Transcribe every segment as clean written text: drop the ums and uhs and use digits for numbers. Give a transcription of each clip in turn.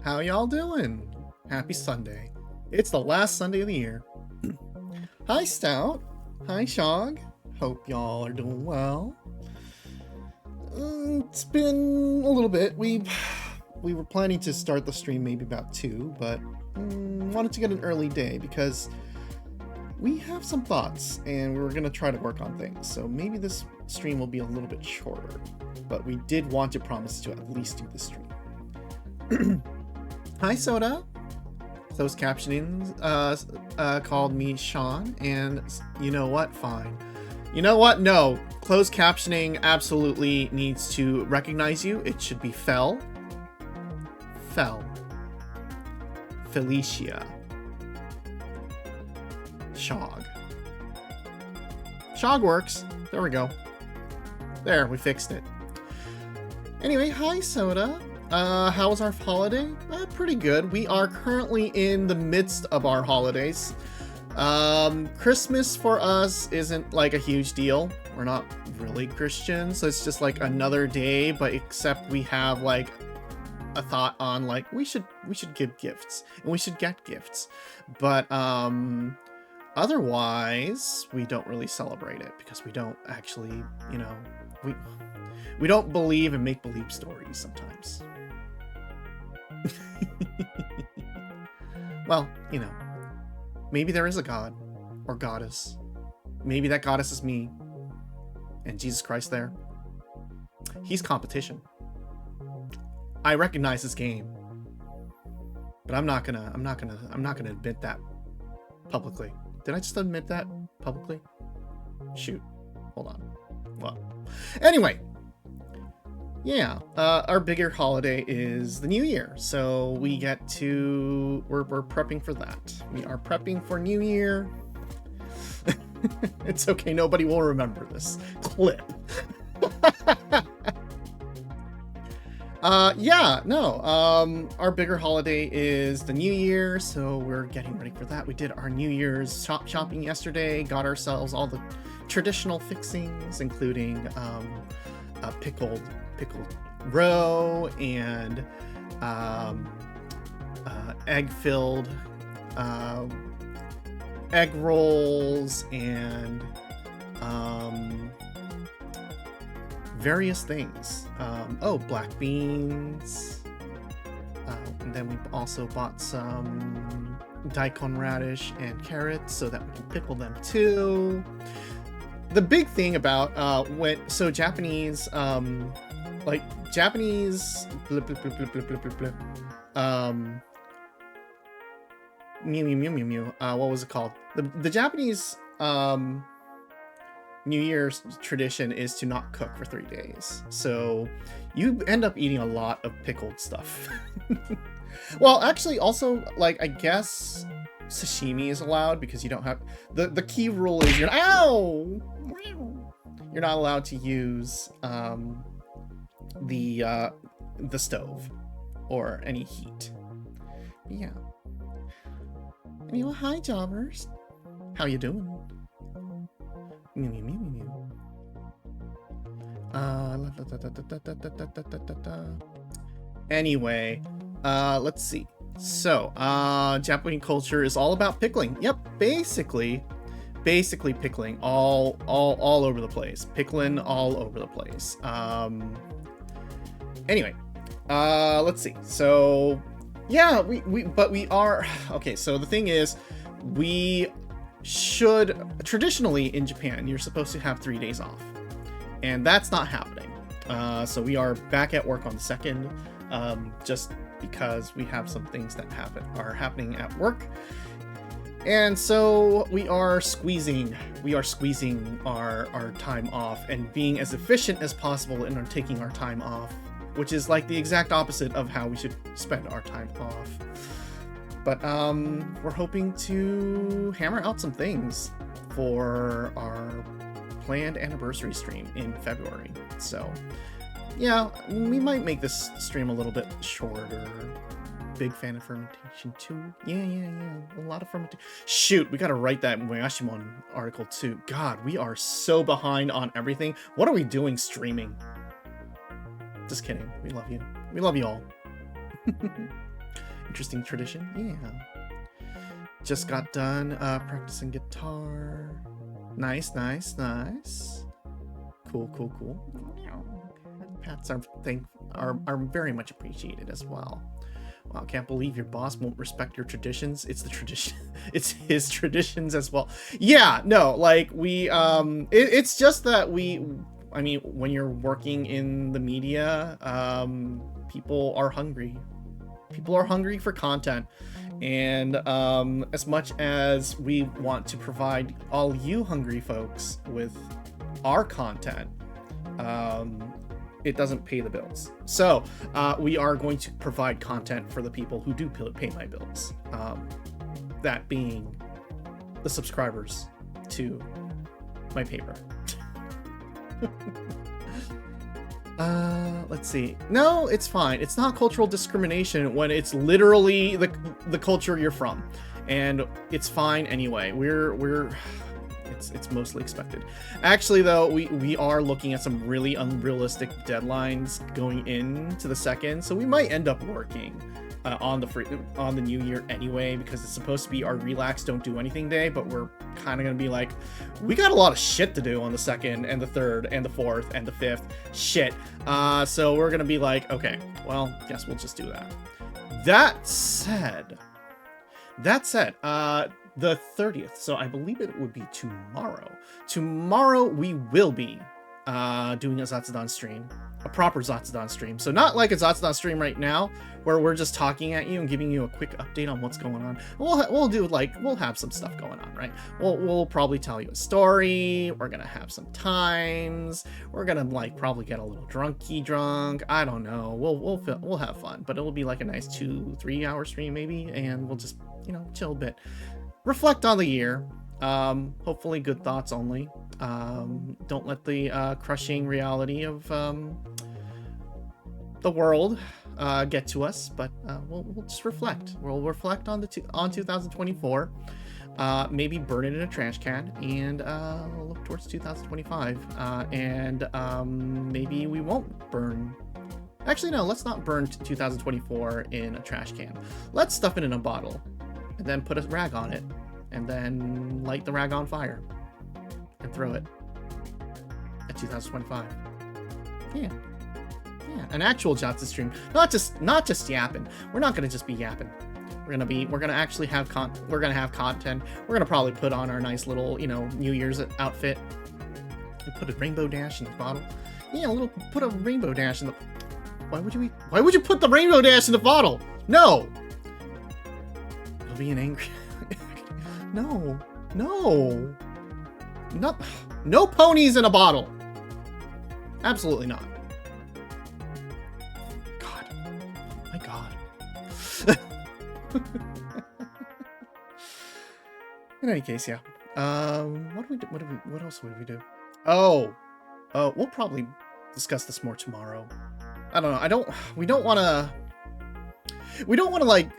How y'all doing? Happy Sunday. It's the last Sunday of the year. Hi, Stout. Hi, Shog. Hope y'all are doing well. It's been a little bit. We were planning to start the stream maybe about 2, but wanted to get an early day because we have some thoughts and we were going to try to work on things. So maybe this stream will be a little bit shorter, but we did want to promise to at least do the stream. Hi, Soda. Closed captioning called me Sean, and you know what? Fine. You know what? No. Closed captioning absolutely needs to recognize you. It should be Fel. Felicia. Shog. Shog works. There we go. There, we fixed it. Anyway, hi, Soda. How was our holiday? Pretty good. We are currently in the midst of our holidays. Christmas for us isn't like a huge deal. We're not really Christian, so it's just like another day, but except we have like a thought on like we should give gifts and we should get gifts. But otherwise we don't really celebrate it because we don't actually, we don't believe in make-believe stories sometimes. Well, maybe there is a god or goddess. Maybe that goddess is me and Jesus Christ there. He's competition. I recognize this game, but I'm not gonna admit that publicly. Did I just admit that publicly? Shoot, hold on. Well, anyway. Yeah, our bigger holiday is the New Year, so we get to... We're prepping for that. We are prepping for New Year. It's okay, nobody will remember this clip. Our bigger holiday is the New Year, so we're getting ready for that. We did our New Year's shopping yesterday, got ourselves all the traditional fixings, including pickled roe and egg-filled egg rolls and various things. Black beans. And then we also bought some daikon radish and carrots so that we can pickle them too. The big thing about Japanese Japanese blah, blah, blah, blah, blah, blah, blah, blah. What was it called? The Japanese New Year's tradition is to not cook for 3 days. So you end up eating a lot of pickled stuff. Well, actually also I guess sashimi is allowed because you don't have the key rule is you're not allowed to use the stove or any heat. Yeah. Anyway, hi jobbers. How you doing? Mew mew mew mew mew. Anyway, let's see. So, Japanese culture is all about pickling. Yep, basically pickling all over the place. Pickling all over the place. Anyway, let's see. So, yeah, we are okay. So the thing is, we should traditionally in Japan, you're supposed to have 3 days off, and that's not happening. So we are back at work on the 2nd, just because we have some things that are happening at work. And so we are squeezing our time off and being as efficient as possible in taking our time off, which is like the exact opposite of how we should spend our time off. But we're hoping to hammer out some things for our planned anniversary stream in February. So yeah, we might make this stream a little bit shorter. Big fan of fermentation too. Yeah. A lot of fermentation. Shoot, we gotta write that Moyashimon article too. God, we are so behind on everything. What are we doing streaming? Just kidding. We love you. We love you all. Interesting tradition. Yeah. Just got done practicing guitar. Nice, nice, nice. Cool, cool, cool. Pats are very much appreciated as well. Wow, can't believe your boss won't respect your traditions. It's the tradition. It's his traditions as well. Yeah, no, like it's just that I mean, when you're working in the media, people are hungry. People are hungry for content. And as much as we want to provide all you hungry folks with our content, it doesn't pay the bills. So we are going to provide content for the people who do pay my bills. That being the subscribers to my paper. Let's see. No, it's fine. It's not cultural discrimination when it's literally the culture you're from. And it's fine anyway. It's mostly expected. Actually, though, we are looking at some really unrealistic deadlines going into the second, so we might end up working on the new year anyway, because it's supposed to be our relax, don't do anything day, but we're kind of gonna be like, we got a lot of shit to do on the second and the third and the fourth and the fifth. Shit. So we're gonna be like, okay, well, guess we'll just do that. That said, the 30th, so I believe it would be tomorrow. Tomorrow we will be doing a Zatsudan stream, a proper Zatsudan stream. So not like a Zatsudan stream right now, where we're just talking at you and giving you a quick update on what's going on. We'll have some stuff going on, right? We'll probably tell you a story. We're gonna have some times. We're gonna probably get a little drunk. I don't know. We'll have fun, but it'll be like a nice 2-3 hour stream maybe, and we'll just chill a bit. Reflect on the year. Hopefully good thoughts only. Don't let the crushing reality of the world get to us, but we'll just reflect. We'll reflect on 2024. Maybe burn it in a trash can and look towards 2025. And maybe we won't burn. Actually, no, let's not burn 2024 in a trash can. Let's stuff it in a bottle and then put a rag on it and then light the rag on fire and throw it at 2025. Yeah, an actual Jatsu stream, not just yapping. We're not gonna just be yapping. We're gonna actually have content. We're gonna probably put on our nice little New Year's outfit and put a rainbow dash in the bottle. Yeah, put a rainbow dash in the. Why would you put the rainbow dash in the bottle? No. It'll be an angry. No. No ponies in a bottle. Absolutely not. God. My God. In any case, yeah. What else would we do? Oh, we'll probably discuss this more tomorrow. I don't know. We don't want to like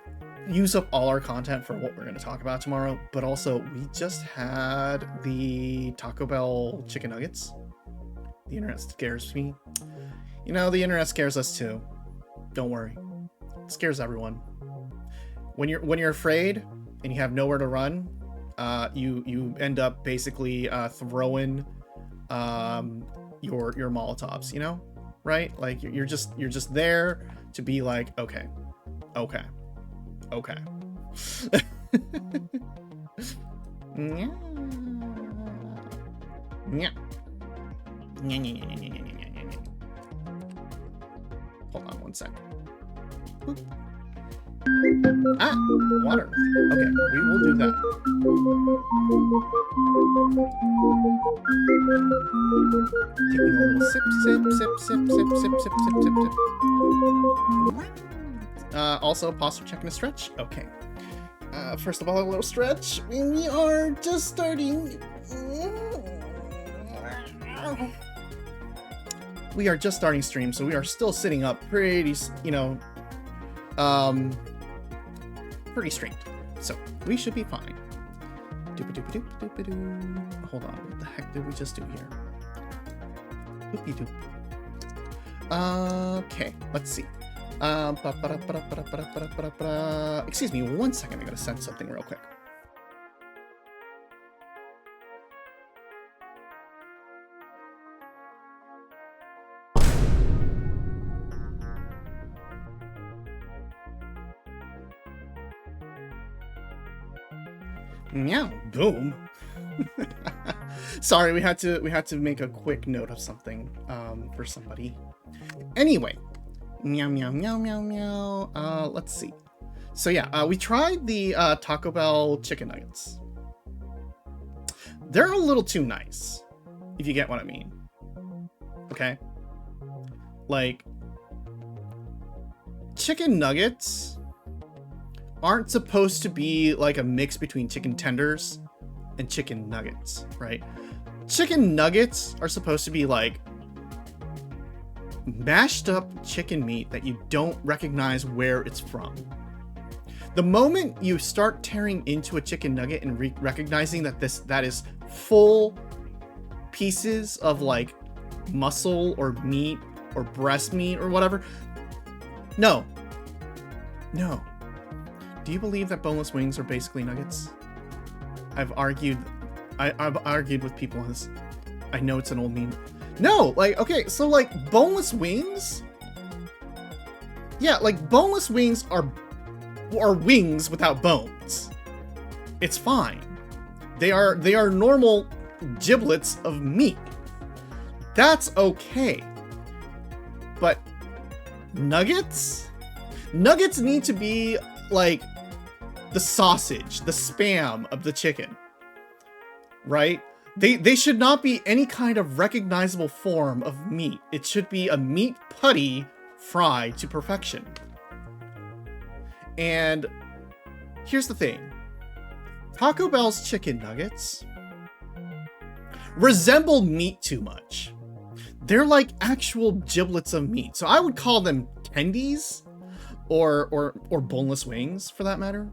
use up all our content for what we're going to talk about tomorrow, but also we just had the Taco Bell chicken nuggets. The internet scares me. The internet scares us too. Don't worry. It scares everyone. When you're afraid and you have nowhere to run, you end up basically throwing your Molotovs, right? Like you're just there to be like, okay. Hold on one sec. Boop. Ah, water. Okay, we will do that. Taking a little sip. Also, posture check and a stretch. Okay. First of all, a little stretch. We are just starting. We are just starting stream, so we are still sitting up pretty, pretty straight. So we should be fine. Hold on, what the heck did we just do here? Okay, let's see. Excuse me 1 second. I gotta send something real quick. Meow. Boom. Sorry, we had to make a quick note of something for somebody. Anyway, meow meow meow meow meow. Let's see. So yeah, we tried the Taco Bell chicken nuggets. They're a little too nice, if you get what I mean. Okay? Like, chicken nuggets aren't supposed to be like a mix between chicken tenders and chicken nuggets, right? Chicken nuggets are supposed to be like mashed up chicken meat that you don't recognize where it's from. The moment you start tearing into a chicken nugget and recognizing that that is full pieces of like muscle or meat or breast meat or whatever, no. Do you believe that boneless wings are basically nuggets? I've argued with people on this. I know it's an old meme. No, like, okay, so like boneless wings? Yeah, like boneless wings are wings without bones. It's fine. They are normal giblets of meat. That's okay. But nuggets? Nuggets need to be like the sausage, the spam of the chicken, right? They should not be any kind of recognizable form of meat. It should be a meat putty fried to perfection. And here's the thing. Taco Bell's chicken nuggets resemble meat too much. They're like actual giblets of meat. So I would call them tendies or boneless wings for that matter.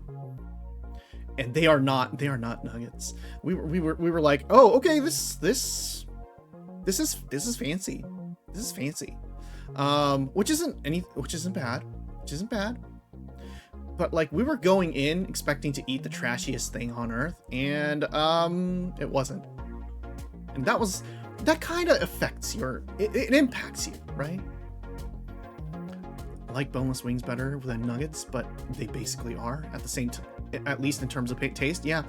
And they are not nuggets. We were like, oh, okay, this is fancy. This is fancy. Which isn't bad. But like we were going in expecting to eat the trashiest thing on earth, and it wasn't. And that kind of affects it impacts you, right? I like boneless wings better than nuggets, but they basically are at the same time. At least in terms of taste, yeah.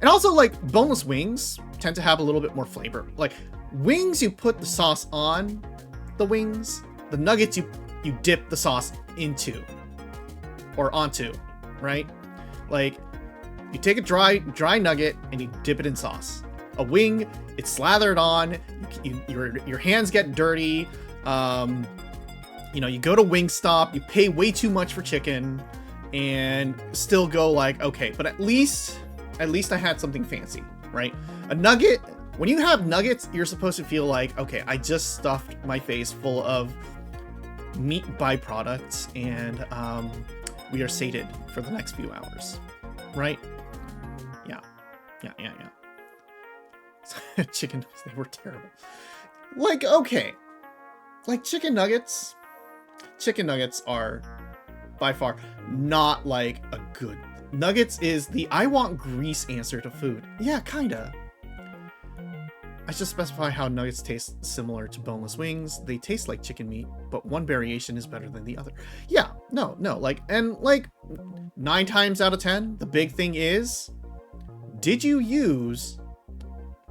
And also, like, boneless wings tend to have a little bit more flavor. Like, wings, you put the sauce on the wings. The nuggets, you dip the sauce into. Or onto, right? Like, you take a dry nugget and you dip it in sauce. A wing, it's slathered on. Your hands get dirty. You go to Wingstop. You pay way too much for chicken. And still go like, okay, but at least I had something fancy, right? A nugget, when you have nuggets, you're supposed to feel like, okay, I just stuffed my face full of meat byproducts, and we are sated for the next few hours, right? Yeah. Chicken, they were terrible. Like, okay, like chicken nuggets are by far not like a good. Nuggets is the I want grease answer to food. Yeah, kinda. I should specify how nuggets taste similar to boneless wings. They taste like chicken meat, but one variation is better than the other. Yeah, no, like, and like 9 times out of 10, the big thing is, did you use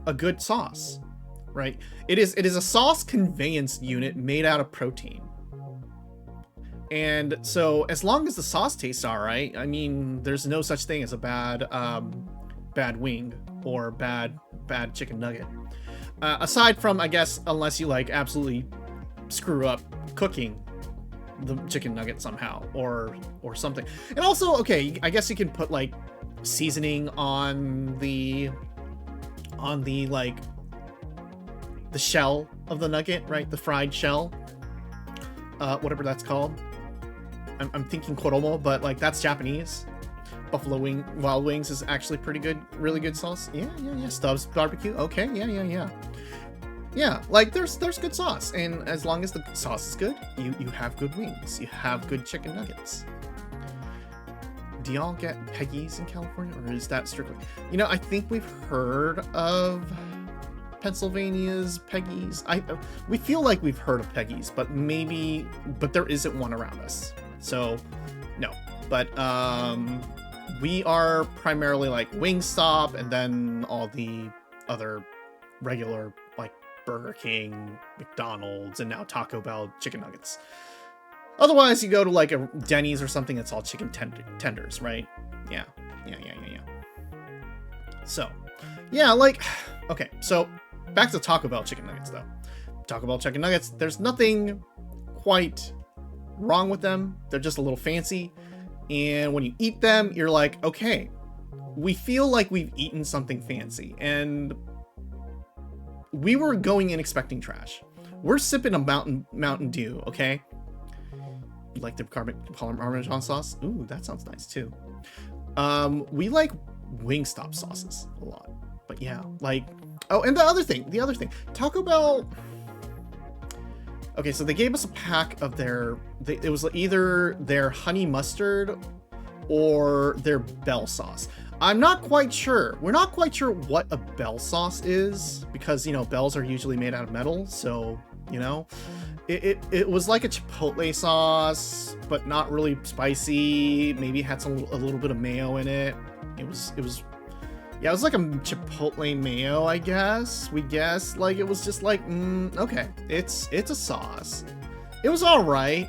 a good sauce, right? It is a sauce conveyance unit made out of protein. And so as long as the sauce tastes all right, I mean, there's no such thing as a bad wing or bad chicken nugget. Aside from, I guess, unless you like absolutely screw up cooking the chicken nugget somehow or something. And also, okay, I guess you can put like seasoning on the like the shell of the nugget, right? The fried shell, whatever that's called. I'm thinking koromo, but like that's Japanese. Buffalo Wild Wings is actually pretty good, really good sauce. Yeah. Stubbs barbecue. Okay, yeah. Yeah, like there's good sauce, and as long as the sauce is good, you have good wings, you have good chicken nuggets. Do y'all get Peggy's in California, or is that strictly? You know, I think we've heard of Pennsylvania's Peggy's. We feel like we've heard of Peggy's, but there isn't one around us. So no, but we are primarily like Wingstop, and then all the other regular like Burger King, McDonald's, and now Taco Bell chicken nuggets. Otherwise, you go to like a Denny's or something that's all chicken tenders, right? Yeah. So, yeah, like, okay, so back to Taco Bell chicken nuggets, though. Taco Bell chicken nuggets, there's nothing quite wrong with them. They're just a little fancy. And when you eat them, you're like, okay, we feel like we've eaten something fancy. And we were going in expecting trash. We're sipping a Mountain Dew, okay? You like the Parmesan sauce? Ooh, that sounds nice too. We like Wingstop sauces a lot. But yeah, like, oh, and the other thing, Taco Bell. Okay, so they gave us a pack of it was either their honey mustard or their Bell sauce. I'm not quite sure. We're not quite sure what a Bell sauce is, because, you know, Bells are usually made out of metal. So, you know, it was like a chipotle sauce, but not really spicy. Maybe it had a little bit of mayo in it. It was like a chipotle mayo, I guess. We guess, like, it was just like, okay, it's a sauce. It was all right.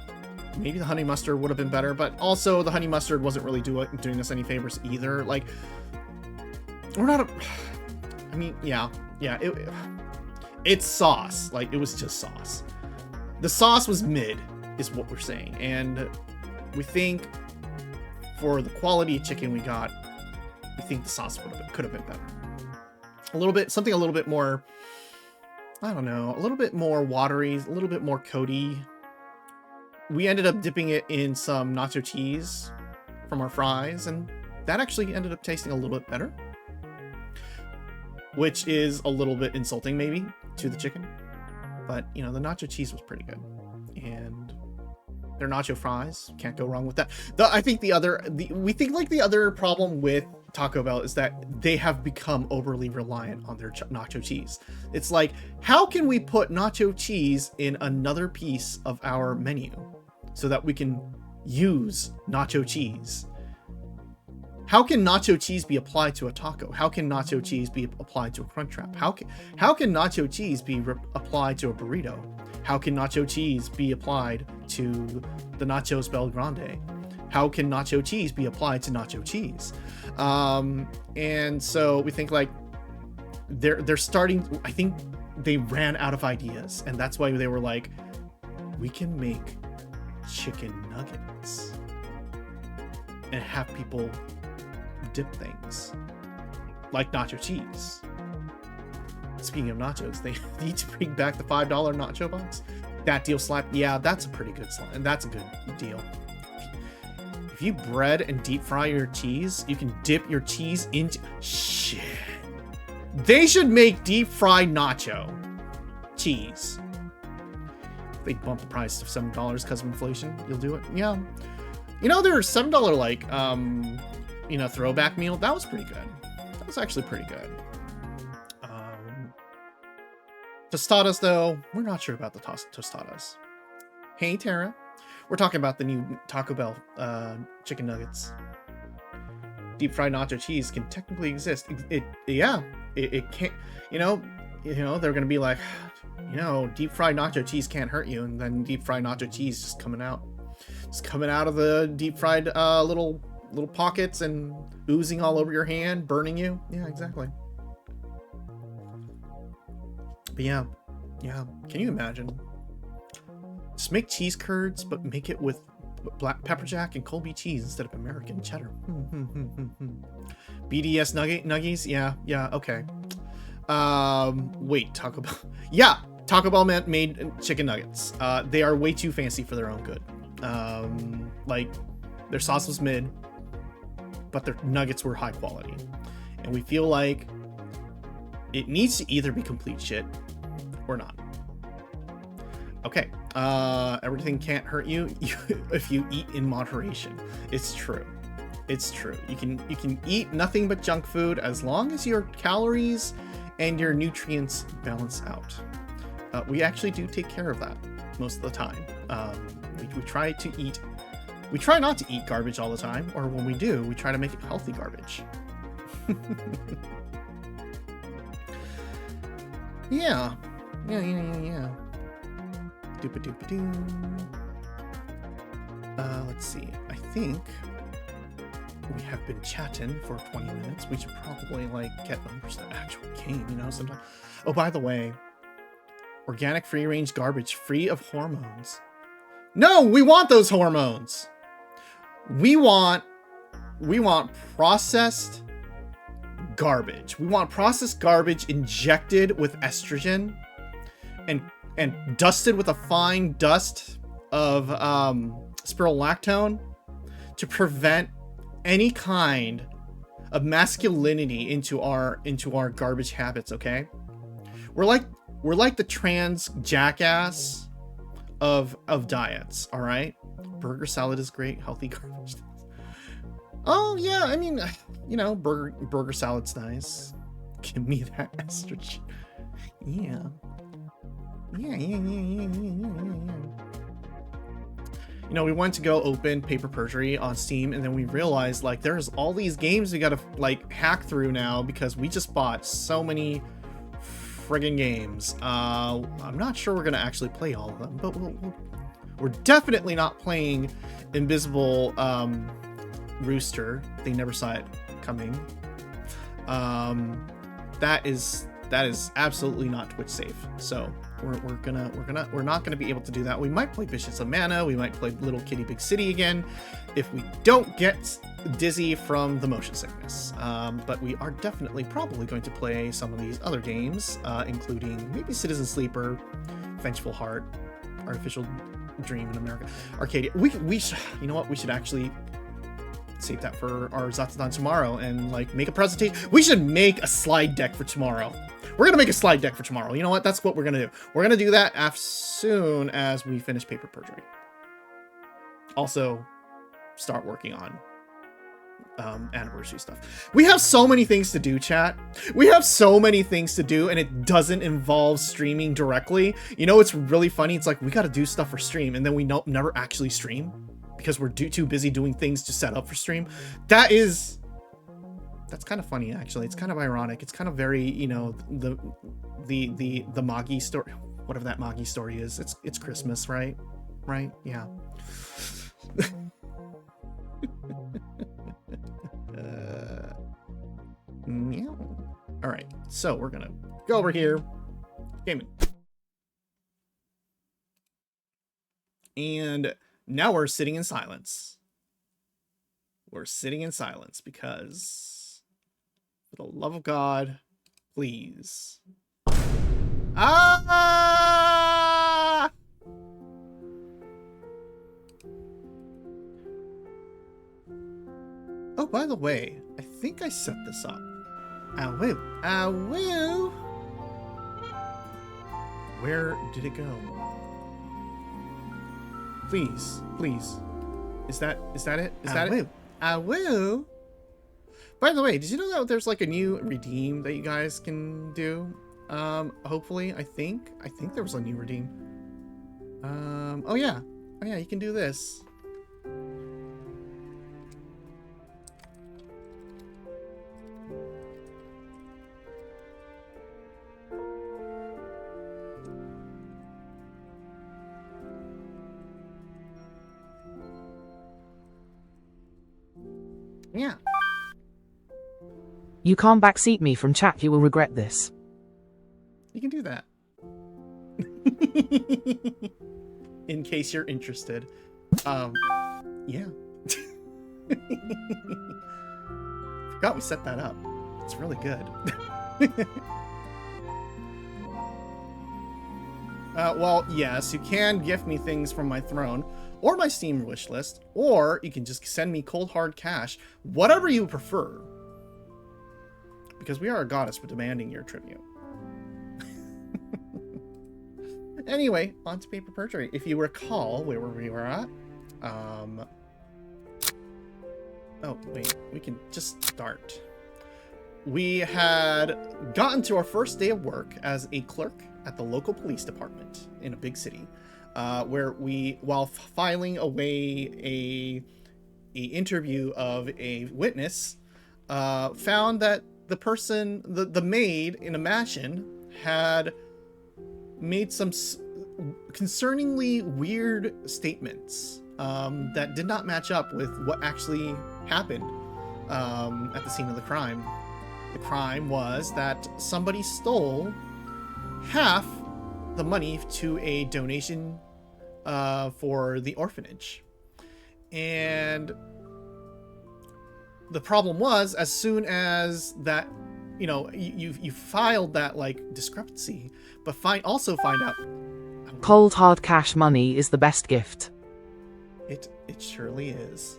Maybe the honey mustard would have been better, but also the honey mustard wasn't really doing us any favors either. Like, we're not I mean, yeah, it's sauce. Like, it was just sauce. The sauce was mid, is what we're saying, and we think for the quality of chicken we got, we think the sauce could have been better. Something a little bit more, I don't know, a little bit more watery, a little bit more coaty. We ended up dipping it in some nacho cheese from our fries, and that actually ended up tasting a little bit better, which is a little bit insulting maybe to the chicken. But, you know, the nacho cheese was pretty good, and their nacho fries, can't go wrong with that. I think the other problem with Taco Bell is that they have become overly reliant on their nacho cheese. It's like, how can we put nacho cheese in another piece of our menu so that we can use nacho cheese? How can nacho cheese be applied to a taco? How can nacho cheese be applied to a Crunchwrap? How can nacho cheese be applied to a burrito? How can nacho cheese be applied to the Nachos Bel Grande? How can nacho cheese be applied to nacho cheese? And so we think, like, they're starting. I think they ran out of ideas, and that's why they were like, we can make chicken nuggets and have people dip things like nacho cheese. Speaking of nachos, they need to bring back the $5 nacho box. That deal slap. Yeah, that's a pretty good slap, and that's a good deal. If you bread and deep fry your cheese, you can dip your cheese into shit. They should make deep fried nacho cheese. If they bump the price to $7 because of inflation, you'll do it. Yeah. You know, their $7 like you know, throwback meal, that was pretty good. That was actually pretty good. Tostadas, though, we're not sure about the tostadas. Hey, Tara. We're talking about the new Taco Bell chicken nuggets. Deep fried nacho cheese can technically exist. It can't, you know, they're going to be like, you know, deep fried nacho cheese can't hurt you. And then deep fried nacho cheese just coming out of the deep fried little pockets and oozing all over your hand, burning you. Yeah, exactly. But yeah. Can you imagine? Just make cheese curds, but make it with black pepper jack and Colby cheese instead of American cheddar. BDS nuggies? Yeah, okay. Wait, Taco Bell. Yeah, Taco Bell made chicken nuggets. They are way too fancy for their own good. Like, their sauce was mid, but their nuggets were high quality. And we feel like it needs to either be complete shit or not. Okay. Everything can't hurt you if you eat in moderation. It's true. It's true. You can eat nothing but junk food as long as your calories and your nutrients balance out. We actually do take care of that most of the time. We try to eat. We try not to eat garbage all the time, or when we do, we try to make it healthy garbage. Yeah. Doopa-doopa-doo. Let's see. I think we have been chatting for 20 minutes. We should probably, like, get numbers that actual game, you know, sometimes. Oh, by the way, organic free-range garbage, free of hormones. No, we want those hormones. We want processed garbage. We want processed garbage injected with estrogen and dusted with a fine dust of spirulactone to prevent any kind of masculinity into our garbage habits. Okay, we're like the trans jackass of diets. All right, burger salad is great, healthy garbage. Oh yeah, I mean, you know, burger salad's nice. Give me that estrogen. Yeah. You know, we went to go open Paper Perjury on Steam, and then we realized, like, there's all these games we gotta, like, hack through now because we just bought so many friggin' games. I'm not sure we're gonna actually play all of them, but we're definitely not playing Invisible Rooster. They never saw it coming. That is absolutely not Twitch safe. So we're not gonna be able to do that. We might play Bishops of Mana. We might play Little Kitty Big City again if we don't get dizzy from the motion sickness. But we are definitely probably going to play some of these other games, including maybe Citizen Sleeper, Vengeful Heart, Artificial Dream in America, Arcadia. We you know what? We should actually save that for our Zatsudan tomorrow and, like, make a presentation. We should make a slide deck for tomorrow. We're gonna make a slide deck for tomorrow. You know what? That's what we're gonna do. We're gonna do that as soon as we finish Paper Perjury. Also, start working on anniversary stuff. We have so many things to do, chat. We have so many things to do, and it doesn't involve streaming directly. You know, it's really funny. It's like, we gotta do stuff for stream, and then we never actually stream because we're too busy doing things to set up for stream. That's kind of funny, actually. It's kind of ironic. It's kind of very, you know, the Magi story, whatever that Magi story is. It's Christmas, right? Right? Yeah. Yeah. All right. So we're gonna go over here, gaming, and now we're sitting in silence. We're sitting in silence because, for the love of God, please. Ah! Oh, by the way, I think I set this up. I will. Where did it go? Please. Is that it? Is that it? I will. By the way, did you know that there's, like, a new redeem that you guys can do? Hopefully, I think there was a new redeem. Oh yeah, you can do this. Yeah. You can't backseat me from chat. You will regret this. You can do that. In case you're interested. Yeah. Forgot we set that up. It's really good. Well, yes, you can gift me things from my throne or my Steam wish list, or you can just send me cold hard cash, whatever you prefer. Because we are a goddess for demanding your tribute. Anyway, on to paper perjury. If you recall where we were at, oh, wait, we can just start. We had gotten to our first day of work as a clerk at the local police department in a big city, where we, while filing away a interview of a witness, found that the person, the maid in a mansion, had made some concerningly weird statements that did not match up with what actually happened at the scene of the crime. The crime was that somebody stole half the money to a donation for the orphanage. And the problem was, as soon as that, you know, you filed that like discrepancy, but also find out Cold hard cash money is the best gift. it surely is.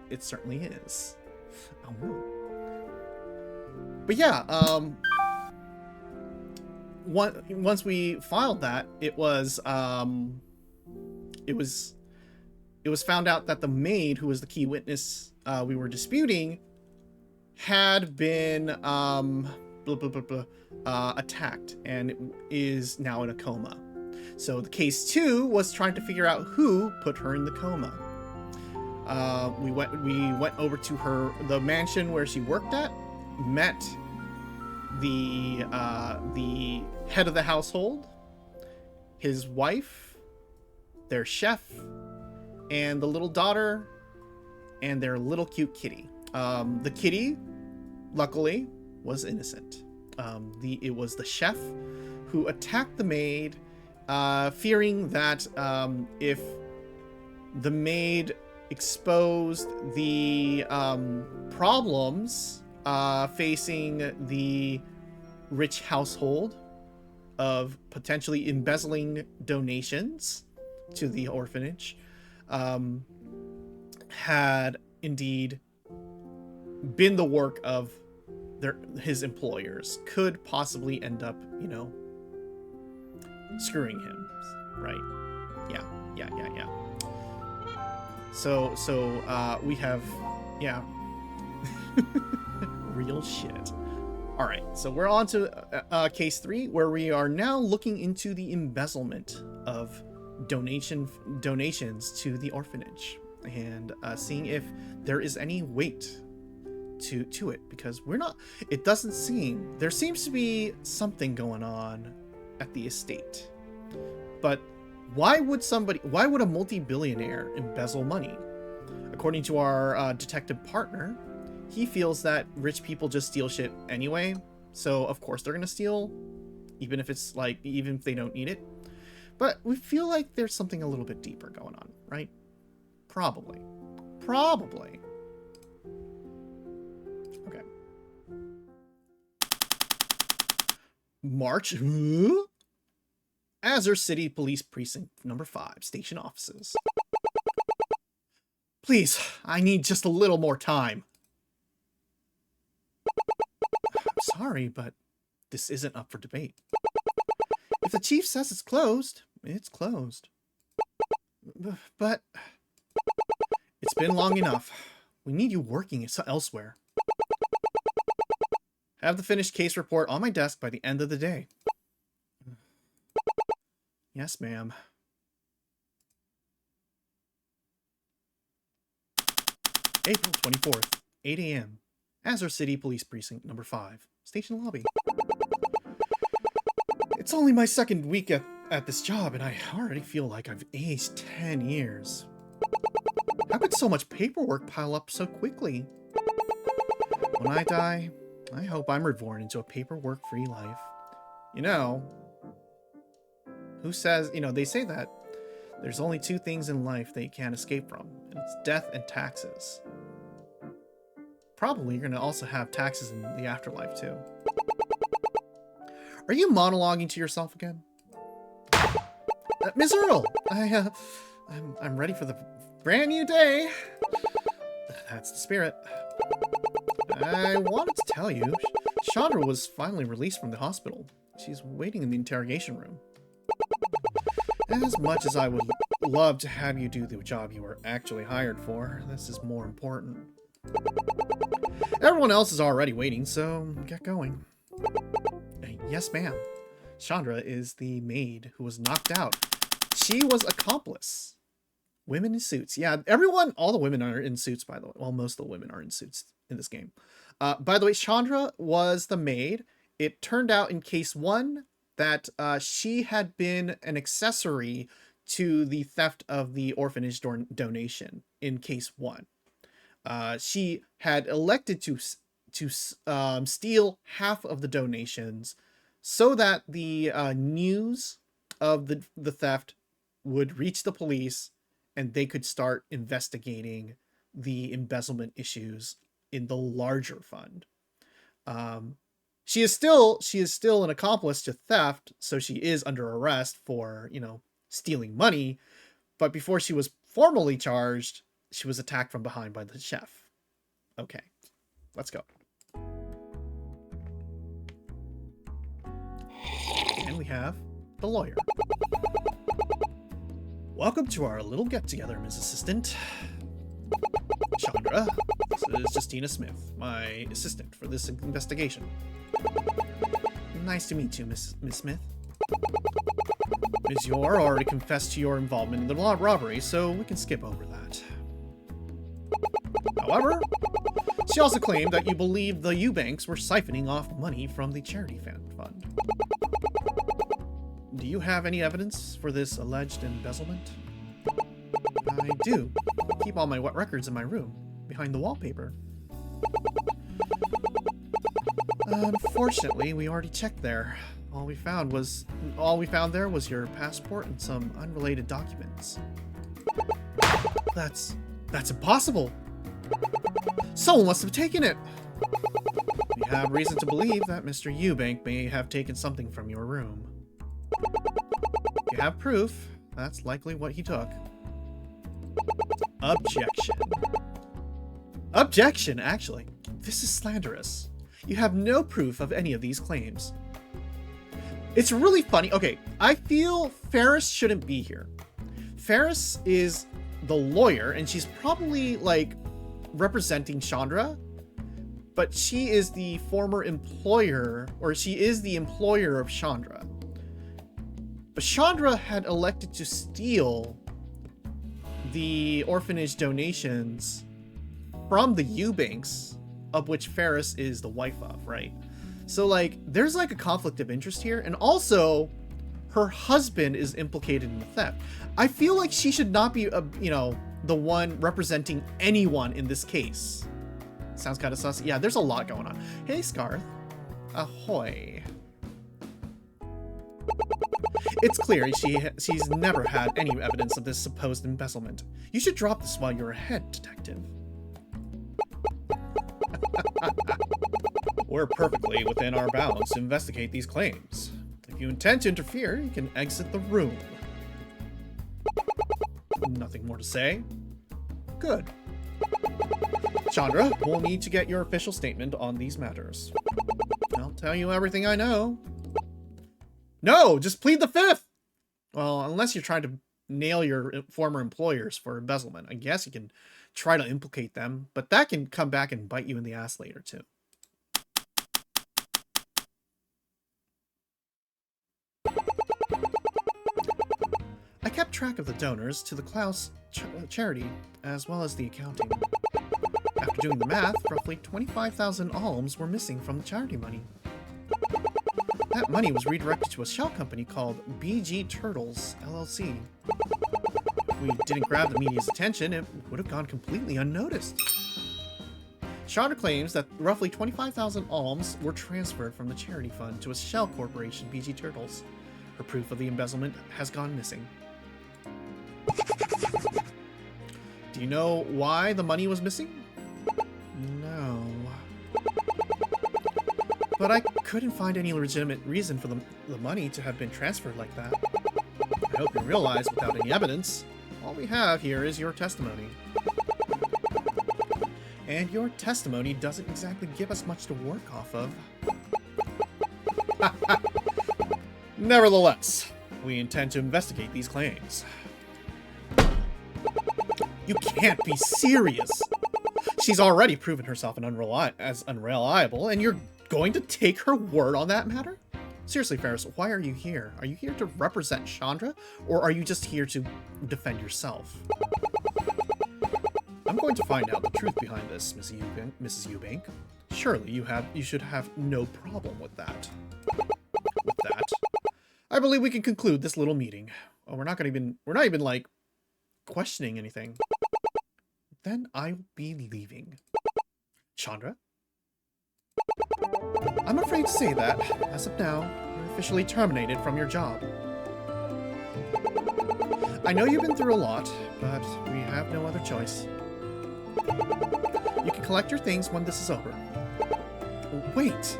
It certainly is. Oh. But yeah, once we filed that, it was found out that the maid, who was the key witness we were disputing, had been attacked and is now in a coma. So the case 2 was trying to figure out who put her in the coma. We went over to the mansion where she worked at, met the head of the household, his wife, their chef, and the little daughter, and their little cute kitty. The kitty, luckily, was innocent. It was the chef who attacked the maid, fearing that if the maid exposed the problems facing the rich household of potentially embezzling donations to the orphanage, had indeed been the work of his employers, could possibly end up, you know, screwing him, right? Yeah. So we have, yeah, real shit. All right, so we're on to case 3, where we are now looking into the embezzlement of donations to the orphanage, and seeing if there is any weight to it, because there seems to be something going on at the estate. But why would a multi-billionaire embezzle money? According to our detective partner, he feels that rich people just steal shit anyway, so of course they're gonna steal, even if they don't need it. But we feel like there's something a little bit deeper going on, right? Probably. Okay. March. Azure City Police Precinct number 5, station offices. Please, I need just a little more time. I'm sorry, but this isn't up for debate. If the chief says it's closed, it's closed. But it's been long enough. We need you working elsewhere. Have the finished case report on my desk by the end of the day. Yes, ma'am. April 24th, 8 a.m. Azure City Police Precinct number 5, station lobby. It's only my second week at this job, and I already feel like I've aged 10 years. How could so much paperwork pile up so quickly? When I die, I hope I'm reborn into a paperwork-free life. You know, who says, they say that there's only 2 things in life that you can't escape from, and it's death and taxes. Probably you're going to also have taxes in the afterlife, too. Are you monologuing to yourself again? Miss Earl, I'm ready for the brand new day. That's the spirit. I wanted to tell you, Chandra was finally released from the hospital. She's waiting in the interrogation room. As much as I would love to have you do the job you were actually hired for, this is more important. Everyone else is already waiting, so get going. Yes, ma'am. Chandra is the maid who was knocked out. She was accomplice. Women in suits. Yeah, everyone, all the women are in suits, by the way. Well, most of the women are in suits in this game. By the way, Chandra was the maid. It turned out in case 1 that she had been an accessory to the theft of the orphanage donation in case 1. She had elected to steal half of the donations so that the news of the theft would reach the police and they could start investigating the embezzlement issues in the larger fund. She is still an accomplice to theft, so she is under arrest for, stealing money. But before she was formally charged, she was attacked from behind by the chef. Okay, let's go. And we have the lawyer. Welcome to our little get-together, Ms. Assistant. Chandra, this is Justina Smith, my assistant for this investigation. Nice to meet you, Miss Smith. Ms. Yor already confessed to your involvement in the robbery, so we can skip over that. However, she also claimed that you believed the Eubanks were siphoning off money from the charity fund. Do you have any evidence for this alleged embezzlement? I do. I keep all my records in my room, behind the wallpaper. Unfortunately, we already checked there. All we found there was your passport and some unrelated documents. That's impossible. Someone must have taken it. We have reason to believe that Mr. Eubank may have taken something from your room. If you have proof, that's likely what he took. Objection. Objection, actually. This is slanderous. You have no proof of any of these claims. It's really funny. Okay, I feel Ferris shouldn't be here. Ferris is the lawyer, and she's probably, like, representing Chandra, but she is the former employer, or she is the employer of Chandra. But Chandra had elected to steal the orphanage donations from the Eubanks, of which Ferris is the wife of, right? So, like, there's, like, a conflict of interest here, and also, her husband is implicated in the theft. I feel like she should not be, the one representing anyone in this case. Sounds kind of sus. Yeah, there's a lot going on. Hey, Scarth. Ahoy. It's clear she's never had any evidence of this supposed embezzlement. You should drop this while you're ahead, detective. We're perfectly within our bounds to investigate these claims. If you intend to interfere, you can exit the room. Nothing more to say? Good. Chandra, we'll need to get your official statement on these matters. I'll tell you everything I know. No, just plead the fifth! Well, unless you're trying to nail your former employers for embezzlement. I guess you can try to implicate them, but that can come back and bite you in the ass later, too. I kept track of the donors to the Klaus charity, as well as the accounting. After doing the math, roughly 25,000 alms were missing from the charity money. That money was redirected to a shell company called BG Turtles, LLC. If we didn't grab the media's attention, it would have gone completely unnoticed. Chandra claims that roughly 25,000 alms were transferred from the charity fund to a shell corporation, BG Turtles. Her proof of the embezzlement has gone missing. Do you know why the money was missing? No. But I couldn't find any legitimate reason for the money to have been transferred like that. I hope you realize, without any evidence, all we have here is your testimony. And your testimony doesn't exactly give us much to work off of. Nevertheless, We intend to investigate these claims. You can't be serious! She's already proven herself as unreliable, and you're going to take her word on that matter? Seriously, Ferris, why are you here? Are you here to represent Chandra, or are you just here to defend yourself? I'm going to find out the truth behind this, Mrs. Eubank. Surely you should have no problem with that. With that, I believe we can conclude this little meeting. Oh, we're not even like questioning anything. Then I'll be leaving. Chandra? I'm afraid to say that, as of now, you're officially terminated from your job. I know you've been through a lot, but we have no other choice. You can collect your things when this is over. Wait!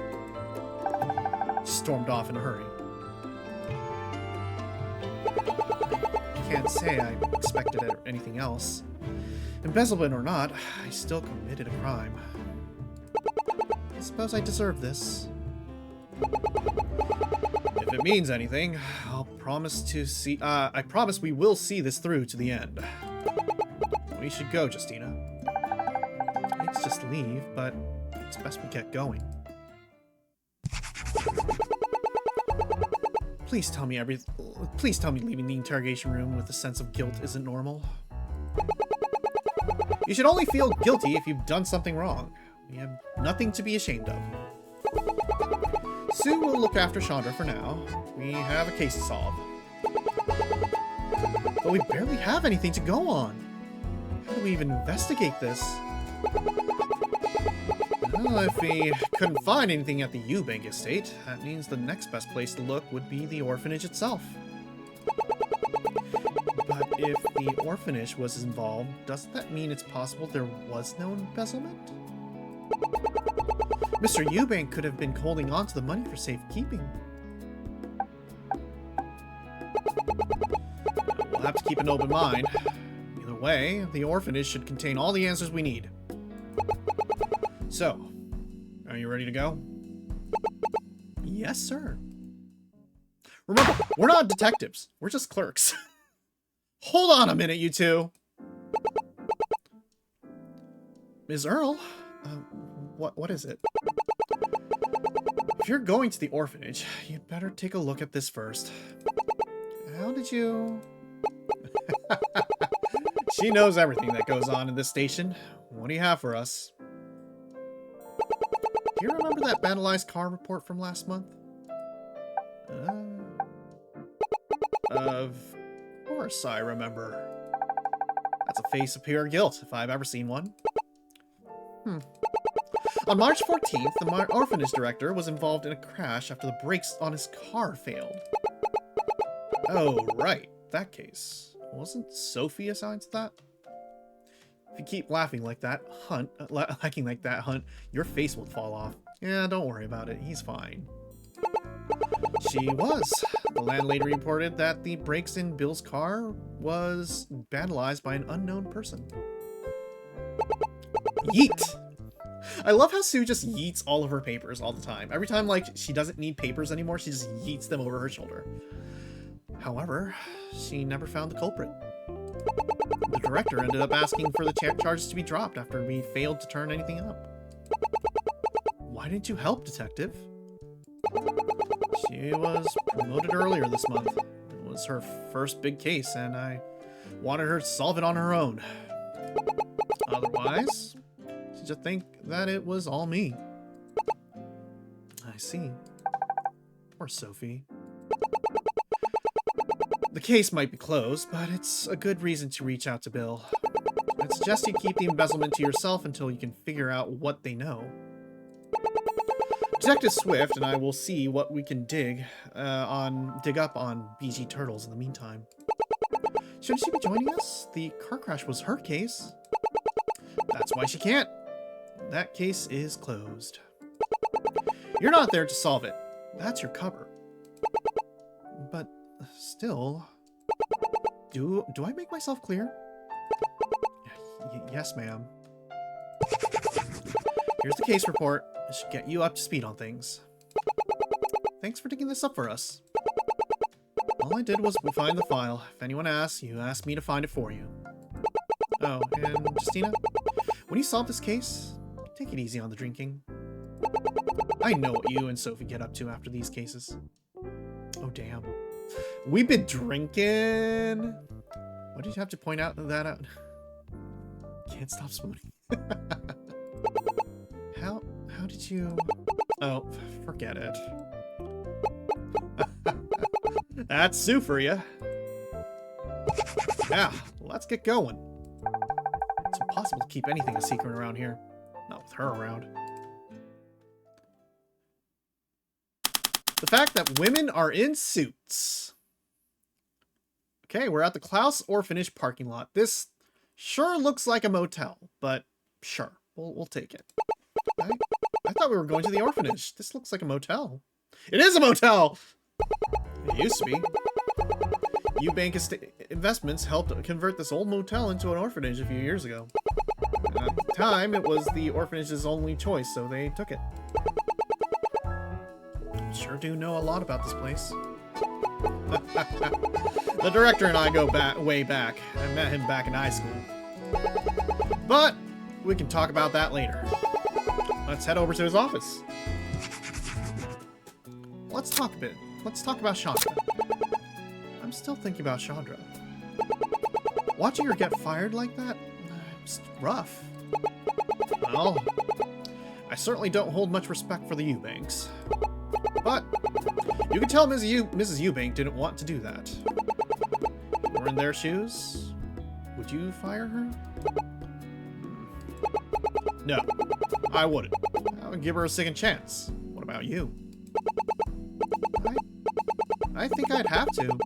She stormed off in a hurry. Can't say I expected anything else. Embezzlement or not, I still committed a crime. I suppose I deserve this. If it means anything, I promise we will see this through to the end. We should go, Justina. I hate to just leave, but it's best we get going. Please tell me leaving the interrogation room with a sense of guilt isn't normal. You should only feel guilty if you've done something wrong. We have nothing to be ashamed of. Sue will look after Chandra for now. We have a case to solve. But we barely have anything to go on. How do we even investigate this? Well, if we couldn't find anything at the Eubank estate, that means the next best place to look would be the orphanage itself. But if the orphanage was involved, doesn't that mean it's possible there was no embezzlement? Mr. Eubank could have been holding on to the money for safekeeping. We'll have to keep an open mind. Either way, the orphanage should contain all the answers we need. So, are you ready to go? Yes, sir. Remember, we're not detectives. We're just clerks. Hold on a minute, you two. Ms. Earl? What is it? If you're going to the orphanage, you'd better take a look at this first. How did you... She knows everything that goes on in this station. What do you have for us? Do you remember that vandalized car report from last month? Of course I remember. That's a face of pure guilt, if I've ever seen one. On March 14th, the orphanage director was involved in a crash after the brakes on his car failed. Oh, right. That case. Wasn't Sophie assigned to that? If you keep laughing like that, Hunt, your face will fall off. Yeah, don't worry about it. He's fine. She was. The landlady reported that the brakes in Bill's car was vandalized by an unknown person. Yeet! I love how Sue just yeets all of her papers all the time. Every time, like, she doesn't need papers anymore, she just yeets them over her shoulder. However, she never found the culprit. The director ended up asking for the charges to be dropped after we failed to turn anything up. Why didn't you help, Detective? She was promoted earlier this month. It was her first big case, and I wanted her to solve it on her own. Otherwise, she just think that it was all me. I see. Poor Sophie. The case might be closed, but it's a good reason to reach out to Bill. I'd suggest you keep the embezzlement to yourself until you can figure out what they know. Detective Swift and I will see what we can dig up on BG Turtles in the meantime. Shouldn't she be joining us? The car crash was her case. That's why she can't. That case is closed. You're not there to solve it. That's your cover. But still, do I make myself clear? Yes, ma'am. Here's the case report. It should get you up to speed on things. Thanks for digging this up for us. All I did was find the file. If anyone asks, you asked me to find it for you. Oh, and Justina, when you solve this case, take it easy on the drinking. I know what you and Sophie get up to after these cases. Oh, damn. We've been drinking. Why did you have to point that out? Can't stop smoking. How did you... Oh, forget it. That's Sue for you. Yeah, let's get going. It's impossible to keep anything a secret around here. Not with her around. The fact that women are in suits. Okay, we're at the Klaus Orphanage parking lot. This sure looks like a motel, but sure, we'll take it. I thought we were going to the orphanage. This looks like a motel. It is a motel! It used to be. Eubank Investments helped convert this old motel into an orphanage a few years ago. At the time, it was the orphanage's only choice, so they took it. Sure do know a lot about this place. The director and I go way back. I met him back in high school. But we can talk about that later. Let's head over to his office. Let's talk a bit. Let's talk about Chandra. I'm still thinking about Chandra. Watching her get fired like that was rough. Well, I certainly don't hold much respect for the Eubanks. But you can tell Mrs. Eubank didn't want to do that. If you were in their shoes, would you fire her? No, I wouldn't. I would give her a second chance. What about you? I think I'd have to.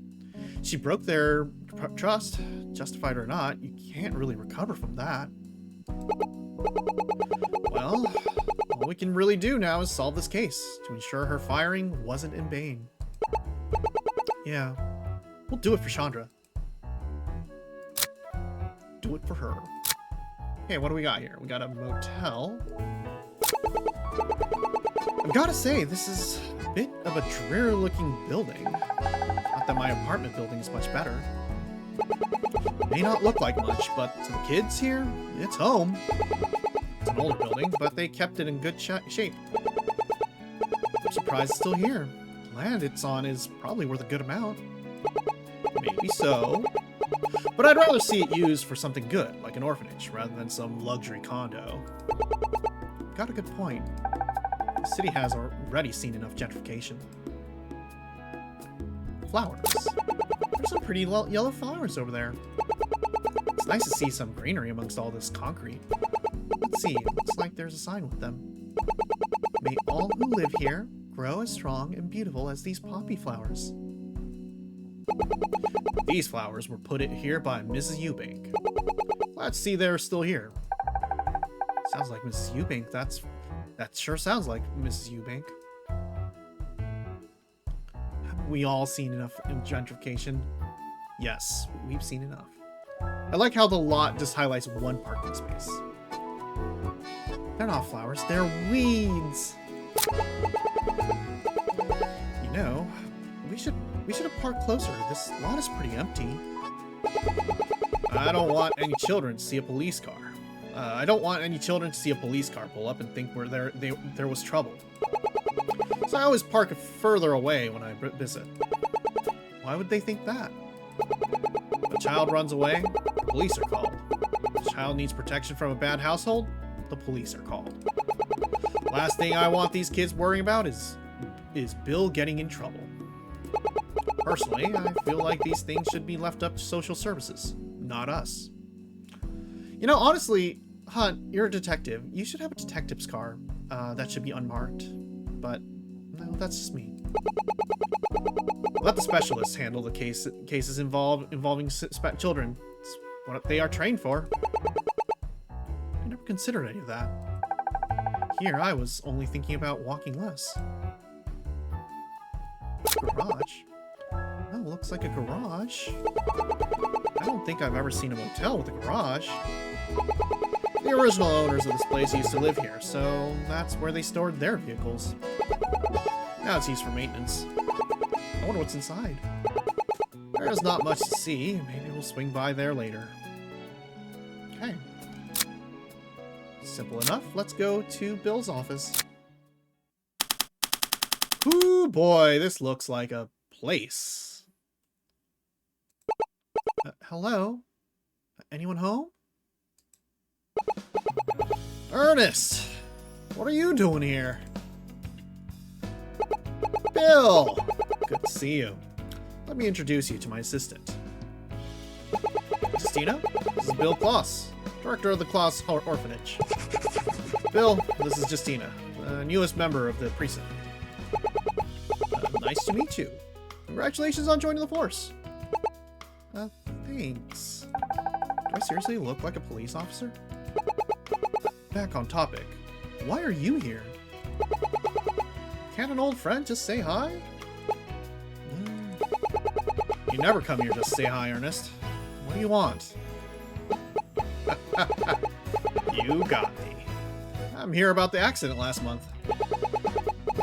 She broke their trust, justified or not. You can't really recover from that. Well, all we can really do now is solve this case to ensure her firing wasn't in vain. Yeah, we'll do it for Chandra. Do it for her. Okay, what do we got here? We got a motel. I've got to say, this is a bit of a dreary-looking building. Not that my apartment building is much better. It may not look like much, but to the kids here, it's home. It's an older building, but they kept it in good shape. I'm surprised it's still here. The land it's on is probably worth a good amount. Maybe so. But I'd rather see it used for something good, like an orphanage, rather than some luxury condo. Got a good point. The city has already seen enough gentrification. Flowers. There's some pretty yellow flowers over there. It's nice to see some greenery amongst all this concrete. Let's see, looks like there's a sign with them. May all who live here grow as strong and beautiful as these poppy flowers. These flowers were put here by Mrs. Eubank. Let's see they're still here. Sounds like Mrs. Eubank. That sure sounds like Mrs. Eubank. Haven't we all seen enough in gentrification? Yes, we've seen enough. I like how the lot just highlights one parking space. They're not flowers, they're weeds. You know, we should have parked closer. This lot is pretty empty. I don't want any children to see a police car. I don't want any children to see a police car pull up and think there was trouble. So I always park further away when I visit. Why would they think that? If a child runs away, the police are called. If a child needs protection from a bad household, the police are called. Last thing I want these kids worrying about is Bill getting in trouble. Personally, I feel like these things should be left up to social services, not us. You know, honestly, Hunt, you're a detective. You should have a detective's car that should be unmarked. But, no, that's just me. Let the specialists handle the cases involving children. It's what they are trained for. I never considered any of that. Here, I was only thinking about walking less. Garage? Oh, looks like a garage. I don't think I've ever seen a motel with a garage. The original owners of this place used to live here, so that's where they stored their vehicles. Now it's used for maintenance. I wonder what's inside. There's not much to see. Maybe we'll swing by there later. Okay. Simple enough. Let's go to Bill's office. Ooh, boy, this looks like a place. Hello? Anyone home? Ernest! What are you doing here? Bill! Good to see you. Let me introduce you to my assistant. Justina, this is Bill Kloss, director of the Kloss Orphanage. Bill, this is Justina, the newest member of the precinct. Nice to meet you. Congratulations on joining the force. Thanks. Do I seriously look like a police officer? Back on topic. Why are you here? Can't an old friend just say hi? You never come here just to say hi, Ernest. What do you want? You got me. I'm here about the accident last month.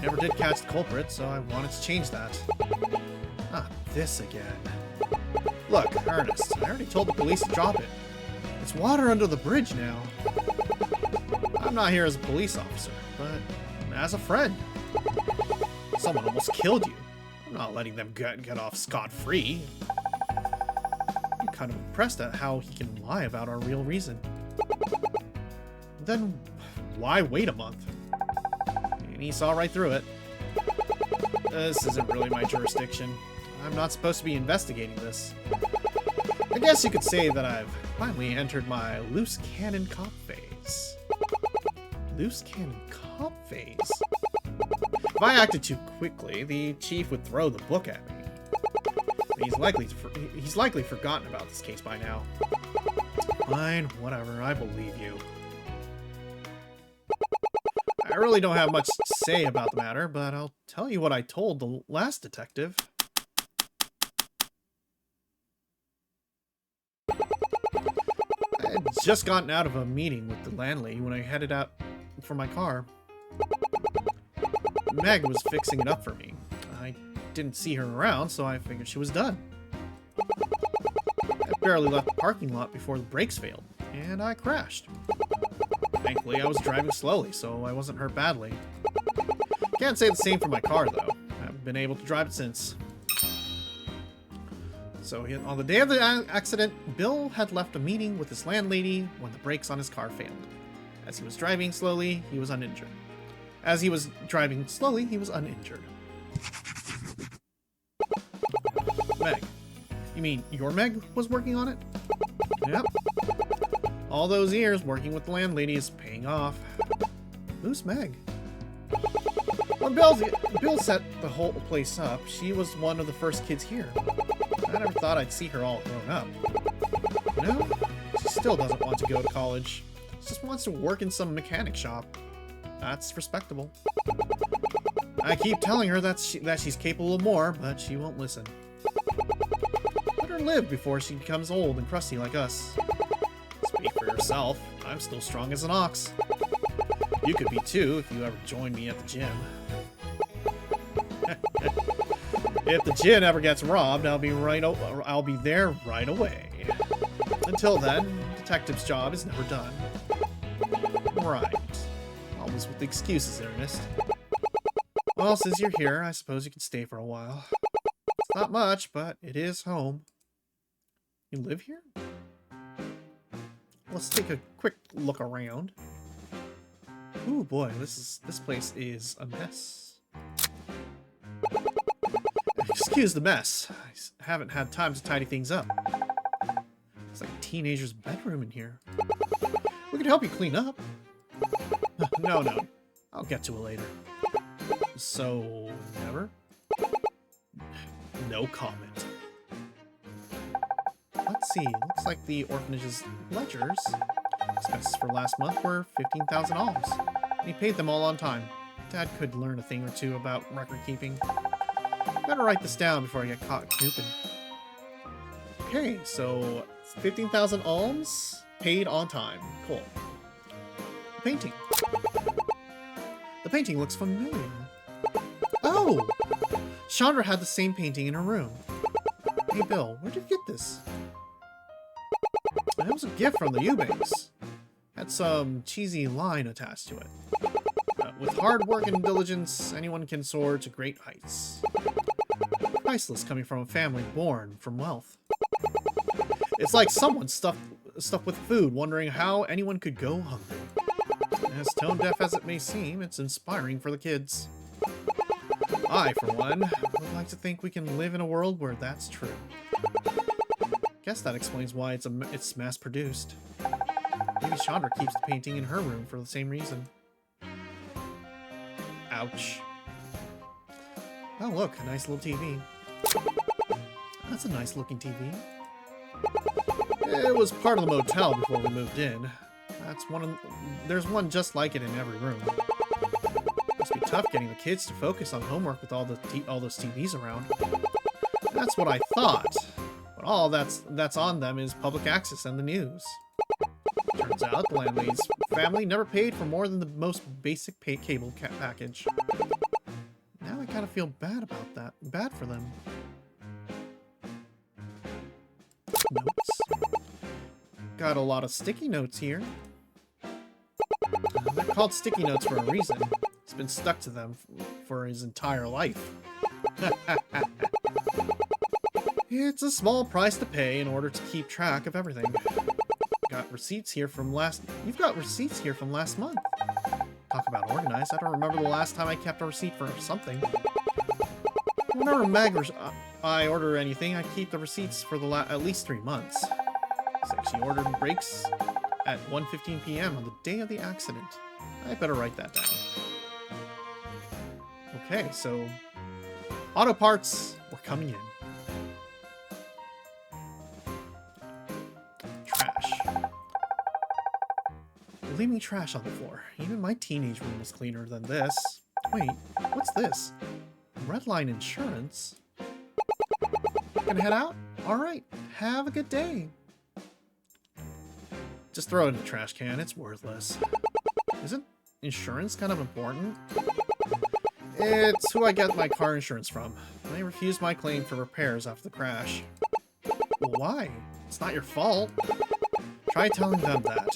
Never did catch the culprit, so I wanted to change that. This again. Look, Ernest, I already told the police to drop it. It's water under the bridge now. I'm not here as a police officer, but as a friend. Someone almost killed you. I'm not letting them get off scot-free. I'm kind of impressed at how he can lie about our real reason. Then why wait a month? And he saw right through it. This isn't really my jurisdiction. I'm not supposed to be investigating this. I guess you could say that I've finally entered my loose cannon cop phase. Loose cannon cop phase? If I acted too quickly, the chief would throw the book at me. He's likely forgotten about this case by now. Fine, whatever, I believe you. I really don't have much to say about the matter, but I'll tell you what I told the last detective. I had just gotten out of a meeting with the landlady when I headed out for my car. Meg was fixing it up for me. I didn't see her around, so I figured she was done. I barely left the parking lot before the brakes failed, and I crashed. Thankfully, I was driving slowly, so I wasn't hurt badly. Can't say the same for my car, though. I haven't been able to drive it since. So, on the day of the accident, Bill had left a meeting with his landlady when the brakes on his car failed. As he was driving slowly, he was uninjured. Meg. You mean your Meg was working on it? Yep. All those years working with the landlady is paying off. Who's Meg? When Bill set the whole place up, she was one of the first kids here. I never thought I'd see her all grown up. No, she still doesn't want to go to college. She just wants to work in some mechanic shop. That's respectable. I keep telling her that she's capable of more, but she won't listen. Let her live before she becomes old and crusty like us. Speak for yourself. I'm still strong as an ox. You could be too if you ever join me at the gym. If the gym ever gets robbed, I'll be there right away. Until then, detective's job is never done. Right. Always with the excuses, Ernest. Well, since you're here, I suppose you can stay for a while. It's not much, but it is home. You live here? Let's take a quick look around. Ooh boy, this place is a mess. Excuse the mess. I haven't had time to tidy things up. It's like a teenager's bedroom in here. We could help you clean up. No. I'll get to it later. So, never? No comment. Let's see. Looks like the orphanage's ledgers. Expenses for last month were 15,000 alms. And he paid them all on time. Dad could learn a thing or two about record keeping. Better write this down before I get caught snooping. Okay, so 15,000 alms paid on time. Cool. The painting. The painting looks familiar. Oh! Chandra had the same painting in her room. Hey, Bill, where did you get this? It was a gift from the Eubanks. Had some cheesy line attached to it. With hard work and diligence, anyone can soar to great heights. Priceless coming from a family born from wealth. It's like someone stuffed with food, wondering how anyone could go hungry. As tone-deaf as it may seem, it's inspiring for the kids. I, for one, would like to think we can live in a world where that's true. Guess that explains why it's mass-produced. Maybe Chandra keeps the painting in her room for the same reason. Ouch. Oh look, a nice little TV. That's a nice looking TV. It was part of the motel before we moved in. There's one just like it in every room. Must be tough getting the kids to focus on homework with all those TVs around. That's what I thought. But all that's on them is public access and the news. Turns out the landlady's family never paid for more than the most basic cable package. Now I kind of feel bad about that. Bad for them. Notes. Got a lot of sticky notes here. They're called sticky notes for a reason. It's been stuck to them for his entire life. It's a small price to pay in order to keep track of everything. You've got receipts here from last month. Talk about organized. I don't remember the last time I kept a receipt for something. Whenever I order anything, I keep the receipts for at least 3 months. So she ordered brakes at 1:15 p.m. on the day of the accident. I better write that down. Okay, so auto parts were coming in. Trash. You're leaving trash on the floor. Even my teenage room is cleaner than this. Wait, what's this? Redline Insurance? Gonna head out? Alright, have a good day. Just throw it in the trash can, it's worthless. Isn't insurance kind of important? It's who I get my car insurance from. They refused my claim for repairs after the crash. Well, why? It's not your fault. Try telling them that.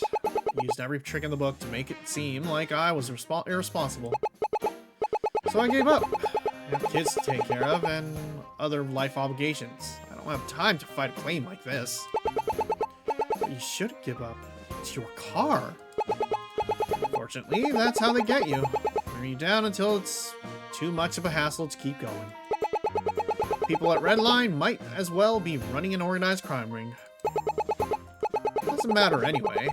Used every trick in the book to make it seem like I was irresponsible. So I gave up. I have kids to take care of and other life obligations. I don't have time to fight a claim like this. But you shouldn't give up. It's your car. Fortunately, that's how they get you. Bring you down until it's too much of a hassle to keep going. People at Redline might as well be running an organized crime ring. Doesn't matter anyway.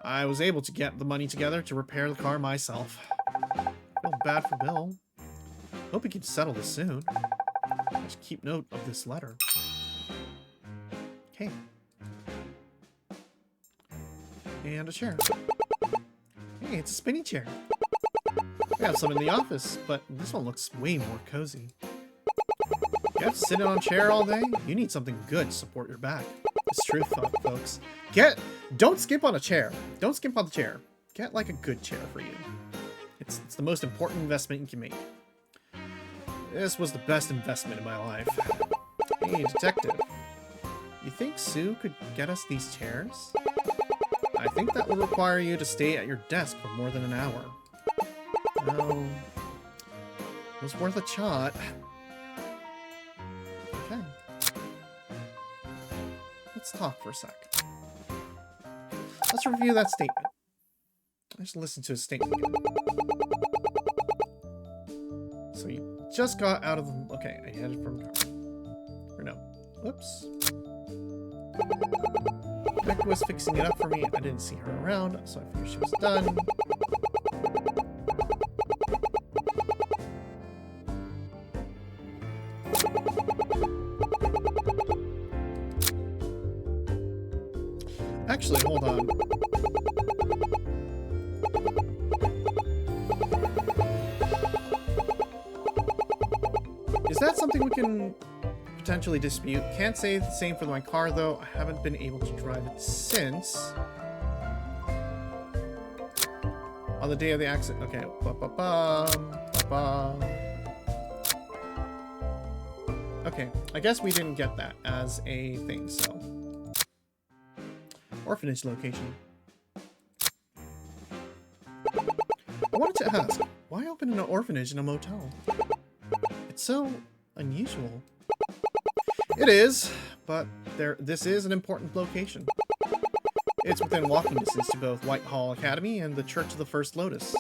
I was able to get the money together to repair the car myself. I feel bad for Bill. Hope he can settle this soon. Just keep note of this letter. Okay. And a chair. Hey, it's a spinny chair. We have some in the office, but this one looks way more cozy. You have to sit in on a chair all day? You need something good to support your back. It's true, folks. Don't skimp on a chair. Don't skimp on the chair. Get like a good chair for you. It's the most important investment you can make. This was the best investment in my life. Hey, detective. You think Sue could get us these chairs? I think that would require you to stay at your desk for more than an hour. Well, it was worth a shot. Okay. Let's talk for a sec. Let's review that statement. Let's listen to his statement again. So you just got out of the... Okay, I headed from the car. Or no. Whoops. Becca was fixing it up for me. I didn't see her around, so I figured she was done. Actually, hold on. Is that something we can potentially dispute? Can't say the same for my car, though. I haven't been able to drive it since. On the day of the accident. Okay. Okay, I guess we didn't get that as a thing, so. Orphanage location. I wanted to ask, why open an orphanage in a motel? It's so unusual. It is, but this is an important location. It's within walking distance to both Whitehall Academy and the Church of the First Lotus.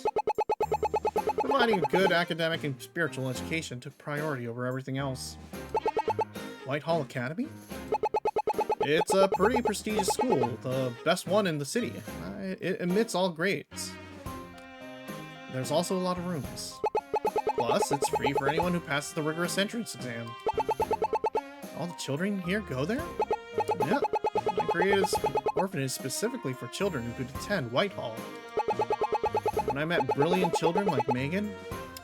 Providing a good academic and spiritual education took priority over everything else. Whitehall Academy? It's a pretty prestigious school, the best one in the city. It admits all grades. There's also a lot of rooms. Plus, it's free for anyone who passes the rigorous entrance exam. All the children here go there? Yep. I created an orphanage specifically for children who could attend Whitehall. When I met brilliant children like Megan,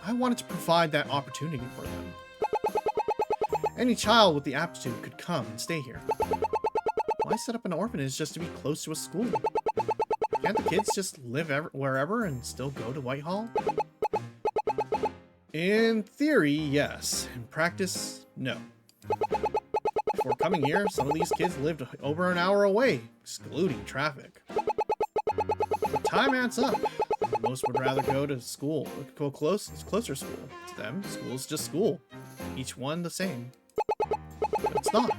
I wanted to provide that opportunity for them. Any child with the aptitude could come and stay here. Why set up an orphanage just to be close to a school? Can't the kids just live wherever and still go to Whitehall? In theory, yes. In practice, no. Before coming here, some of these kids lived over an hour away, excluding traffic. The time adds up. Most would rather go to school, closer school. To them, school's just school. Each one the same. But it's not.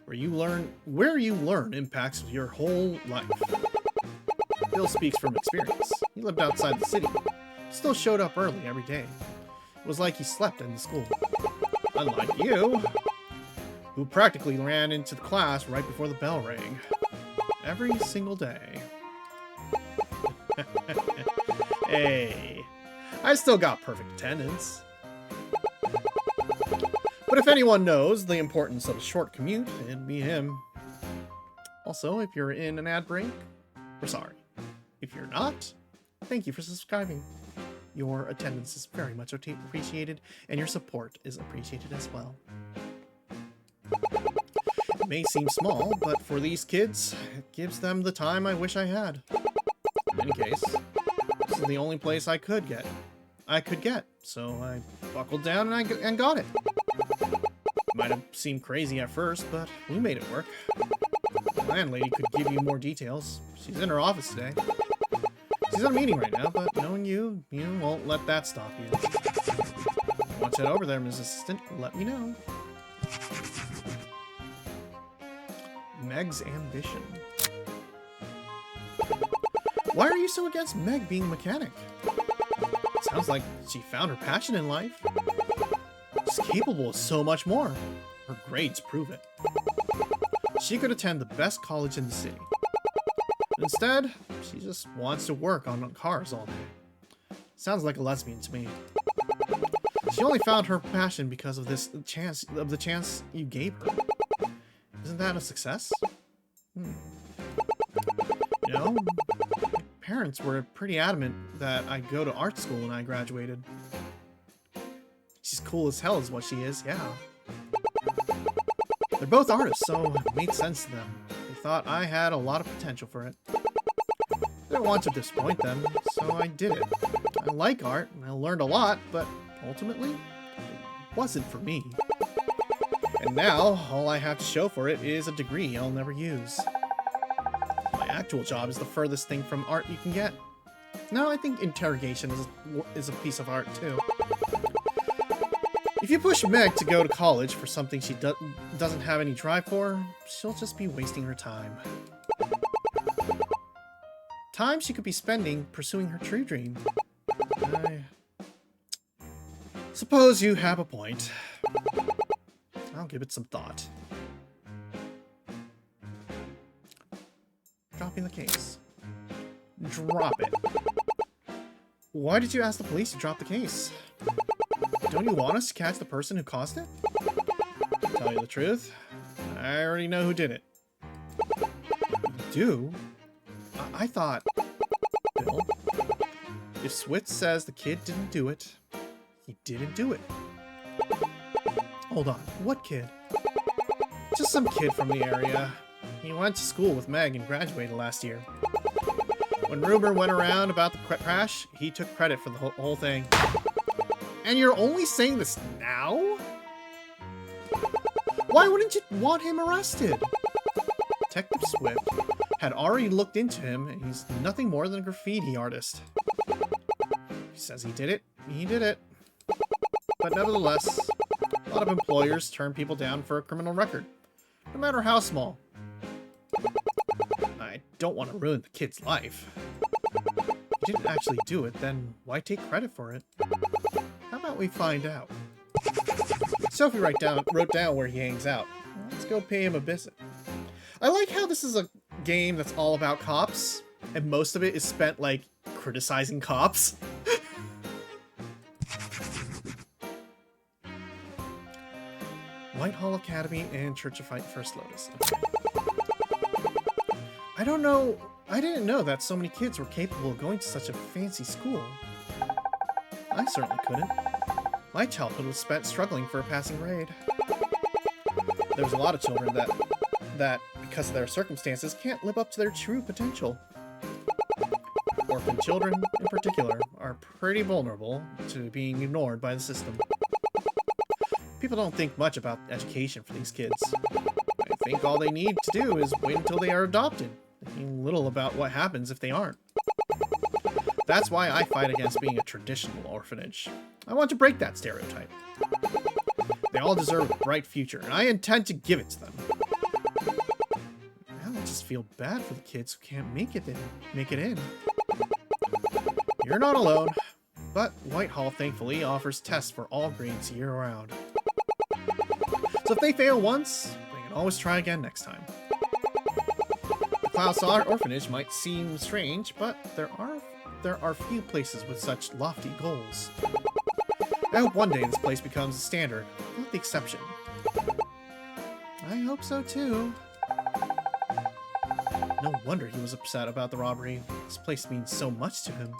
Where you learn impacts your whole life. Bill speaks from experience. He lived outside the city. Still showed up early every day. It was like he slept in the school. Unlike you, who practically ran into the class right before the bell rang. Every single day. Hey, I still got perfect attendance. But if anyone knows the importance of a short commute, it'd be him. Also, if you're in an ad break, we're sorry. If you're not, thank you for subscribing. Your attendance is very much appreciated, and your support is appreciated as well. It may seem small, but for these kids, it gives them the time I wish I had. In any case, this is the only place I could get, so I buckled down and got it. Might have seemed crazy at first, but we made it work. The landlady could give you more details. She's in her office today. She's in a meeting right now, but knowing you won't let that stop you. Once head over there, Ms. Assistant, let me know. Meg's ambition. Why are you so against Meg being a mechanic? Sounds like she found her passion in life. She's capable of so much more. Her grades prove it. She could attend the best college in the city. Instead, she just wants to work on cars all day. Sounds like a lesbian to me. She only found her passion because of the chance you gave her. Isn't that a success? You know, my parents were pretty adamant that I go to art school when I graduated. She's cool as hell is what she is, yeah. They're both artists, so it made sense to them. They thought I had a lot of potential for it. I didn't want to disappoint them, so I did it. I like art, and I learned a lot, but ultimately, it wasn't for me. And now, all I have to show for it is a degree I'll never use. My actual job is the furthest thing from art you can get. No, I think interrogation is a piece of art, too. If you push Meg to go to college for something she doesn't have any drive for, she'll just be wasting her time. Time she could be spending pursuing her true dream. I suppose you have a point. I'll give it some thought. Dropping the case. Drop it. Why did you ask the police to drop the case? Don't you want us to catch the person who caused it? To tell you the truth, I already know who did it. You do? I thought... Bill, if Switz says the kid didn't do it, he didn't do it. Hold on, what kid? Just some kid from the area. He went to school with Meg and graduated last year. When rumor went around about the crash, he took credit for the whole thing. And you're only saying this now? Why wouldn't you want him arrested? Detective Swift had already looked into him, and he's nothing more than a graffiti artist. He says he did it. He did it. But nevertheless, a lot of employers turn people down for a criminal record, no matter how small. I don't want to ruin the kid's life. If he didn't actually do it, then why take credit for it? How about we find out? Sophie wrote down where he hangs out. Let's go pay him a visit. I like how this is a game that's all about cops, and most of it is spent, like, criticizing cops. Whitehall Academy and Church of First Lotus. Okay. I don't know. I didn't know that so many kids were capable of going to such a fancy school. I certainly couldn't. My childhood was spent struggling for a passing grade. There was a lot of children that, because of their circumstances, can't live up to their true potential. Orphan children, in particular, are pretty vulnerable to being ignored by the system. People don't think much about education for these kids. I think all they need to do is wait until they are adopted, thinking little about what happens if they aren't. That's why I fight against being a traditional orphanage. I want to break that stereotype. They all deserve a bright future, and I intend to give it to them. Now I just feel bad for the kids who can't make it in. You're not alone, but Whitehall thankfully offers tests for all grades year-round. So if they fail once, they can always try again next time. The Klaus Orphanage might seem strange, but there are few places with such lofty goals. I hope one day this place becomes the standard, not the exception. I hope so too. No wonder he was upset about the robbery. This place means so much to him.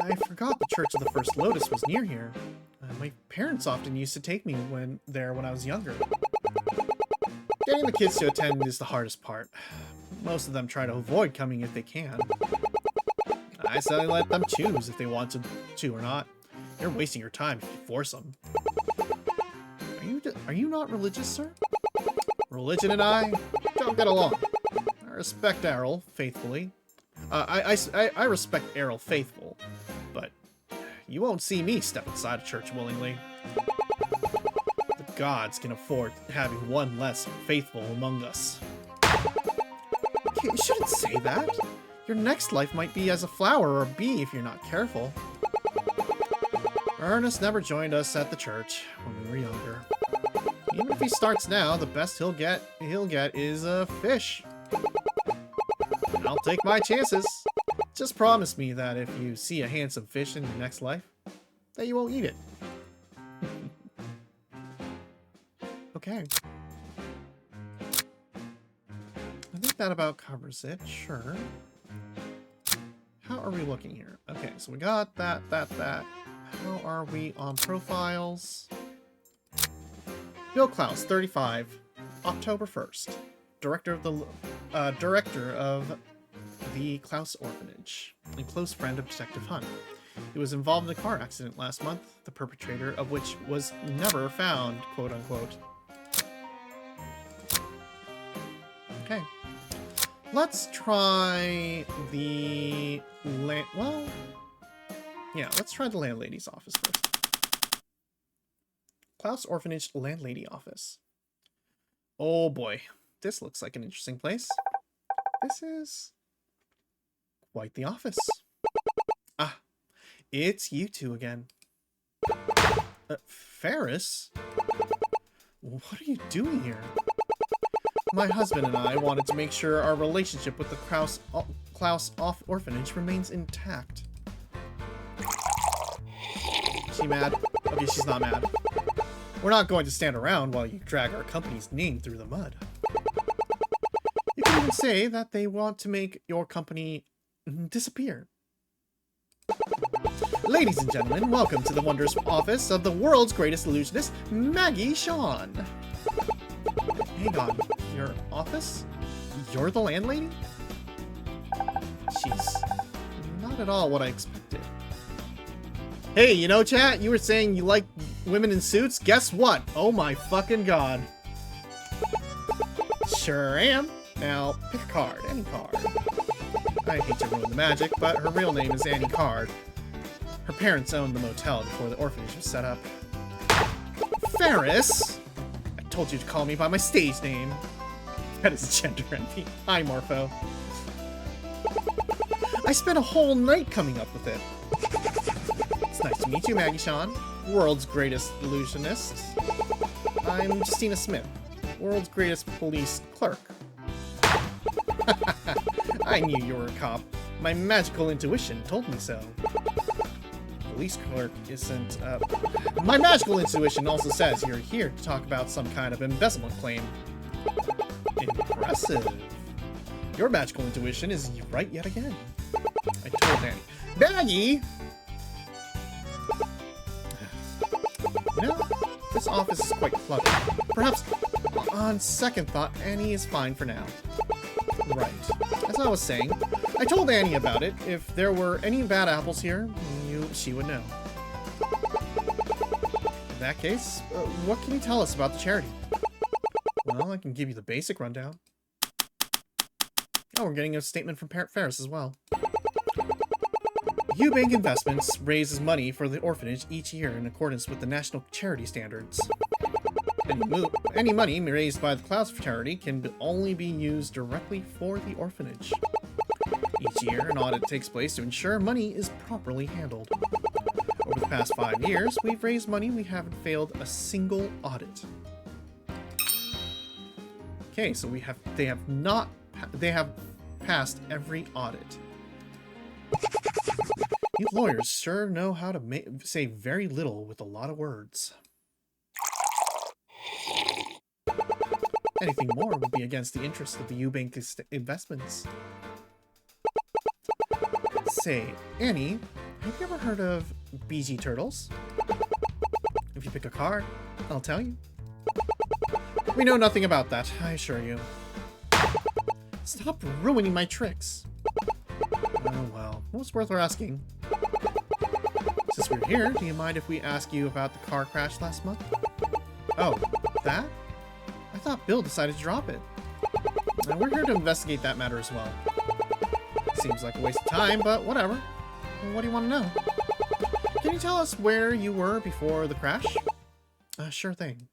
I forgot the Church of the First Lotus was near here. My parents often used to take me when I was younger. Getting the kids to attend is the hardest part. Most of them try to avoid coming if they can. I say let them choose if they want to or not. You're wasting your time if you force them. Are you not religious, sir? Religion and I don't get along. I respect Errol faithfully. I respect Errol faithful, but you won't see me step inside a church willingly. The gods can afford having one less faithful among us. Okay, you shouldn't say that. Your next life might be as a flower or a bee if you're not careful. Ernest never joined us at the church when we were younger. Even if he starts now, the best he'll get is a fish. I'll take my chances. Just promise me that if you see a handsome fish in your next life, that you won't eat it. Okay. I think that about covers it, sure. How are we looking here? Okay, so we got that. How are we on profiles? Bill Klaus, 35, October 1st. Director of the Klaus Orphanage, and close friend of Detective Hunt. He was involved in a car accident last month, the perpetrator of which was never found, quote unquote. Okay. Let's try the let's try the landlady's office first. Klaus Orphanage Landlady Office. Oh boy, this looks like an interesting place. This is quite the office. Ah, it's you two again. Ferris? What are you doing here? My husband and I wanted to make sure our relationship with the Klaus Orphanage remains intact. Is she mad? Okay, she's not mad. We're not going to stand around while you drag our company's name through the mud. You can even say that they want to make your company disappear. Ladies and gentlemen, welcome to the wondrous office of the world's greatest illusionist, Maggie Shawn. Hang on, your office? You're the landlady? She's not at all what I expected. Hey, you know, chat, you were saying you like women in suits? Guess what? Oh my fucking god. Sure am. Now, pick a card. Any card. I hate to ruin the magic, but her real name is Annie Card. Her parents owned the motel before the orphanage was set up. Ferris! I told you to call me by my stage name. That is gender envy. Hi, Morpho. I spent a whole night coming up with it. It's nice to meet you, Maggie-chan. World's greatest illusionist. I'm Justina Smith. World's greatest police clerk. I knew you were a cop. My magical intuition told me so. Police clerk isn't, My magical intuition also says you're here to talk about some kind of embezzlement claim. Impressive. Your magical intuition is right yet again. I told Annie. Maggie! You know, this office is quite cluttered. Perhaps, on second thought, Annie is fine for now. Right. As I was saying, I told Annie about it. If there were any bad apples here, she would know. In that case, what can you tell us about the charity? Well, I can give you the basic rundown. Oh, we're getting a statement from Parrot Ferris as well. Eubank Investments raises money for the orphanage each year in accordance with the national charity standards. Any money raised by the Clouds Fraternity can only be used directly for the orphanage. Each year, an audit takes place to ensure money is properly handled. Over the past 5 years, we've raised money we haven't failed a single audit. Okay, so they have passed every audit. You lawyers sure know how to say very little with a lot of words. Anything more would be against the interests of the Eubank investments. Say, Annie, have you ever heard of BG Turtles? If you pick a card, I'll tell you. We know nothing about that, I assure you. Stop ruining my tricks. Oh well, it was worth asking. Since we're here, do you mind if we ask you about the car crash last month? Oh, that? I thought Bill decided to drop it. And we're here to investigate that matter as well. Seems like a waste of time, but whatever. What do you want to know? Can you tell us where you were before the crash? Sure thing.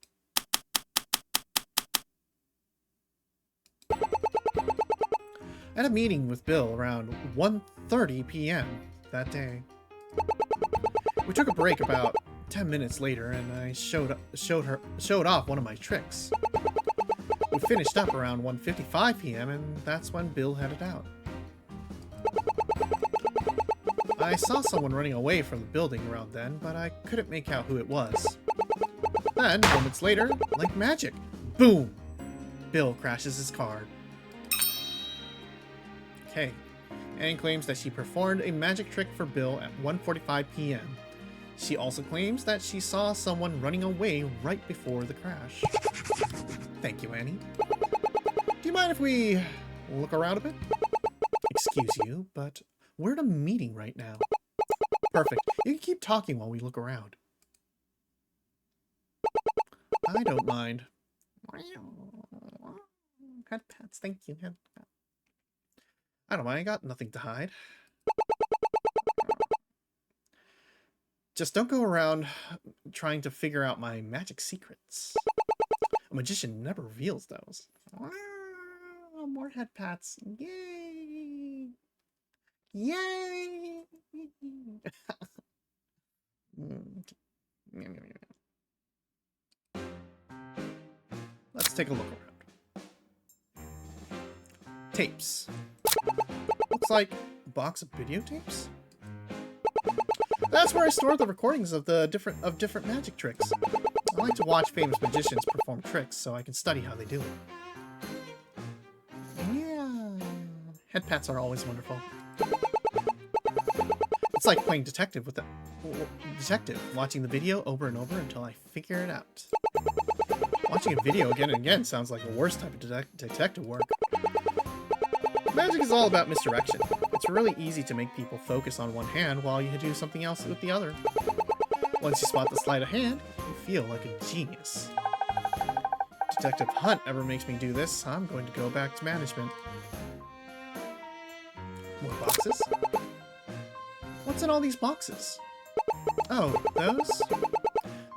I had a meeting with Bill around 1:30 p.m. that day. We took a break about 10 minutes later, and I showed off one of my tricks. We finished up around 1:55 p.m., and that's when Bill headed out. I saw someone running away from the building around then, but I couldn't make out who it was. Then, moments later, like magic, boom! Bill crashes his car. Okay. Anne claims that she performed a magic trick for Bill at 1:45 p.m. She also claims that she saw someone running away right before the crash. Thank you, Annie. Do you mind if we look around a bit? Excuse you, but we're at a meeting right now. Perfect. You can keep talking while we look around. I don't mind. Head pats, thank you. Head pats. I don't mind, I got nothing to hide. Just don't go around trying to figure out my magic secrets. A magician never reveals those. More head pats. Yay! Yay! Let's take a look around. Tapes. Looks like a box of videotapes. That's where I store the recordings of different magic tricks. I like to watch famous magicians perform tricks so I can study how they do it. Yeah. Head pats are always wonderful. It's like playing detective with watching the video over and over until I figure it out. Watching a video again and again sounds like the worst type of detective work. Magic is all about misdirection. It's really easy to make people focus on one hand while you do something else with the other. Once you spot the sleight of hand, you feel like a genius. If Detective Hunt ever makes me do this, I'm going to go back to management. More boxes? What's in all these boxes? Oh, those?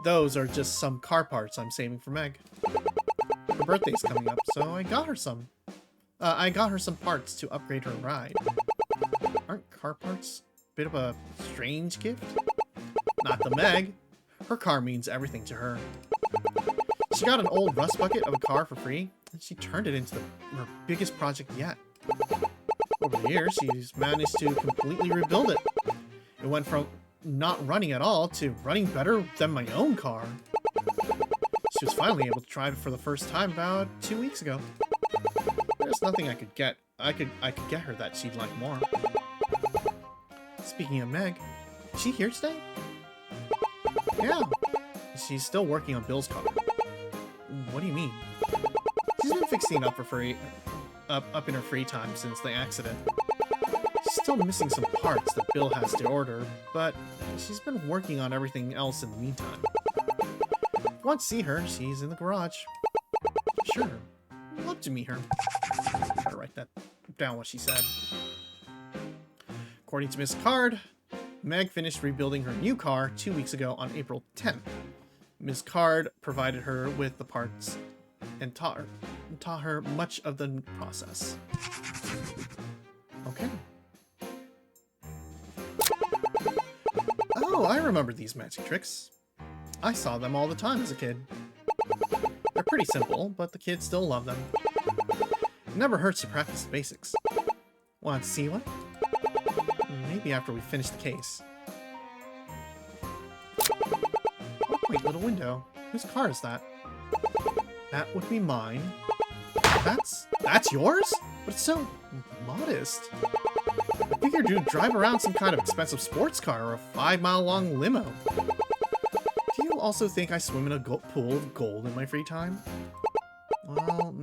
Those are just some car parts I'm saving for Meg. Her birthday's coming up, so I got her some. I got her some parts to upgrade her ride. Aren't car parts a bit of a strange gift? Not to Meg. Her car means everything to her. She got an old rust bucket of a car for free, and she turned it into her biggest project yet. Over the years, she's managed to completely rebuild it. It went from not running at all to running better than my own car. She was finally able to drive it for the first time about 2 weeks ago. There's nothing I could get. I could get her that she'd like more. Speaking of Meg, is she here today? Yeah. She's still working on Bill's car. What do you mean? She's been fixing up up in her free time since the accident. She's still missing some parts that Bill has to order, but she's been working on everything else in the meantime. If you want to see her, she's in the garage. Sure. I'd love to meet her. Try to write that down, what she said. According to Miss Card, Meg finished rebuilding her new car 2 weeks ago on April 10th. Ms. Card provided her with the parts and taught her much of the process. Okay. Oh, I remember these magic tricks. I saw them all the time as a kid. They're pretty simple, but the kids still love them. It never hurts to practice the basics. Want to see one? Maybe after we finish the case. What a quaint little window. Whose car is that? That would be mine. That's yours? But it's so modest. I figured you'd drive around some kind of expensive sports car or a 5-mile-long limo. Do you also think I swim in a pool of gold in my free time? Well,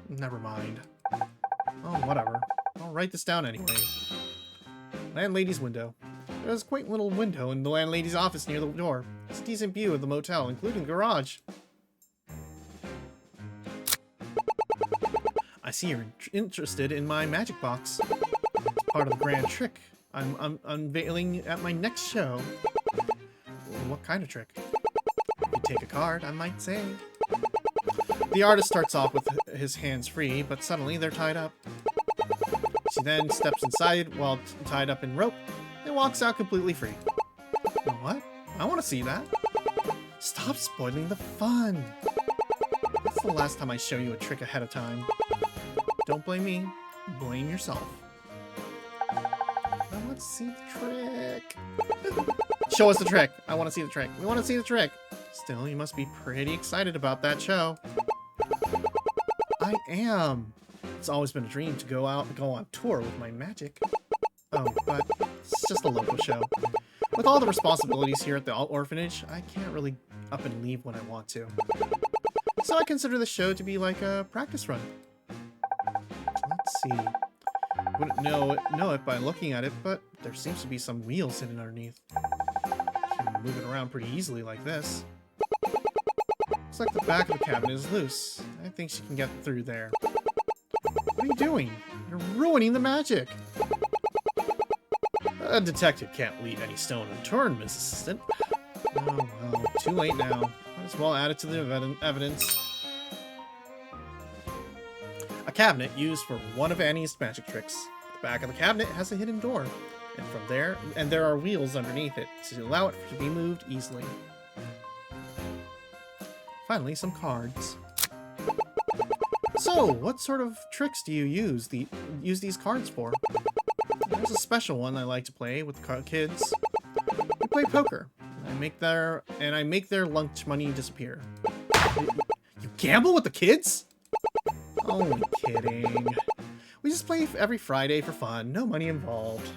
never mind. Oh, whatever. I'll write this down anyway. Landlady's window. There's a quaint little window in the landlady's office near the door. It's a decent view of the motel, including the garage. I see you're interested in my magic box. It's part of the grand trick I'm unveiling at my next show. What kind of trick? If you take a card, I might say. The artist starts off with his hands free, but suddenly they're tied up. She then steps inside while tied up in rope and walks out completely free. What? I want to see that. Stop spoiling the fun. That's the last time I show you a trick ahead of time. Don't blame me. Blame yourself. I want to see the trick. Show us the trick. I want to see the trick. We want to see the trick. Still, you must be pretty excited about that show. I am. It's always been a dream to go on tour with my magic. Oh, but it's just a local show. With all the responsibilities here at the orphanage, I can't really up and leave when I want to. So I consider the show to be like a practice run. Let's see. Wouldn't know it by looking at it, but there seems to be some wheels hidden underneath. She can move it around pretty easily like this. Looks like the back of the cabinet is loose. I think she can get through there. What are you doing? You're ruining the magic! A detective can't leave any stone unturned, Miss Assistant. Oh well, too late now. Might as well add it to the evidence. A cabinet used for one of Annie's magic tricks. The back of the cabinet has a hidden door, and there are wheels underneath it to allow it to be moved easily. Finally, some cards. So, what sort of tricks do you use these cards for? There's a special one I like to play with the kids. We play poker. I make their lunch money disappear. You gamble with the kids? Only kidding. We just play every Friday for fun. No money involved.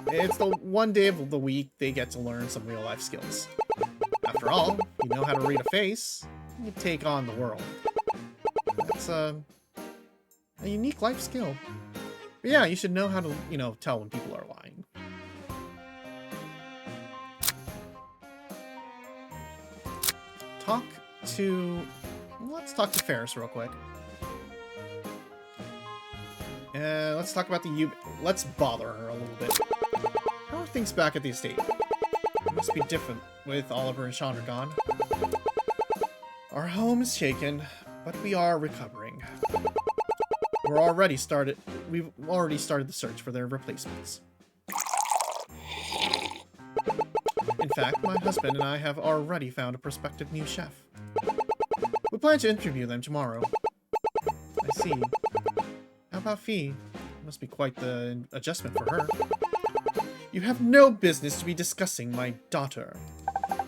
It's the one day of the week they get to learn some real life skills. After all, you know how to read a face, you take on the world. That's a unique life skill. But yeah, you should know how to, you know, tell when people are lying. Let's talk to Ferris real quick. Let's talk about let's bother her a little bit. How are things back at the estate? It must be different with Oliver and Chandra gone. Our home is shaken, but we are recovering. We've already started the search for their replacements. In fact, my husband and I have already found a prospective new chef. We plan to interview them tomorrow. I see. How about Fee? Must be quite the adjustment for her. You have no business to be discussing my daughter. I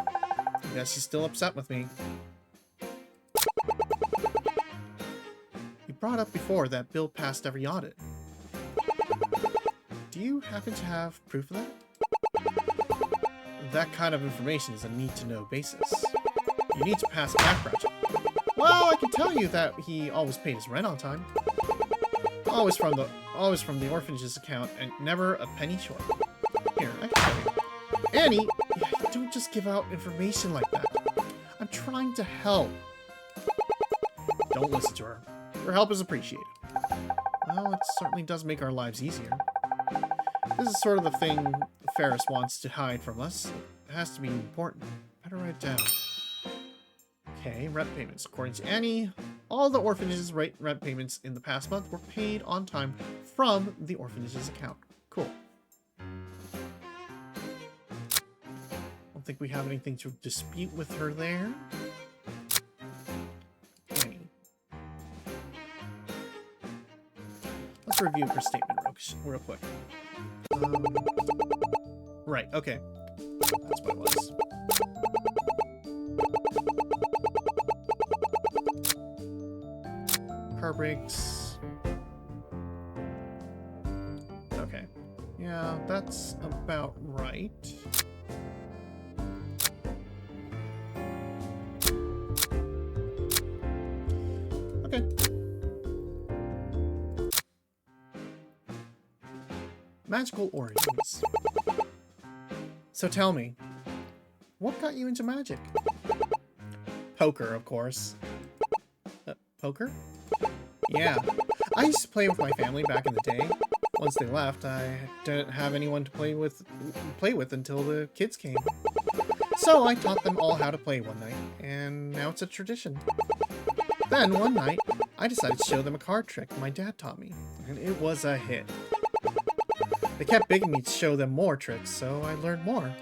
guess she's still upset with me. You brought up before that Bill passed every audit. Do you happen to have proof of that? That kind of information is a need-to-know basis. You need to pass a background check. Well, I can tell you that he always paid his rent on time. Always from the orphanage's account, and never a penny short. Here, I can tell you. Annie, don't just give out information like that. I'm trying to help. Don't listen to her. Her help is appreciated. Well, it certainly does make our lives easier. This is sort of the thing Ferris wants to hide from us. It has to be important. Better write it down. Okay, rent payments. According to Annie, all the orphanage's rent payments in the past month were paid on time from the orphanage's account. Cool. Don't think we have anything to dispute with her there. Annie. Let's review her statement real quick. Right, okay. That's what it was. Car brakes. Okay. Yeah, that's about right. Okay. Magical origins. So tell me, what got you into magic? Poker, of course. Poker? Yeah. I used to play with my family back in the day. Once they left, I didn't have anyone to play with until the kids came. So I taught them all how to play one night, and now it's a tradition. Then one night, I decided to show them a card trick my dad taught me, and it was a hit. They kept begging me to show them more tricks, so I learned more.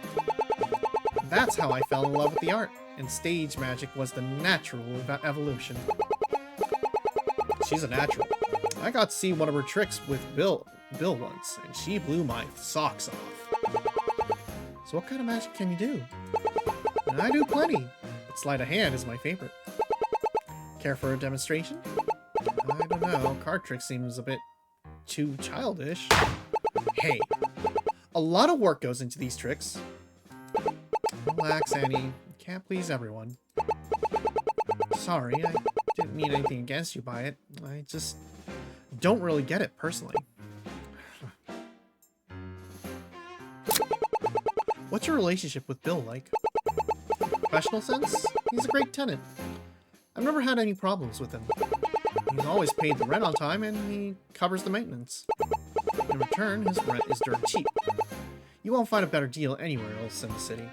That's how I fell in love with the art, and stage magic was the natural evolution. She's a natural. I got to see one of her tricks with Bill once, and she blew my socks off. So what kind of magic can you do? And I do plenty, but sleight of hand is my favorite. Care for a demonstration? I don't know, card trick seems a bit too childish. Hey, a lot of work goes into these tricks. Relax, Annie. You can't please everyone. Sorry, I didn't mean anything against you by it. I just don't really get it personally. What's your relationship with Bill like? Professional sense? He's a great tenant. I've never had any problems with him. He's always paid the rent on time, and he covers the maintenance. In return, his rent is dirt cheap. You won't find a better deal anywhere else in the city.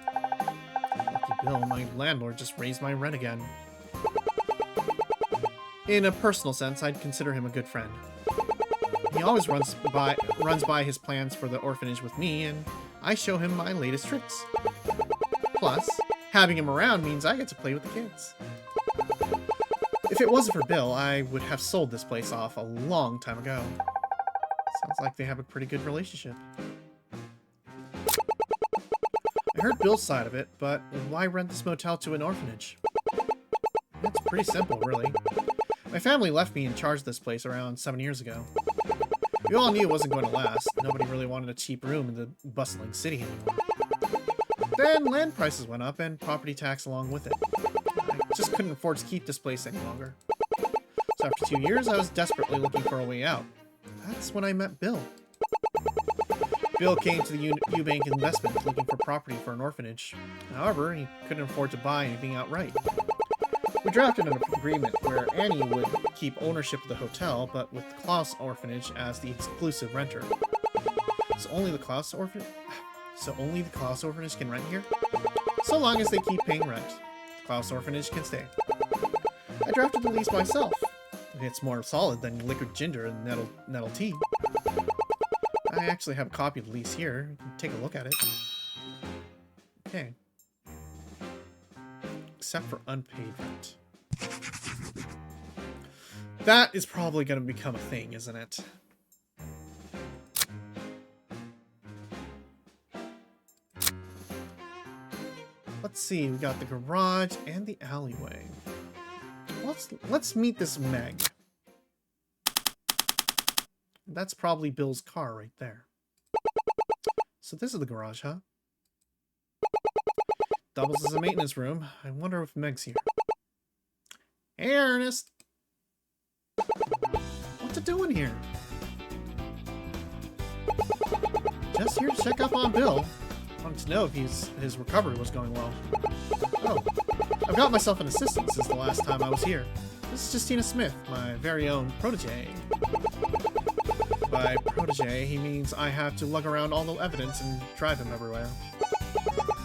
Lucky Bill, my landlord just raised my rent again. In a personal sense, I'd consider him a good friend. He always runs by his plans for the orphanage with me, and I show him my latest tricks. Plus, having him around means I get to play with the kids. If it wasn't for Bill, I would have sold this place off a long time ago. Sounds like they have a pretty good relationship. I heard Bill's side of it, but why rent this motel to an orphanage? It's pretty simple, really. My family left me in charge of this place around 7 years ago. We all knew it wasn't going to last. Nobody really wanted a cheap room in the bustling city anymore. Then land prices went up and property tax along with it. I just couldn't afford to keep this place any longer. So after 2 years, I was desperately looking for a way out. That's when I met Bill. Bill came to the Eubank investment looking for property for an orphanage. However, he couldn't afford to buy anything outright. We drafted an agreement where Annie would keep ownership of the hotel, but with the Klaus orphanage as the exclusive renter. So only the Klaus orphanage can rent here? So long as they keep paying rent, the Klaus orphanage can stay. I drafted the lease myself. It's more solid than liquid ginger and nettle tea. I actually have a copy of the lease here. You can take a look at it. Okay. Except for unpaid rent. That is probably going to become a thing, isn't it? Let's see, we got the garage and the alleyway. Let's meet this Meg. That's probably Bill's car right there. So this is the garage, huh? Doubles as a maintenance room. I wonder if Meg's here. Hey, Ernest! What you doing here? Just here to check up on Bill. Wanted to know if his recovery was going well. Oh, I've got myself an assistant since the last time I was here. This is Justina Smith, my very own protege. By protege, he means I have to lug around all the evidence and drive him everywhere.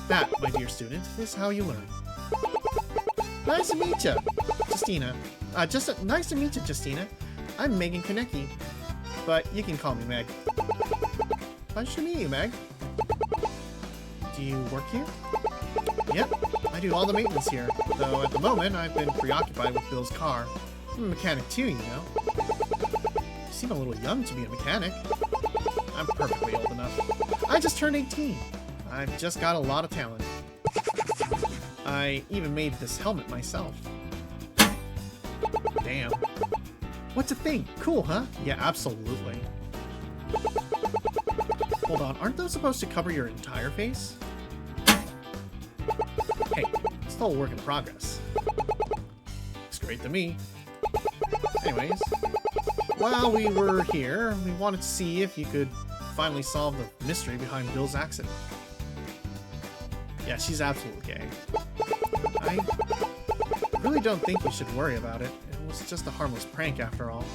That, my dear student, is how you learn. Nice to meet you, Justina. Nice to meet you, Justina. I'm Megan Konecki, but you can call me Meg. Pleasure to meet you, Meg. Do you work here? Yep, I do all the maintenance here, though at the moment I've been preoccupied with Bill's car. I'm a mechanic too, you know. You seem a little young to be a mechanic. I'm perfectly old enough. I just turned 18. I've just got a lot of talent. I even made this helmet myself. Damn. What's a thing? Cool, huh? Yeah, absolutely. Hold on, aren't those supposed to cover your entire face? Hey, still a work in progress. Looks great to me. Anyways, while we were here, we wanted to see if you could finally solve the mystery behind Bill's accident. Yeah, she's absolutely gay. I really don't think you should worry about it. It was just a harmless prank after all.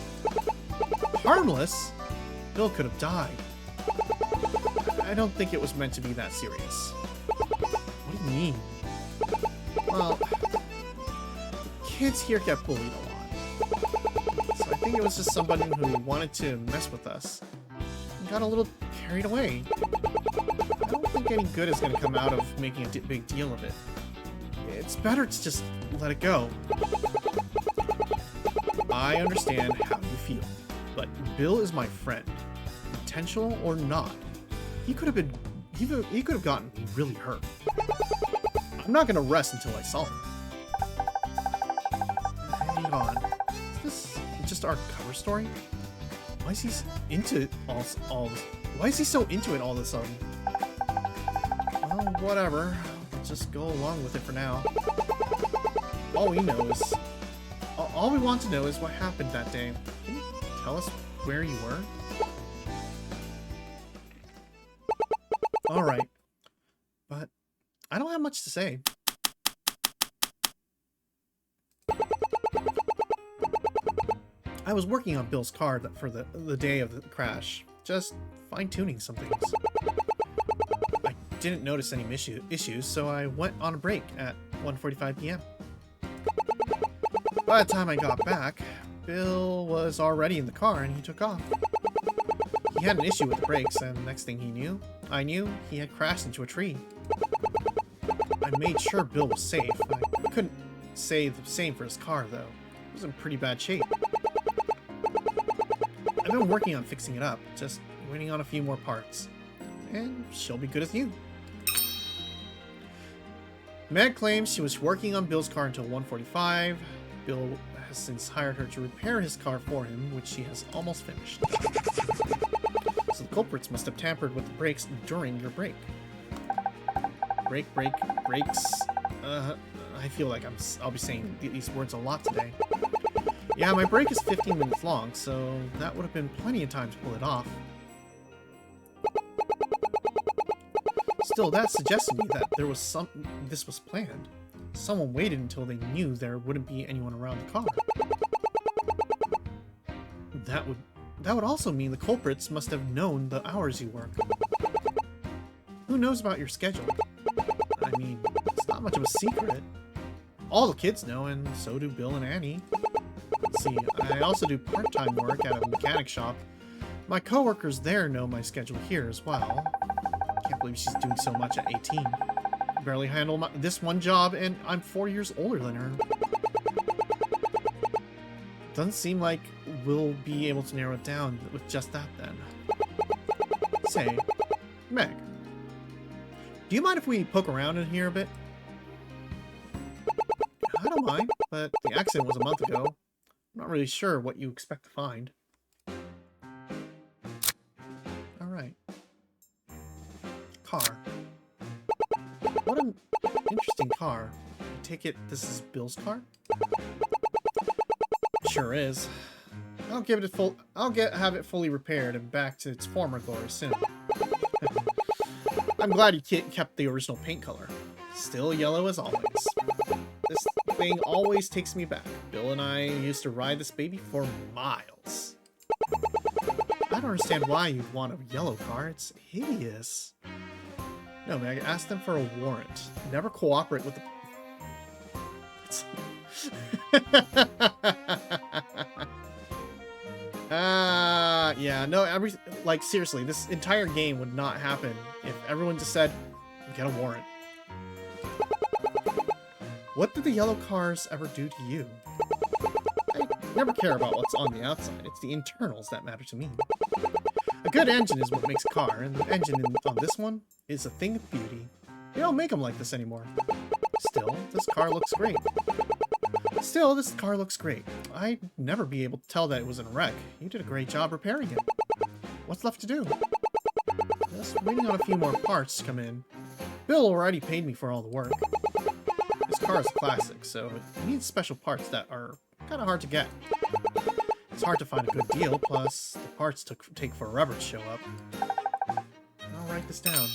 Harmless? Bill could have died. I don't think it was meant to be that serious. What do you mean? Well, kids here get bullied a lot. So I think it was just somebody who wanted to mess with us and got a little carried away. I don't think any good is going to come out of making a big deal of it. It's better to just let it go. I understand how you feel, but Bill is my friend. Intentional or not, he could have gotten really hurt. I'm not gonna rest until I solve him. Hang on. Is this just our cover story? Why is he into all this? Why is he so into it all of a sudden? Well, whatever. I'll just go along with it for now. All we want to know is what happened that day. Can you tell us where you were? Alright. But I don't have much to say. I was working on Bill's car for the day of the crash. Just fine-tuning some things. I didn't notice any issues, so I went on a break at 1:45 p.m. By the time I got back, Bill was already in the car and he took off. He had an issue with the brakes, and next thing I knew he had crashed into a tree. I made sure Bill was safe. I couldn't say the same for his car, though. It was in pretty bad shape. I've been working on fixing it up, just waiting on a few more parts. And she'll be good as new. Meg claims she was working on Bill's car until 1:45. Bill has since hired her to repair his car for him, which she has almost finished. So the culprits must have tampered with the brakes during your break. Brakes. I feel like I'll be saying these words a lot today. Yeah, my break is 15 minutes long, so that would have been plenty of time to pull it off. Still, that suggested to me that this was planned. Someone waited until they knew there wouldn't be anyone around the car. That would also mean the culprits must have known the hours you work. Who knows about your schedule? I mean, it's not much of a secret. All the kids know, and so do Bill and Annie. Let's see, I also do part-time work at a mechanic shop. My coworkers there know my schedule here as well. Can't believe she's doing so much at 18. Barely handle this one job, and I'm 4 years older than her. Doesn't seem like we'll be able to narrow it down with just that then. Say, Meg, do you mind if we poke around in here a bit? I don't mind, but the accident was a month ago. I'm not really sure what you expect to find. Alright. Car. What an interesting car. I take it this is Bill's car? Sure is. I'll have it fully repaired and back to its former glory soon. I'm glad you kept the original paint color. Still yellow as always. This thing always takes me back. Bill and I used to ride this baby for miles. I don't understand why you'd want a yellow car. It's hideous. No, Meg, ask them for a warrant. Never cooperate with the... yeah, no, like, seriously, this entire game would not happen if everyone just said, get a warrant. What did the yellow cars ever do to you? I never care about what's on the outside. It's the internals that matter to me. A good engine is what makes a car, and the engine on this one is a thing of beauty. They don't make them like this anymore. Still, this car looks great. I'd never be able to tell that it was in a wreck. You did a great job repairing it. What's left to do? Just waiting on a few more parts to come in. Bill already paid me for all the work. This car is a classic, so it needs special parts that are kind of hard to get. It's hard to find a good deal, plus the parts take forever to show up. I'll write this down.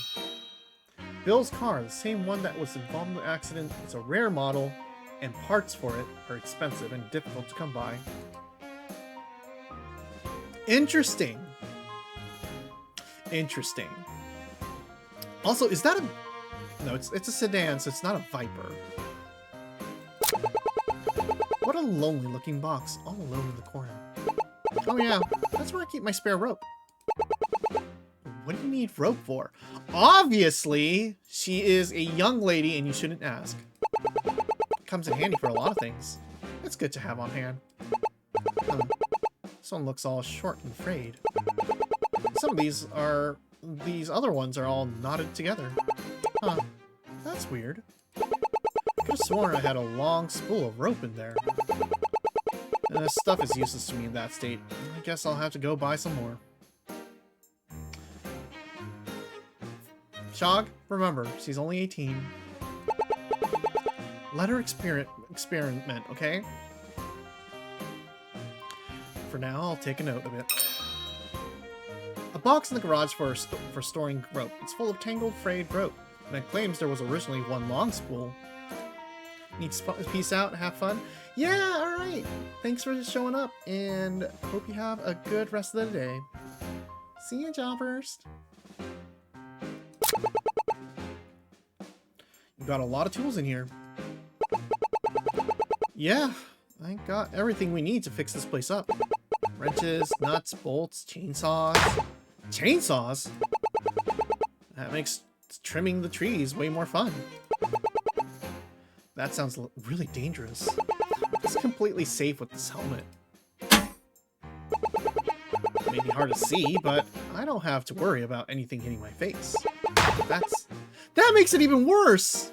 Bill's car, the same one that was involved in the accident, is a rare model, and parts for it are expensive and difficult to come by. Interesting. Interesting. Also, is that a... No, it's a sedan, so it's not a Viper. What a lonely looking box, all alone in the corner. Oh yeah, that's where I keep my spare rope. What do you need rope for? Obviously, she is a young lady and you shouldn't ask. Comes in handy for a lot of things. It's good to have on hand. This one looks all short and frayed. Some of these other ones are all knotted together. Huh, that's weird. I could have sworn I had a long spool of rope in there. This stuff is useless to me in that state. I guess I'll have to go buy some more. Shog, remember, she's only 18. Let her experiment, okay? For now, I'll take a note of it. A box in the garage for storing rope. It's full of tangled, frayed rope. Meg claims there was originally one long spool. Need to peace out and have fun? Yeah, alright. Thanks for showing up, and hope you have a good rest of the day. See you, Jawburst. You got a lot of tools in here. Yeah, I got everything we need to fix this place up. Wrenches, nuts, bolts, chainsaws. Chainsaws? That makes trimming the trees way more fun. That sounds really dangerous. It's completely safe with this helmet. It may be hard to see, but I don't have to worry about anything hitting my face. That makes it even worse!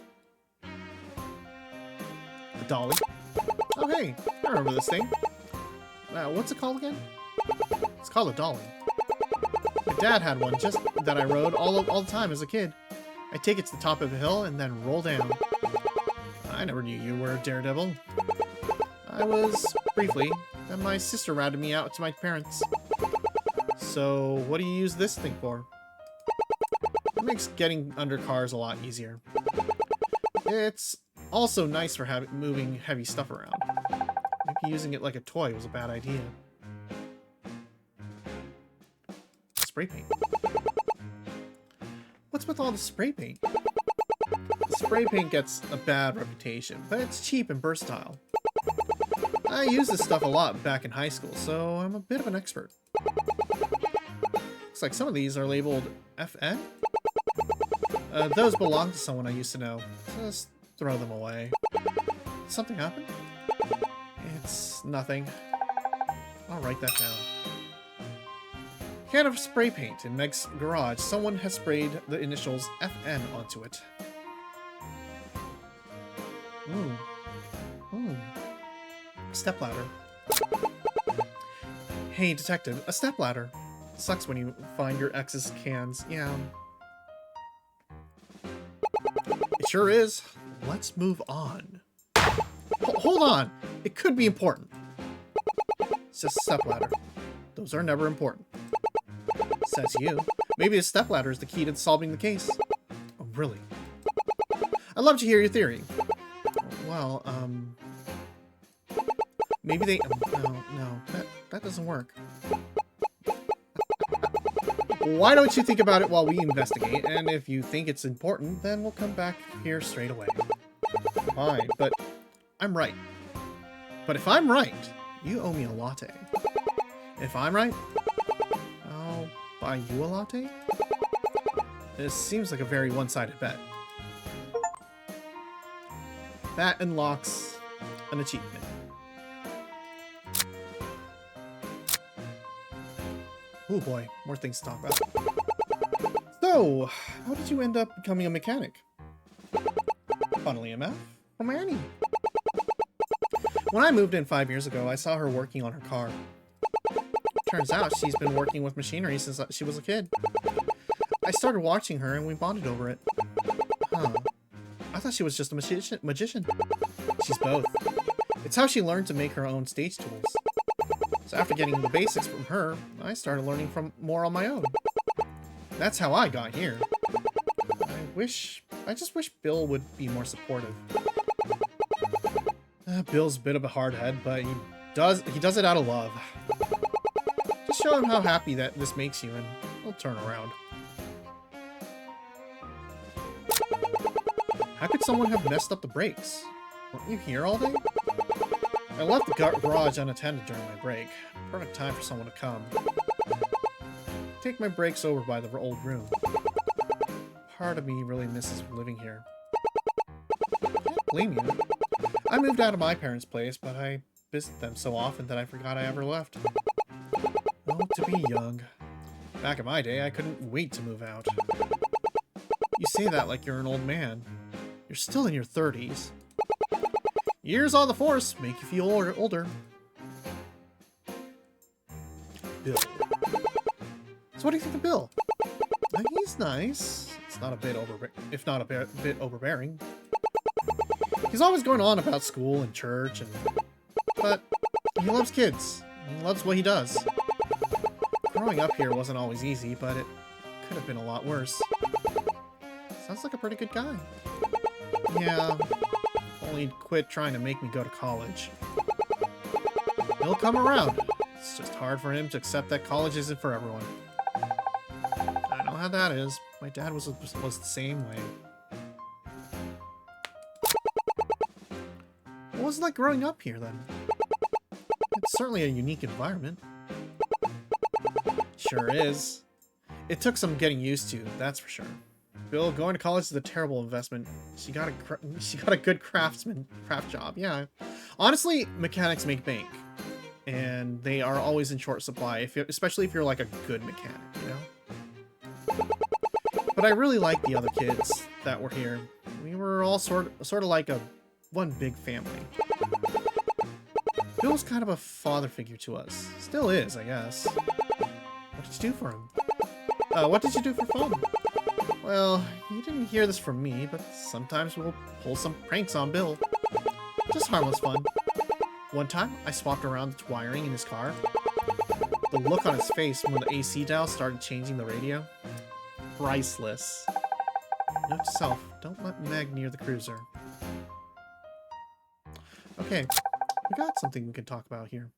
A dolly. Oh hey, I remember this thing. What's it called again? It's called a dolly. My dad had one just that I rode all the time as a kid. I take it to the top of a hill and then roll down. I never knew you were a daredevil. I was, briefly. Then my sister ratted me out to my parents. So, what do you use this thing for? It makes getting under cars a lot easier. It's also nice for moving heavy stuff around. Maybe using it like a toy was a bad idea. Spray paint. What's with all the spray paint? The spray paint gets a bad reputation, but it's cheap and versatile. I used this stuff a lot back in high school, so I'm a bit of an expert. Looks like some of these are labeled FN? Those belong to someone I used to know. Just throw them away. Did something happen? It's nothing. I'll write that down. Can of spray paint in Meg's garage. Someone has sprayed the initials FN onto it. Stepladder. Hey, detective, a stepladder. Sucks when you find your ex's cans. Yeah. It sure is. Let's move on. Hold on. It could be important. It's just a stepladder. Those are never important. Says you. Maybe a stepladder is the key to solving the case. Oh, really? I'd love to hear your theory. Well, maybe they... No, that doesn't work. Why don't you think about it while we investigate, and if you think it's important, then we'll come back here straight away. Fine, but I'm right. But if I'm right, you owe me a latte. If I'm right, I'll buy you a latte? This seems like a very one-sided bet. That unlocks an achievement. Oh boy, more things to talk about. So, how did you end up becoming a mechanic? Funnily enough, from Annie. When I moved in 5 years ago, I saw her working on her car. Turns out she's been working with machinery since she was a kid. I started watching her and we bonded over it. Huh. I thought she was just a magician. She's both. It's how she learned to make her own stage tools. So after getting the basics from her, I started learning from more on my own. That's how I got here. I just wish Bill would be more supportive. Bill's a bit of a hardhead, but he does it out of love. Just show him how happy that this makes you and he'll turn around. How could someone have messed up the brakes? Weren't you here all day? I left the garage unattended during my break. Perfect time for someone to come. Take my breaks over by the old room. Part of me really misses living here. Can't blame you. I moved out of my parents' place, but I visit them so often that I forgot I ever left. Oh, to be young. Back in my day, I couldn't wait to move out. You say that like you're an old man. You're still in your 30s. Years on the force make you feel older. Bill. So what do you think of Bill? He's nice. It's not a bit bit overbearing. He's always going on about school and church, but he loves kids. He loves what he does. Growing up here wasn't always easy, but it could have been a lot worse. Sounds like a pretty good guy. Yeah. Only he'd quit trying to make me go to college. He'll come around. It's just hard for him to accept that college isn't for everyone. I know how that is. My dad was the same way. What was it like growing up here, then? It's certainly a unique environment. Sure is. It took some getting used to, that's for sure. Bill, going to college is a terrible investment. She got a good craft job. Yeah. Honestly, mechanics make bank, and they are always in short supply, especially if you're like a good mechanic, you know. But I really like the other kids that were here. We were all sort of like one big family. Bill's kind of a father figure to us. Still is, I guess. What did you do for him? What did you do for fun? Well, you didn't hear this from me, but sometimes we'll pull some pranks on Bill. Just harmless fun. One time, I swapped around the wiring in his car. The look on his face when the AC dial started changing the radio. Priceless. Note to self, don't let Meg near the cruiser. Okay, we got something we can talk about here.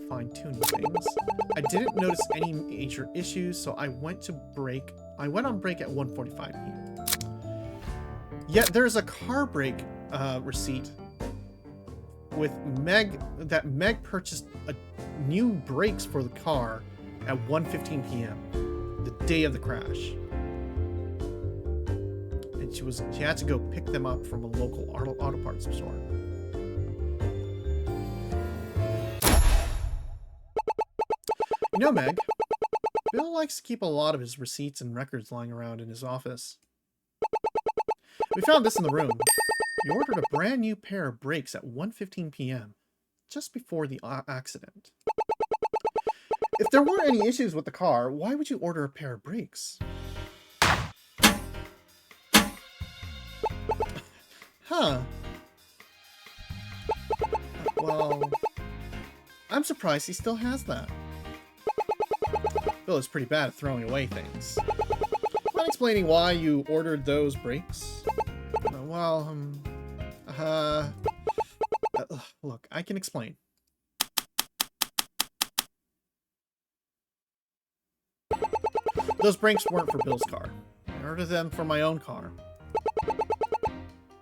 Fine-tuning things. I didn't notice any major issues, so I went on break at 1:45 p.m. Yet there's a car brake receipt with Meg purchased new brakes for the car at 1:15 p.m. the day of the crash. And she had to go pick them up from a local auto parts store. You know, Meg, Bill likes to keep a lot of his receipts and records lying around in his office. We found this in the room. He ordered a brand new pair of brakes at 1:15 p.m., just before the accident. If there weren't any issues with the car, why would you order a pair of brakes? Huh. Well, I'm surprised he still has that. Bill is pretty bad at throwing away things. Mind explaining why you ordered those brakes? Look, I can explain. Those brakes weren't for Bill's car. I ordered them for my own car.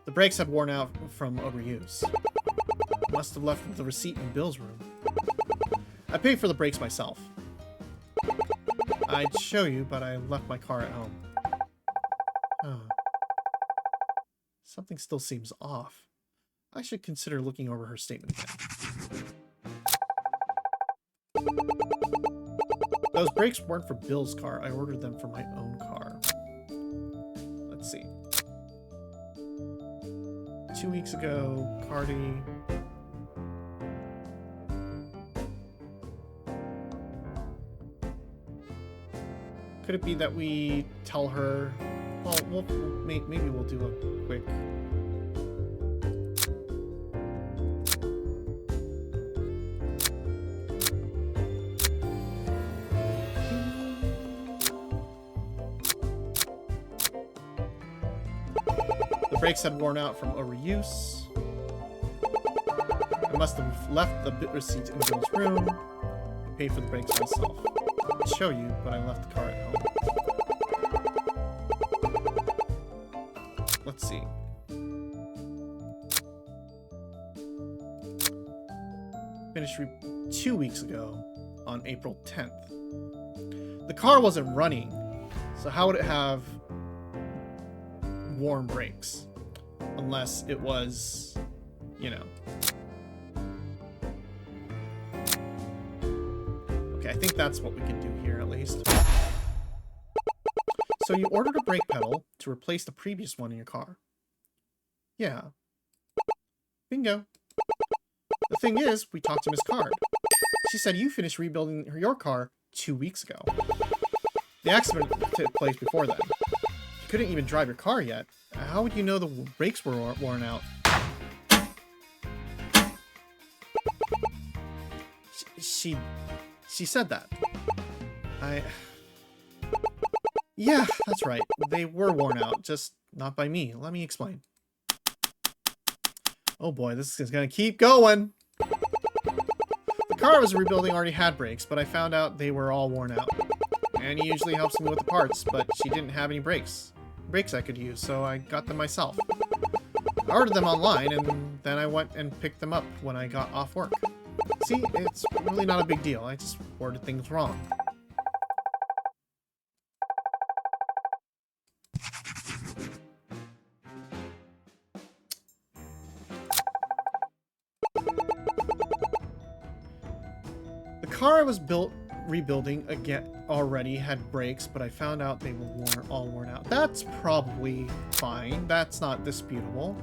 The brakes had worn out from overuse. Must have left the receipt in Bill's room. I paid for the brakes myself. I'd show you, but I left my car at home. Something still seems off. I should consider looking over her statement again. Those brakes weren't for Bill's car. I ordered them for my own car. Let's see. 2 weeks ago, Cardi... Could it be that we tell her... Well, maybe we'll do a quick... The brakes had worn out from overuse. I must have left the receipt in Bill's room. I paid for the brakes myself. I'll show you, but I left the car at home. Let's see. Finished 2 weeks ago on April 10th. The car wasn't running, so how would it have warm brakes? Unless it was, you know. Okay, I think that's what we can do here at least. So you ordered a brake pedal to replace the previous one in your car. Yeah. Bingo. The thing is, we talked to Miss Card. She said you finished rebuilding your car 2 weeks ago. The accident took place before then. You couldn't even drive your car yet. How would you know the brakes were worn out? She said that. Yeah, that's right. They were worn out, just not by me. Let me explain. Oh boy, this is gonna keep going. The car I was rebuilding already had brakes, but I found out they were all worn out. Annie usually helps me with the parts, but she didn't have any brakes I could use, so I got them myself. I ordered them online, and then I went and picked them up when I got off work. See, it's really not a big deal. I just ordered things wrong. The car I was rebuilding again already had brakes, but I found out they were all worn out. That's probably fine. That's not disputable.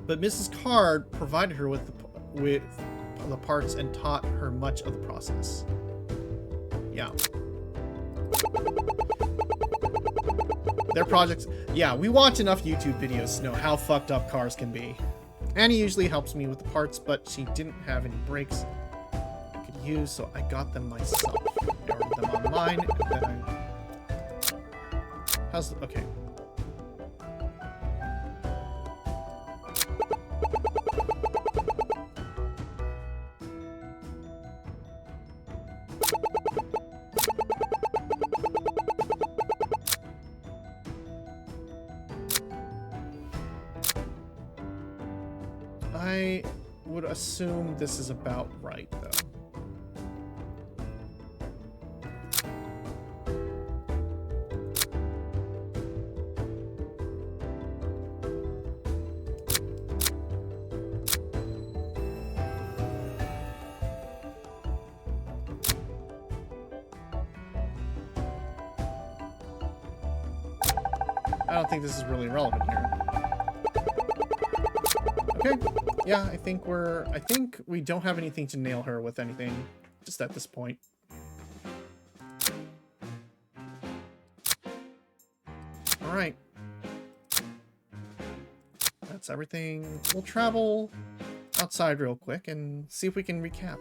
But Mrs. Card provided her with the parts and taught her much of the process. Yeah. Their projects... Yeah, we watch enough YouTube videos to know how fucked up cars can be. Annie usually helps me with the parts, but she didn't have any brakes I could use, so I got them myself. I ordered them online, and then I... How's... Okay. I would assume this is about right, though. I don't think this is really relevant here. Okay. Yeah, I think we don't have anything to nail her with anything, just at this point. Alright. That's everything. We'll travel outside real quick and see if we can recap.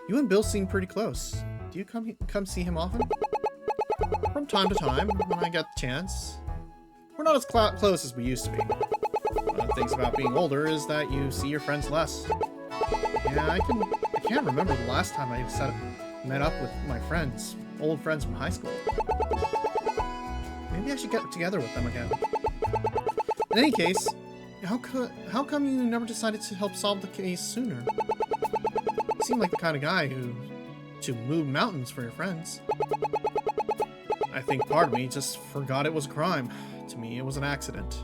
You and Bill seem pretty close. Do you come see him often? From time to time, when I get the chance. We're not as close as we used to be. One of the things about being older is that you see your friends less. Yeah, I can't remember the last time I met up with my friends, old friends from high school. Maybe I should get together with them again. In any case, how come you never decided to help solve the case sooner? You seem like the kind of guy to move mountains for your friends. I think part of me just forgot it was a crime. To me, it was an accident.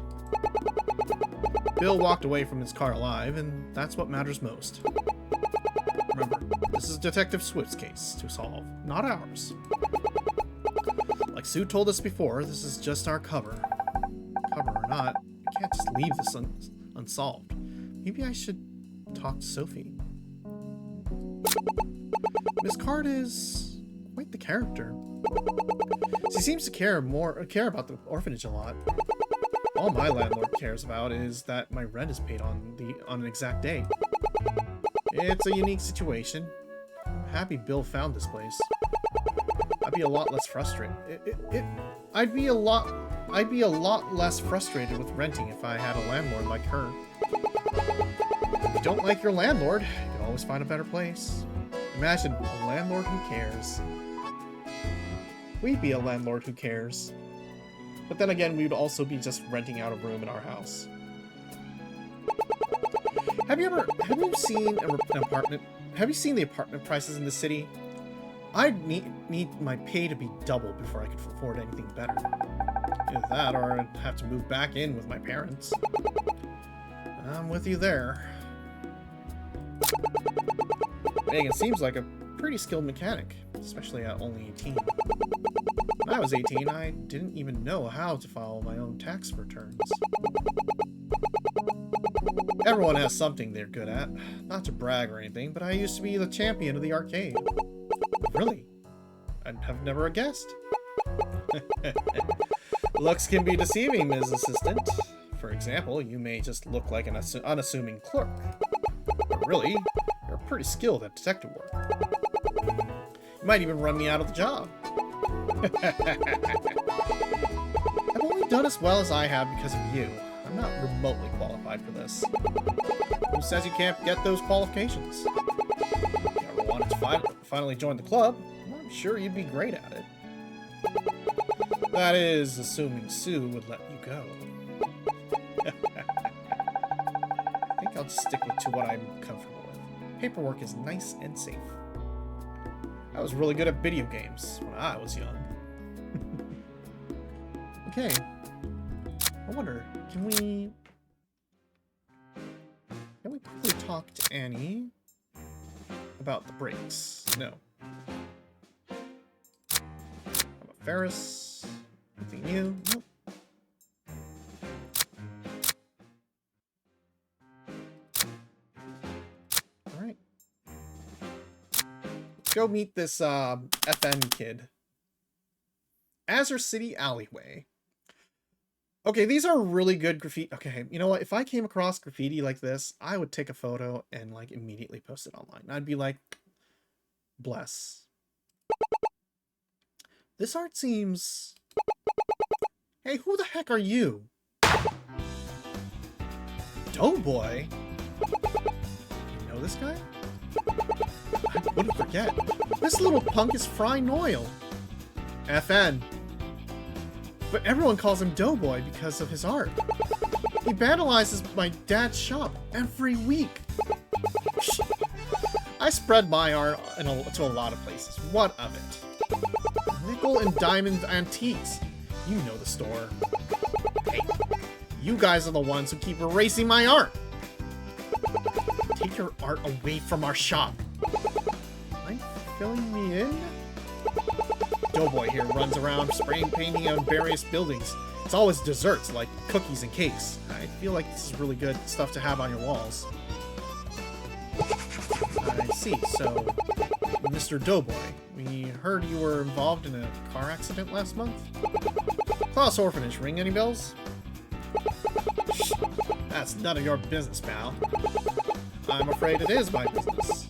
Bill walked away from his car alive, and that's what matters most. Remember, this is Detective Swift's case to solve, not ours. Like Sue told us before, this is just our cover. Cover or not, we can't just leave this unsolved. Maybe I should talk to Sophie. Miss Card is quite the character. She seems to care about the orphanage a lot. All my landlord cares about is that my rent is paid on an exact date. It's a unique situation. I'm happy Bill found this place. I'd be a lot less frustrated. I'd be a lot less frustrated with renting if I had a landlord like her. If you don't like your landlord, you can always find a better place. Imagine a landlord who cares. We'd be a landlord who cares. But then again, we would also be just renting out a room in our house. Have you seen the apartment prices in the city? I'd need my pay to be double before I could afford anything better. Either that, or I'd have to move back in with my parents. I'm with you there. Megan seems like a pretty skilled mechanic, especially at only 18. When I was 18, I didn't even know how to file my own tax returns. Everyone has something they're good at. Not to brag or anything, but I used to be the champion of the arcade. Really? I'd have never guessed. Looks can be deceiving, Ms. Assistant. For example, you may just look like an unassuming clerk. But really, you're pretty skilled at detective work. You might even run me out of the job. I've only done as well as I have because of you. I'm not remotely qualified for this. Who says you can't get those qualifications? If you ever wanted to finally join the club, I'm sure you'd be great at it. That is, assuming Sue would let you go. I think I'll just stick to what I'm comfortable with. Paperwork is nice and safe. I was really good at video games when I was young. Okay. I wonder, can we quickly talk to Annie about the brakes? No. How about Ferris? Anything new? Nope. Alright. Let's go meet this FN kid. Azure City alleyway. Okay, these are really good graffiti. Okay, you know what? If I came across graffiti like this, I would take a photo and like immediately post it online. I'd be like, bless. This art seems... Hey, who the heck are you? Doughboy? You know this guy? I wouldn't forget. This little punk is Fry Noyle. FN. But everyone calls him Doughboy because of his art. He vandalizes my dad's shop every week. I spread my art to a lot of places. What of it? Nickel and diamond antiques. You know the store. Hey, you guys are the ones who keep erasing my art. Take your art away from our shop. Are you filling me in? Doughboy here runs around spraying painting on various buildings. It's always desserts like cookies and cakes. I feel like this is really good stuff to have on your walls. I see, so Mr. Doughboy, we heard you were involved in a car accident last month? Klaus Orphanage, ring any bells? That's none of your business, pal. I'm afraid it is my business.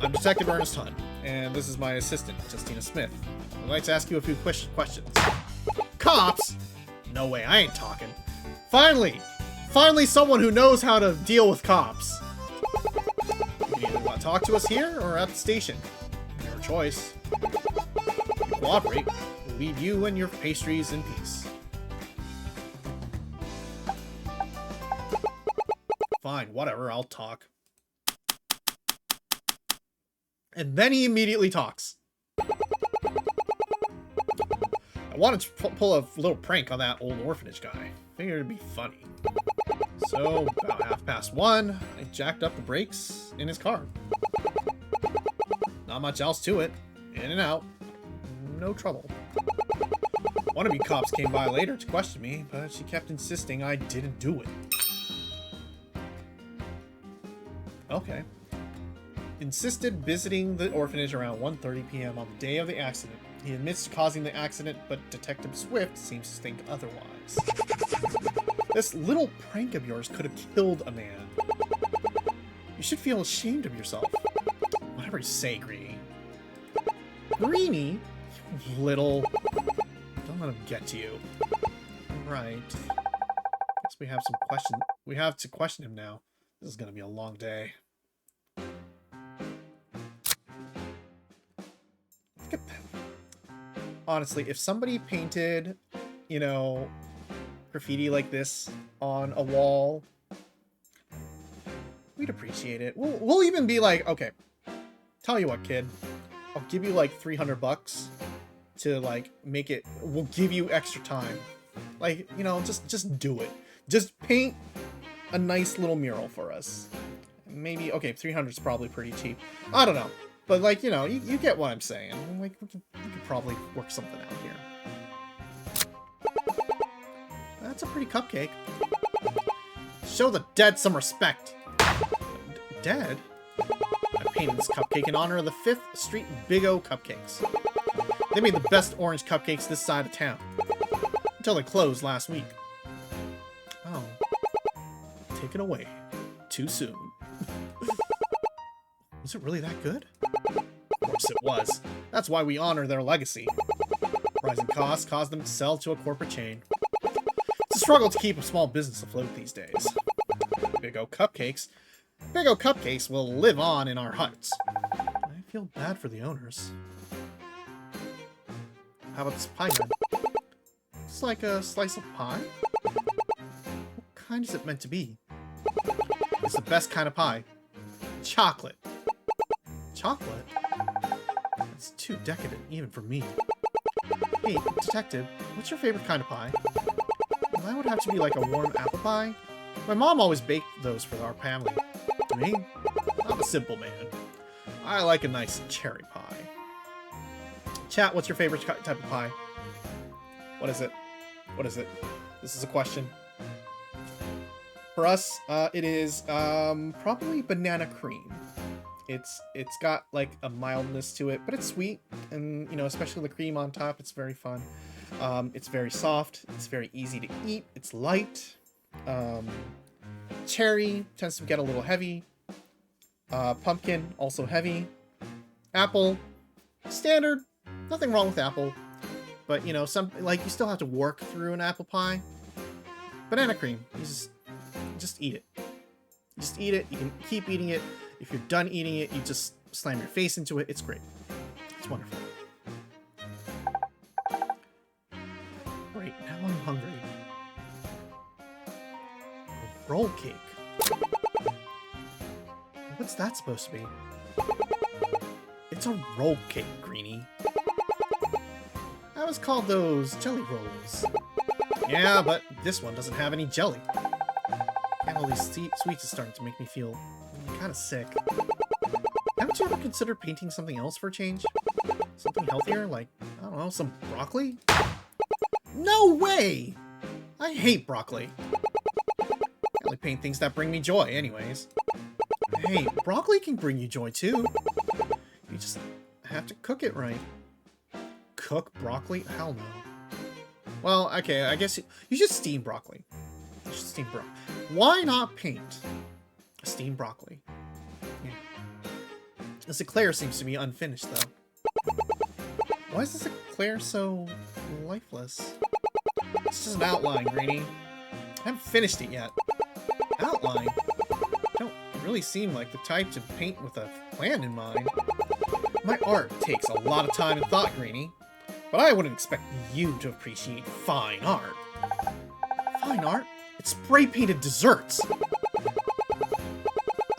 I'm Detective Ernest Hunt, and this is my assistant, Justina Smith. I'd like to ask you a few questions. Cops? No way, I ain't talking. Finally! Finally someone who knows how to deal with cops. You either want to talk to us here or at the station. Your choice. If you cooperate, we'll leave you and your pastries in peace. Fine, whatever, I'll talk. And then he immediately talks. I wanted to pull a little prank on that old orphanage guy. Figured it'd be funny. So, about 1:30, I jacked up the brakes in his car. Not much else to it. In and out. No trouble. Wannabe cops came by later to question me, but she kept insisting I didn't do it. Okay. Insisted visiting the orphanage around 1:30 p.m. on the day of the accident. He admits to causing the accident, but Detective Swift seems to think otherwise. This little prank of yours could have killed a man. You should feel ashamed of yourself. Whatever you say, Greenie. Greenie? You little... Don't let him get to you. Right. Guess we have some questions. We have to question him now. This is gonna be a long day. Look at that. Honestly, if somebody painted, you know, graffiti like this on a wall, we'd appreciate it. We'll even be like, okay, tell you what, kid, I'll give you like $300 to like make it. We'll give you extra time. Like, you know, just do it. Just paint a nice little mural for us. Maybe, okay, 300 is probably pretty cheap. I don't know. But, like, you know, you get what I'm saying. Like, we could probably work something out here. That's a pretty cupcake. Show the dead some respect. Dead? I painted this cupcake in honor of the 5th Street Big O Cupcakes. They made the best orange cupcakes this side of town. Until they closed last week. Oh. Taken away. Too soon. Was it really that good? Of course it was. That's why we honor their legacy. Rising costs caused them to sell to a corporate chain. It's a struggle to keep a small business afloat these days. Big O Cupcakes will live on in our hearts. I feel bad for the owners. How about this pie then? It's like a slice of pie? What kind is it meant to be? It's the best kind of pie. Chocolate. Chocolate? That's too decadent, even for me. Hey, detective, what's your favorite kind of pie? Well, that would have to be like a warm apple pie. My mom always baked those for our family. Me? I'm a simple man. I like a nice cherry pie. Chat, what's your favorite type of pie? What is it? What is it? This is a question. For us, it is probably banana cream. It's got like a mildness to it, but it's sweet, and you know, especially the cream on top, it's very fun. It's very soft. It's very easy to eat. It's light. Cherry tends to get a little heavy. Pumpkin also heavy. Apple, standard. Nothing wrong with apple, but you know, some like you still have to work through an apple pie. Banana cream, you just eat it. Just eat it. You can keep eating it. If you're done eating it, you just slam your face into it. It's great. It's wonderful. Right, now I'm hungry. A roll cake. What's that supposed to be? It's a roll cake, Greenie. I was called those jelly rolls. Yeah, but this one doesn't have any jelly. And all these sweets are starting to make me feel kind of sick. Haven't you ever considered painting something else for a change? Something healthier, like, I don't know, some broccoli? No way! I hate broccoli. I only paint things that bring me joy, anyways. Hey, broccoli can bring you joy, too. You just have to cook it right. Cook broccoli? Hell no. Well, okay, I guess you should steam broccoli. You should steam broccoli. Why not paint steamed broccoli? Yeah. This eclair seems to be unfinished, though. Why is this eclair so lifeless? It's just an outline, Greenie. I haven't finished it yet. Outline? Don't really seem like the type to paint with a plan in mind. My art takes a lot of time and thought, Greenie. But I wouldn't expect you to appreciate fine art. Fine art? It's spray-painted desserts!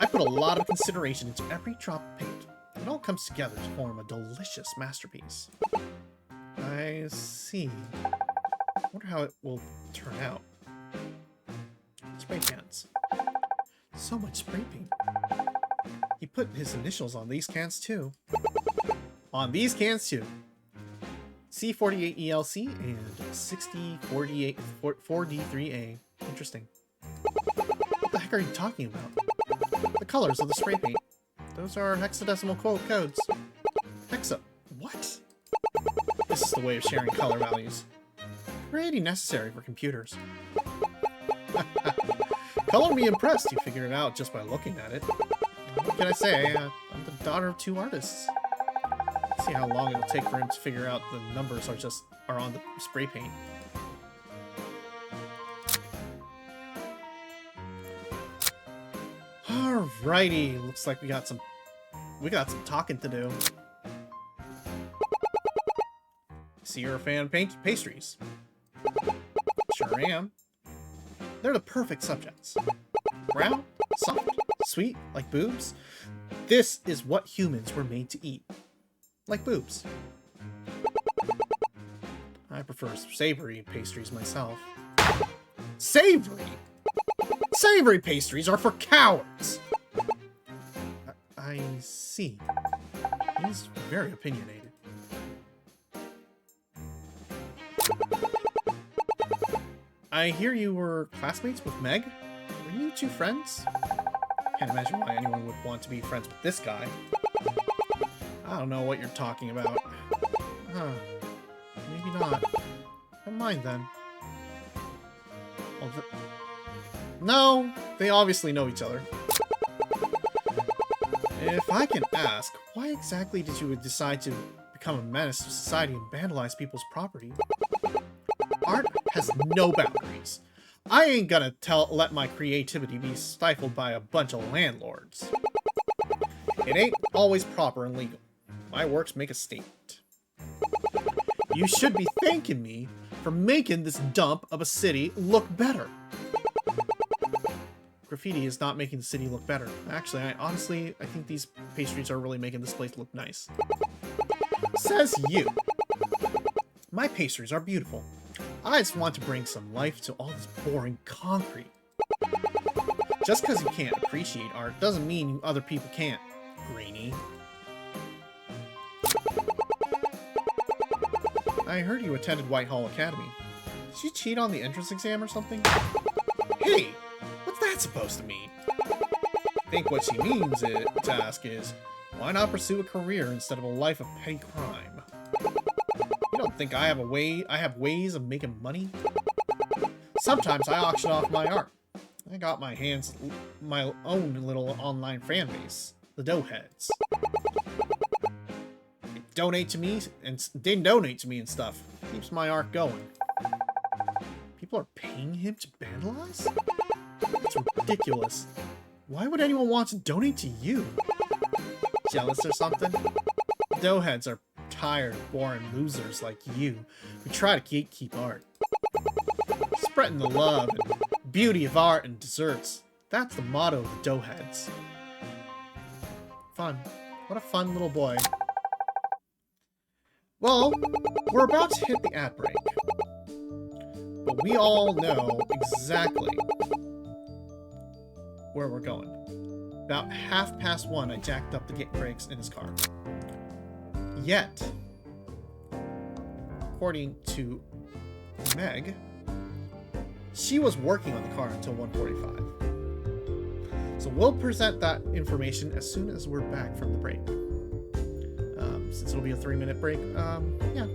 I put a lot of consideration into every drop of paint. It all comes together to form a delicious masterpiece. I see. I wonder how it will turn out. Spray cans. So much spray paint. He put his initials on these cans too. On these cans too. C48ELC and 6048 4D3A. Interesting. What the heck are you talking about? The colors of the spray paint. Those are hexadecimal codes. Hexa. What? This is the way of sharing color values. Pretty necessary for computers. Color me impressed. You figured it out just by looking at it. What can I say? I'm the daughter of two artists. Let's see how long it'll take for him to figure out the numbers are on the spray paint. Alrighty, looks like we got some talking to do. See, you're a fan of pastries. Sure am. They're the perfect subjects. Brown, soft, sweet, like boobs. This is what humans were made to eat. Like boobs. I prefer savory pastries myself. Savory? Savory pastries are for cowards! I see. He's very opinionated. I hear you were classmates with Meg? Were you two friends? Can't imagine why anyone would want to be friends with this guy. I don't know what you're talking about. Huh. Maybe not. Never mind then. Well, no, they obviously know each other. If I can ask, why exactly did you decide to become a menace to society and vandalize people's property? Art has no boundaries. I ain't gonna let my creativity be stifled by a bunch of landlords. It ain't always proper and legal. My works make a statement. You should be thanking me for making this dump of a city look better. Graffiti is not making the city look better. Actually, I think these pastries are really making this place look nice. Says you. My pastries are beautiful. I just want to bring some life to all this boring concrete. Just because you can't appreciate art doesn't mean you other people can't, Greenie. I heard you attended Whitehall Academy. Did you cheat on the entrance exam or something? Hey, what's that supposed to mean? think what she means to ask is, why not pursue a career instead of a life of petty crime? You don't think I have ways of making money? Sometimes I auction off my art. I got my own little online fan base, the Doughheads. They donate to me and stuff. Keeps my art going. People are paying him to vandalize? That's ridiculous. Why would anyone want to donate to you? Jealous or something? Doughheads are tired, boring losers like you who try to gatekeep art. Spreading the love and beauty of art and desserts. That's the motto of the Doughheads. Fun. What a fun little boy. Well, we're about to hit the ad break. But we all know exactly where we're going. About 1:30, I jacked up the brakes in his car. Yet, according to Meg, she was working on the car until 1:45. So we'll present that information as soon as we're back from the break. Since it'll be a 3-minute break, yeah.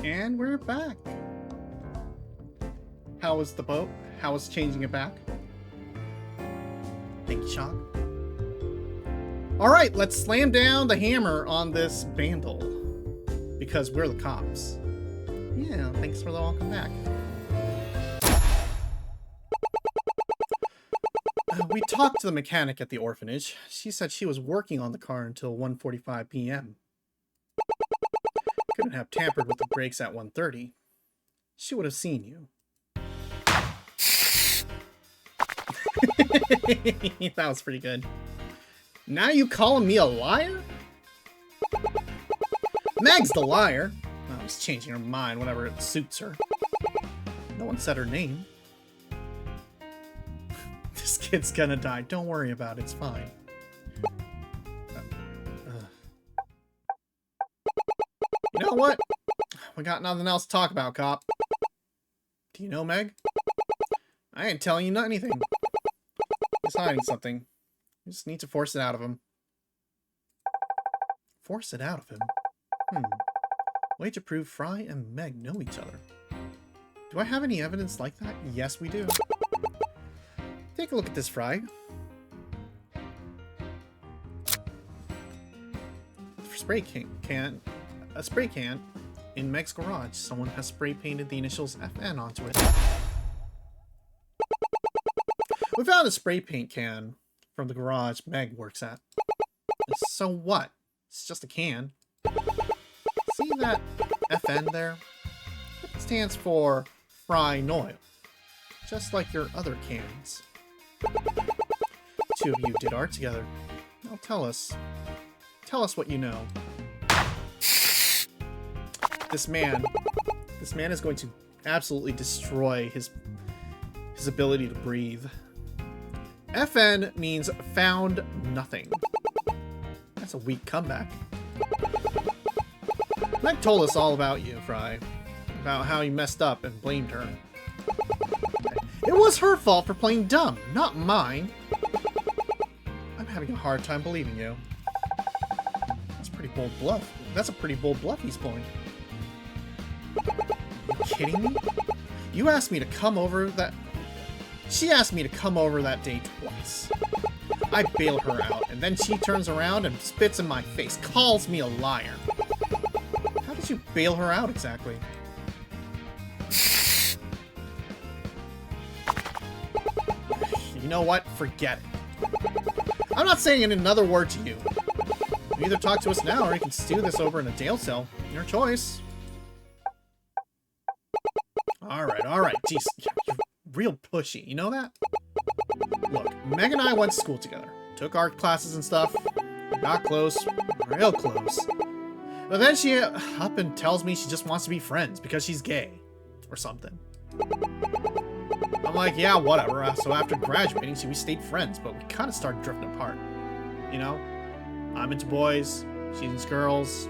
And we're back. How was the boat? How was changing it back? Thank you, Shock. Alright, let's slam down the hammer on this vandal. Because we're the cops. Yeah, thanks for the welcome back. We talked to the mechanic at the orphanage. She said she was working on the car until 1:45 p.m. Couldn't have tampered with the brakes at 1:30. She would have seen you. That was pretty good. Now you calling me a liar? Meg's the liar. Oh, she's changing her mind whenever it suits her. No one said her name. This kid's gonna die. Don't worry about it. It's fine. You know what? We got nothing else to talk about, cop. Do you know Meg? I ain't telling you anything. He's hiding something. We just need to force it out of him. Force it out of him? Way to prove Fry and Meg know each other. Do I have any evidence like that? Yes, we do. Take a look at this, Fry. A spray can in Meg's garage. Someone has spray painted the initials FN onto it. We found a spray paint can from the garage Meg works at. So what? It's just a can. See that FN there? It stands for Fry Noil. Just like your other cans. The two of you did art together. Now tell us what you know. This man is going to absolutely destroy his ability to breathe. FN means found nothing. That's a weak comeback. Meg told us all about you, Fry. About how you messed up and blamed her. It was her fault for playing dumb, not mine. I'm having a hard time believing you. That's a pretty bold bluff. That's a pretty bold bluff he's pulling. Are you kidding me? You asked me to come over that... She asked me to come over that day twice. I bail her out, and then she turns around and spits in my face, calls me a liar. How did you bail her out exactly? You know what? Forget it. I'm not saying another word to you. You either talk to us now, or you can stew this over in a jail cell. Your choice. Alright. Jeez, you're real pushy. You know that? Look, Meg and I went to school together. Took art classes and stuff. Got close. Real close. But then she up and tells me she just wants to be friends because she's gay. Or something. I'm like, yeah, whatever. So after graduating, we stayed friends, but we kind of started drifting apart. You know? I'm into boys. She's into girls.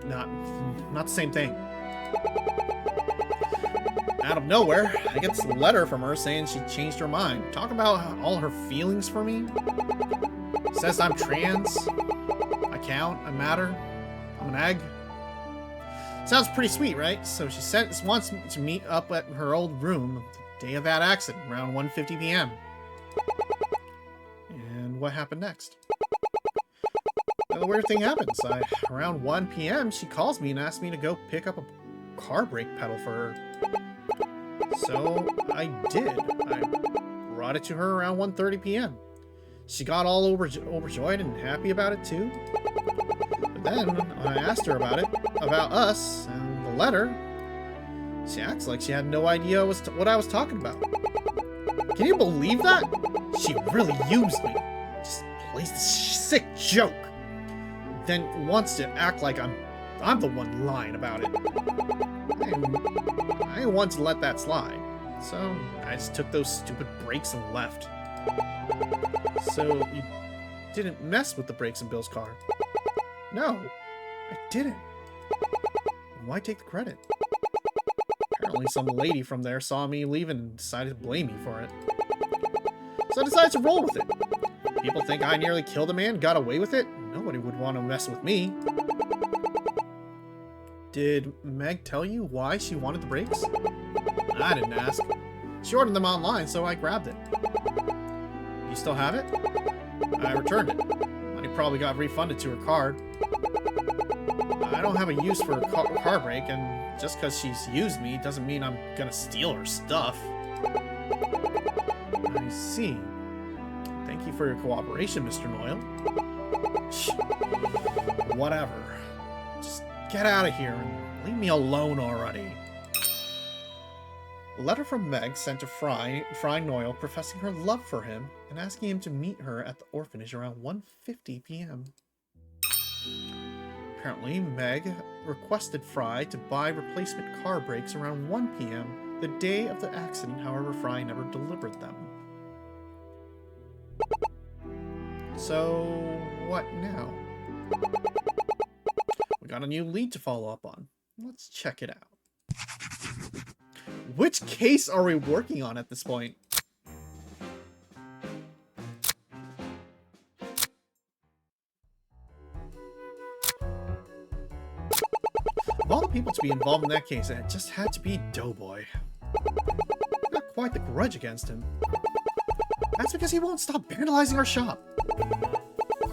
Not the same thing. Out of nowhere, I get this letter from her saying she changed her mind. Talk about all her feelings for me. Says I'm trans. I count. I matter. I'm an egg. Sounds pretty sweet, right? So she wants me to meet up at her old room the day of that accident, around 1:50 p.m. And what happened next? Well, the weird thing happens. Around 1 p.m., she calls me and asks me to go pick up a car brake pedal for her. So I did. I brought it to her around 1:30 p.m. She got all overjoyed and happy about it too. But then, when I asked her about us, and the letter, she acts like she had no idea what I was talking about. Can you believe that? She really used me. Just plays this sick joke. Then wants to act like I'm the one lying about it. I didn't want to let that slide. So I just took those stupid brakes and left. So you didn't mess with the brakes in Bill's car? No, I didn't. Why take the credit? Apparently some lady from there saw me leaving and decided to blame me for it. So I decided to roll with it. People think I nearly killed a man, got away with it? Nobody would want to mess with me. Did Meg tell you why she wanted the brakes? I didn't ask. She ordered them online, so I grabbed it. You still have it? I returned it. Money probably got refunded to her card. I don't have a use for a car brake, and just because she's used me doesn't mean I'm gonna steal her stuff. I see. Thank you for your cooperation, Mr. Noyle. Whatever. Just get out of here and leave me alone already. A letter from Meg sent to Fry Noyle professing her love for him and asking him to meet her at the orphanage around 1:50 p.m. Apparently, Meg requested Fry to buy replacement car brakes around 1 p.m. the day of the accident, however, Fry never delivered them. So, what now? We got a new lead to follow up on. Let's check it out. Which case are we working on at this point? Of all the people to be involved in that case, it just had to be Doughboy. Not quite the grudge against him. That's because he won't stop vandalizing our shop.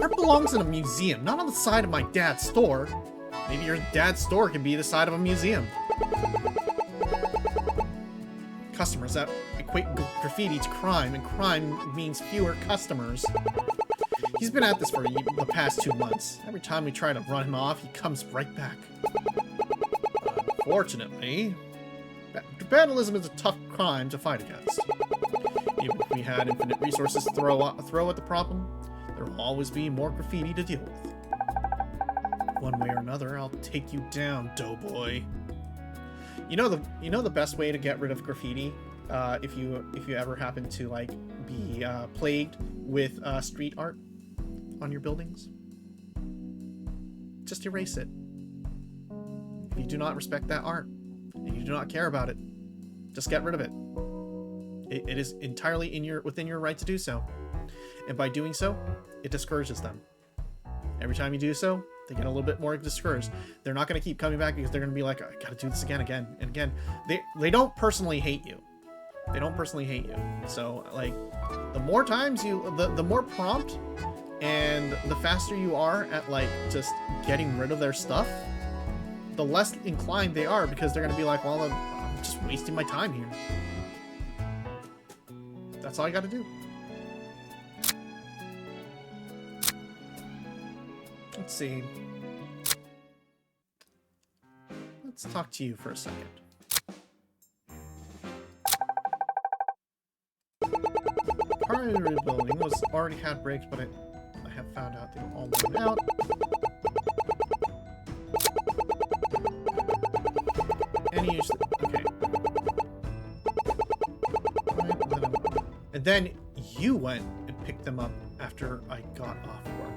Art belongs in a museum, not on the side of my dad's store. Maybe your dad's store can be the side of a museum. Customers that equate graffiti to crime, and crime means fewer customers. He's been at this for the past 2 months. Every time we try to run him off, he comes right back. Unfortunately, vandalism is a tough crime to fight against. Even if we had infinite resources to throw at the problem, there will always be more graffiti to deal with. One way or another, I'll take you down, Doughboy. You know the best way to get rid of graffiti, if you ever happen to like be plagued with street art on your buildings? Just erase it. If you do not respect that art and you do not care about it, just get rid of it. It is entirely within your right to do so, and by doing so, it discourages them. Every time you do so, they get a little bit more discouraged. They're not going to keep coming back because they're going to be like, I gotta do this again and again. They don't personally hate you. They don't personally hate you. So, like, the more times the more prompt and the faster you are at, like, just getting rid of their stuff, the less inclined they are, because they're going to be like, well, I'm just wasting my time here. That's all you got to do. Let's see. Let's talk to you for a second. Perjury building already had brakes, but I have found out they were all worn out. Any use? Okay. And then you went and picked them up after I got off work.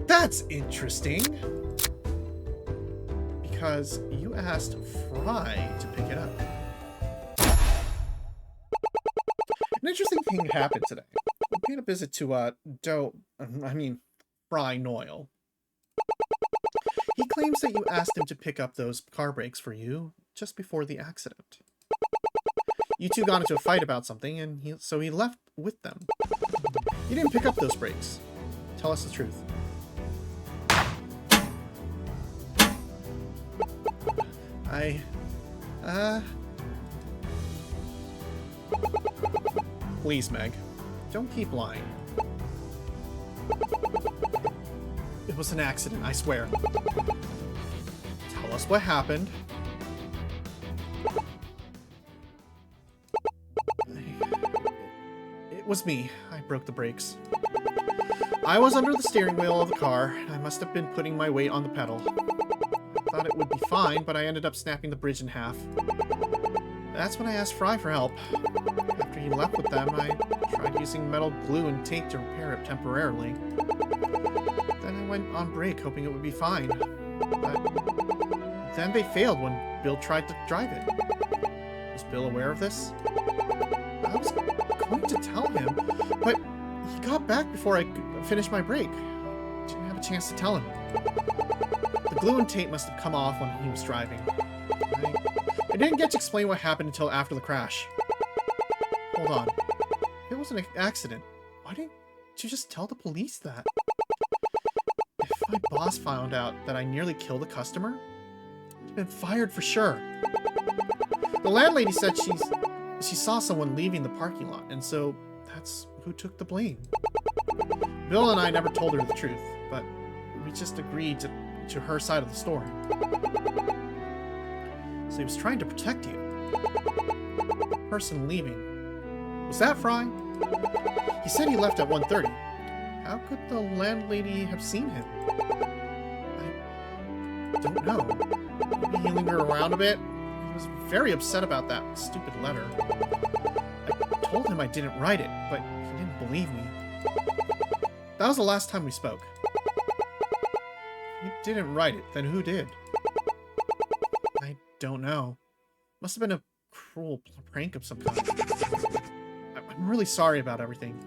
That's interesting. Because you asked Fry to pick it up. An interesting thing happened today. We paid a visit to Fry Noyle. He claims that you asked him to pick up those car brakes for you just before the accident. You two got into a fight about something, and so he left with them. You didn't pick up those brakes. Tell us the truth. Please, Meg. Don't keep lying. It was an accident, I swear. Tell us what happened. It was me. I broke the brakes. I was under the steering wheel of the car, and I must have been putting my weight on the pedal. I thought it would be fine, but I ended up snapping the bridge in half. That's when I asked Fry for help. After he left with them, I tried using metal glue and tape to repair it temporarily. Then I went on break, hoping it would be fine. But then they failed when Bill tried to drive it. Was Bill aware of this? I was going to tell him, but he got back before I finished my break. Didn't have a a chance to tell him. The glue and tape must have come off when he was driving. I didn't get to explain what happened until after the crash. Hold on. It was an accident. Why didn't you just tell the police that? If my boss found out that I nearly killed a customer, I'd been fired for sure. The landlady said she saw someone leaving the parking lot, and so that's who took the blame. Bill and I never told her the truth, but we just agreed to her side of the story. So he was trying to protect you. The person leaving. Was that Fry? He said he left at 1:30. How could the landlady have seen him? I don't know. Maybe he lingered around a bit. He was very upset about that stupid letter. I told him I didn't write it, but he didn't believe me. That was the last time we spoke. If you didn't write it, then who did? I don't know. Must have been a cruel prank of some kind. I'm really sorry about everything.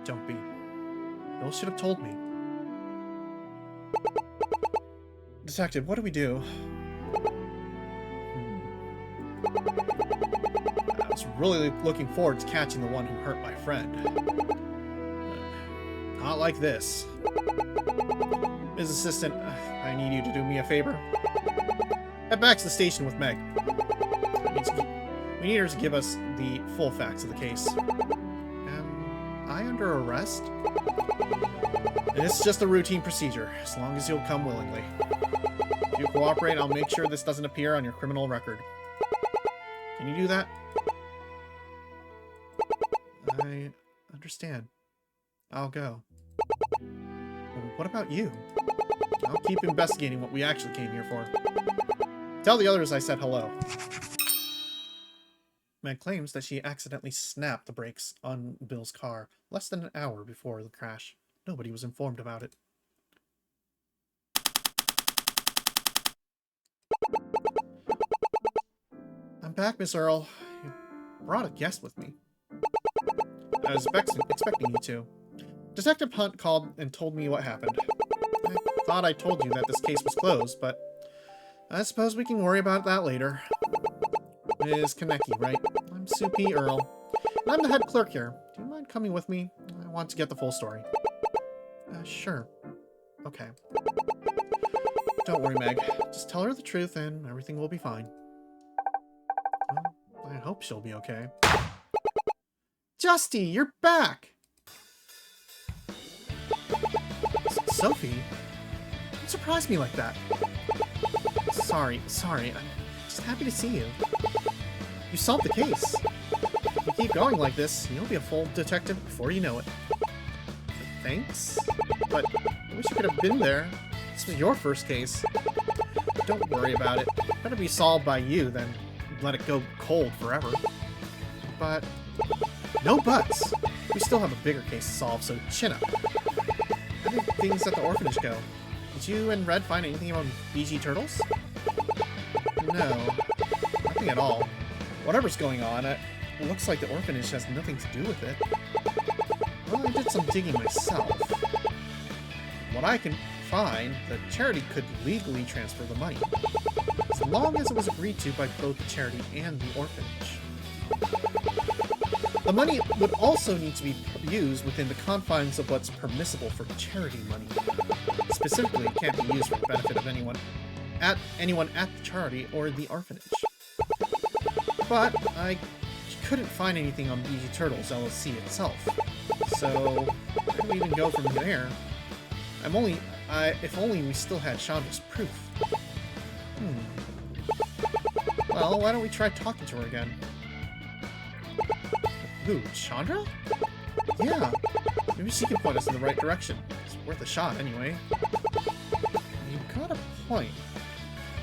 Don't be. Bill should have told me. Detective, what do we do? I was really looking forward to catching the one who hurt my friend. Not like this. Ms. Assistant, I need you to do me a favor. Head back to the station with Meg. We need her to give us the full facts of the case. Am I under arrest? It's just a routine procedure, as long as you'll come willingly. If you cooperate, I'll make sure this doesn't appear on your criminal record. Can you do that? I understand. I'll go. Well, what about you? I'll keep investigating what we actually came here for. Tell the others I said hello. Meg claims that she accidentally snapped the brakes on Bill's car less than an hour before the crash. Nobody was informed about it. I'm back, Miss Earl. You brought a guest with me. I was expecting you to. Detective Hunt called and told me what happened. I thought I told you that this case was closed, but I suppose we can worry about that later. Ms. Konecki, right? I'm Sue P. Earl, and I'm the head clerk here. Do you mind coming with me? I want to get the full story. Sure. Okay. Don't worry, Meg. Just tell her the truth and everything will be fine. Well, I hope she'll be okay. Justy, you're back! Sophie? Don't surprise me like that. Sorry. I'm just happy to see you. You solved the case. If you keep going like this, you'll be a full detective before you know it. Thanks? But I wish you could have been there. This was your first case. Don't worry about it. Better be solved by you than let it go cold forever. But no buts. We still have a bigger case to solve, so chin up. How did things at the orphanage go? Did you and Red find anything about BG turtles? No, nothing at all. Whatever's going on, it looks like the orphanage has nothing to do with it. Well, I did some digging myself. What I can find, the charity could legally transfer the money, as long as it was agreed to by both the charity and the orphanage. The money would also need to be used within the confines of what's permissible for charity money. Specifically, it can't be used for the benefit of anyone at the charity or the orphanage. But I couldn't find anything on BG Turtles LLC itself, so where do we even go from there? If only we still had Chandra's proof. Well, why don't we try talking to her again? Who, Chandra? Yeah, maybe she can point us in the right direction. It's worth a shot, anyway. You've got a point.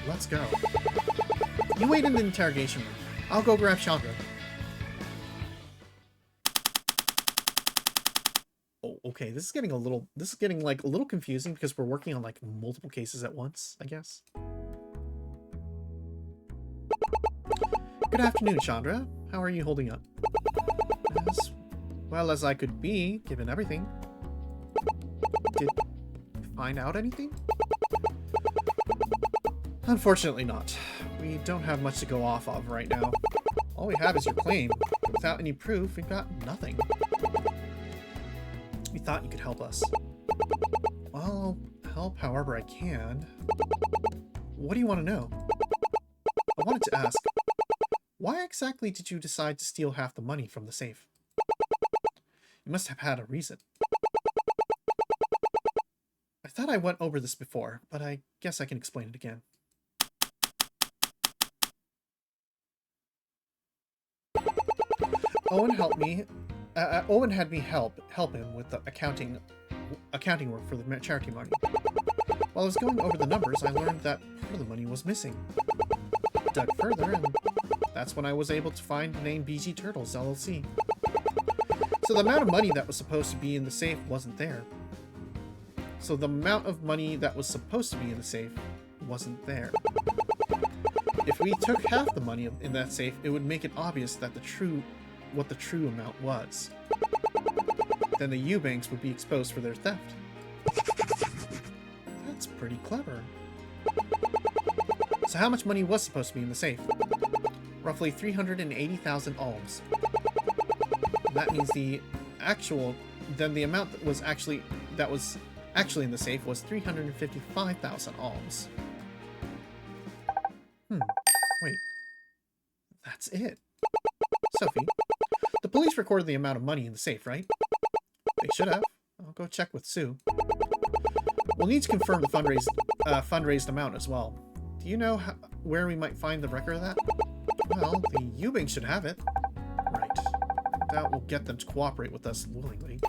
Let's go. You wait in the interrogation room. I'll go grab Chandra. Oh, okay. This is getting like a little confusing because we're working on like multiple cases at once, I guess. Good afternoon, Chandra. How are you holding up? As well as I could be, given everything. Did you find out anything? Unfortunately not. We don't have much to go off of right now. All we have is your claim. Without any proof, we've got nothing. We thought you could help us. Well, I'll help however I can. What do you want to know? I wanted to ask, why exactly did you decide to steal half the money from the safe? You must have had a reason. I thought I went over this before, but I guess I can explain it again. Owen helped me. Owen had me help him with the accounting work for the charity money. While I was going over the numbers, I learned that part of the money was missing. Dug further, and that's when I was able to find the name BG Turtles LLC. So the amount of money that was supposed to be in the safe wasn't there. If we took half the money in that safe, it would make it obvious that what the true amount was. Then the Eubanks would be exposed for their theft. That's pretty clever. So how much money was supposed to be in the safe? Roughly 380,000 alms. That means the amount that was actually in the safe was 355,000 alms. Wait. That's it. Sophie, the police recorded the amount of money in the safe, right? They should have. I'll go check with Sue. We'll need to confirm the fundraised amount as well. Do you know where we might find the record of that? Well, the Eubanks should have it. Right. Doubt we'll get them to cooperate with us willingly.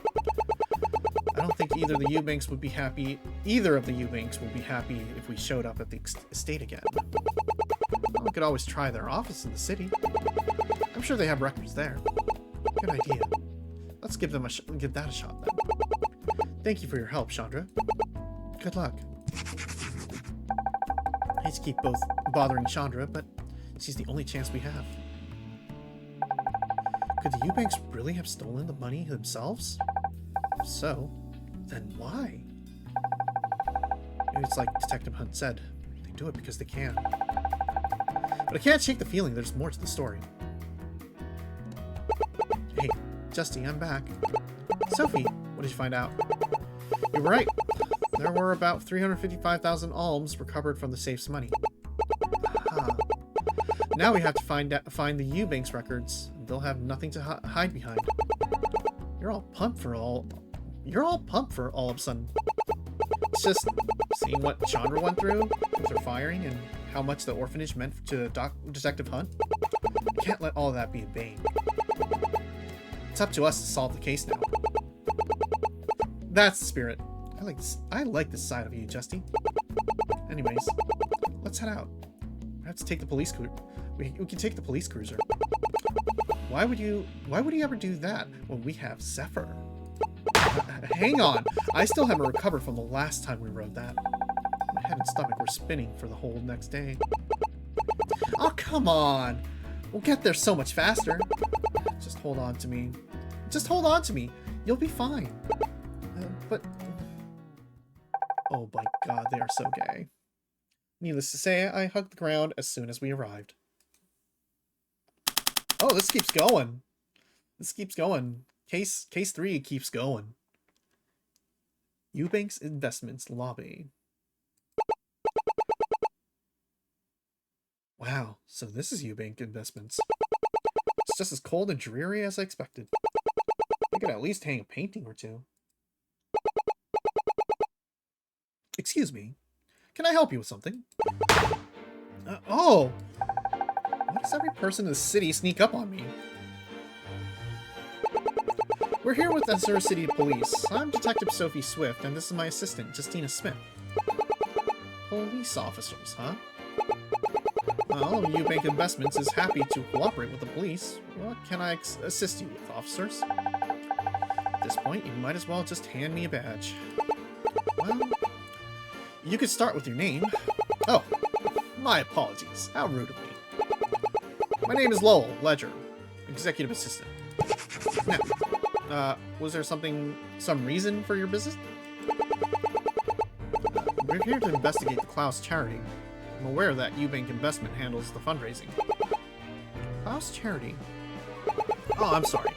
I don't think either of the Eubanks will be happy if we showed up at the estate again. Well, we could always try their office in the city. I'm sure they have records there. Good idea. Let's give that a shot then. Thank you for your help, Chandra. Good luck. I hate to keep bothering Chandra, but she's the only chance we have. Could the Eubanks really have stolen the money themselves? If so, then why? Maybe it's like Detective Hunt said. They do it because they can. But I can't shake the feeling there's more to the story. Hey, Justy, I'm back. Sophie, what did you find out? You were right. There were about 355,000 alms recovered from the safe's money. Aha. Now we have to find the Eubanks records. They'll have nothing to hide behind. You're all pumped for all of a sudden. It's just seeing what Chandra went through with her firing and how much the orphanage meant to Detective Hunt. Can't let all of that be in vain. It's up to us to solve the case now. That's the spirit. I like this side of you, Justy. Anyways, let's head out. We have to take the police cruiser. We can take the police cruiser. Why would you ever do that when we have Zephyr? Hang on. I still haven't recovered from the last time we rode that. My head and stomach were spinning for the whole next day. Oh, come on. We'll get there so much faster. Just hold on to me. Just hold on to me. You'll be fine. But... oh my god, they are so gay. Needless to say, I hugged the ground as soon as we arrived. Oh, this keeps going. This keeps going. Case 3 keeps going. Eubanks Investments Lobby. Wow, so this is Eubank Investments. It's just as cold and dreary as I expected. I could at least hang a painting or two. Excuse me. Can I help you with something? Oh! Why does every person in the city sneak up on me? We're here with the Azure City Police. I'm Detective Sophie Swift, and this is my assistant, Justina Smith. Police officers, huh? Well, Eubank Investments is happy to cooperate with the police. What can I assist you with, officers? At this point, you might as well just hand me a badge. Well, you could start with your name. Oh, my apologies. How rude of me. My name is Lowell Ledger, Executive Assistant. Now, was there some reason for your visit? We're here to investigate the Klaus charity. I'm aware that Eubank Investment handles the fundraising. Klaus charity? Oh, I'm sorry.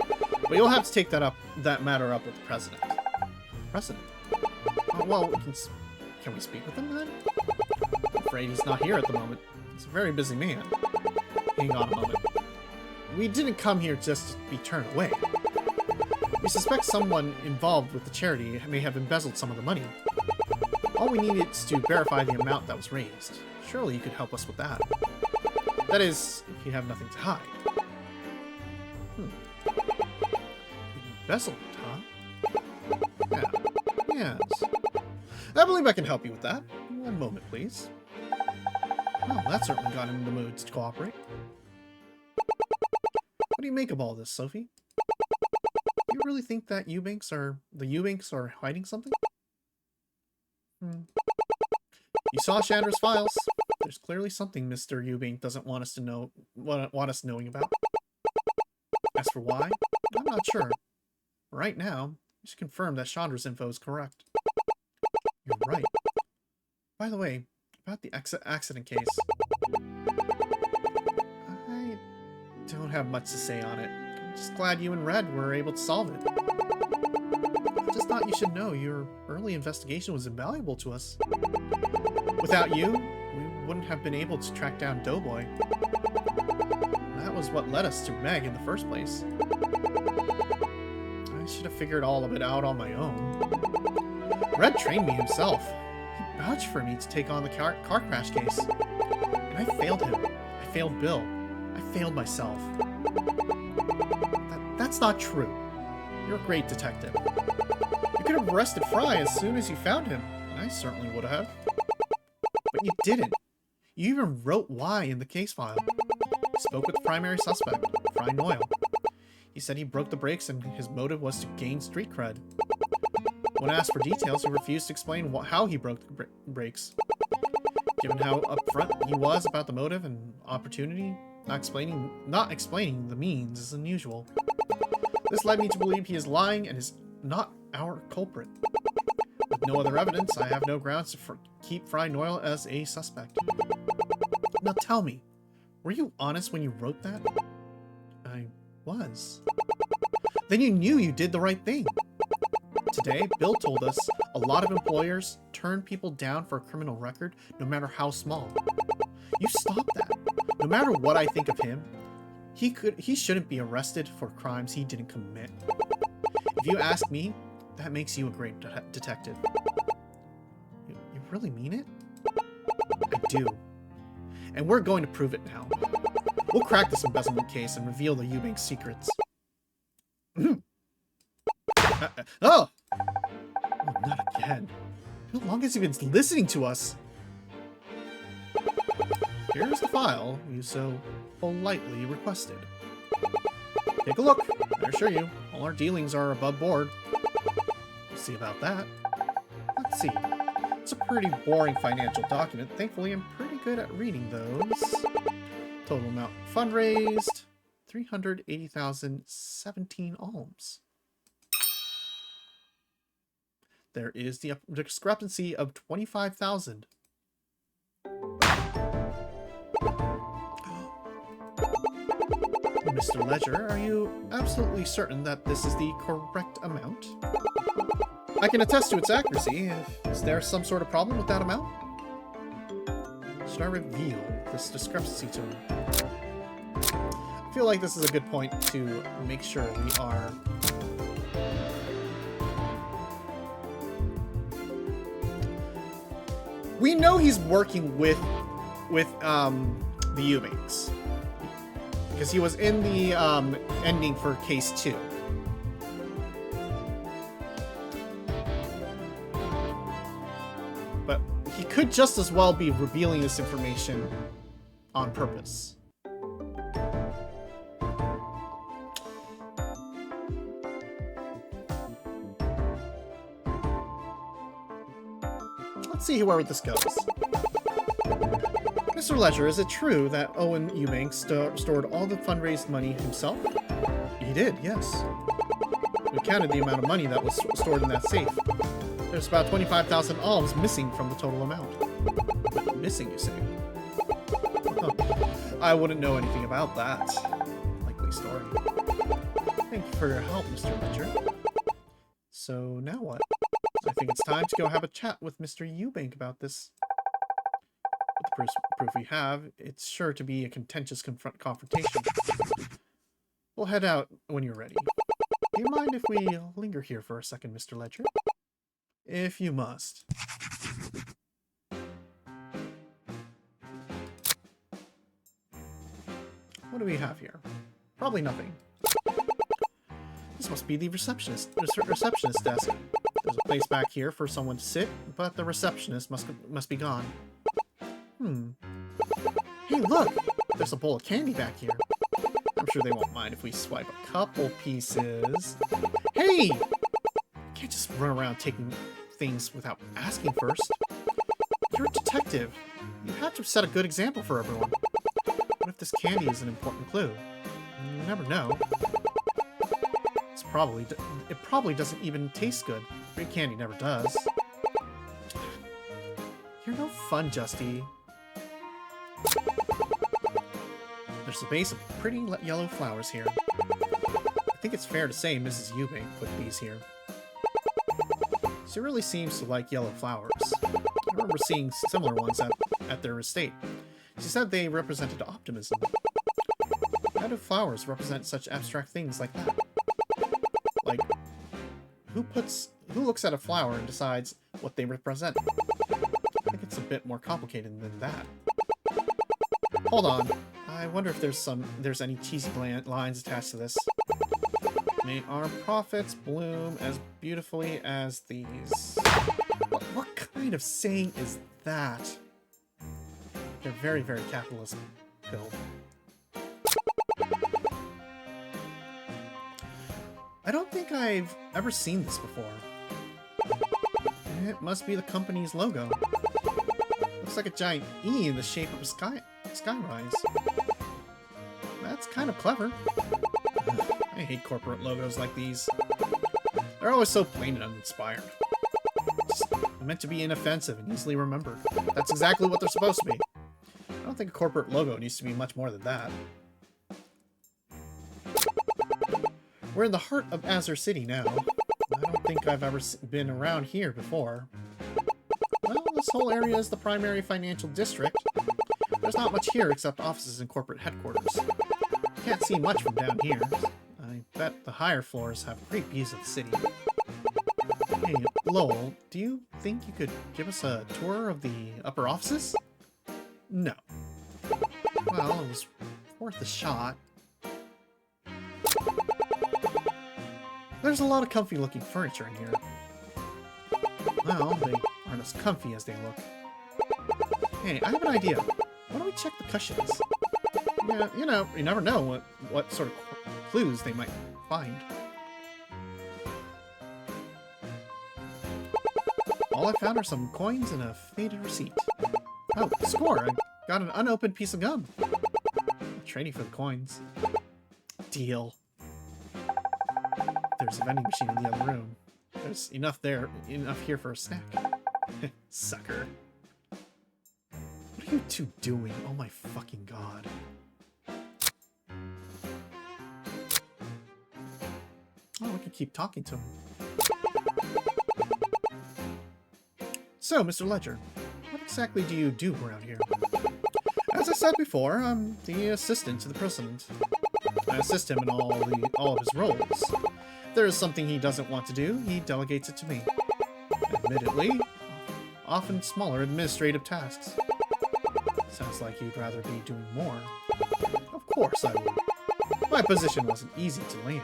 But you'll have to take that matter up with the president. President? Oh, well, can we speak with him then? I'm afraid he's not here at the moment. He's a very busy man. Hang on a moment. We didn't come here just to be turned away. We suspect someone involved with the charity may have embezzled some of the money. All we need is to verify the amount that was raised. Surely you could help us with that. That is, if you have nothing to hide. Embezzlement, huh? Yeah. Yes. I believe I can help you with that. One moment, please. Well, that certainly got him in the mood to cooperate. What do you make of all this, Sophie? Do you really think that the Eubanks are hiding something? You saw Chandra's files. There's clearly something Mr. Eubank doesn't want us knowing about. As for why, I'm not sure. Right now, we should confirm that Chandra's info is correct. You're right. By the way, about the accident case. I don't have much to say on it. I'm just glad you and Red were able to solve it. I just thought you should know your early investigation was invaluable to us. Without you, we wouldn't have been able to track down Doughboy. That was what led us to Meg in the first place. I should have figured all of it out on my own. Red trained me himself. He vouched for me to take on the car crash case. And I failed him. I failed Bill. I failed myself. That's not true. You're a great detective. You could have arrested Fry as soon as you found him. I certainly would have. But you didn't. You even wrote why in the case file. You spoke with the primary suspect, Fry Noyle. He said he broke the brakes and his motive was to gain street cred. When asked for details, he refused to explain how he broke the brakes. Given how upfront he was about the motive and opportunity, not explaining the means is unusual. This led me to believe he is lying and is not our culprit. With no other evidence, I have no grounds to keep Fry Noyle as a suspect. Now tell me, were you honest when you wrote that? I was. Then you knew you did the right thing. Today, Bill told us a lot of employers turn people down for a criminal record, no matter how small. You stop that. No matter what I think of him, he shouldn't be arrested for crimes he didn't commit. If you ask me, that makes you a great detective. You really mean it? I do. And we're going to prove it now. We'll crack this embezzlement case and reveal the Eubank secrets. Oh, not again. How long has he been listening to us? Here's the file you so politely requested. Take a look. I assure you, all our dealings are above board. We'll see about that. Let's see. It's a pretty boring financial document. Thankfully, I'm pretty good at reading those. Total amount fundraised, 380,017 alms. There is the discrepancy of 25,000. Mr. Ledger, are you absolutely certain that this is the correct amount? I can attest to its accuracy. Is there some sort of problem with that amount? Should I reveal this discrepancy to him? I feel like this is a good point to make sure we are... We know he's working with the Eubanks. Because he was in the ending for Case 2. But he could just as well be revealing this information on purpose. Let's see where this goes. Mr. Ledger, is it true that Owen Eubank stored all the fundraised money himself? He did, yes. We counted the amount of money that was stored in that safe. There's about 25,000 olives missing from the total amount. Missing, you say? Oh, I wouldn't know anything about that. Likely story. Thank you for your help, Mr. Ledger. So now what? I think it's time to go have a chat with Mr. Eubank about this. With the proof we have, it's sure to be a contentious confrontation. We'll head out when you're ready. Do you mind if we linger here for a second, Mr. Ledger? If you must. What do we have here? Probably nothing. This must be the receptionist desk. There's a place back here for someone to sit, but the receptionist must be gone. Hey, look! There's a bowl of candy back here. I'm sure they won't mind if we swipe a couple pieces. Hey! You can't just run around taking things without asking first. You're a detective. You have to set a good example for everyone. What if this candy is an important clue? You never know. It probably doesn't even taste good. Free candy never does. You're no fun, Justy. There's a vase of pretty yellow flowers here. I think it's fair to say Mrs. Eubank put these here. She really seems to like yellow flowers. I remember seeing similar ones at their estate. She said they represented optimism. How do flowers represent such abstract things like that? Like, who looks at a flower and decides what they represent? I think it's a bit more complicated than that. Hold on. I wonder if there's any cheesy lines attached to this. May our profits bloom as beautifully as these. What kind of saying is that? They're very, very capitalist build. I don't think I've ever seen this before. It must be the company's logo. Looks like a giant E in the shape of a skyrise. That's kind of clever. I hate corporate logos like these. They're always so plain and uninspired. Just meant to be inoffensive and easily remembered. That's exactly what they're supposed to be. I don't think a corporate logo needs to be much more than that. We're in the heart of Azure City now. I don't think I've ever been around here before. Well, this whole area is the primary financial district. There's not much here except offices and corporate headquarters. Can't see much from down here. I bet the higher floors have great views of the city. Hey, Lowell, do you think you could give us a tour of the upper offices? No. Well, it was worth a shot. There's a lot of comfy-looking furniture in here. Well, they aren't as comfy as they look. Hey, I have an idea. Why don't we check the cushions? Yeah, you never know what sort of clues they might find. All I found are some coins and a faded receipt. Oh, score! I got an unopened piece of gum. I'm trading for the coins. Deal. There's a vending machine in the other room. There's enough here for a snack. Sucker. What are you two doing? Oh my fucking god. Oh, we can keep talking to him. So, Mr. Ledger, what exactly do you do around here? As I said before, I'm the assistant to the president. I assist him in all of his roles. If there is something he doesn't want to do, he delegates it to me. Admittedly, often smaller administrative tasks. Sounds like you'd rather be doing more. Of course I would. My position wasn't easy to land,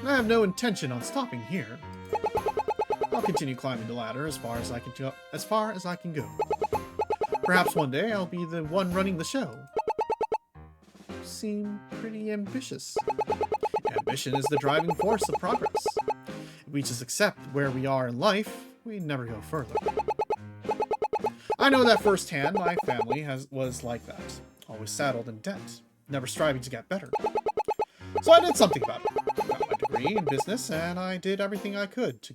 and I have no intention on stopping here. I'll continue climbing the ladder as far as I can go. Perhaps one day I'll be the one running the show. You seem pretty ambitious. Ambition is the driving force of progress. If we just accept where we are in life, we never go further. I know that firsthand. My family was like that. Always saddled in debt, never striving to get better. So I did something about it. Got my degree in business, and I did everything I could to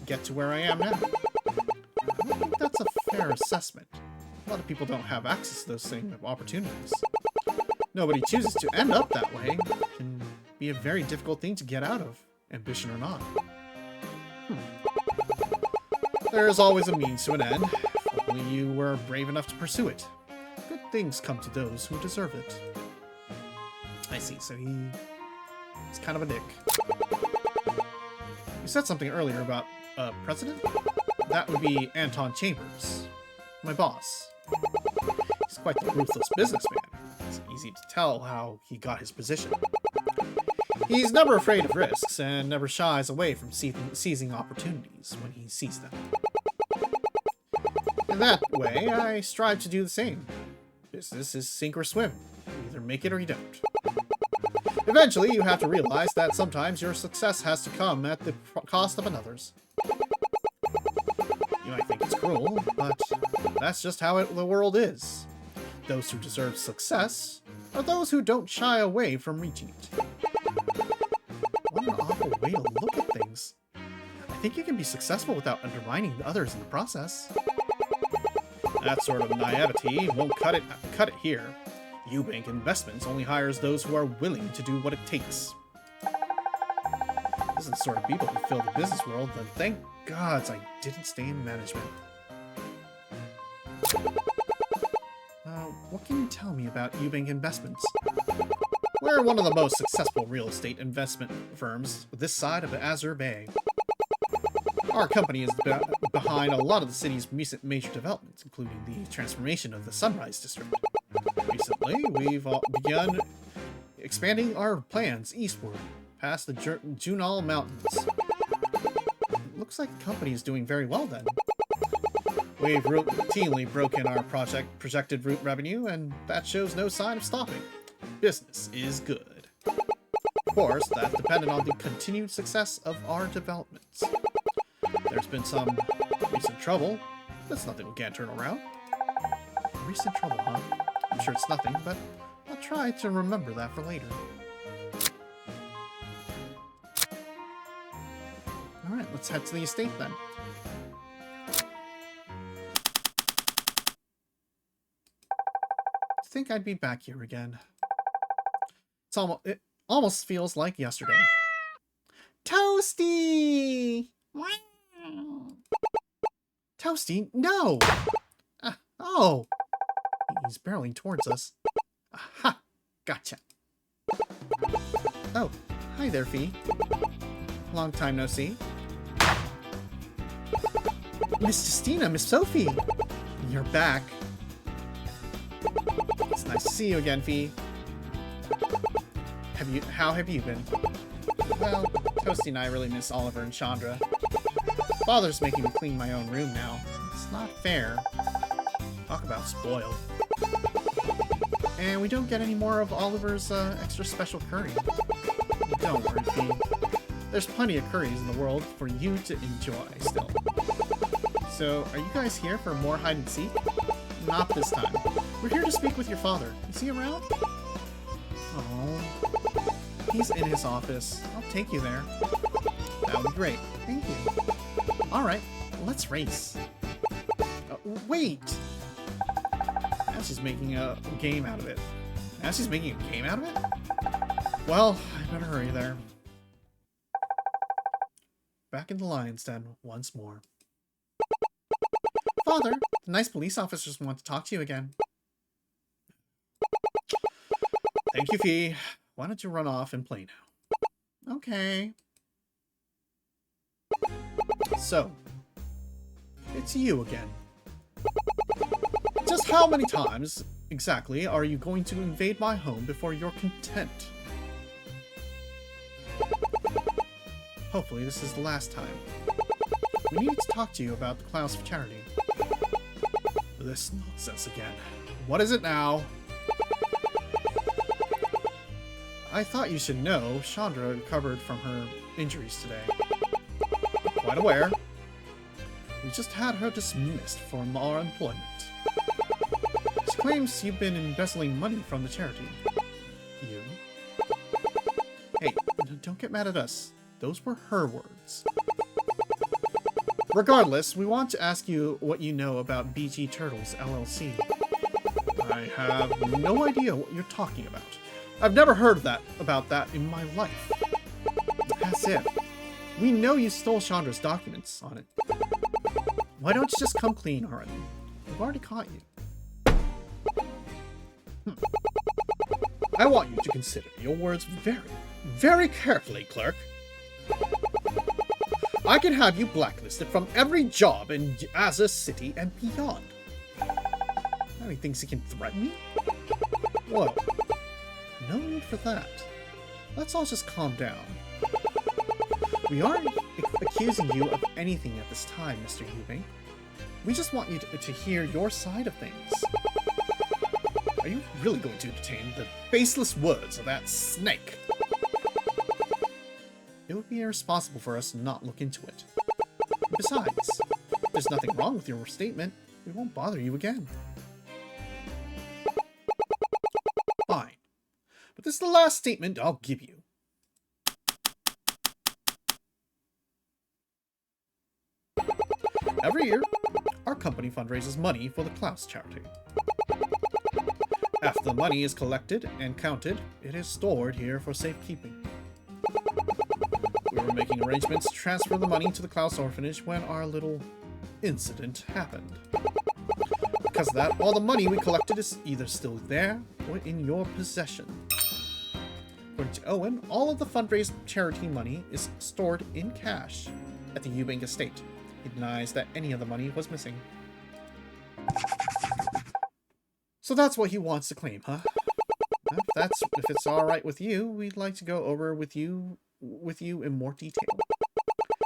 get to where I am now. that's a fair assessment. A lot of people don't have access to those same opportunities. Nobody chooses to end up that way. It can be a very difficult thing to get out of, ambition or not. There is always a means to an end, if only you were brave enough to pursue it. Good things come to those who deserve it. I see, so he's kind of a dick. You said something earlier about president? That would be Anton Chambers, my boss. He's quite the ruthless businessman. It's easy to tell how he got his position. He's never afraid of risks and never shies away from seizing opportunities when he sees them. In that way, I strive to do the same. Business is sink or swim. You either make it or you don't. Eventually, you have to realize that sometimes your success has to come at the cost of another's. You might think it's cruel, but that's just how the world is. Those who deserve success are those who don't shy away from reaching it. What an awful way to look at things. I think you can be successful without undermining others in the process. That sort of naivety won't cut it here. Eubank Investments only hires those who are willing to do what it takes. This is the sort of people who fill the business world, then thank gods I didn't stay in management. What can you tell me about Eubank Investments? We're one of the most successful real estate investment firms this side of the Azure Bay. Our company is behind a lot of the city's recent major developments, including the transformation of the Sunrise District. Recently, we've begun expanding our plans eastward, past the Junal Mountains. It looks like the company is doing very well then. We've routinely broken our projected route revenue, and that shows no sign of stopping. Business is good. Of course, that's dependent on the continued success of our developments. There's been some recent trouble. That's nothing we can't turn around. Recent trouble, huh? I'm sure it's nothing, but I'll try to remember that for later. Alright, let's head to the estate then. I think I'd be back here again. It almost feels like yesterday. Toasty! Toasty, no! Oh! He's barreling towards us. Aha! Gotcha. Oh, hi there, Fee. Long time no see. Miss Justina, Miss Sophie! You're back. It's nice to see you again, Fee. How have you been? Well, Toasty and I really miss Oliver and Chandra. Father's making me clean my own room now. It's not fair. Talk about spoiled. And we don't get any more of Oliver's extra special curry. Don't worry, Fee. There's plenty of curries in the world for you to enjoy still. So, are you guys here for more hide and seek? Not this time. We're here to speak with your father. Is he around? Oh, he's in his office. I'll take you there. That would be great. Thank you. Alright, let's race. Wait! Now she's making a game out of it. Now she's making a game out of it? Well, I better hurry there. Back in the lion's den once more. Father, the nice police officers want to talk to you again. Thank you, Fee. Why don't you run off and play now? Okay. So, it's you again. Just how many times exactly are you going to invade my home before you're content? Hopefully this is the last time. We needed to talk to you about the Clowns for Charity. This nonsense again. What is it now? I thought you should know Chandra recovered from her injuries today. Quite aware. We just had her dismissed from our employment. She claims you've been embezzling money from the charity. You? Hey, don't get mad at us. Those were her words. Regardless, we want to ask you what you know about BG Turtles, LLC. I have no idea what you're talking about. I've never heard about that in my life. As if. We know you stole Chandra's documents on it. Why don't you just come clean already? We've already caught you. I want you to consider your words very, very carefully, clerk. I can have you blacklisted from every job in Azza City and beyond. Now he thinks he can threaten me? Whoa. No need for that. Let's all just calm down. We aren't accusing you of anything at this time, Mr. Eubank. We just want you to hear your side of things. Are you really going to entertain the baseless words of that snake? It would be irresponsible for us to not look into it. Besides, there's nothing wrong with your statement. We won't bother you again. Fine. But this is the last statement I'll give you. Every year, our company fundraises money for the Klaus charity. After the money is collected and counted, it is stored here for safekeeping. We were making arrangements to transfer the money to the Klaus orphanage when our little incident happened. Because of that, all the money we collected is either still there or in your possession. According to Owen, all of the fundraised charity money is stored in cash at the Eubank estate. He denies that any of the money was missing. So that's what he wants to claim, huh? If it's all right with you, we'd like to go over with you in more detail.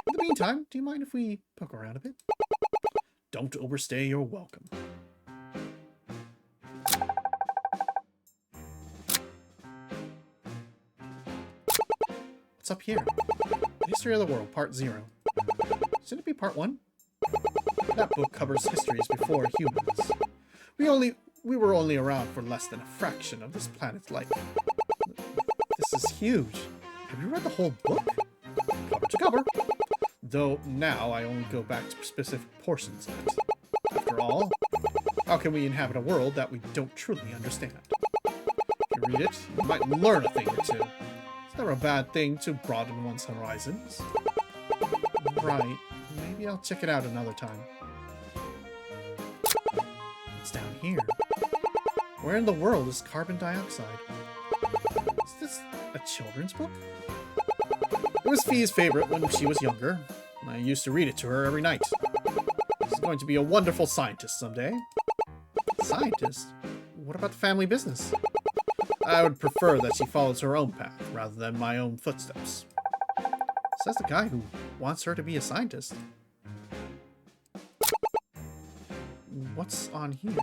In the meantime, do you mind if we poke around a bit? Don't overstay your welcome. What's up here? The History of the World, Part 0. Shouldn't it be Part 1? That book covers histories before humans. We were only around for less than a fraction of this planet's life. This is huge. Have you read the whole book? Cover to cover. Though now I only go back to specific portions of it. After all, how can we inhabit a world that we don't truly understand? If you read it, you might learn a thing or two. It's never a bad thing to broaden one's horizons. Right. Maybe I'll check it out another time. It's down here. Where in the world is carbon dioxide? Is this a children's book? It was Fee's favorite when she was younger. I used to read it to her every night. She's going to be a wonderful scientist someday. Scientist? What about the family business? I would prefer that she follows her own path rather than my own footsteps. Says the guy who wants her to be a scientist. What's on here?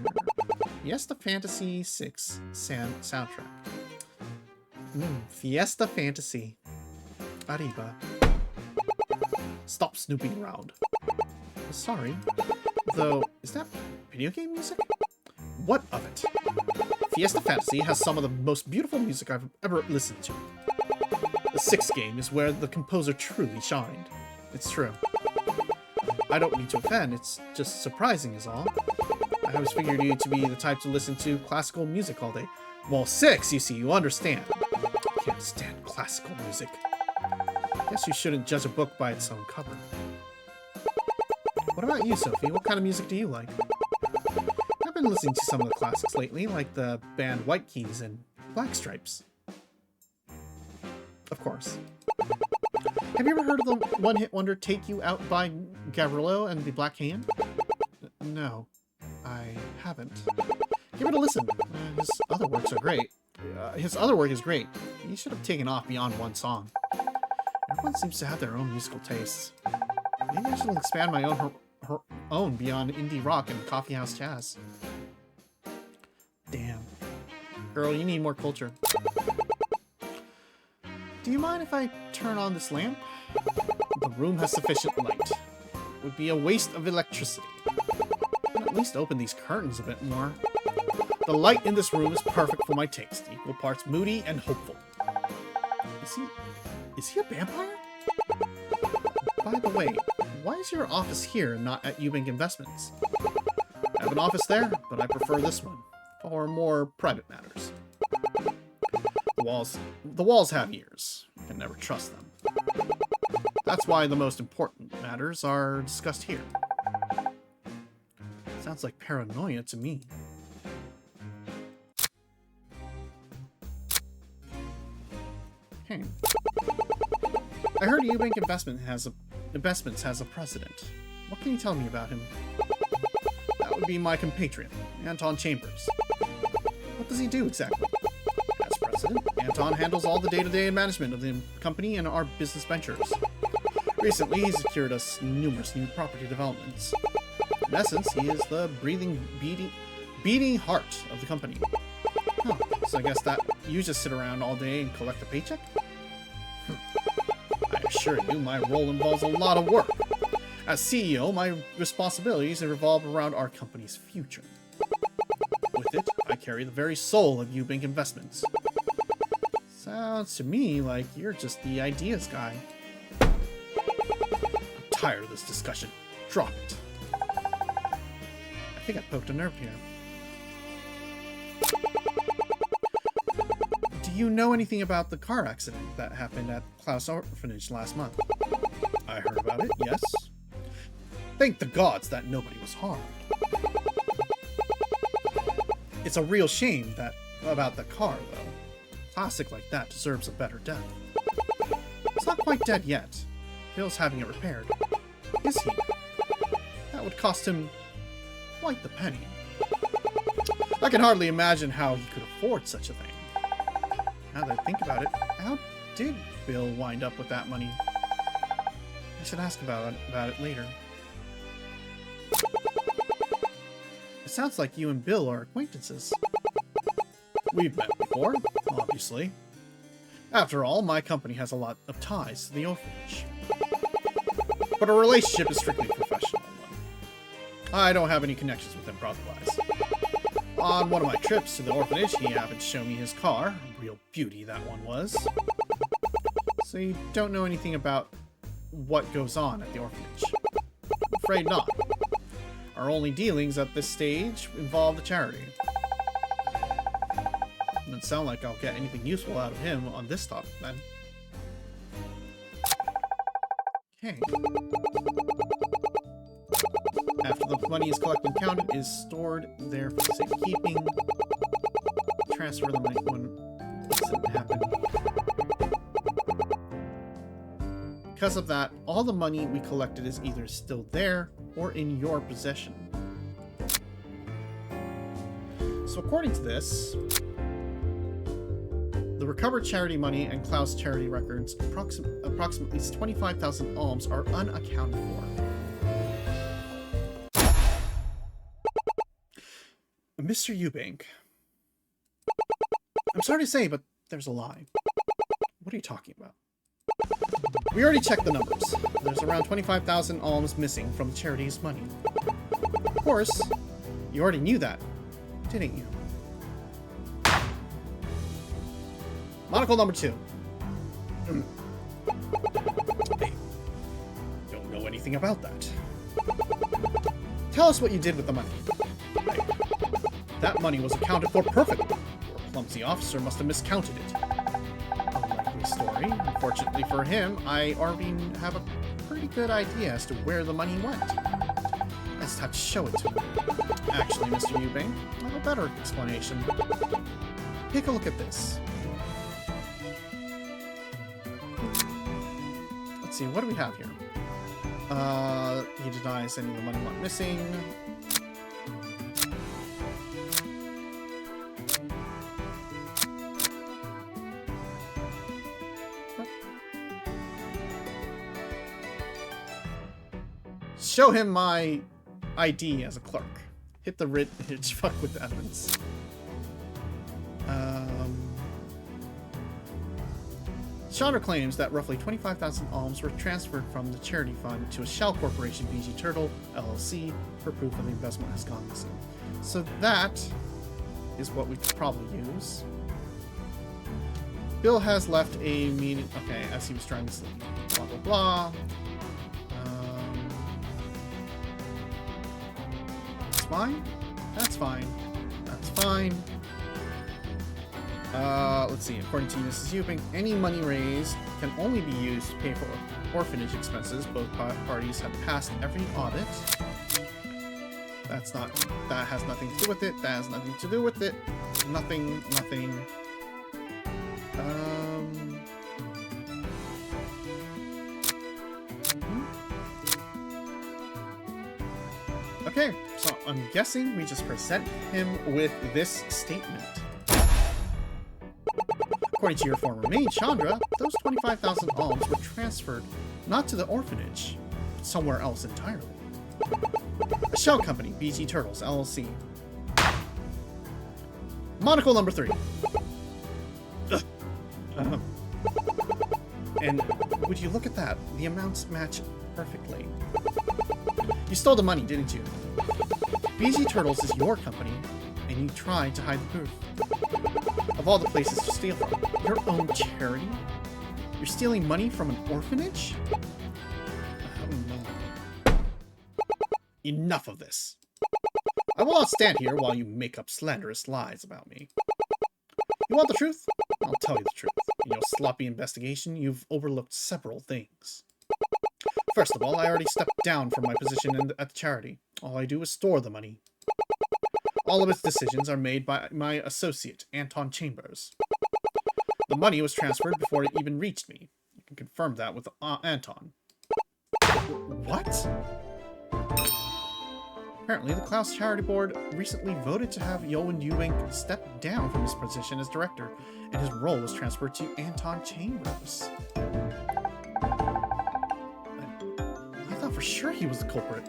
Fiesta Fantasy 6 soundtrack. Fiesta Fantasy. Arriba. Stop snooping around. Sorry. Though, is that video game music? What of it? Fiesta Fantasy has some of the most beautiful music I've ever listened to. The 6th game is where the composer truly shined. It's true. I don't mean to offend, it's just surprising is all. I always figured you to be the type to listen to classical music all day. Well, 6, you see, you understand. I can't stand classical music. Guess you shouldn't judge a book by its own cover. What about you, Sophie? What kind of music do you like? I've been listening to some of the classics lately, like the band White Keys and Black Stripes. Of course. Have you ever heard of the one-hit wonder Take You Out by Gavrilo and the Black Hand? No, I haven't. Give it a listen. His other works are great. His other work is great. He should have taken off beyond one song. Everyone seems to have their own musical tastes. Maybe I should expand my her own beyond indie rock and coffeehouse jazz. Damn. Girl, you need more culture. Do you mind if I turn on this lamp? The room has sufficient light. It would be a waste of electricity. I can at least open these curtains a bit more. The light in this room is perfect for my taste, equal parts moody and hopeful. Is he a vampire? By the way, why is your office here and not at Eubank Investments? I have an office there, but I prefer this one for more private matters. The walls have ears. You can never trust them. That's why the most important matters are discussed here. Sounds like paranoia to me. Hey. I heard Eubank Investments has a president. What can you tell me about him? That would be my compatriot, Anton Chambers. What does he do exactly? As president, Anton handles all the day-to-day management of the company and our business ventures. Recently, he secured us numerous new property developments. In essence, he is the beating heart of the company. Huh, so I guess that you just sit around all day and collect a paycheck? I assure you, my role involves a lot of work. As CEO, my responsibilities revolve around our company's future. With it, I carry the very soul of Eubank Investments. Sounds to me like you're just the ideas guy. I'm tired of this discussion. Drop it. I think I poked a nerve here. Do you know anything about the car accident that happened at Klaus Orphanage last month? I heard about it, yes. Thank the gods that nobody was harmed. It's a real shame about the car, though. Plastic like that deserves a better death. It's not quite dead yet. Bill's having it repaired. Is he? That would cost him quite the penny. I can hardly imagine how he could afford such a thing. Now that I think about it, how did Bill wind up with that money? I should ask about it later. It sounds like you and Bill are acquaintances. We've met before, obviously. After all, my company has a lot of ties to the orphanage. But our relationship is strictly professional one. I don't have any connections with him brother-wise. On one of my trips to the orphanage, he happened to show me his car. A real beauty that one was. So you don't know anything about what goes on at the orphanage? I'm afraid not. Our only dealings at this stage involve the charity. Doesn't sound like I'll get anything useful out of him on this topic, then. Okay. After the money is collected and counted, it is stored there for safekeeping. Transfer the money when it doesn't happen. Because of that, all the money we collected is either still there or in your possession. So according to this, the recovered charity money and Klaus charity records, approximately 25,000 alms, are unaccounted for. Mr. Eubank. I'm sorry to say, but there's a lie. What are you talking about? We already checked the numbers. There's around 25,000 alms missing from the charity's money. Of course, you already knew that, didn't you? Monocle number 2. Hey, don't know anything about that. Tell us what you did with the money. Right. That money was accounted for perfectly. Your clumsy officer must have miscounted it. Unlikely story. Unfortunately for him, I already have a pretty good idea as to where the money went. I just have to show it to him. Actually, Mr. Eubank, I have a better explanation. Take a look at this. Let's see, what do we have here? He denies any of the money went missing. Show him my ID as a clerk. Hit the fuck with the evidence. Chandra claims that roughly 25,000 alms were transferred from the charity fund to a shell corporation, VG Turtle LLC, for proof that the investment has gone missing. So that is what we could probably use. Bill has left a meeting. Okay, as he was trying to sleep. Blah blah blah. fine. That's fine. That's fine. Let's see. According to Mrs. Eubank, any money raised can only be used to pay for orphanage expenses. Both parties have passed every audit. That's not... That has nothing to do with it. That has nothing to do with it. Nothing. Okay, so I'm guessing we just present him with this statement. According to your former maid, Chandra, those 25,000 alms were transferred not to the orphanage, but somewhere else entirely. A shell company, BG Turtles, LLC. Monocle number 3. And would you look at that? The amounts match perfectly. You stole the money, didn't you? BG Turtles is your company, and you tried to hide the proof. Of all the places to steal from, your own charity? You're stealing money from an orphanage? Enough of this. I will not stand here while you make up slanderous lies about me. You want the truth? I'll tell you the truth. In your sloppy investigation, you've overlooked several things. First of all, I already stepped down from my position at the charity. All I do is store the money. All of its decisions are made by my associate, Anton Chambers. The money was transferred before it even reached me. You can confirm that with Anton. What? Apparently, the Klaus Charity Board recently voted to have Yoan Eubank step down from his position as director, and his role was transferred to Anton Chambers. I thought for sure he was the culprit.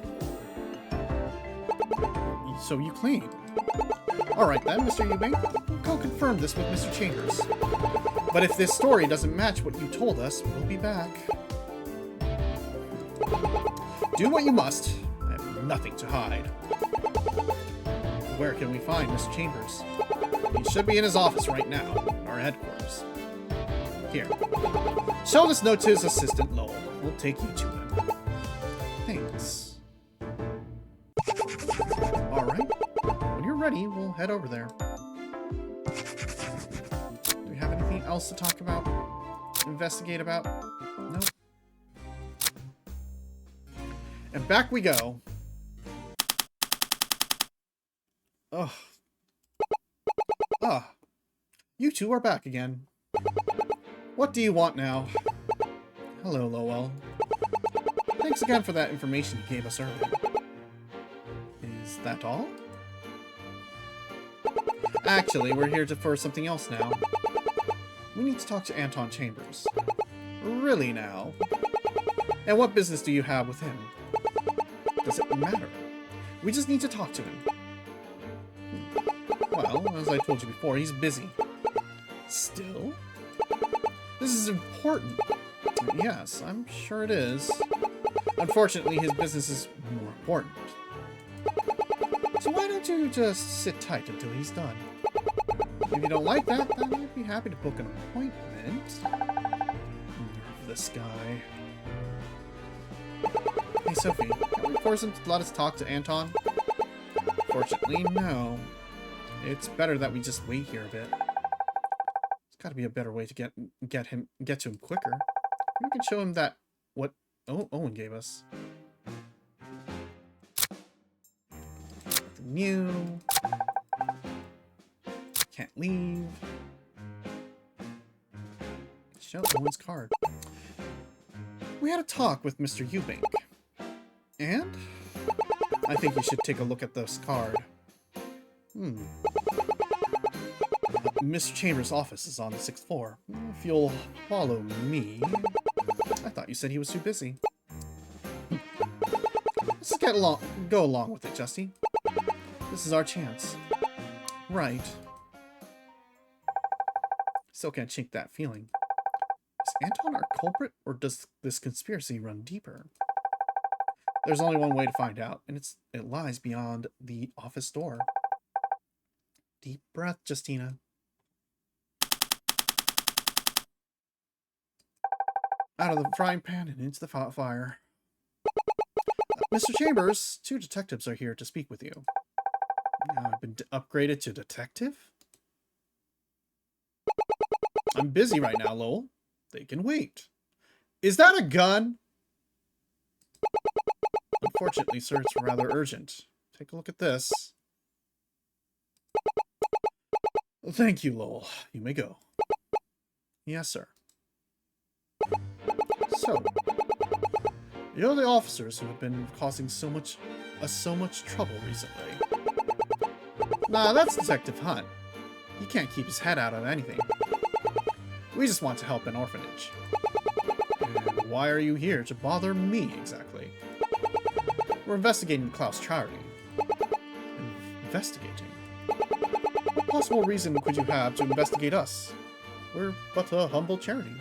So you claim. Alright then, Mr. Eubank, go confirm this with Mr. Chambers. But if this story doesn't match what you told us, we'll be back. Do what you must. I have nothing to hide. Where can we find Mr. Chambers? He should be in his office right now, our headquarters. Here. Show this note to his assistant, Lowell. We'll take you to him. Thanks. Alright. When you're ready, we'll head over there. Do we have anything else to talk about? Investigate about? Nope. And back we go. Ugh. Ah. You two are back again. What do you want now? Hello, Lowell. Thanks again for that information you gave us earlier. Is that all? Actually, we're here for something else now. We need to talk to Anton Chambers. Really now? And what business do you have with him? Does it matter? We just need to talk to him. Well, as I told you before, he's busy. Still? This is important. Yes, I'm sure it is. Unfortunately, his business is more important. So why don't you just sit tight until he's done? If you don't like that, then I'd be happy to book an appointment. This guy. Hey, Sophie, can we force him to let us talk to Anton? Fortunately, no. It's better that we just wait here a bit. There's got to be a better way to get to him quicker. We can show him that what Owen gave us. Nothing new. Can't leave. Show Owen's card. We had a talk with Mr. Eubank. And? I think you should take a look at this card. Mr. Chambers' office is on the 6th floor. If you'll follow me... I thought you said he was too busy. Let's go along with it, Justy. This is our chance. Right. Still can't shake that feeling. Is Anton our culprit, or does this conspiracy run deeper? There's only one way to find out, and it lies beyond the office door. Deep breath, Justina. Out of the frying pan and into the fire. Mr. Chambers, 2 detectives are here to speak with you. I've been upgraded to detective? I'm busy right now, Lowell. They can wait. Is that a gun? Unfortunately, sir, it's rather urgent. Take a look at this. Thank you, Lowell. You may go. Yes, sir. So, you're the officers who have been causing so much trouble recently. Nah, that's Detective Hunt. He can't keep his head out of anything. We just want to help an orphanage. And why are you here to bother me, exactly? We're investigating Klaus charity. Investigating? What possible reason could you have to investigate us? We're but a humble charity.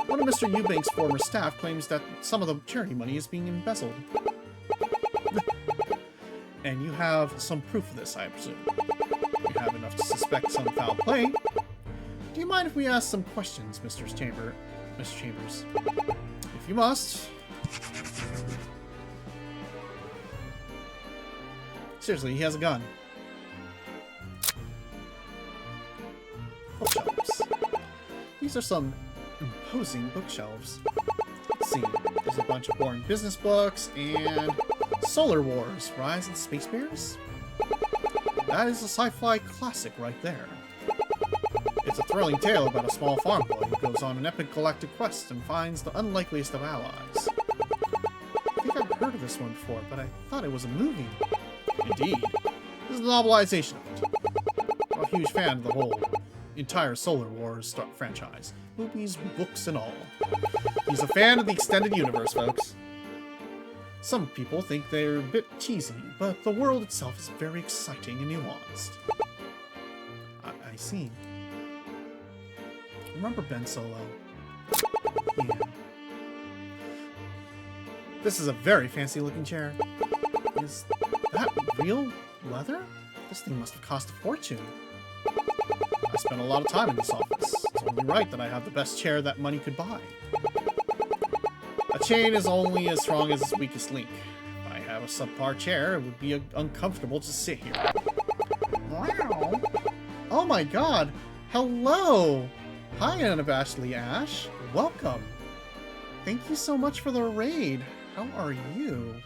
One of Mr. Eubank's former staff claims that some of the charity money is being embezzled. And you have some proof of this, I presume. You have enough to suspect some foul play. Do you mind if we ask some questions, Mr. Chambers? If you must. Seriously, he has a gun. Bookshelves. These are some imposing bookshelves. Let's see. There's a bunch of boring business books and Solar Wars, Rise of the Space Bears? That is a sci-fi classic right there. It's a thrilling tale about a small farm boy who goes on an epic galactic quest and finds the unlikeliest of allies. I think I've heard of this one before, but I thought it was a movie. Indeed. This is a novelization of it. I'm a huge fan of the whole entire Solar Wars franchise. Movies, books, and all. He's a fan of the extended universe, folks. Some people think they're a bit cheesy, but the world itself is very exciting and nuanced. I see. Remember Ben Solo? Yeah. This is a very fancy looking chair. Is that real leather? This thing must have cost a fortune. I spent a lot of time in this office. It's only right that I have the best chair that money could buy. A chain is only as strong as its weakest link. If I have a subpar chair, it would be uncomfortable to sit here. Wow! Oh my god! Hello! Hi, unabashedly Ash. Welcome. Thank you so much for the raid. How are you?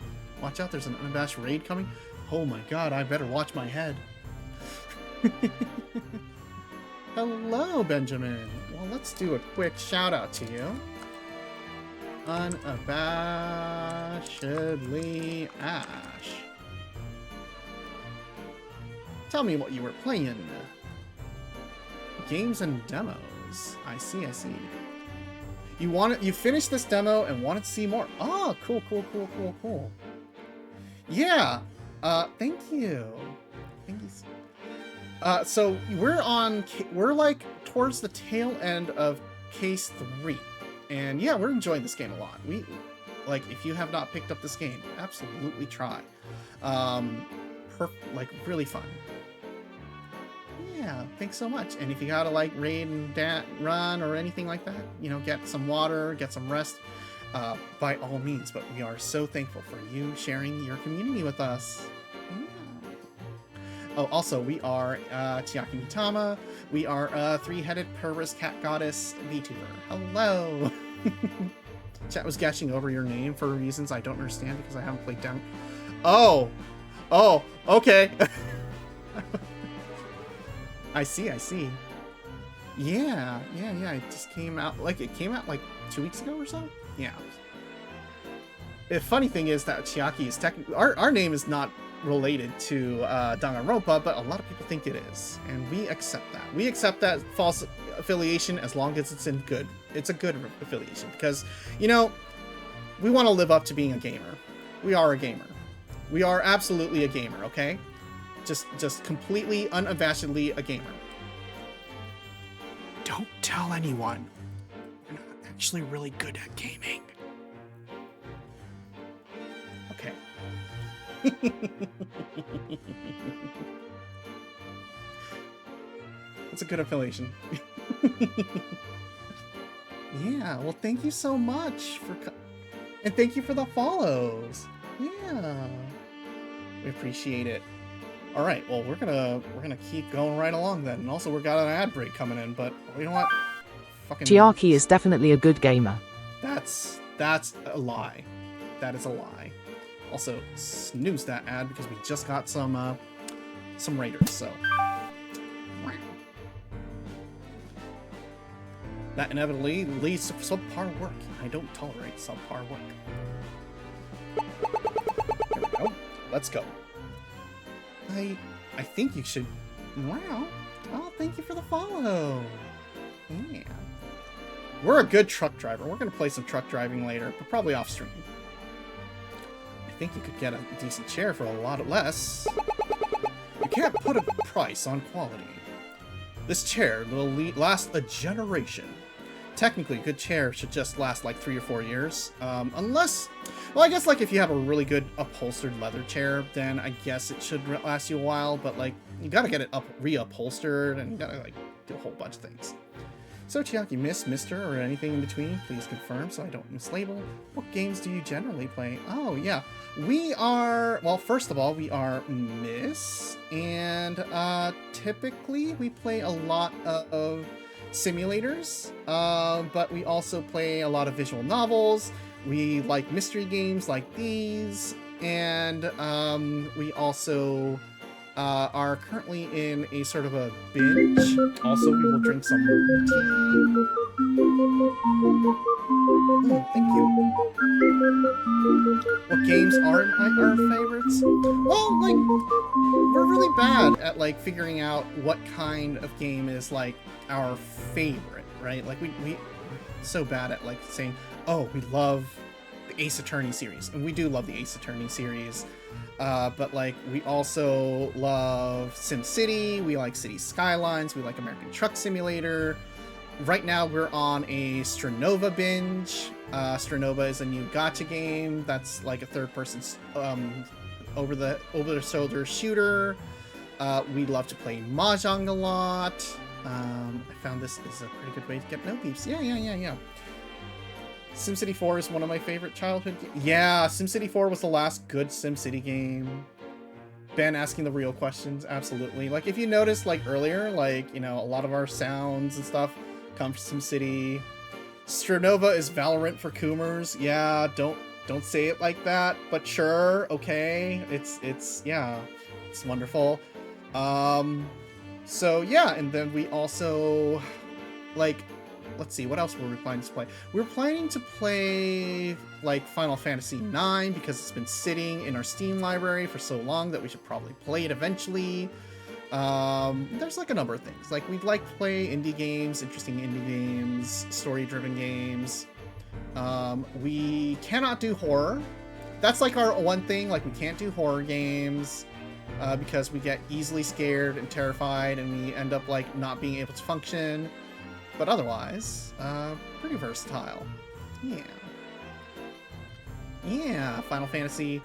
Watch out, there's an unabashed raid coming. Oh my god, I better watch my head. Hello, Benjamin. Well, let's do a quick shout out to you. Unabashedly Ash. Tell me what you were playing. Games and demos. I see. You finished this demo and wanted to see more. Oh, cool. Yeah. Thank you. So we're like towards the tail end of case 3. And yeah, we're enjoying this game a lot. If you have not picked up this game, absolutely try. Really fun. Yeah, thanks so much. And if you gotta raid and run or anything like that, get some water, get some rest, by all means. But we are so thankful for you sharing your community with us. Yeah. Oh, also, we are Chiaki Mitama. We are a 3-headed Pervis cat goddess VTuber. Hello! Chat was gashing over your name for reasons I don't understand because I haven't played down. Oh, okay. I see. Yeah. It just came out, it came out 2 weeks ago or so? Yeah. The funny thing is that Chiaki is technically, our name is not related to Danganronpa, but a lot of people think it is. And we accept that. We accept that false affiliation as long as it's a good affiliation. Because, we want to live up to being a gamer. We are a gamer. We are absolutely a gamer, okay? Just completely, unabashedly a gamer. Don't tell anyone. We're not actually really good at gaming. Okay. That's a good affiliation. Yeah, well, thank you so much and thank you for the follows. Yeah. We appreciate it. All right, well, we're gonna keep going right along then. And also, we got an ad break coming in, but you know what? Fucking. Chiaki is definitely a good gamer. That's a lie. That is a lie. Also, snooze that ad because we just got some raiders. So that inevitably leads to subpar work. I don't tolerate subpar work. Here we go. Let's go. I think you should. Wow. Oh, thank you for the follow. Yeah. We're a good truck driver. We're going to play some truck driving later, but probably off stream. I think you could get a decent chair for a lot less. You can't put a price on quality. This chair will last a generation. Technically, a good chair should just last like 3 or 4 years. Unless, well, I guess like if you have a really good upholstered leather chair, then I guess it should last you a while. But like, you gotta get it reupholstered, and you gotta like do a whole bunch of things. So Chiaki, Miss, Mr, or anything in between, please confirm so I don't mislabel. What games do you generally play? Oh yeah, we are, well, first of all, we are Miss, and typically we play a lot of simulators, but we also play a lot of visual novels. We like mystery games like these, and we also are currently in a sort of a binge. Also, we will drink some tea. Thank you. What games are our favorites? Well, like, we're really bad at like figuring out what kind of game is like our favorite, right? Like we're so bad at like saying, oh, we love the Ace Attorney series, and we do love the Ace Attorney series. But like we also love SimCity, we like City Skylines, we like American Truck Simulator. Right now we're on a Stranova binge. Stranova is a new gacha game that's like a third-person over the shoulder shooter. We love to play Mahjong a lot. I found this is a pretty good way to get no peeps. Yeah. SimCity 4 is one of my favorite childhood games. Yeah, SimCity 4 was the last good SimCity game. Ben asking the real questions, absolutely. Like, if you noticed, like, earlier, like, you know, a lot of our sounds and stuff come from SimCity. Stranova is Valorant for Coomers. Yeah, don't say it like that, but sure, okay. It's yeah, it's wonderful. So, yeah, and then we also, like, let's see, what else were we planning to play? We were planning to play, like, Final Fantasy IX, because it's been sitting in our Steam library for so long that we should probably play it eventually. There's, like, a number of things. Like, we'd like to play indie games, interesting indie games, story-driven games. We cannot do horror. That's, like, our one thing. Like, we can't do horror games, because we get easily scared and terrified, and we end up, like, not being able to function. But otherwise, pretty versatile. Yeah, Final Fantasy.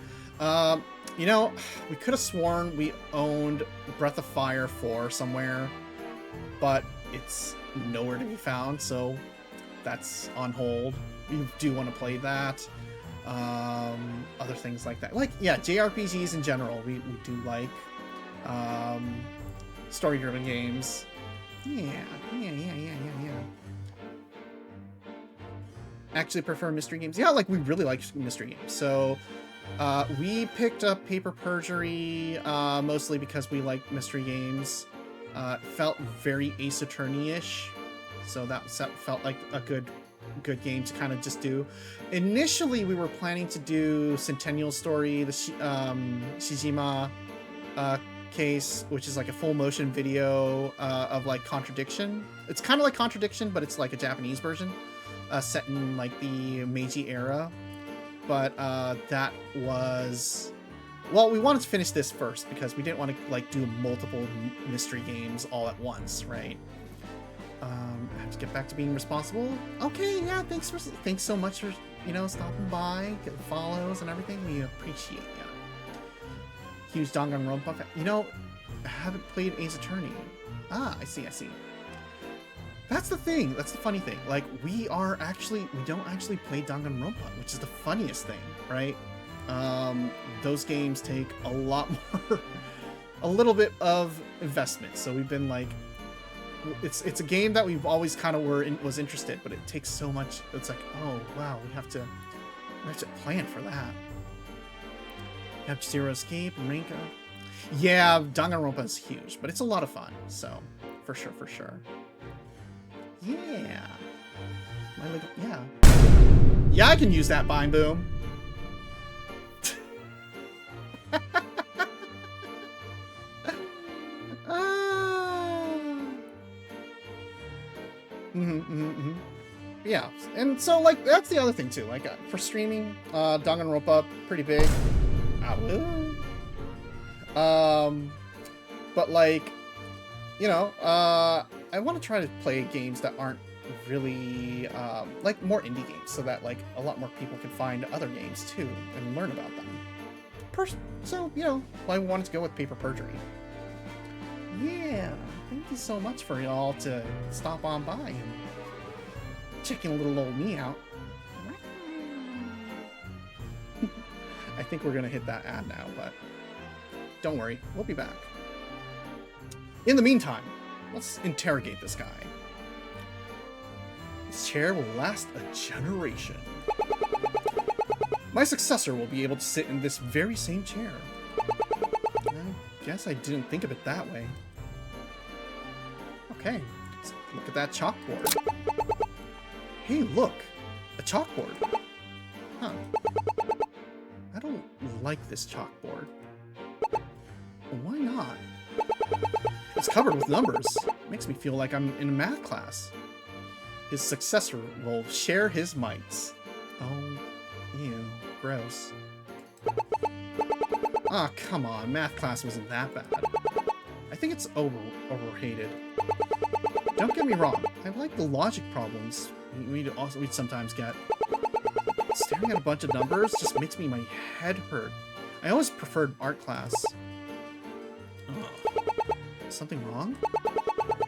You know, we could have sworn we owned Breath of Fire 4 somewhere, but it's nowhere to be found, so that's on hold. We do want to play that. Other things like that. Like, yeah, JRPGs in general, we do like. Story-driven games. Yeah. Actually prefer mystery games. Yeah, like we really like mystery games. So we picked up Paper Perjury mostly because we like mystery games. It felt very Ace Attorney-ish. So that felt like a good game to kind of just do. Initially, we were planning to do Centennial Story, the Shijima case, which is like a full motion video of like Contradiction. It's kind of like Contradiction, but it's like a Japanese version set in like the Meiji era. But that was, well, we wanted to finish this first because we didn't want to like do multiple mystery games all at once, right? I have to get back to being responsible. Okay, yeah, thanks so much for, you know, stopping by, getting follows and everything. We appreciate you. Huge Danganronpa fan. You know, I haven't played Ace Attorney. Ah, I see. That's the thing. That's the funny thing. Like, we don't actually play Danganronpa, which is the funniest thing, right? Those games take a lot more a little bit of investment. So we've been like, it's a game that we've always kind of was interested, but it takes so much. It's like, oh wow, we have to plan for that. Have Zero Escape and Rinka. Yeah, Danganronpa is huge, but it's a lot of fun. So for sure. Yeah. Yeah, I can use that bind boom. Yeah, and so like that's the other thing too. Like for streaming, Danganronpa pretty big. But like, you know, I want to try to play games that aren't really like more indie games, so that like a lot more people can find other games too and learn about them. So you know, I wanted to go with Paper Perjury. Yeah, thank you so much for y'all to stop on by and checking little old me out. I think we're gonna hit that ad now, but don't worry, we'll be back. In the meantime, let's interrogate this guy. This chair will last a generation. My successor will be able to sit in this very same chair. I guess I didn't think of it that way. Okay, let's look at that chalkboard. Hey, look! A chalkboard! Huh. I don't like this chalkboard. Why not? It's covered with numbers. It makes me feel like I'm in a math class. His successor will share his mites. Oh, ew, gross. Ah, come on, math class wasn't that bad. I think it's overrated. Don't get me wrong, I like the logic problems we'd sometimes get. Staring at a bunch of numbers just makes my head hurt. I always preferred art class. Oh, is something wrong?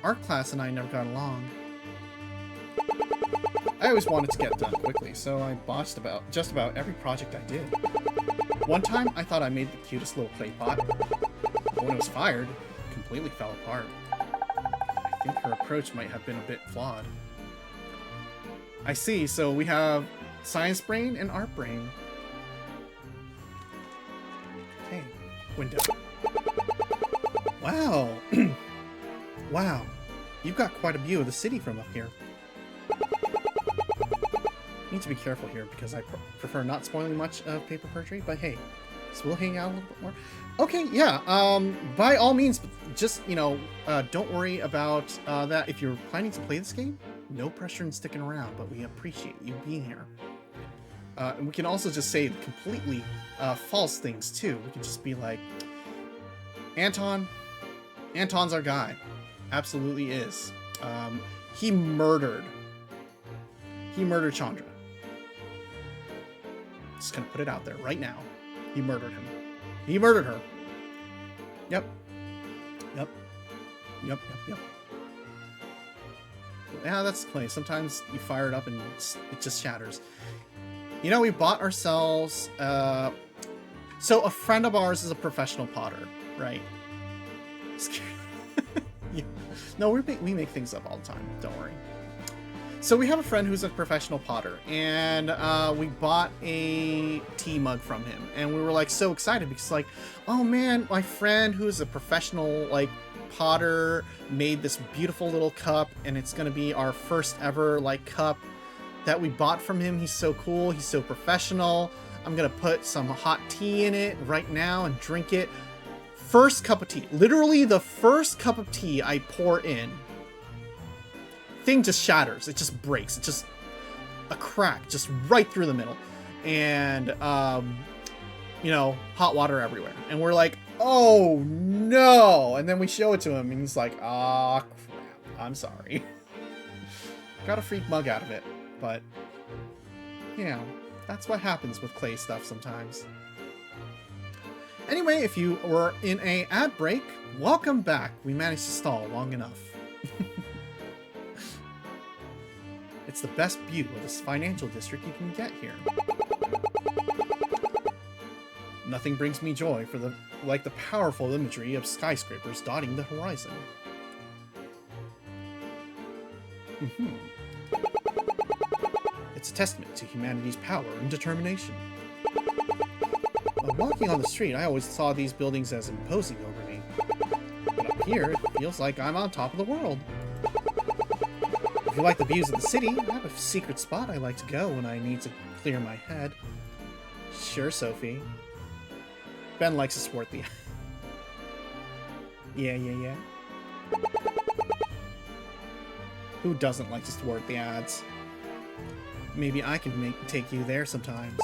Art class and I never got along. I always wanted to get done quickly, so I botched just about every project I did. One time, I thought I made the cutest little clay pot, but when it was fired, it completely fell apart. I think her approach might have been a bit flawed. I see, so we have science brain and art brain. Okay, window. Wow! Wow, you've got quite a view of the city from up here. Need to be careful here because I prefer not spoiling much of Paper Perjury, but hey, so we'll hang out a little bit more. Okay, yeah, by all means, just, you know, don't worry about that. If you're planning to play this game, no pressure in sticking around, but we appreciate you being here. And we can also just say completely false things too. We can just be like, Anton's our guy. Absolutely is. He murdered Chandra. Just gonna put it out there right now. He murdered him. He murdered her. Yep. Yeah, that's funny. Sometimes you fire it up and it just shatters. You know, we bought ourselves... So a friend of ours is a professional potter, right? Yeah. No, we make things up all the time. Don't worry. So we have a friend who's a professional potter, and we bought a tea mug from him, and we were like so excited because like, oh man, my friend who's a professional like potter made this beautiful little cup, and it's gonna be our first ever like cup that we bought from him. He's so cool. He's so professional. I'm gonna put some hot tea in it right now and drink it. First cup of tea, literally the first cup of tea I pour in, thing just shatters. It just breaks. It's just a crack, just right through the middle. And, you know, hot water everywhere. And we're like, oh no. And then we show it to him and he's like, ah, crap, I'm sorry. Got a freak mug out of it. But, you know, that's what happens with clay stuff sometimes. Anyway, if you were in a ad break, welcome back. We managed to stall long enough. It's the best view of this financial district you can get here. nothing brings me joy like the powerful imagery of skyscrapers dotting the horizon. It's a testament to humanity's power and determination. While walking on the street, I always saw these buildings as imposing over me. But up here, it feels like I'm on top of the world. If you like the views of the city, I have a secret spot I like to go when I need to clear my head. Sure, Sophie. Ben likes to thwart the... Yeah. Who doesn't like to thwart the ads? Maybe I can take you there sometimes.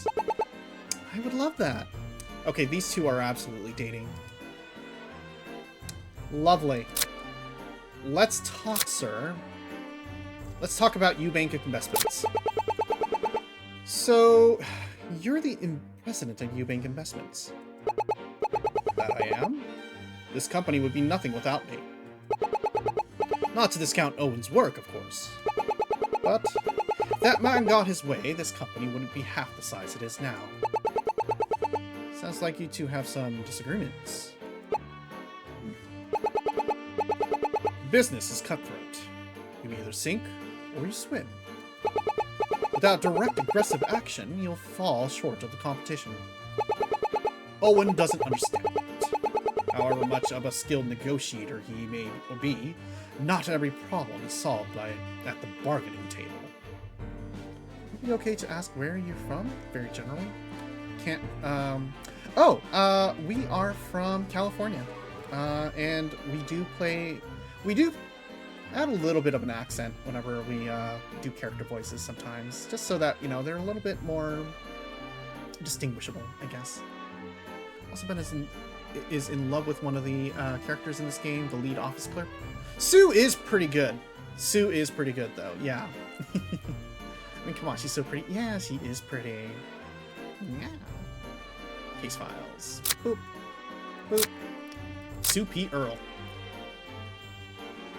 I would love that. Okay, these two are absolutely dating. Lovely. Let's talk, sir. Let's talk about Eubank Investments. So, you're the president of Eubank Investments. That I am. This company would be nothing without me. Not to discount Owen's work, of course. But if that man got his way, this company wouldn't be half the size it is now. Sounds like you two have some disagreements. Business is cutthroat. You either sink or you swim. Without direct aggressive action, you'll fall short of the competition. Owen doesn't understand it. However much of a skilled negotiator he may be, not every problem is solved at the bargaining table. Would it be okay to ask where you're from, very generally? We are from California. And we do add a little bit of an accent whenever we do character voices sometimes, just so that, they're a little bit more distinguishable, I guess. Also, Ben is in love with one of the characters in this game, the lead office clerk. Sue is pretty good. Sue is pretty good, though. Yeah. I mean, come on, she's so pretty. Yeah, she is pretty. Yeah. Case files. Boop. Boop. Sue P. Earle.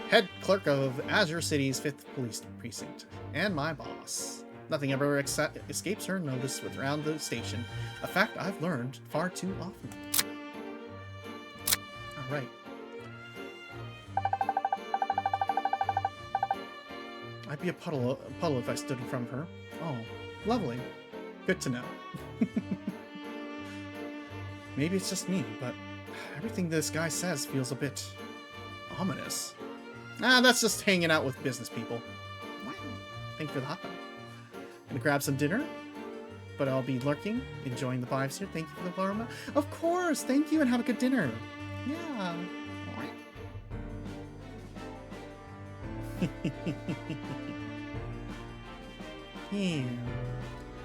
Head clerk of Azure City's 5th Police Precinct. And my boss. Nothing ever escapes her notice around the station. A fact I've learned far too often. Alright. I'd be a puddle if I stood in front of her. Oh, lovely. Good to know. Maybe it's just me, but everything this guy says feels a bit ominous. That's just hanging out with business people. Wow. Thank you for the hot dog. Gonna grab some dinner, but I'll be lurking, enjoying the vibes here. Thank you for the aroma. Of course, thank you, and have a good dinner. Yeah. Yeah.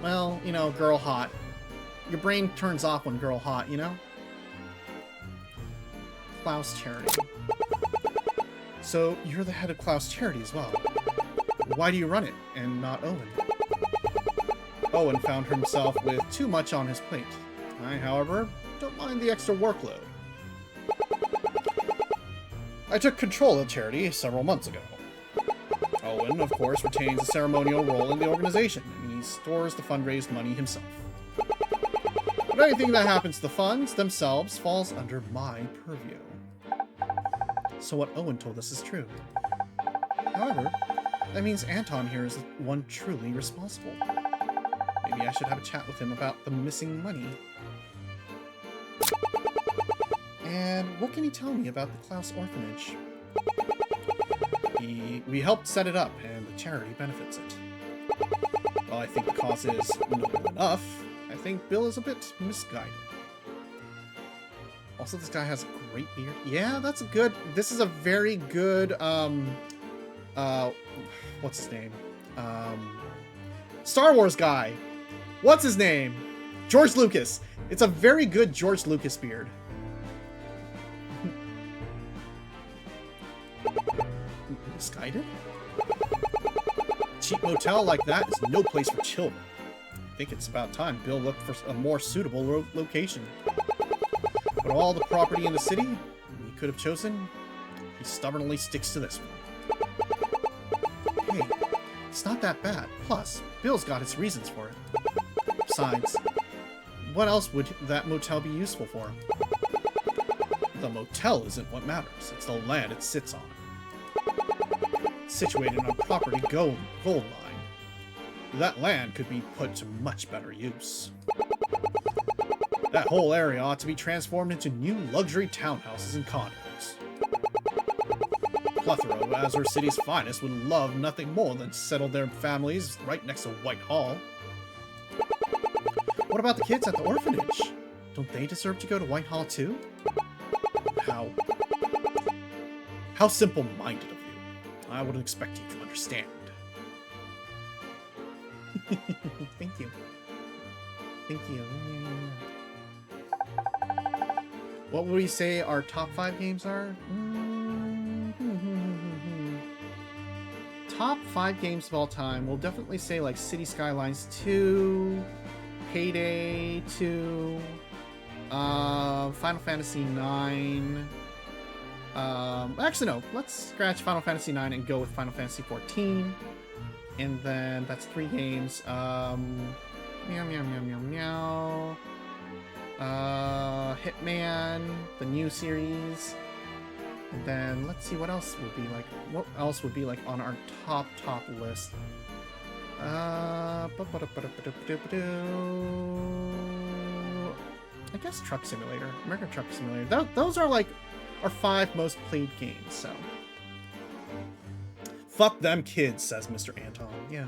Well, girl hot. Your brain turns off when girl hot, Klaus Charity. So, you're the head of Klaus Charity as well. Why do you run it, and not Owen? Owen found himself with too much on his plate. I, however, don't mind the extra workload. I took control of Charity several months ago. Owen, of course, retains a ceremonial role in the organization, and he stores the fundraised money himself. But anything that happens to the funds themselves falls under my purview. So what Owen told us is true. However, that means Anton here is the one truly responsible. Maybe I should have a chat with him about the missing money. And what can he tell me about the Klaus orphanage? We helped set it up, and the charity benefits it. While I think the cause is noble enough, I think Bill is a bit misguided. Also, this guy has a great beard. Yeah, that's a good... This is a very good, what's his name? Star Wars guy. What's his name? George Lucas. It's a very good George Lucas beard. Misguided? A cheap motel like that is no place for children. I think it's about time Bill looked for a more suitable location. But all the property in the city he could have chosen, he stubbornly sticks to this one. Hey, it's not that bad. Plus, Bill's got his reasons for it. Besides, what else would that motel be useful for? The motel isn't what matters. It's the land it sits on. It's situated on property gold line. That land could be put to much better use. That whole area ought to be transformed into new luxury townhouses and condos. Plethora of Azure City's finest would love nothing more than to settle their families right next to Whitehall. What about the kids at the orphanage? Don't they deserve to go to Whitehall too? How simple-minded of you. I wouldn't expect you to understand. Thank you. Thank you. What would we say our top 5 games are? Top 5 games of all time. We'll definitely say like City Skylines 2, Payday 2, Final Fantasy 9. Actually, no. Let's scratch Final Fantasy 9 and go with Final Fantasy 14. And then that's 3 games. Meow, meow, meow, meow, meow. Hitman, the new series. And then let's see what else would be like. What else would be like on our top list? I guess Truck Simulator, American Truck Simulator. Those are like our 5 most played games. So fuck them kids, says Mr. Anton. Yeah.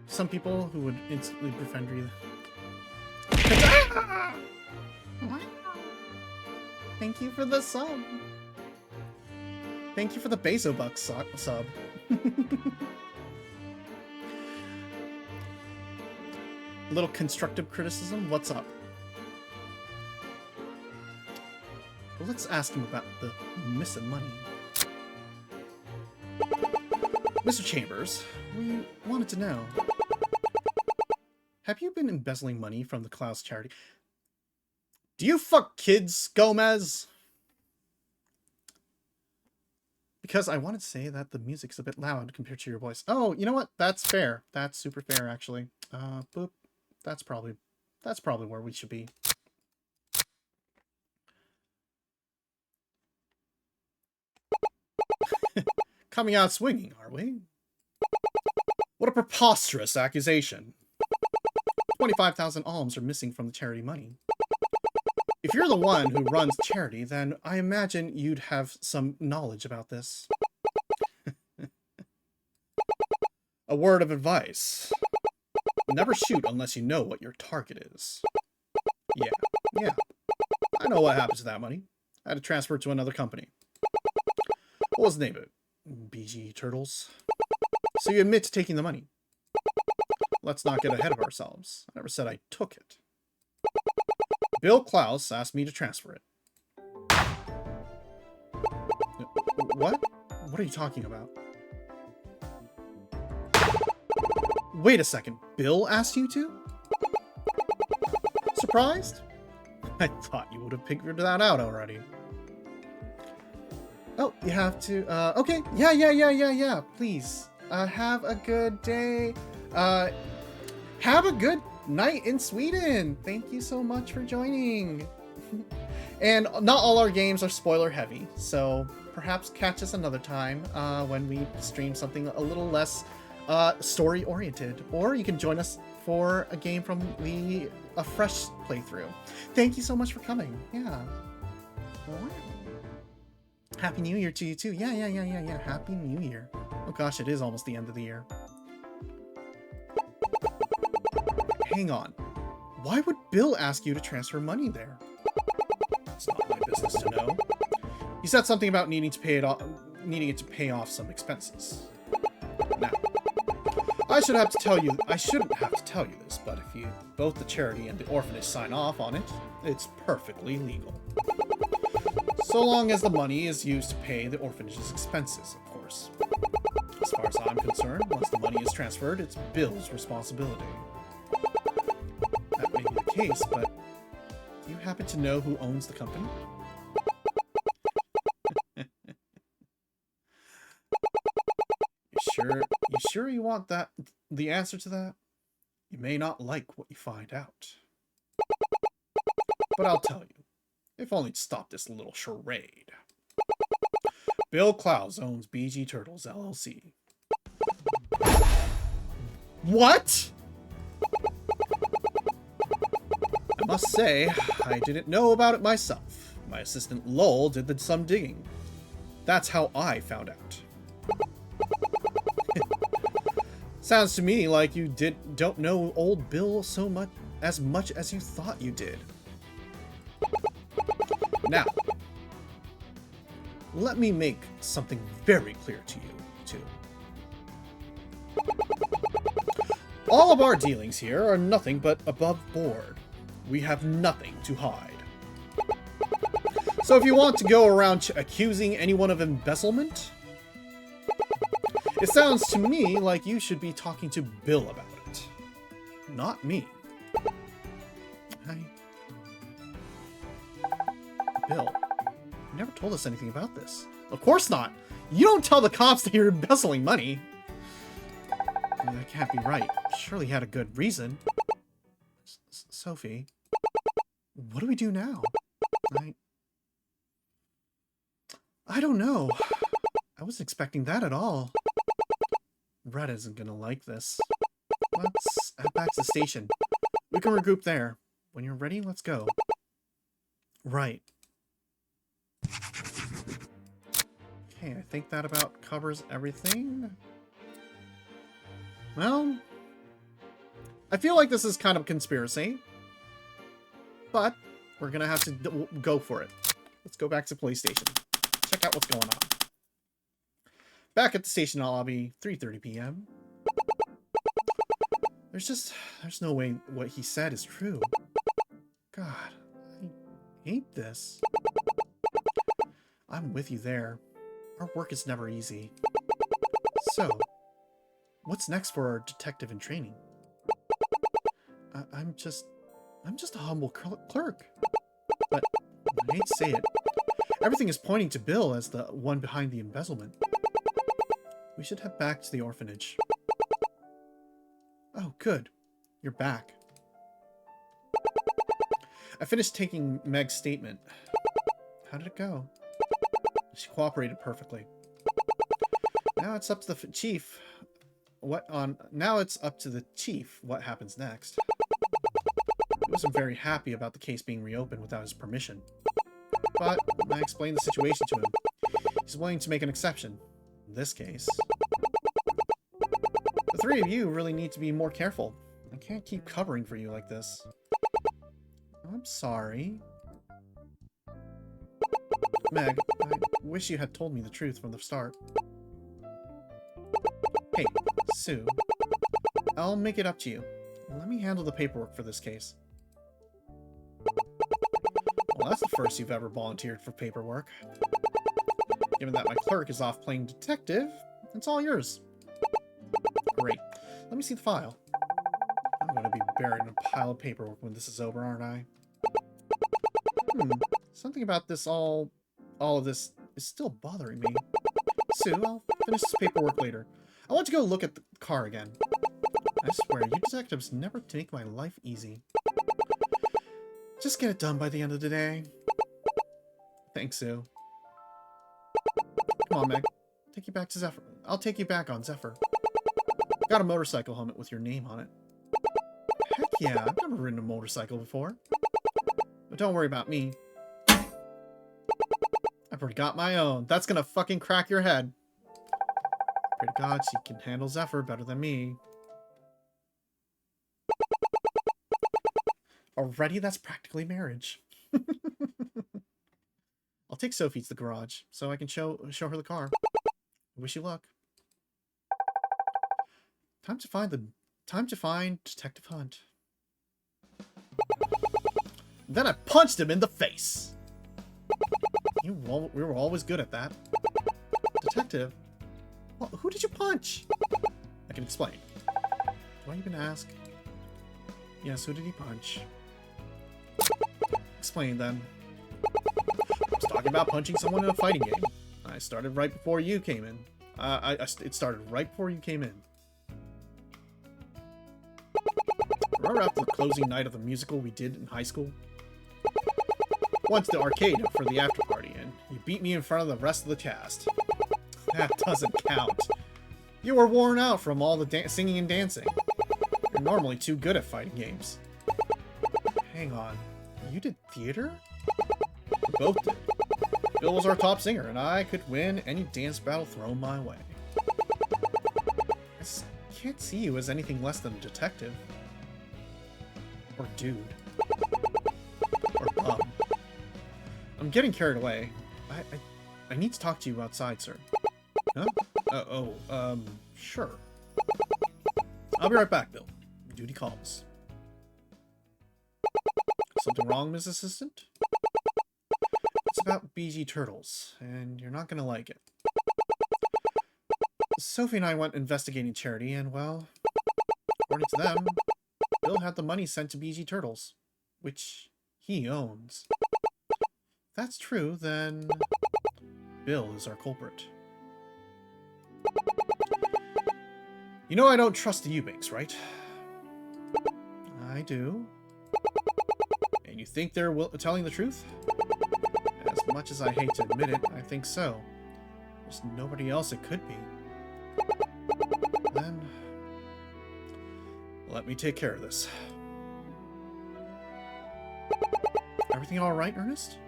Some people who would instantly befriend you. Thank you for the sub. Thank you for the Bezobuck sub. Little constructive criticism. What's up? Well, let's ask him about the missing money. Mr. Chambers, we wanted to know. Have you been embezzling money from the Klaus charity? Do you fuck kids, Gomez? Because I wanted to say that the music's a bit loud compared to your voice. Oh, you know what? That's fair. That's super fair, actually. Boop. That's probably where we should be. Coming out swinging, are we? What a preposterous accusation. 25,000 alms are missing from the charity money. If you're the one who runs charity, then I imagine you'd have some knowledge about this. A word of advice. Never shoot unless you know what your target is. Yeah. I know what happens to that money. I had to transfer it to another company. What was the name of it? BG Turtles. So you admit to taking the money. Let's not get ahead of ourselves. I never said I took it. Bill Klaus asked me to transfer it. What? What are you talking about? Wait a second. Bill asked you to? Surprised? I thought you would have figured that out already. Oh, you have to, okay. Yeah. Please. Have a good day. Have a good night in Sweden. Thank you so much for joining. And not all our games are spoiler heavy, so perhaps catch us another time when we stream something a little less story oriented, or you can join us for a game from a fresh playthrough. Thank you so much for coming. Yeah. Happy New Year to you too. Yeah. Happy New Year. Oh gosh, it is almost the end of the year. Hang on. Why would Bill ask you to transfer money there? It's not my business to know. He said something about needing it to pay off some expenses. Now, I shouldn't have to tell you this, but if you both the charity and the orphanage sign off on it, it's perfectly legal. So long as the money is used to pay the orphanage's expenses, of course. As far as I'm concerned, once the money is transferred, it's Bill's responsibility. That may be the case, but do you happen to know who owns the company? You sure you want that The answer to that? You may not like what you find out. But I'll tell you, if only to stop this little charade. Bill Clowes owns BG Turtles LLC. What? I must say, I didn't know about it myself. My assistant Lowell did some digging. That's how I found out. Sounds to me like you don't know old Bill so much as you thought you did. Now, let me make something very clear to you, too. All of our dealings here are nothing but above board. We have nothing to hide. So if you want to go around accusing anyone of embezzlement, it sounds to me like you should be talking to Bill about it, not me. Bill, you never told us anything about this. Of course not. You don't tell the cops that you're embezzling money. That can't be right. Surely he had a good reason. Sophie, what do we do now? I don't know. I wasn't expecting that at all. Red isn't gonna like this. Let's head back to the station. We can regroup there. When you're ready, let's go. Right. Okay, I think that about covers everything. Well, I feel like this is kind of a conspiracy, but we're gonna have to go for it. Let's go back to police station. Check out what's going on. Back at the station lobby, 3:30 p.m. There's no way what he said is true. God, I hate this. I'm with you there. Our work is never easy. So, what's next for our detective in training? I'm just a humble clerk. But I hate to say it, everything is pointing to Bill as the one behind the embezzlement. We should head back to the orphanage. Oh, good. You're back. I finished taking Meg's statement. How did it go? She cooperated perfectly. Now it's up to the chief. Now it's up to the chief what happens next. He wasn't very happy about the case being reopened without his permission. But I explained the situation to him. He's willing to make an exception. In this case. The three of you really need to be more careful. I can't keep covering for you like this. I'm sorry. Meg, I wish you had told me the truth from the start. Hey, Sue. I'll make it up to you. Let me handle the paperwork for this case. Well, that's the first you've ever volunteered for paperwork. Given that my clerk is off playing detective, it's all yours. Great. Let me see the file. I'm going to be buried in a pile of paperwork when this is over, aren't I? Something about this all of this is still bothering me. Sue, I'll finish this paperwork later. I want to go look at the car again. I swear, you detectives never make my life easy. Just get it done by the end of the day. Thanks, Sue. Come on, Meg. Take you back to Zephyr. I'll take you back on Zephyr. Got a motorcycle helmet with your name on it. Heck yeah, I've never ridden a motorcycle before. But don't worry about me. I've already got my own. That's gonna fucking crack your head. Pray to God she can handle Zephyr better than me. Already, that's practically marriage. I'll take Sophie to the garage so I can show her the car. Wish you luck. Time to find Detective Hunt. Then I punched him in the face. We were always good at that. Detective? Well, who did you punch? I can explain. Do I even ask? Yes, who did he punch? Explain then. I was talking about punching someone in a fighting game. I started right before you came in. It started right before you came in. Remember after the closing night of the musical we did in high school? Went to the arcade for the after party, and you beat me in front of the rest of the cast. That doesn't count. You were worn out from all the singing and dancing. You're normally too good at fighting games. Hang on, you did theater? We both did. Bill was our top singer, and I could win any dance battle thrown my way. I just can't see you as anything less than a detective. Or dude. Or bum. I'm getting carried away. I need to talk to you outside, sir. Huh? Sure. I'll be right back, Bill. Duty calls. Something wrong, Miss Assistant? It's about BG Turtles, and you're not gonna like it. Sophie and I went investigating Charity, and well, according to them, Bill had the money sent to BG Turtles, which he owns. If that's true, then Bill is our culprit. You know I don't trust the Eubanks, right? I do. And you think they're telling the truth? As much as I hate to admit it, I think so. There's nobody else it could be. Then, let me take care of this. Everything all right, Ernest?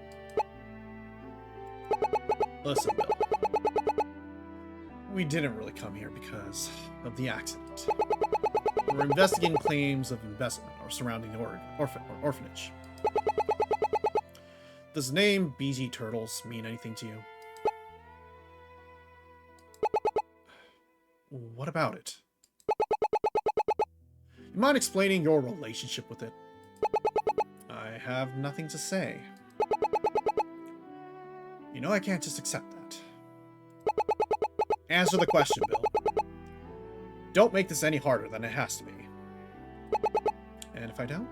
Listen, Bill. We didn't really come here because of the accident. We're investigating claims of embezzlement surrounding the orphanage. Does the name BG Turtles mean anything to you? What about it? You mind explaining your relationship with it? I have nothing to say. You know I can't just accept that. Answer the question, Bill. Don't make this any harder than it has to be. And if I don't,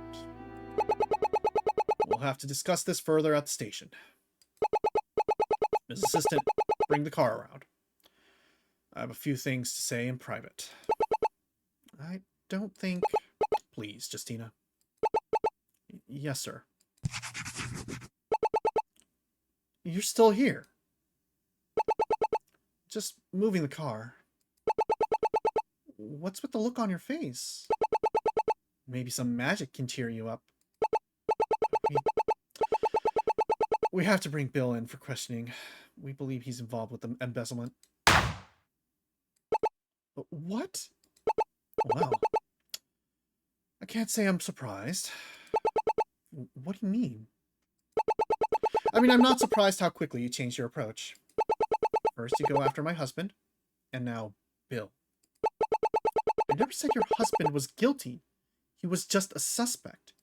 we'll have to discuss this further at the station. Ms. Assistant, bring the car around. I have a few things to say in private. I don't think... Please, Justina. Yes, sir. You're still here. Just moving the car. What's with the look on your face? Maybe some magic can cheer you up. We have to bring Bill in for questioning. We believe he's involved with the embezzlement. What? Well, I can't say I'm surprised. What do you mean? I mean, I'm not surprised how quickly you changed your approach. First you go after my husband, and now Bill. I never said your husband was guilty. He was just a suspect.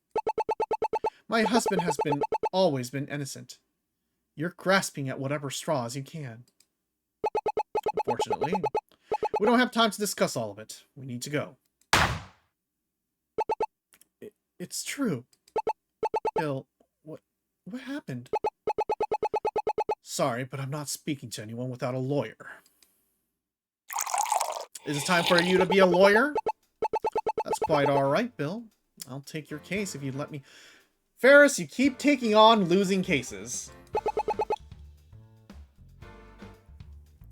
My husband has always been innocent. You're grasping at whatever straws you can. Unfortunately, we don't have time to discuss all of it. We need to go. It's true. Bill, what happened? Sorry, but I'm not speaking to anyone without a lawyer. Is it time for you to be a lawyer? That's quite alright, Bill. I'll take your case if you'd let me. Ferris, you keep taking on losing cases.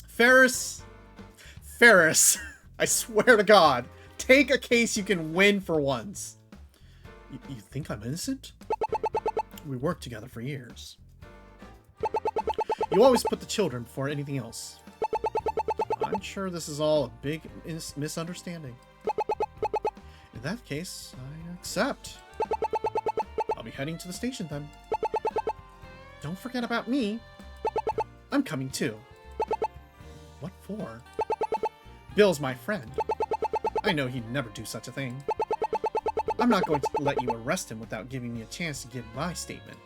Ferris, I swear to God, take a case you can win for once. You think I'm innocent? We worked together for years. You always put the children before anything else. I'm sure this is all a big misunderstanding. In that case, I accept. I'll be heading to the station then. Don't forget about me. I'm coming too. What for? Bill's my friend. I know he'd never do such a thing. I'm not going to let you arrest him without giving me a chance to give my statement.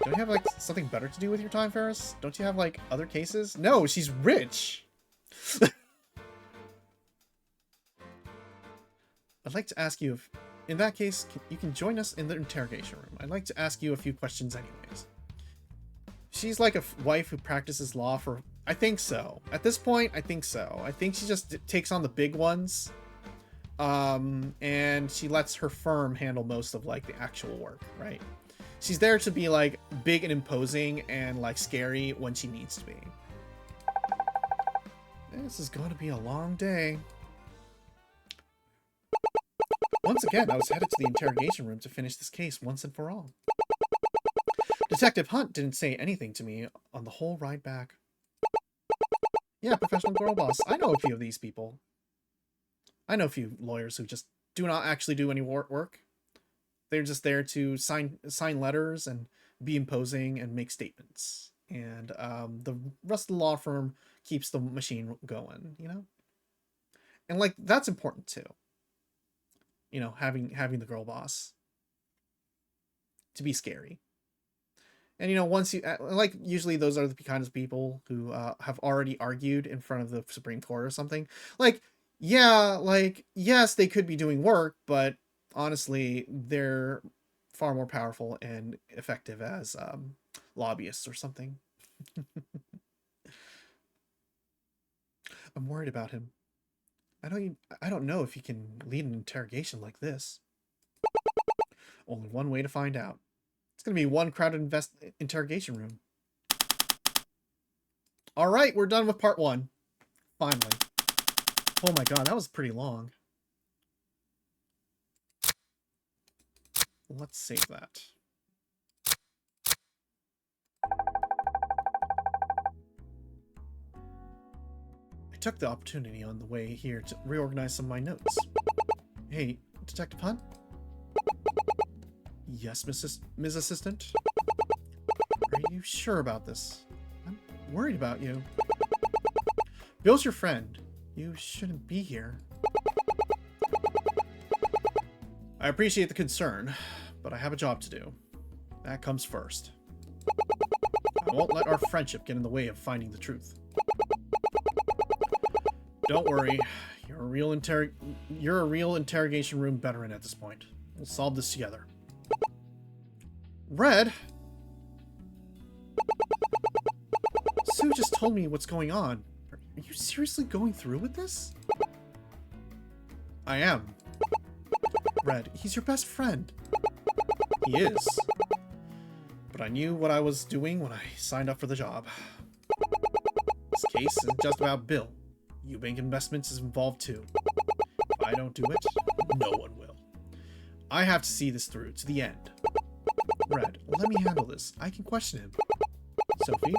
Don't you have, like, something better to do with your time, Ferris? Don't you have, like, other cases? No, she's rich! I'd like to ask you if... In that case, you can join us in the interrogation room. I'd like to ask you a few questions anyways. She's like a wife who practices law for... I think so. At this point, I think so. I think she just takes on the big ones. And she lets her firm handle most of like the actual work, right? She's there to be like big and imposing and like scary when she needs to be. This is going to be a long day. Once again, I was headed to the interrogation room to finish this case once and for all. Detective Hunt didn't say anything to me on the whole ride back. Yeah, professional girl boss. I know a few of these people. I know a few lawyers who just do not actually do any work. They're just there to sign letters and be imposing and make statements. And the rest of the law firm keeps the machine going, you know? And like that's important too. You know, having the girl boss to be scary. And, you know, once you, like, usually those are the kinds of people who have already argued in front of the Supreme Court or something. Like, yeah, like, yes, they could be doing work, but honestly, they're far more powerful and effective as lobbyists or something. I'm worried about him. I don't know if he can lead an interrogation like this. Only one way to find out. It's going to be one crowded interrogation room. All right, we're done with part 1. Finally. Oh my god, that was pretty long. Let's save that. I took the opportunity on the way here to reorganize some of my notes. Hey, Detective Hunt? Yes, Ms. Assistant? Are you sure about this? I'm worried about you. Bill's your friend. You shouldn't be here. I appreciate the concern, but I have a job to do. That comes first. I won't let our friendship get in the way of finding the truth. Don't worry. You're a real interrogation room veteran at this point. We'll solve this together. Red? Sue just told me what's going on. Are you seriously going through with this? I am. Red, he's your best friend. He is. But I knew what I was doing when I signed up for the job. This case isn't just about Bill. Eubank Investments is involved too. If I don't do it, no one will. I have to see this through to the end. Red, let me handle this. I can question him. Sophie?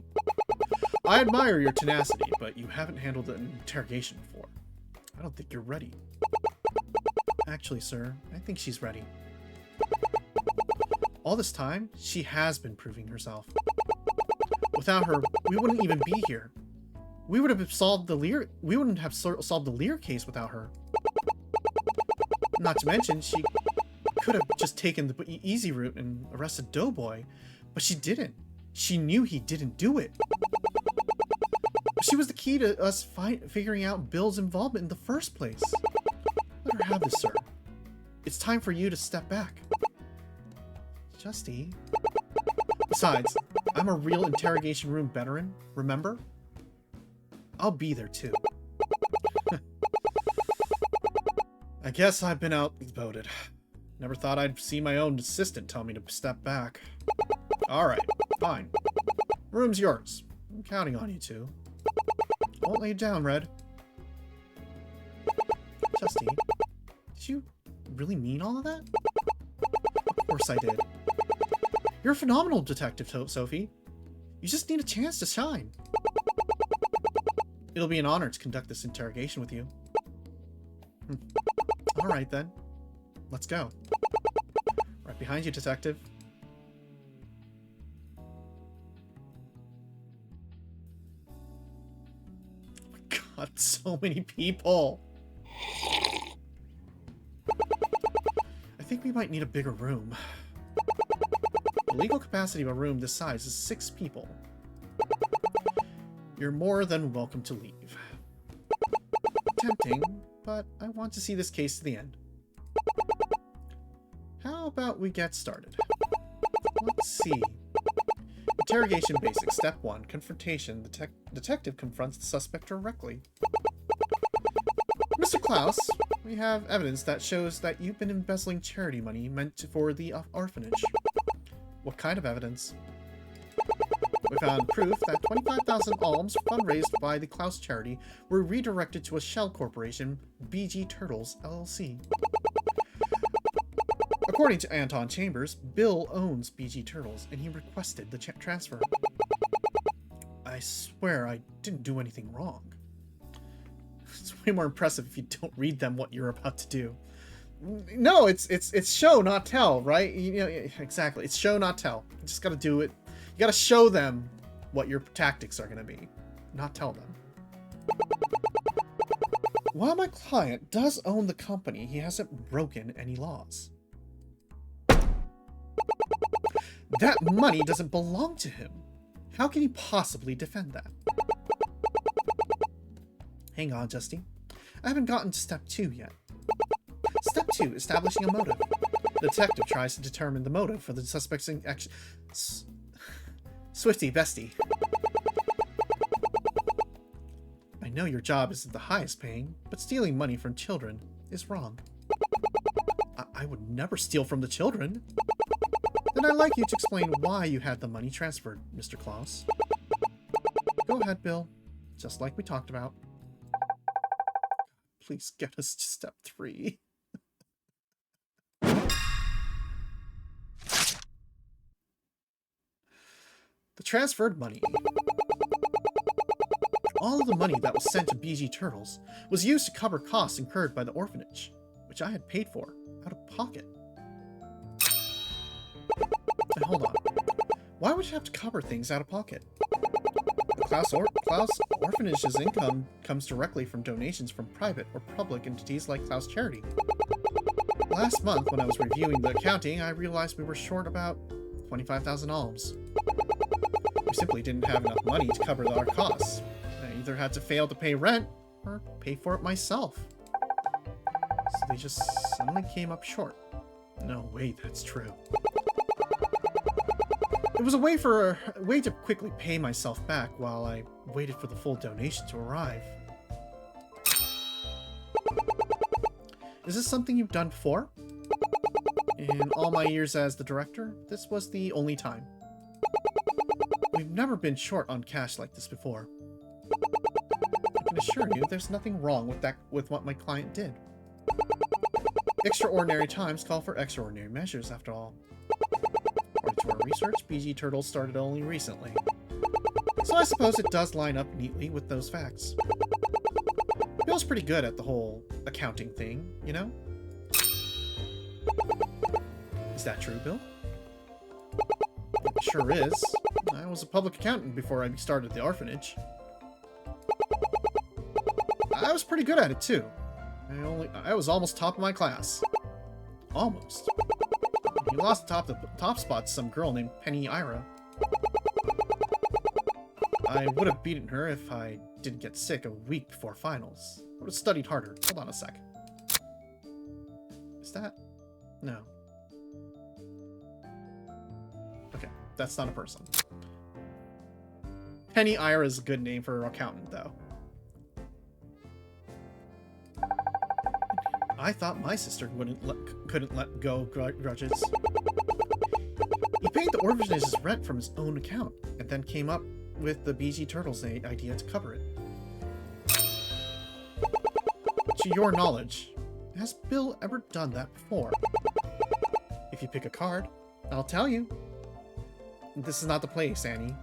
I admire your tenacity, but you haven't handled an interrogation before. I don't think you're ready. Actually, sir, I think she's ready. All this time, she has been proving herself. Without her, we wouldn't even be here. We wouldn't have solved the Lear case without her. Not to mention, she could have just taken the easy route and arrested Doughboy, but she didn't. She knew he didn't do it. She was the key to us figuring out Bill's involvement in the first place. Let her have this, sir. It's time for you to step back. Justy. Besides, I'm a real interrogation room veteran, remember? I'll be there too. I guess I've been outvoted. Never thought I'd see my own assistant tell me to step back. Alright, fine. Room's yours. I'm counting on you two. Won't lay you down, Red. Justy, did you really mean all of that? Of course I did. You're a phenomenal detective, Sophie. You just need a chance to shine. It'll be an honor to conduct this interrogation with you. Alright then. Let's go. Right behind you, detective. Oh my god, so many people. I think we might need a bigger room. The legal capacity of a room this size is 6 people. You're more than welcome to leave. Tempting, but I want to see this case to the end. How about we get started? Let's see. Interrogation basics. Step 1. Confrontation. The detective confronts the suspect directly. Mr. Klaus, We have evidence that shows that you've been embezzling charity money meant for the orphanage. What kind of evidence? We found proof that 25,000 alms fundraised by the Klaus charity were redirected to a shell corporation, BG Turtles LLC. According to Anton Chambers, Bill owns BG Turtles, and he requested the transfer. I swear I didn't do anything wrong. It's way more impressive if you don't read them what you're about to do. No, it's show, not tell, right? You know, exactly. It's show, not tell. You just gotta do it. You gotta show them what your tactics are gonna be, not tell them. While my client does own the company, he hasn't broken any laws. That money doesn't belong to him. How can he possibly defend that? Hang on, Justy. I haven't gotten to step 2 yet. Step 2, establishing a motive. The detective tries to determine the motive for the suspect's action. Swifty, bestie. I know your job isn't the highest paying, but stealing money from children is wrong. I would never steal from the children. Then I'd like you to explain why you had the money transferred, Mr. Klaus. Go ahead, Bill. Just like we talked about. Please get us to step 3. The transferred money. All of the money that was sent to BG Turtles was used to cover costs incurred by the orphanage, which I had paid for, out of pocket. And hold on. Why would you have to cover things out of pocket? The Klaus Orphanage's income comes directly from donations from private or public entities like Klaus Charity. Last month, when I was reviewing the accounting, I realized we were short about 25,000 alms. We simply didn't have enough money to cover our costs. I either had to fail to pay rent, or pay for it myself. So they just suddenly came up short. No way that's true. It was a way to quickly pay myself back while I waited for the full donation to arrive. Is this something you've done before? In all my years as the director, this was the only time. We've never been short on cash like this before. I can assure you there's nothing wrong with what my client did. Extraordinary times call for extraordinary measures, after all. According to our research, BG Turtles started only recently. So I suppose it does line up neatly with those facts. Bill's pretty good at the whole accounting thing, you know? Is that true, Bill? It sure is. I was a public accountant before I started the orphanage. I was pretty good at it, too. I was almost top of my class. Almost. He lost the top spot to some girl named Penny Ira. I would have beaten her if I didn't get sick a week before finals. I would have studied harder. Hold on a sec. Is that? No. Okay, that's not a person. Penny Ira is a good name for an accountant, though. I thought my sister couldn't let go grudges. He paid the orphanage's rent from his own account, and then came up with the BG Turtles idea to cover it. To your knowledge, has Bill ever done that before? If you pick a card, I'll tell you. This is not the place, Annie.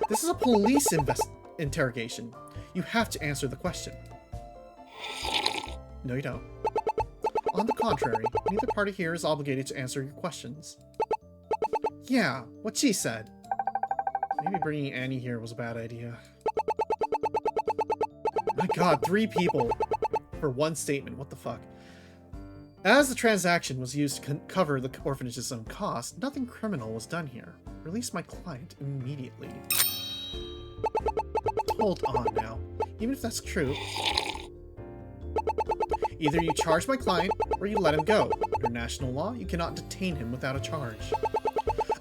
This is a police interrogation. You have to answer the question. No, you don't. On the contrary, neither party here is obligated to answer your questions. Yeah, what she said. Maybe bringing Annie here was a bad idea. My god, 3 people for one statement. What the fuck? As the transaction was used to cover the orphanage's own cost, nothing criminal was done here. Release my client immediately. Hold on now. Even if that's true, either you charge my client, or you let him go. Under national law, you cannot detain him without a charge.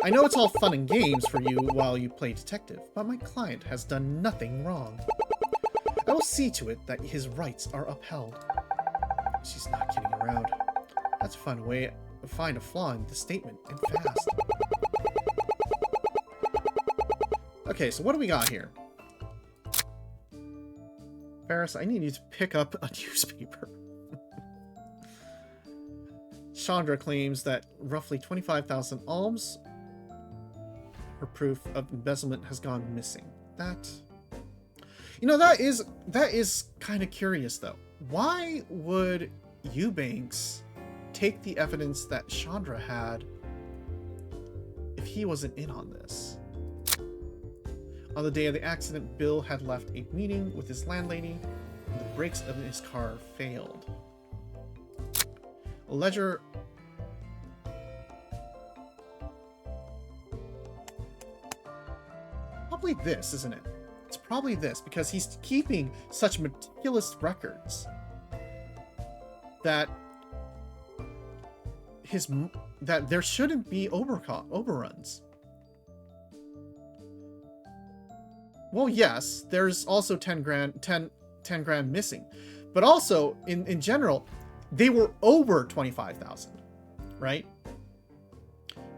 I know it's all fun and games for you while you play detective, but my client has done nothing wrong. I will see to it that his rights are upheld. She's not kidding around. Let's find a flaw in the statement, and fast. Okay, so what do we got here? Ferris, I need you to pick up a newspaper. Chandra claims that roughly 25,000 alms or proof of embezzlement has gone missing. That... You know, that is kind of curious, though. Why would Eubanks take the evidence that Chandra had if he wasn't in on this? On the day of the accident, Bill had left a meeting with his landlady, and the brakes of his car failed. A ledger... Probably this, isn't it? It's probably this, because he's keeping such meticulous records that there shouldn't be overruns. Well, yes, there's also 10 grand missing, but also in general, they were over 25,000, right?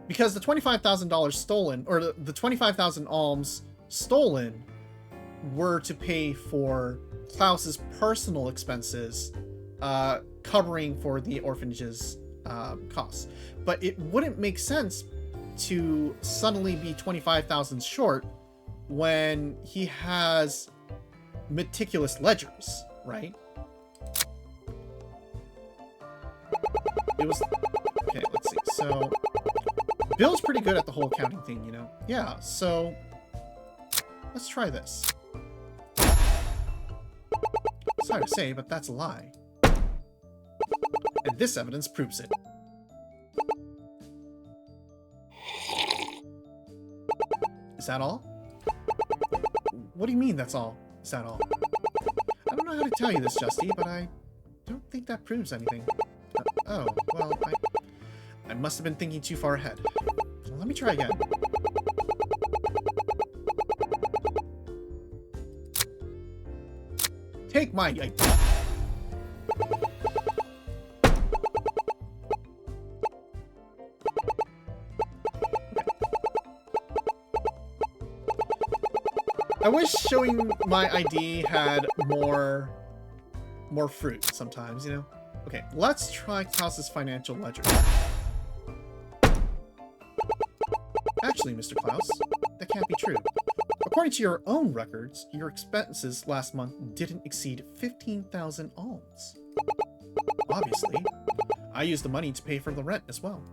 Because the $25,000 stolen, or the 25,000 alms stolen, were to pay for Klaus's personal expenses, covering for the orphanage's costs. But it wouldn't make sense to suddenly be 25,000 short when he has meticulous ledgers, right? It was... Okay, let's see. So, Bill's pretty good at the whole accounting thing, you know? Yeah, so... Let's try this. Sorry to say, but that's a lie. And this evidence proves it. Is that all? What do you mean that's all? Is that all? I don't know how to tell you this, Justy, but I don't think that proves anything. Oh, well, I must have been thinking too far ahead. Let me try again. Take my... I wish showing my ID had more fruit sometimes, you know? Okay, let's try Klaus's financial ledger. Actually, Mr. Klaus, that can't be true. According to your own records, your expenses last month didn't exceed 15,000 alms. Obviously, I used the money to pay for the rent as well.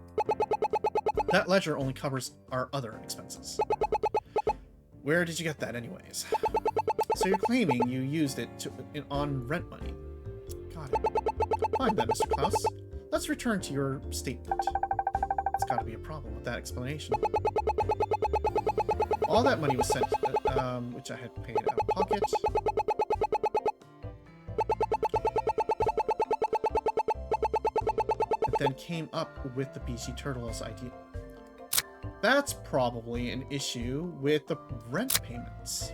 That ledger only covers our other expenses. Where did you get that anyways? So you're claiming you used it on rent money. Got it. Fine then, Mr. Klaus. Let's return to your statement. There's got to be a problem with that explanation. All that money was sent, which I had paid out of pocket. And then came up with the BG Turtles ID. That's probably an issue with the rent payments.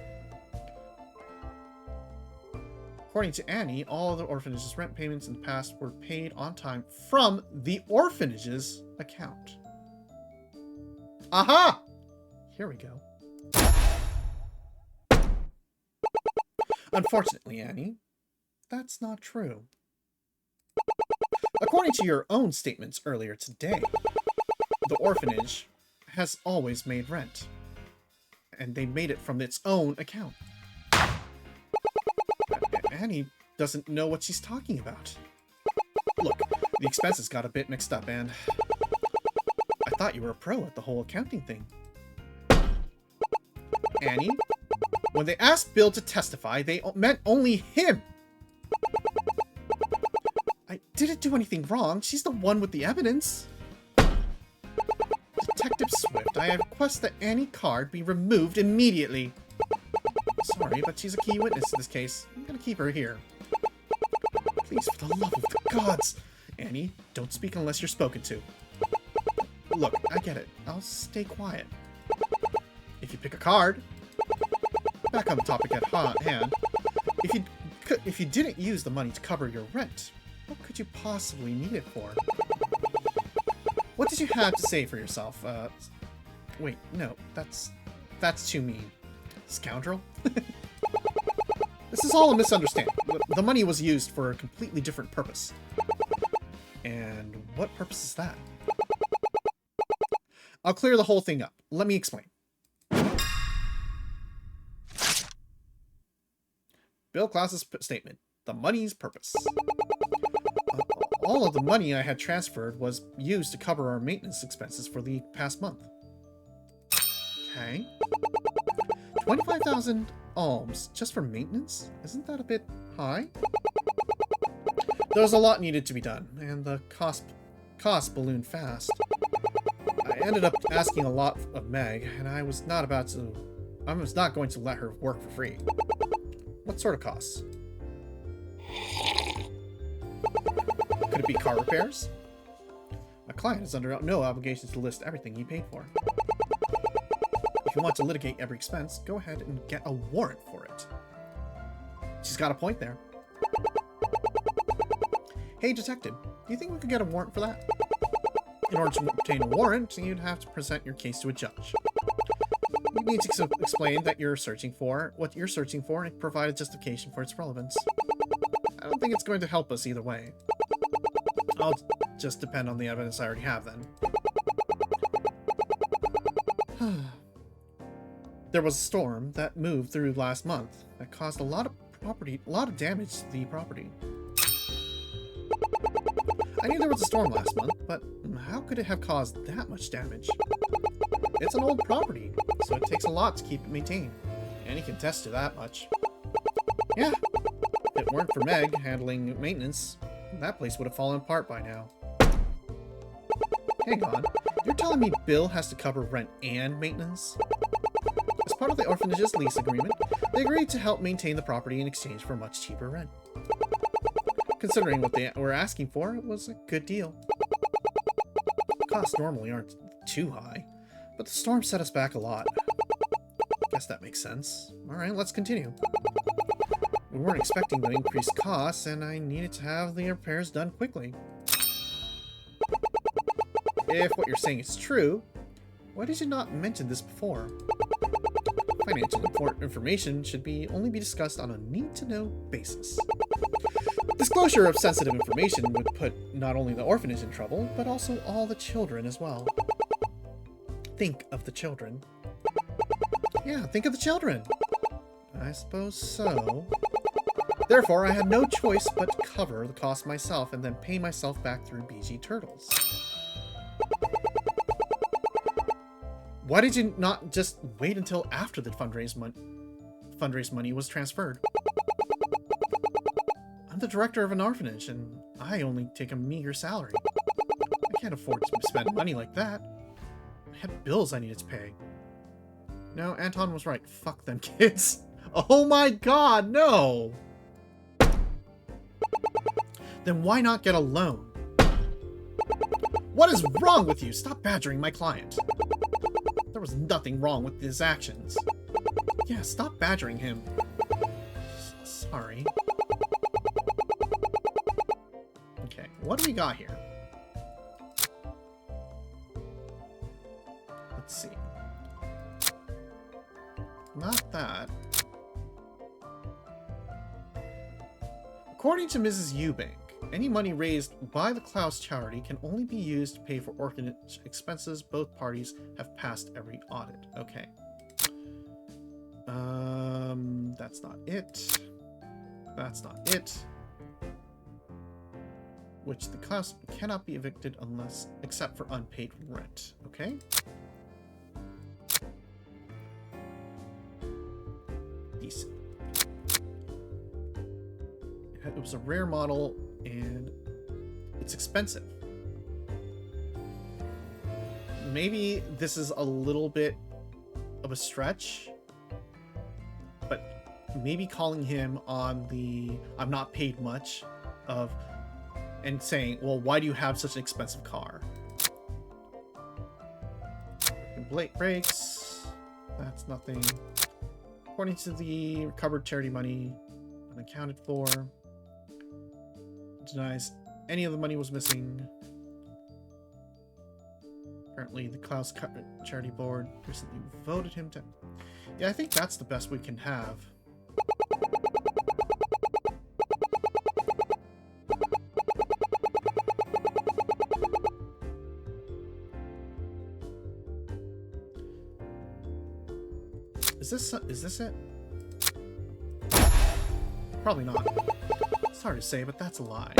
According to Annie, all of the orphanage's rent payments in the past were paid on time from the orphanage's account. Aha! Here we go. Unfortunately, Annie, that's not true. According to your own statements earlier today, the orphanage has always made rent, and they made it from its own account. Annie doesn't know what she's talking about. Look, the expenses got a bit mixed up, and I thought you were a pro at the whole accounting thing. Annie, when they asked Bill to testify, they meant only him. I didn't do anything wrong. She's the one with the evidence. Detective Swift, I request that Annie Card be removed immediately. Sorry, but she's a key witness in this case. I'm gonna keep her here. Please, for the love of the gods! Annie, don't speak unless you're spoken to. Look, I get it. I'll stay quiet. If you pick a card... Back on the topic at hand, If you didn't use the money to cover your rent, what could you possibly need it for? What did you have to say for yourself? Wait, no, that's too mean. Scoundrel? This is all a misunderstanding. The money was used for a completely different purpose. And what purpose is that? I'll clear the whole thing up. Let me explain. Bill Klaus's statement. The money's purpose. All of the money I had transferred was used to cover our maintenance expenses for the past month. Okay. 25,000 alms just for maintenance? Isn't that a bit high? There was a lot needed to be done, and the cost ballooned fast. I ended up asking a lot of Meg, and I was not going to let her work for free. What sort of costs? Could it be car repairs? My client is under no obligation to list everything he paid for. If you want to litigate every expense, go ahead and get a warrant for it. She's got a point there. Hey, detective, do you think we could get a warrant for that? In order to obtain a warrant, you'd have to present your case to a judge. You need to explain that you're searching for what you're searching for and provide a justification for its relevance. I don't think it's going to help us either way. I'll just depend on the evidence I already have then. There was a storm that moved through last month that caused a lot of damage to the property. I knew there was a storm last month, but how could it have caused that much damage? It's an old property, so it takes a lot to keep it maintained. And he can attest to that much. Yeah, if it weren't for Meg handling maintenance, that place would have fallen apart by now. Hang on, you're telling me Bill has to cover rent and maintenance? As part of the orphanage's lease agreement, they agreed to help maintain the property in exchange for much cheaper rent. Considering what they were asking for, it was a good deal. Costs normally aren't too high, but the storm set us back a lot. Guess that makes sense. Alright, let's continue. We weren't expecting the increased costs, and I needed to have the repairs done quickly. If what you're saying is true, why did you not mention this before? Financial information should only be discussed on a need-to-know basis. Disclosure of sensitive information would put not only the orphanage in trouble, but also all the children as well. Think of the children. Yeah, think of the children. I suppose so. Therefore, I had no choice but to cover the cost myself and then pay myself back through BG Turtles. Why did you not just wait until after the fundraise money was transferred? I'm the director of an orphanage, and I only take a meager salary. I can't afford to spend money like that. I had bills I needed to pay. No, Anton was right. Fuck them kids. Oh my god, no! Then why not get a loan? What is wrong with you? Stop badgering my client. There was nothing wrong with his actions. Yeah, stop badgering him. Sorry. Okay, what do we got here? Let's see. Not that. According to Mrs. Eubank, any money raised by the Klaus charity can only be used to pay for orphanage expenses. Both parties have passed every audit. Okay. That's not it. That's not it. Which the Klaus cannot be evicted except for unpaid rent. Okay. Decent. It was a rare model, and it's expensive. Maybe this is a little bit of a stretch, but maybe calling him on the I'm not paid much of and saying, well, why do you have such an expensive car? Blade brakes. That's nothing. According to the recovered charity money, unaccounted for. Denies any of the money was missing. Apparently, the Klaus Charity Board recently voted him to... Yeah, I think that's the best we can have. Is this it? Probably not. It's hard to say, but that's a lie.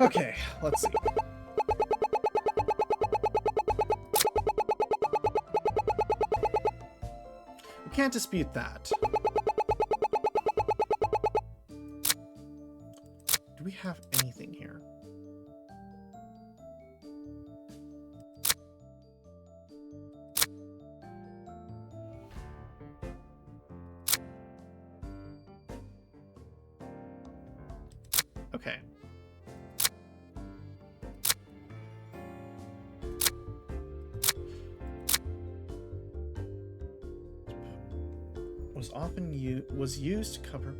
Okay, let's see. We can't dispute that. Do we have anything here? Okay. Was used to cover,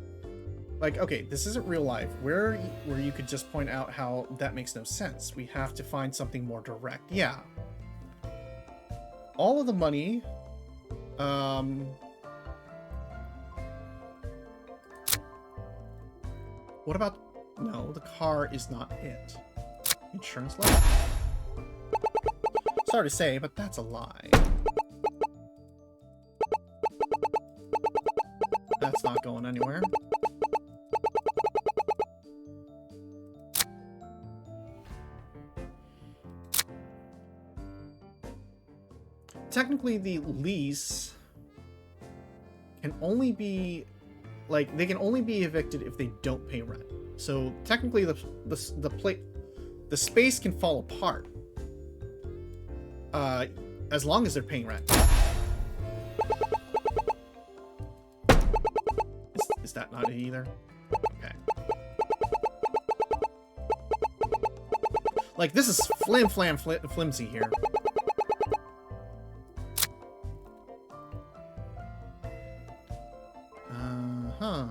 like, okay, this isn't real life where you could just point out how that makes no sense. We have to find something more direct. Yeah, all of the money, what about, no, the car is not it. Insurance letter? Sorry to say, but that's a lie. That's not going anywhere. Technically, the lease can only be, like, they can only be evicted if they don't pay rent. So technically, the space can fall apart as long as they're paying rent. Is that not it either? Okay. Like, this is flimsy here. Uh-huh.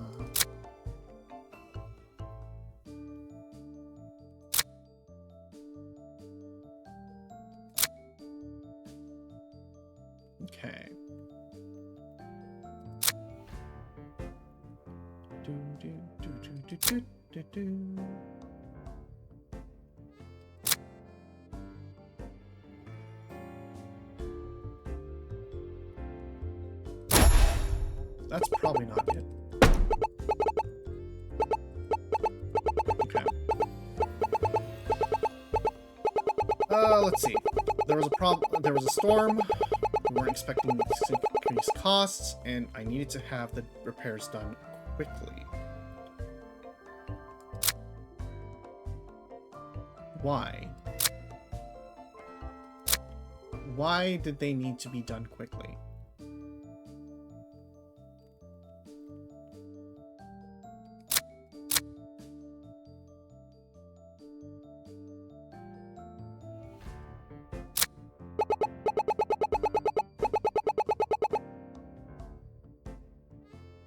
Okay. That's probably not it. Okay. Let's see. There was a problem. There was a storm. We weren't expecting increased costs, and I needed to have the repairs done quickly. Why? Why did they need to be done quickly?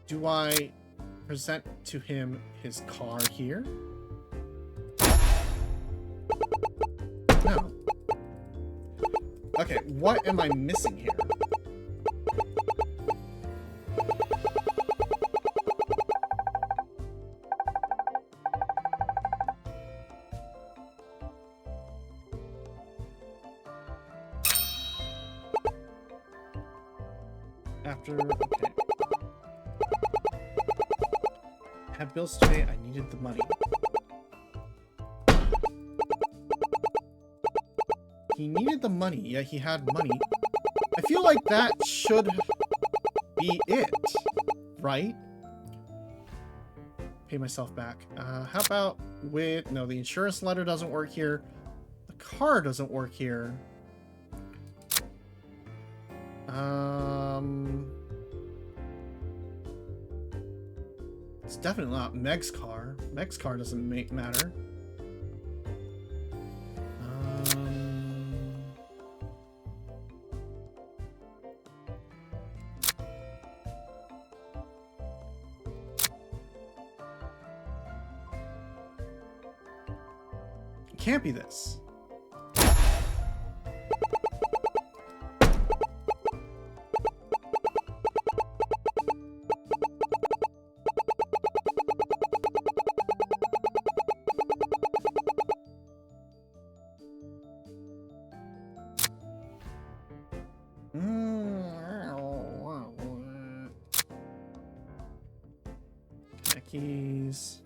Do I present to him his car here? No. Okay, what am I missing here? Okay. Had bills to pay, I needed the money. He needed the money, yeah, he had money. I feel like that should be it, right? Pay myself back. How about with... No, the insurance letter doesn't work here. The car doesn't work here. It's definitely not Meg's car. Meg's car doesn't matter. can't be this. Keys.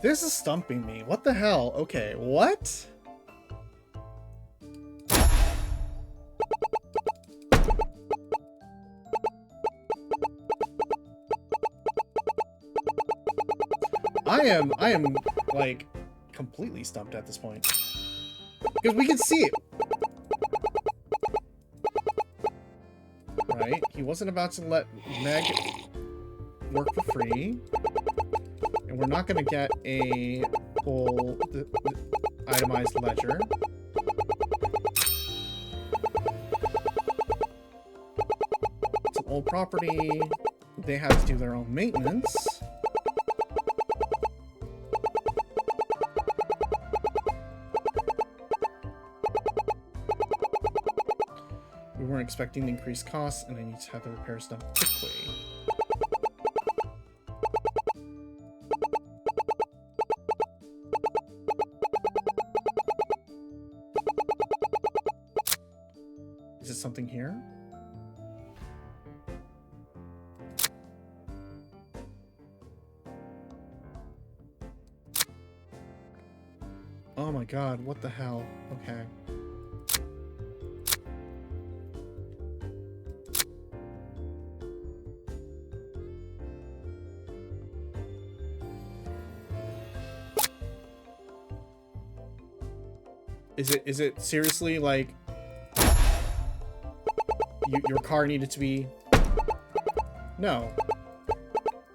This is stumping me. What the hell? Okay, what? I am like completely stumped at this point. Because we can see it. Right? He wasn't about to let Meg work for free. And we're not going to get a full itemized ledger. It's an old property. They have to do their own maintenance. We weren't expecting increased costs, and I need to have the repairs done quickly. Is it something here? Oh my god, what the hell? Okay. Is it seriously like your car needed to be? No.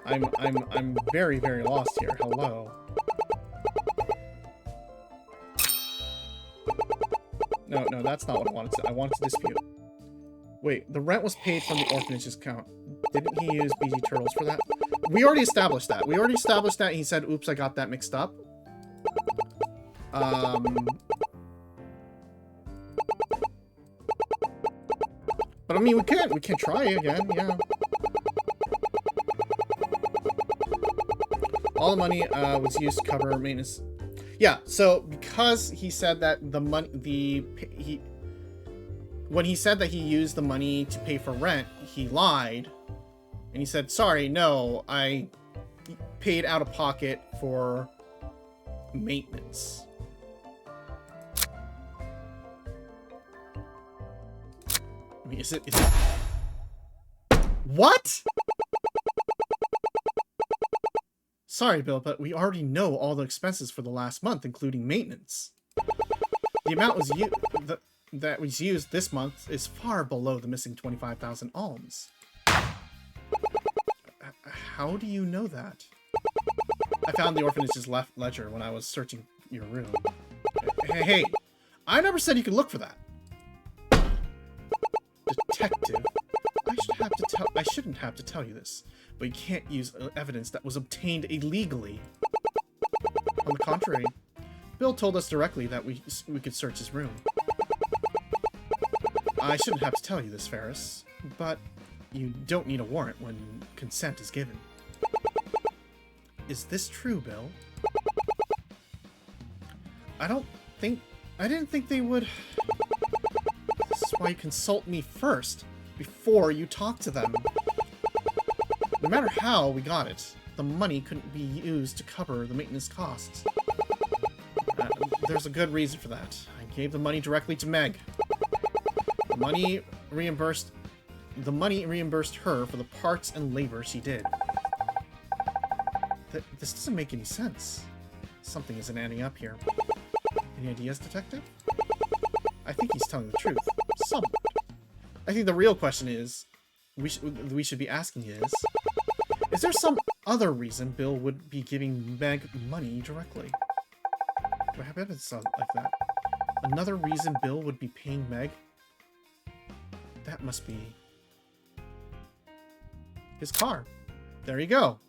I'm very, very lost here. Hello. No, that's not what I wanted to. I wanted to dispute. Wait, the rent was paid from the orphanage's account. Didn't he use BG Turtles for that? We already established that. We already established that. He said, "Oops, I got that mixed up." But I mean, we can try again, yeah. All the money was used to cover maintenance. Yeah, so because he said that the money, when he said that he used the money to pay for rent, he lied, and he said, "Sorry, no, I paid out of pocket for maintenance." I mean, is it... What? Sorry, Bill, but we already know all the expenses for the last month, including maintenance. The amount that was used this month is far below the missing 25,000 alms. How do you know that? I found the orphanage's left ledger when I was searching your room. Hey, I never said you could look for that. Detective, I shouldn't have to tell you this, but you can't use evidence that was obtained illegally. On the contrary, Bill told us directly that we could search his room. I shouldn't have to tell you this, Ferris, but you don't need a warrant when consent is given. Is this true, Bill? I didn't think they would... This is why you consult me first, before you talk to them. No matter how we got it, the money couldn't be used to cover the maintenance costs. There's a good reason for that. I gave the money directly to Meg. The money reimbursed her for the parts and labor she did. This doesn't make any sense. Something isn't adding up here. Any ideas, detective? I think he's telling the truth. Somewhat. I think the real question is, we should be asking is there some other reason Bill would be giving Meg money directly? Do I have evidence like that? Another reason Bill would be paying Meg? That must be his car. There you go.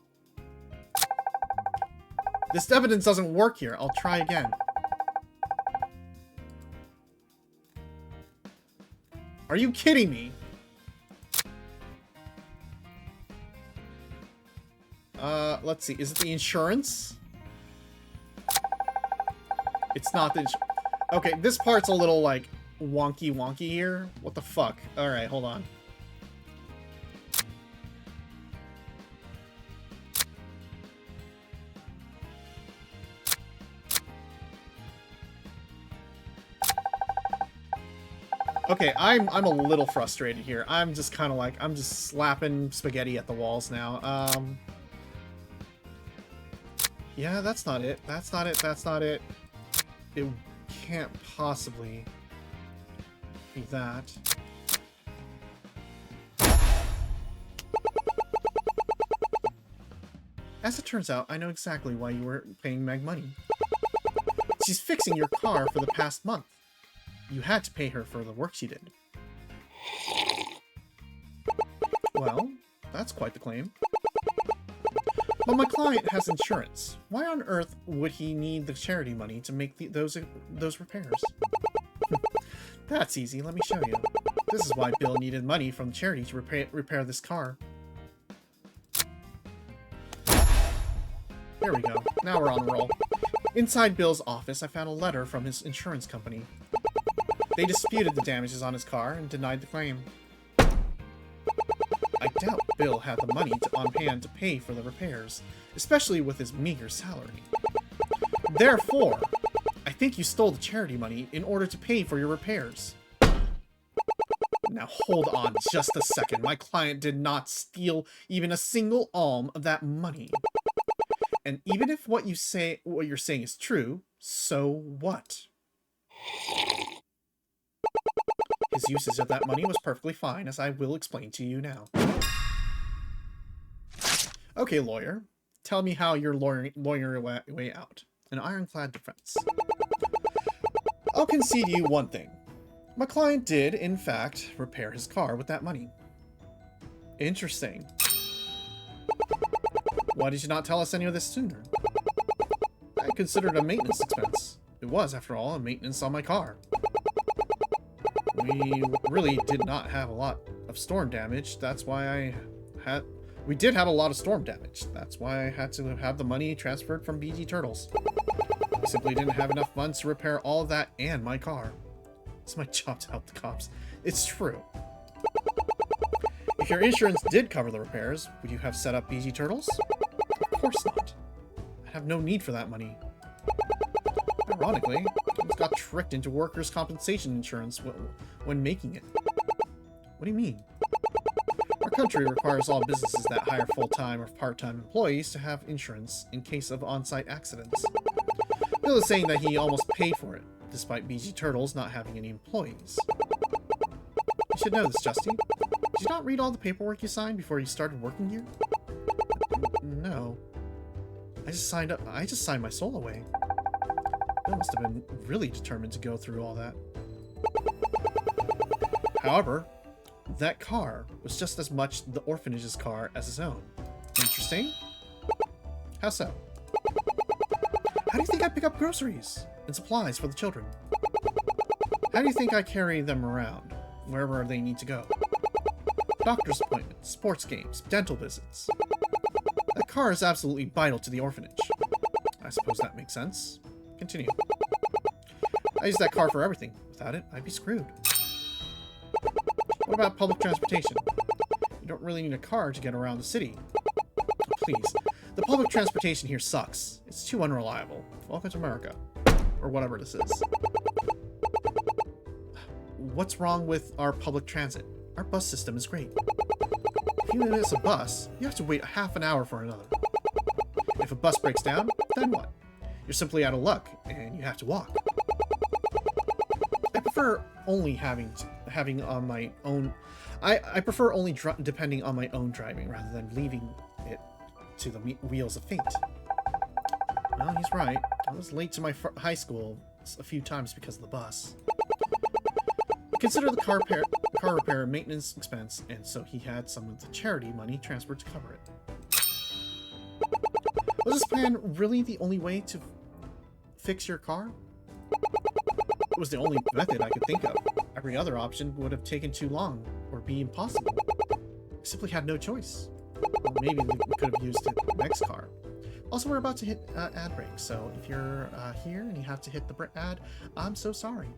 This evidence doesn't work here. I'll try again. Are you kidding me? Let's see. Is it the insurance? It's not the insurance. Okay, this part's a little, like, wonky here. What the fuck? Alright, hold on. Okay, I'm a little frustrated here. I'm just kind of like, I'm just slapping spaghetti at the walls now. Yeah, that's not it. That's not it. That's not it. It can't possibly be that. As it turns out, I know exactly why you were paying Meg money. She's fixing your car for the past month. You had to pay her for the work she did. Well, that's quite the claim. But my client has insurance. Why on earth would he need the charity money to make those repairs? That's easy, let me show you. This is why Bill needed money from the charity to repair this car. There we go. Now we're on a roll. Inside Bill's office, I found a letter from his insurance company. They disputed the damages on his car and denied the claim. I doubt Bill had the money on hand to pay for the repairs, especially with his meager salary. Therefore, I think you stole the charity money in order to pay for your repairs. Now hold on just a second. My client did not steal even a single alm of that money. And even if what you're saying is true, so what? His usage of that money was perfectly fine, as I will explain to you now. Okay, lawyer. Tell me how you're lawyering your way out. An ironclad defense. I'll concede you one thing. My client did, in fact, repair his car with that money. Interesting. Why did you not tell us any of this sooner? I considered it a maintenance expense. It was, after all, a maintenance on my car. We really did not have a lot of storm damage. That's why we did have a lot of storm damage. That's why I had to have the money transferred from BG Turtles. I simply didn't have enough funds to repair all of that and my car. It's my job to help the cops. It's true. If your insurance did cover the repairs, would you have set up BG Turtles? Of course not. I have no need for that money. Ironically, I just got tricked into workers' compensation insurance when making it. What do you mean? Our country requires all businesses that hire full-time or part-time employees to have insurance in case of on-site accidents. Bill is saying that he almost paid for it, despite BG Turtles not having any employees. You should know this, Justy. Did you not read all the paperwork you signed before you started working here? No. I just signed my soul away. Bill must have been really determined to go through all that. However, that car was just as much the orphanage's car as his own. Interesting? How so? How do you think I pick up groceries and supplies for the children? How do you think I carry them around, wherever they need to go? Doctor's appointments, sports games, dental visits. That car is absolutely vital to the orphanage. I suppose that makes sense. Continue. I use that car for everything. Without it, I'd be screwed. What about public transportation? You don't really need a car to get around the city. Please. The public transportation here sucks. It's too unreliable. Welcome to America. Or whatever this is. What's wrong with our public transit? Our bus system is great. If you miss a bus, you have to wait half an hour for another. If a bus breaks down, then what? You're simply out of luck, and you have to walk. prefer only having on my own. I prefer only depending on my own driving rather than leaving it to the wheels of fate. Well, he's right. I was late to my high school a few times because of the bus. Consider the car repair and maintenance expense, and so he had some of the charity money transferred to cover it. Was this plan really the only way to fix your car? It was the only method I could think of. Every other option would have taken too long, or be impossible. I simply had no choice. Or maybe we could have used the next car. Also, we're about to hit ad break, so if you're here and you have to hit the ad, I'm so sorry.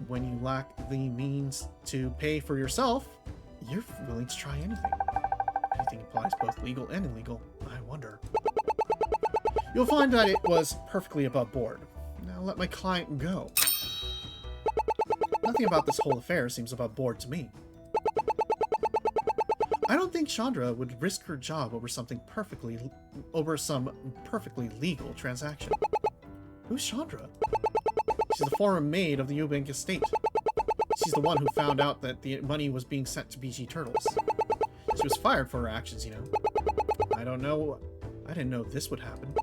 When you lack the means to pay for yourself, you're willing to try anything. Anything implies both legal and illegal, I wonder. You'll find that it was perfectly above board. Now let my client go. Nothing about this whole affair seems above board to me. I don't think Chandra would risk her job over some perfectly legal transaction. Who's Chandra? She's the former maid of the Eubank estate. She's the one who found out that the money was being sent to BG Turtles. She was fired for her actions, you know. I don't know. I didn't know this would happen.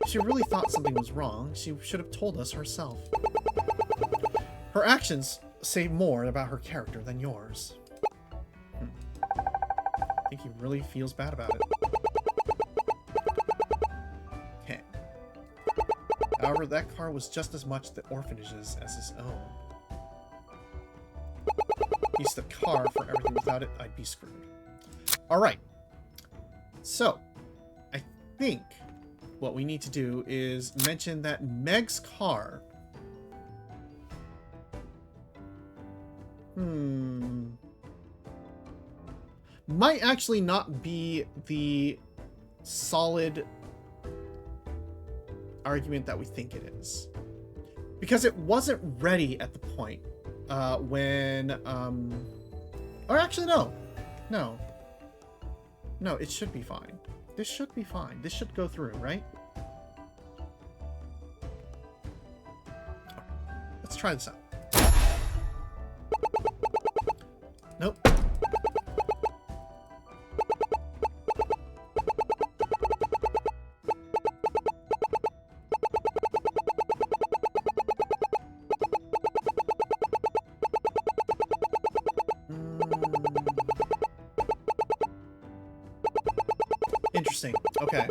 If she really thought something was wrong, she should have told us herself. Her actions say more about her character than yours. I think he really feels bad about it. Okay. However, that car was just as much the orphanage's as his own. He used the car for everything. Without it, I'd be screwed. Alright. So, I think what we need to do is mention that Meg's car... might actually not be the solid argument that we think it is. Because it wasn't ready at the point when... or actually, no. No, it should be fine. This should be fine. This should go through, right? Let's try this out. Nope. Interesting. Okay.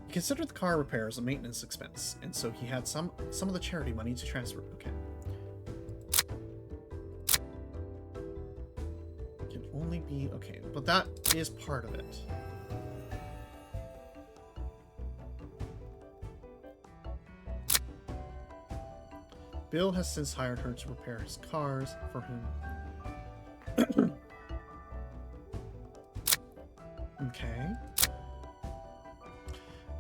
He considered the car repairs a maintenance expense, and so he had some of the charity money to transfer. Okay. Can only be okay, but that is part of it. Bill has since hired her to repair his cars for him. Okay.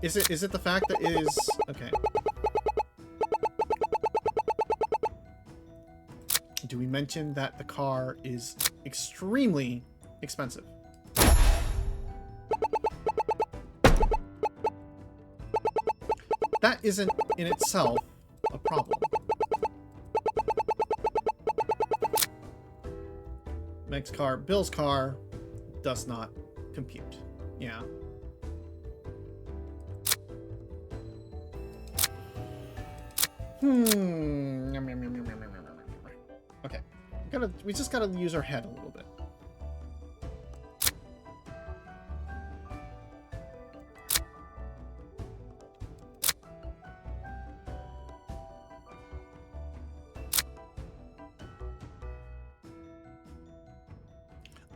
Is it the fact that it is okay? Do we mention that the car is extremely expensive? That isn't in itself a problem. Meg's car, Bill's car does not compute. Yeah. Okay. We just gotta use our head a little bit.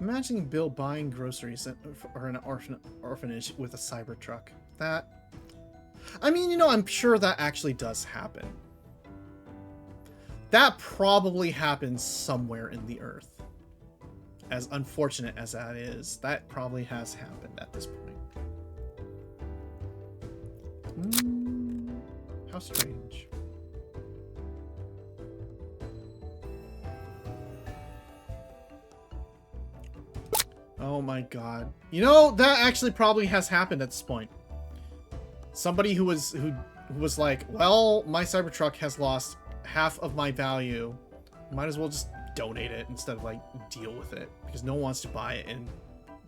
Imagining Bill buying groceries or an orphanage with a cyber truck. That... I mean, you know, I'm sure that actually does happen. That probably happens somewhere in the Earth. As unfortunate as that is, that probably has happened at this point. How strange. Oh my god. You know, that actually probably has happened at this point. Somebody who who was like, well, my Cybertruck has lost half of my value. Might as well just donate it instead of like deal with it, because no one wants to buy it and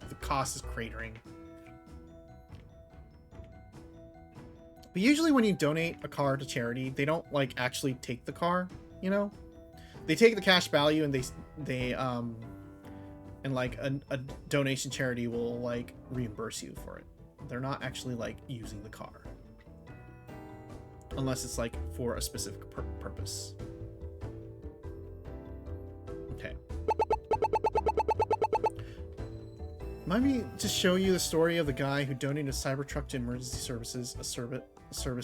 the cost is cratering. But usually when you donate a car to charity, they don't like actually take the car, you know? They take the cash value and they and like a donation charity will like reimburse you for it. They're not actually like using the car. Unless it's like for a specific purpose. Okay. Might me just show you the story of the guy who donated a Cybertruck to emergency services, a service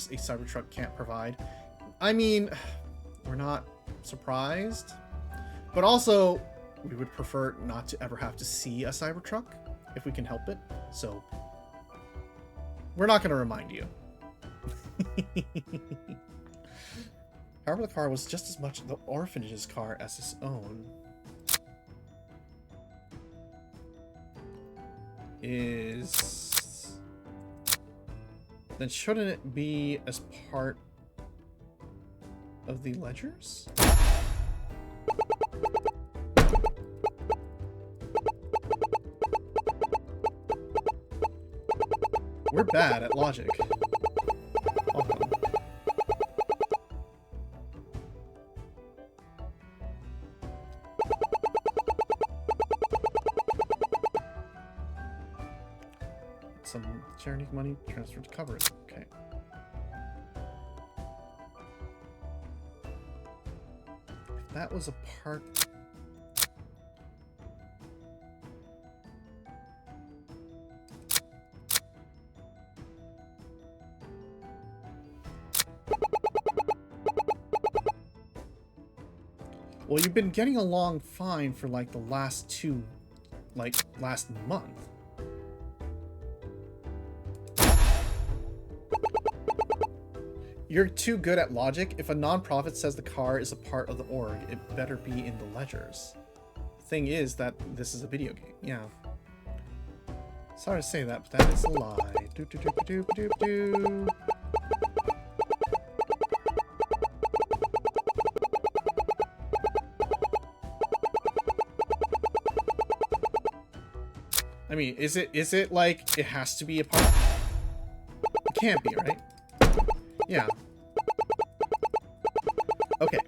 a Cybertruck can't provide. I mean, we're not surprised, but also we would prefer not to ever have to see a Cybertruck if we can help it. So we're not going to remind you. However, the car was just as much the orphanage's car as his own. Then shouldn't it be as part of the ledgers? We're bad at logic. Welcome. Some charity money transferred to cover it. Okay. If that was a part... Well, you've been getting along fine for like the last last month. You're too good at logic. If a nonprofit says the car is a part of the org, it better be in the ledgers. Thing is that this is a video game. Yeah. Sorry to say that, but that is a lie. Doop, doop, doop, doop, doop, doop. I mean, is it like it has to be a part? It can't be, right? Yeah. Okay.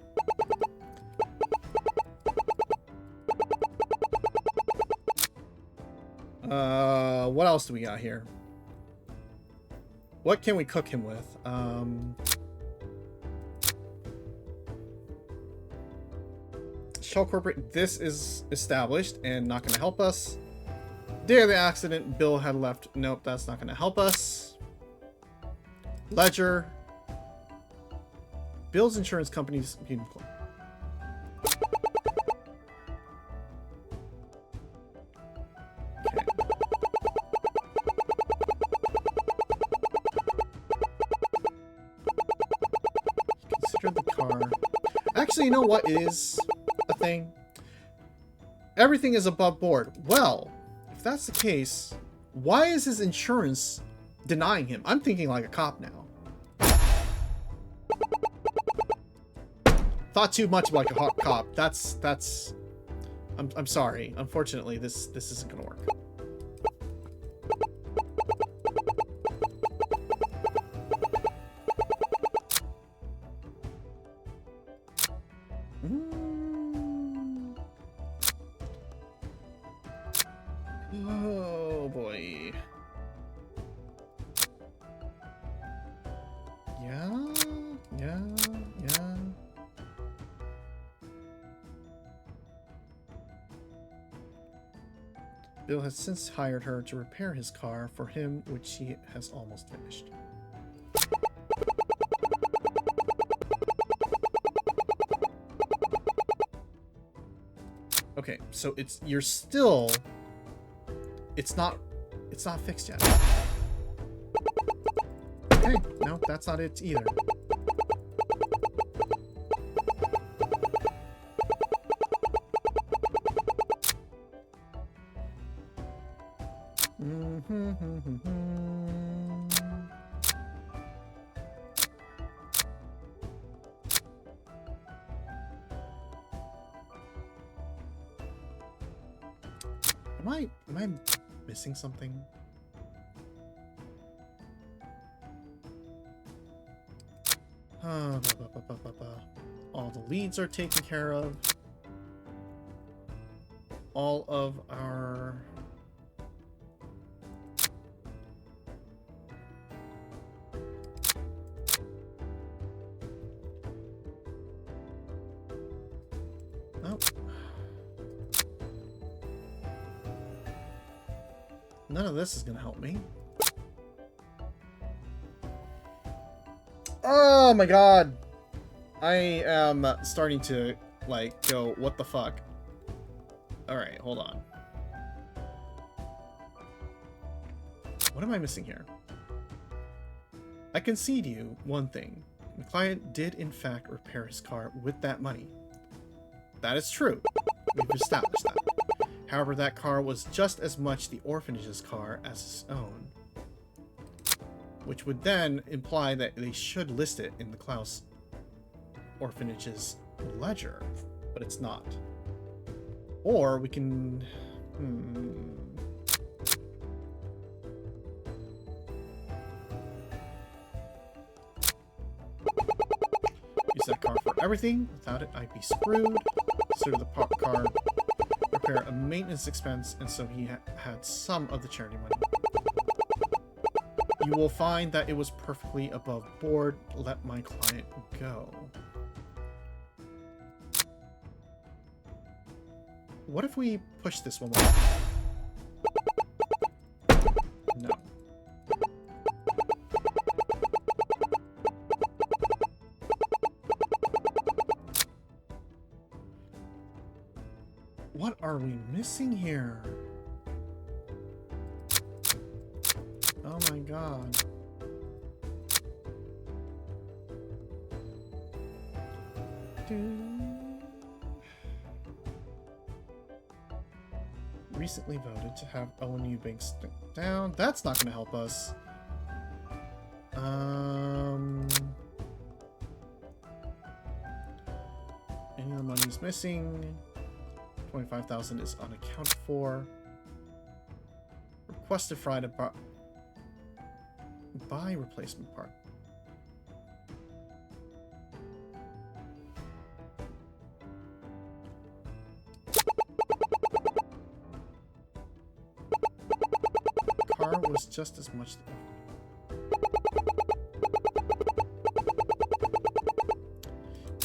What else do we got here? What can we cook him with? Shell Corporate, this is established and not going to help us. Day of the accident, Bill had left. Nope, that's not going to help us. Ledger. Bill's insurance company's... Okay. Consider the car. Actually, you know what is a thing? Everything is above board. Well, if that's the case, why is his insurance denying him? I'm thinking like a cop now. Thought too much like a hot cop. That's I'm sorry. Unfortunately, this isn't gonna work. Oh boy. Yeah. Bill has since hired her to repair his car for him, which he has almost finished. Okay, so it's not fixed yet. Okay, no, that's not it either. Am I missing something? All the leads are taken care of. All of our... Oh. None of this is going to help me. Oh my god! I am starting to, like, go, what the fuck? Alright, hold on. What am I missing here? I concede you one thing. The client did, in fact, repair his car with that money. That is true. We've established that. However, that car was just as much the orphanage's car as his own. Which would then imply that they should list it in the Klaus orphanage's ledger, but it's not. Or we can... Use that car for everything. Without it, I'd be screwed. Consider the car repair a maintenance expense, and so he had some of the charity money. You will find that it was perfectly above board. Let my client go. What if we push this one more? No. What are we missing here? Oh my god. Recently voted to have ONU banks down. That's not going to help us. Any of the money is missing. 25,000 is unaccounted for. Requested Friday buy replacement part. Car was just as much.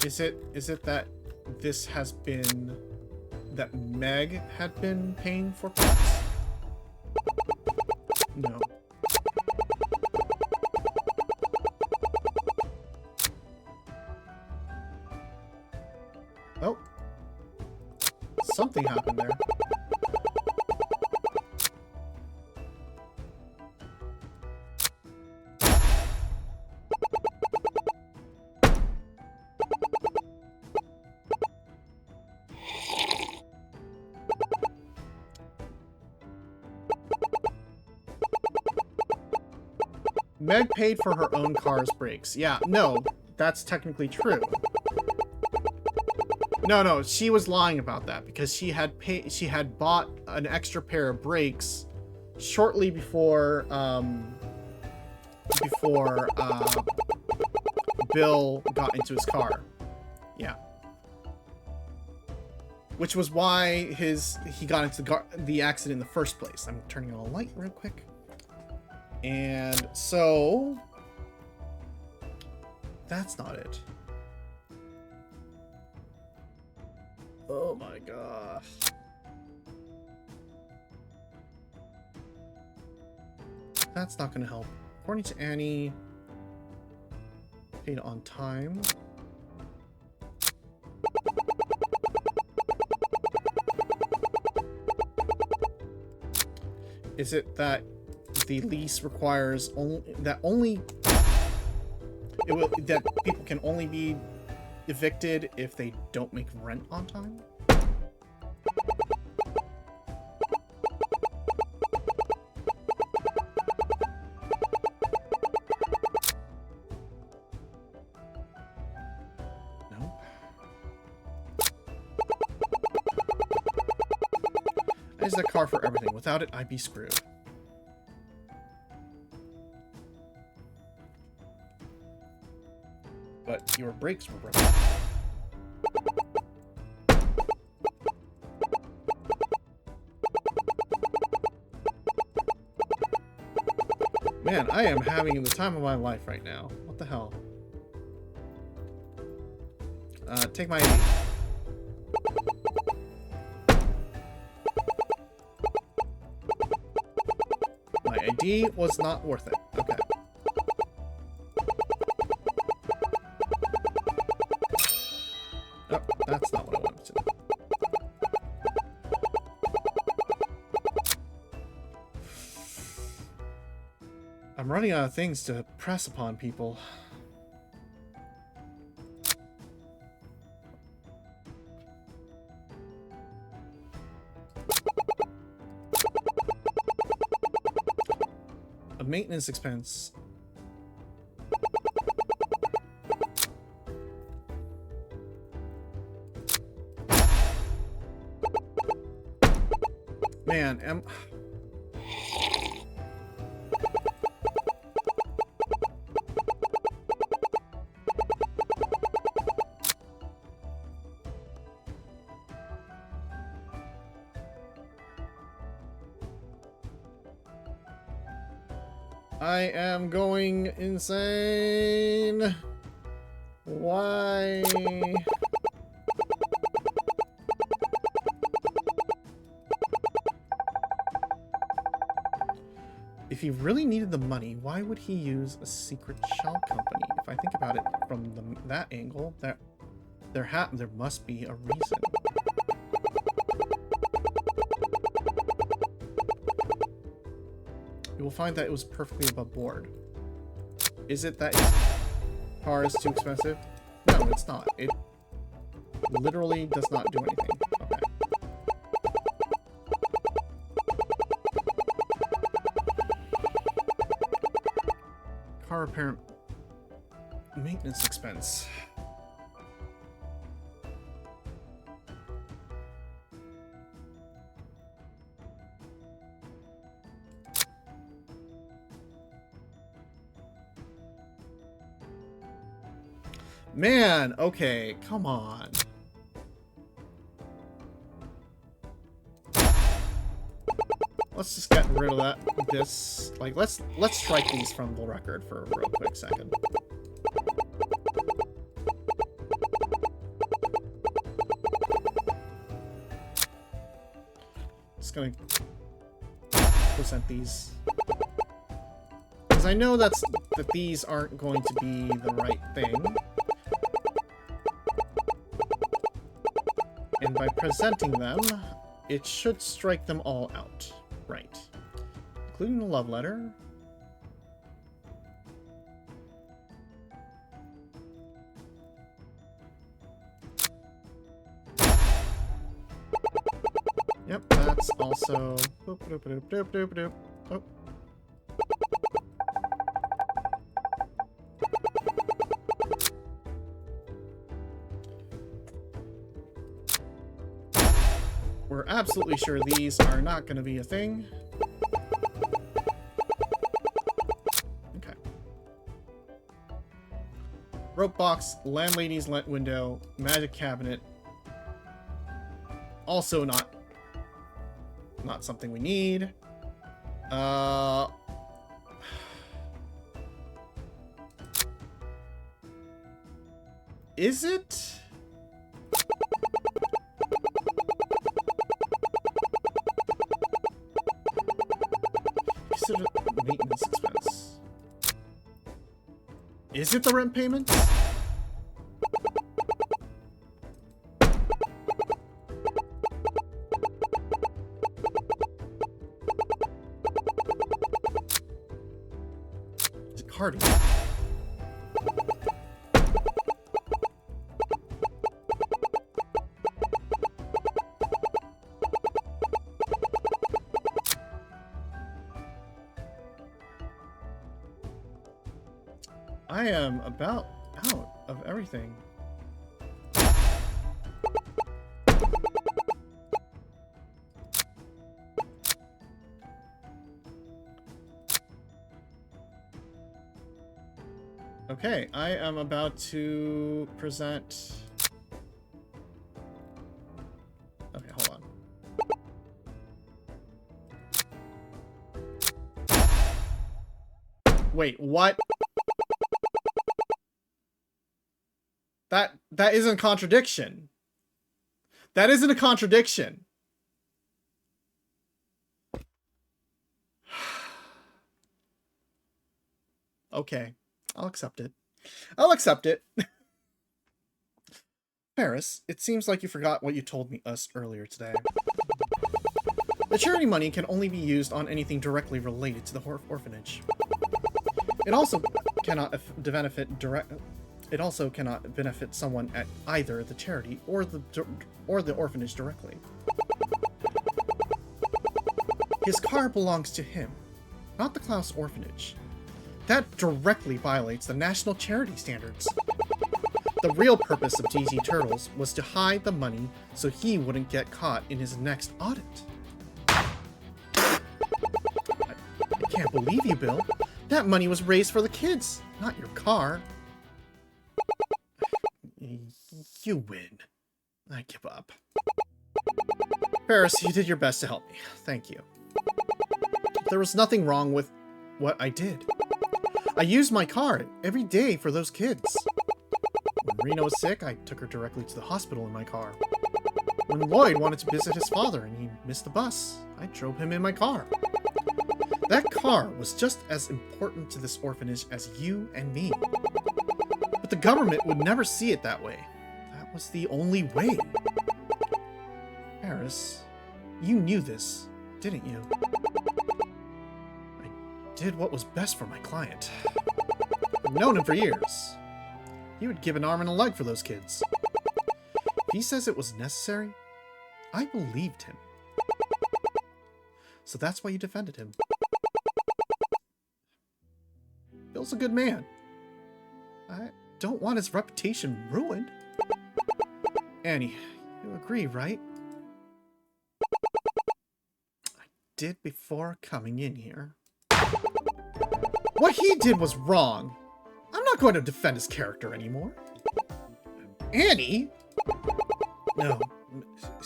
Is it that this has been that Meg had been paying for parts? No. Oh. Something happened there. Meg paid for her own car's brakes. Yeah, no, that's technically true. No, she was lying about that because she had bought an extra pair of brakes shortly before Bill got into his car. Yeah. Which was why he got into the accident in the first place. I'm turning on a light real quick. And so that's not it. Oh my gosh. That's not going to help. According to Annie, paid on time. Is it that the lease requires that people can only be evicted if they don't make rent on time? No. I use that car for everything. Without it, I'd be screwed. But your brakes were broken. Man, I am having the time of my life right now. What the hell? Take my ID. My ID was not worth it. Okay. Oh, that's not what I wanted to do. I'm running out of things to press upon people. A maintenance expense. Man, I am going insane. Why? If he really needed the money, why would he use a secret shell company? If I think about it from that angle, there must be a reason. You will find that it was perfectly above board. Is it that his car is too expensive? No, it's not. It literally does not do anything. Okay. Car repair maintenance expense. Man, okay, come on. Let's just get rid of that. Like, let's strike these from the record for a real quick second. Just gonna present these. Because I know that these aren't going to be the right thing. And by presenting them, it should strike them all out. Right. Including the love letter. Yep, that's also... Oh. We're absolutely sure these are not going to be a thing. Okay. Rope box, landlady's window, magic cabinet. Also not something we need. Is it? Consider maintenance expense. Is it the rent payment? Is it carding? I am about out of everything. Okay, I am about to present... Okay, hold on. Wait, what? That isn't a contradiction. That isn't a contradiction. Okay, I'll accept it. I'll accept it. Paris, it seems like you forgot what you told us earlier today. The charity money can only be used on anything directly related to the orphanage. It also cannot benefit someone at either the charity or the orphanage directly. His car belongs to him, not the Klaus orphanage. That directly violates the national charity standards. The real purpose of DG Turtles was to hide the money so he wouldn't get caught in his next audit. I can't believe you, Bill. That money was raised for the kids, not your car. You win. I give up. Paris, you did your best to help me. Thank you. There was nothing wrong with what I did. I used my car every day for those kids. When Rena was sick, I took her directly to the hospital in my car. When Lloyd wanted to visit his father and he missed the bus, I drove him in my car. That car was just as important to this orphanage as you and me. But the government would never see it that way. That was the only way. Paris, you knew this, didn't you? I did what was best for my client. I've known him for years. He would give an arm and a leg for those kids. If he says it was necessary, I believed him. So that's why you defended him. Bill's a good man. I don't want his reputation ruined. Annie, you agree, right? I did before coming in here. What he did was wrong. I'm not going to defend his character anymore. Annie? No,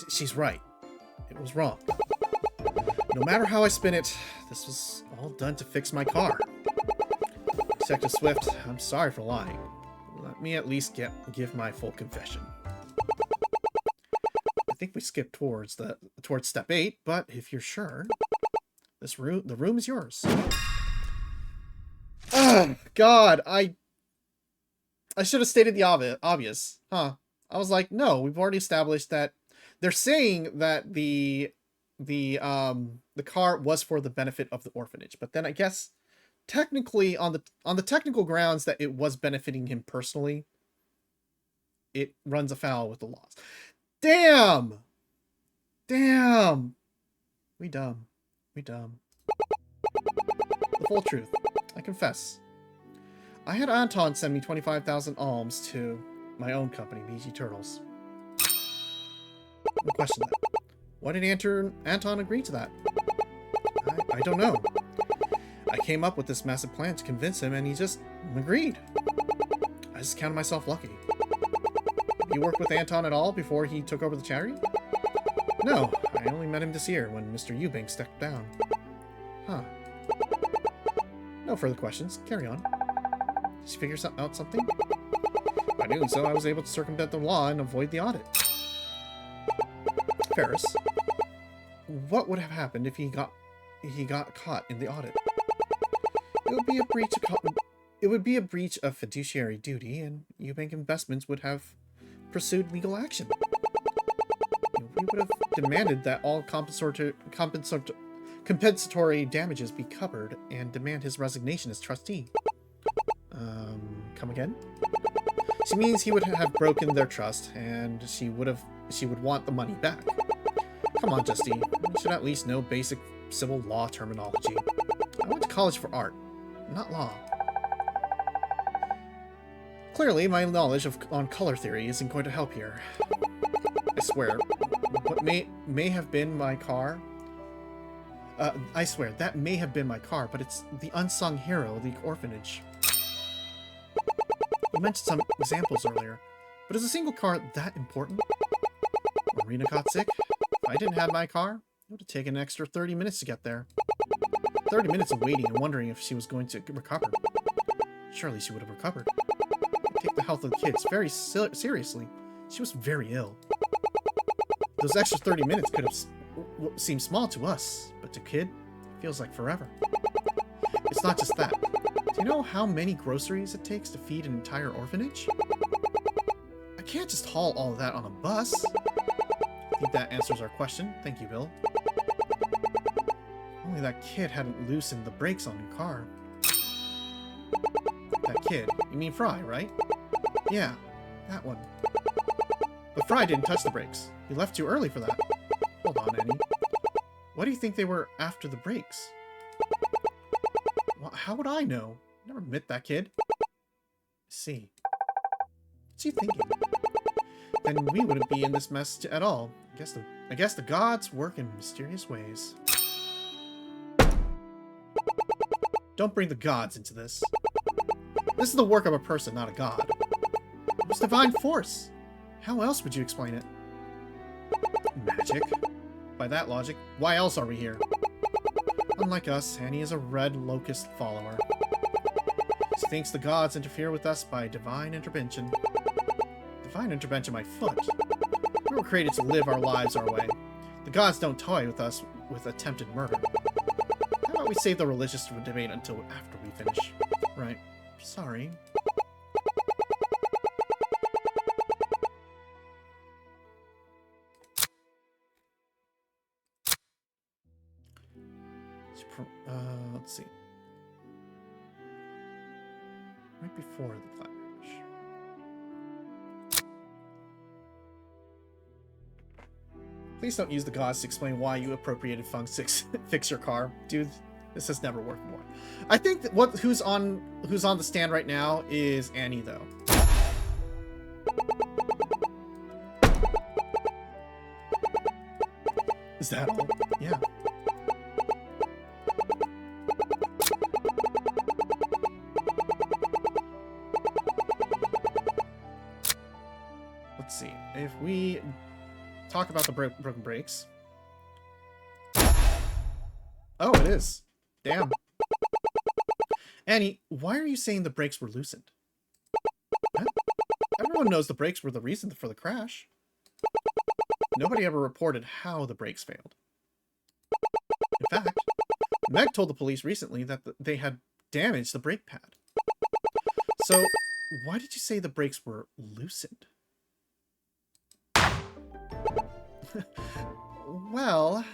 she's right. It was wrong. No matter how I spin it, this was all done to fix my car. Detective Swift, I'm sorry for lying. Let me at least give my full confession. I think we skipped towards step 8, but if you're sure, the room is yours. Oh, God, I should have stated the obvious, huh? I was like, no, we've already established that they're saying that the car was for the benefit of the orphanage, but then I guess technically on the technical grounds that it was benefiting him personally, it runs afoul with the laws. Damn! We dumb. The full truth. I confess. I had Anton send me 25,000 alms to my own company, BG Turtles. No question that. Why did Anton agree to that? I don't know. I came up with this massive plan to convince him, and he just agreed. I just counted myself lucky. You worked with Anton at all before he took over the charity? No, I only met him this year when Mr. Eubank stepped down. Huh. No further questions. Carry on. Did you figure out something? By doing so, I was able to circumvent the law and avoid the audit. Ferris, what would have happened if he got caught in the audit? It would be a breach of fiduciary duty, and Eubank Investments would have pursued legal action. We would have demanded that all compensatory damages be covered and demand his resignation as trustee. Come again? She means he would have broken their trust, and she would want the money back. Come on, Justine. You should at least know basic civil law terminology. I went to college for art, not law. Clearly, my knowledge on color theory isn't going to help here. I swear, what may have been my car... I swear, that may have been my car, but it's the unsung hero of the orphanage. mentioned some examples earlier, but is a single car that important? When Rena got sick, if I didn't have my car, it would have taken an extra 30 minutes to get there. 30 minutes of waiting and wondering if she was going to recover. Surely she would have recovered. I take the health of the kids very seriously. She was very ill. Those extra 30 minutes could have seemed small to us, but to kid, it feels like forever. It's not just that. Do you know how many groceries it takes to feed an entire orphanage? I can't just haul all of that on a bus. I think that answers our question. Thank you, Bill. Only that kid hadn't loosened the brakes on your car. That kid? You mean Fry, right? Yeah, that one. But Fry didn't touch the brakes. He left too early for that. Hold on, Annie. Why do you think they were after the brakes? Well, how would I know? Never met that kid. I see. What's he thinking? Then we wouldn't be in this mess at all. I guess the gods work in mysterious ways. Don't bring the gods into this. This is the work of a person, not a god. It's divine force. How else would you explain it? Magic. By that logic, why else are we here? Unlike us, Annie is a red locust follower. She thinks the gods interfere with us by divine intervention. Divine intervention, my foot. We were created to live our lives our way. The gods don't toy with us with attempted murder. How about we save the religious debate until after we finish? Right. Sorry. Let's see. Right before the flat crash. Please don't use the gods to explain why you appropriated funds to fix your car, dude. This has never worked before. I think that who's on the stand right now is Annie, though. Is that all? Yeah. Let's see. If we talk about the broken brakes. Oh, it is. Damn. Annie, why are you saying the brakes were loosened? What? Everyone knows the brakes were the reason for the crash. Nobody ever reported how the brakes failed. In fact, Meg told the police recently that they had damaged the brake pad. So, why did you say the brakes were loosened? Well,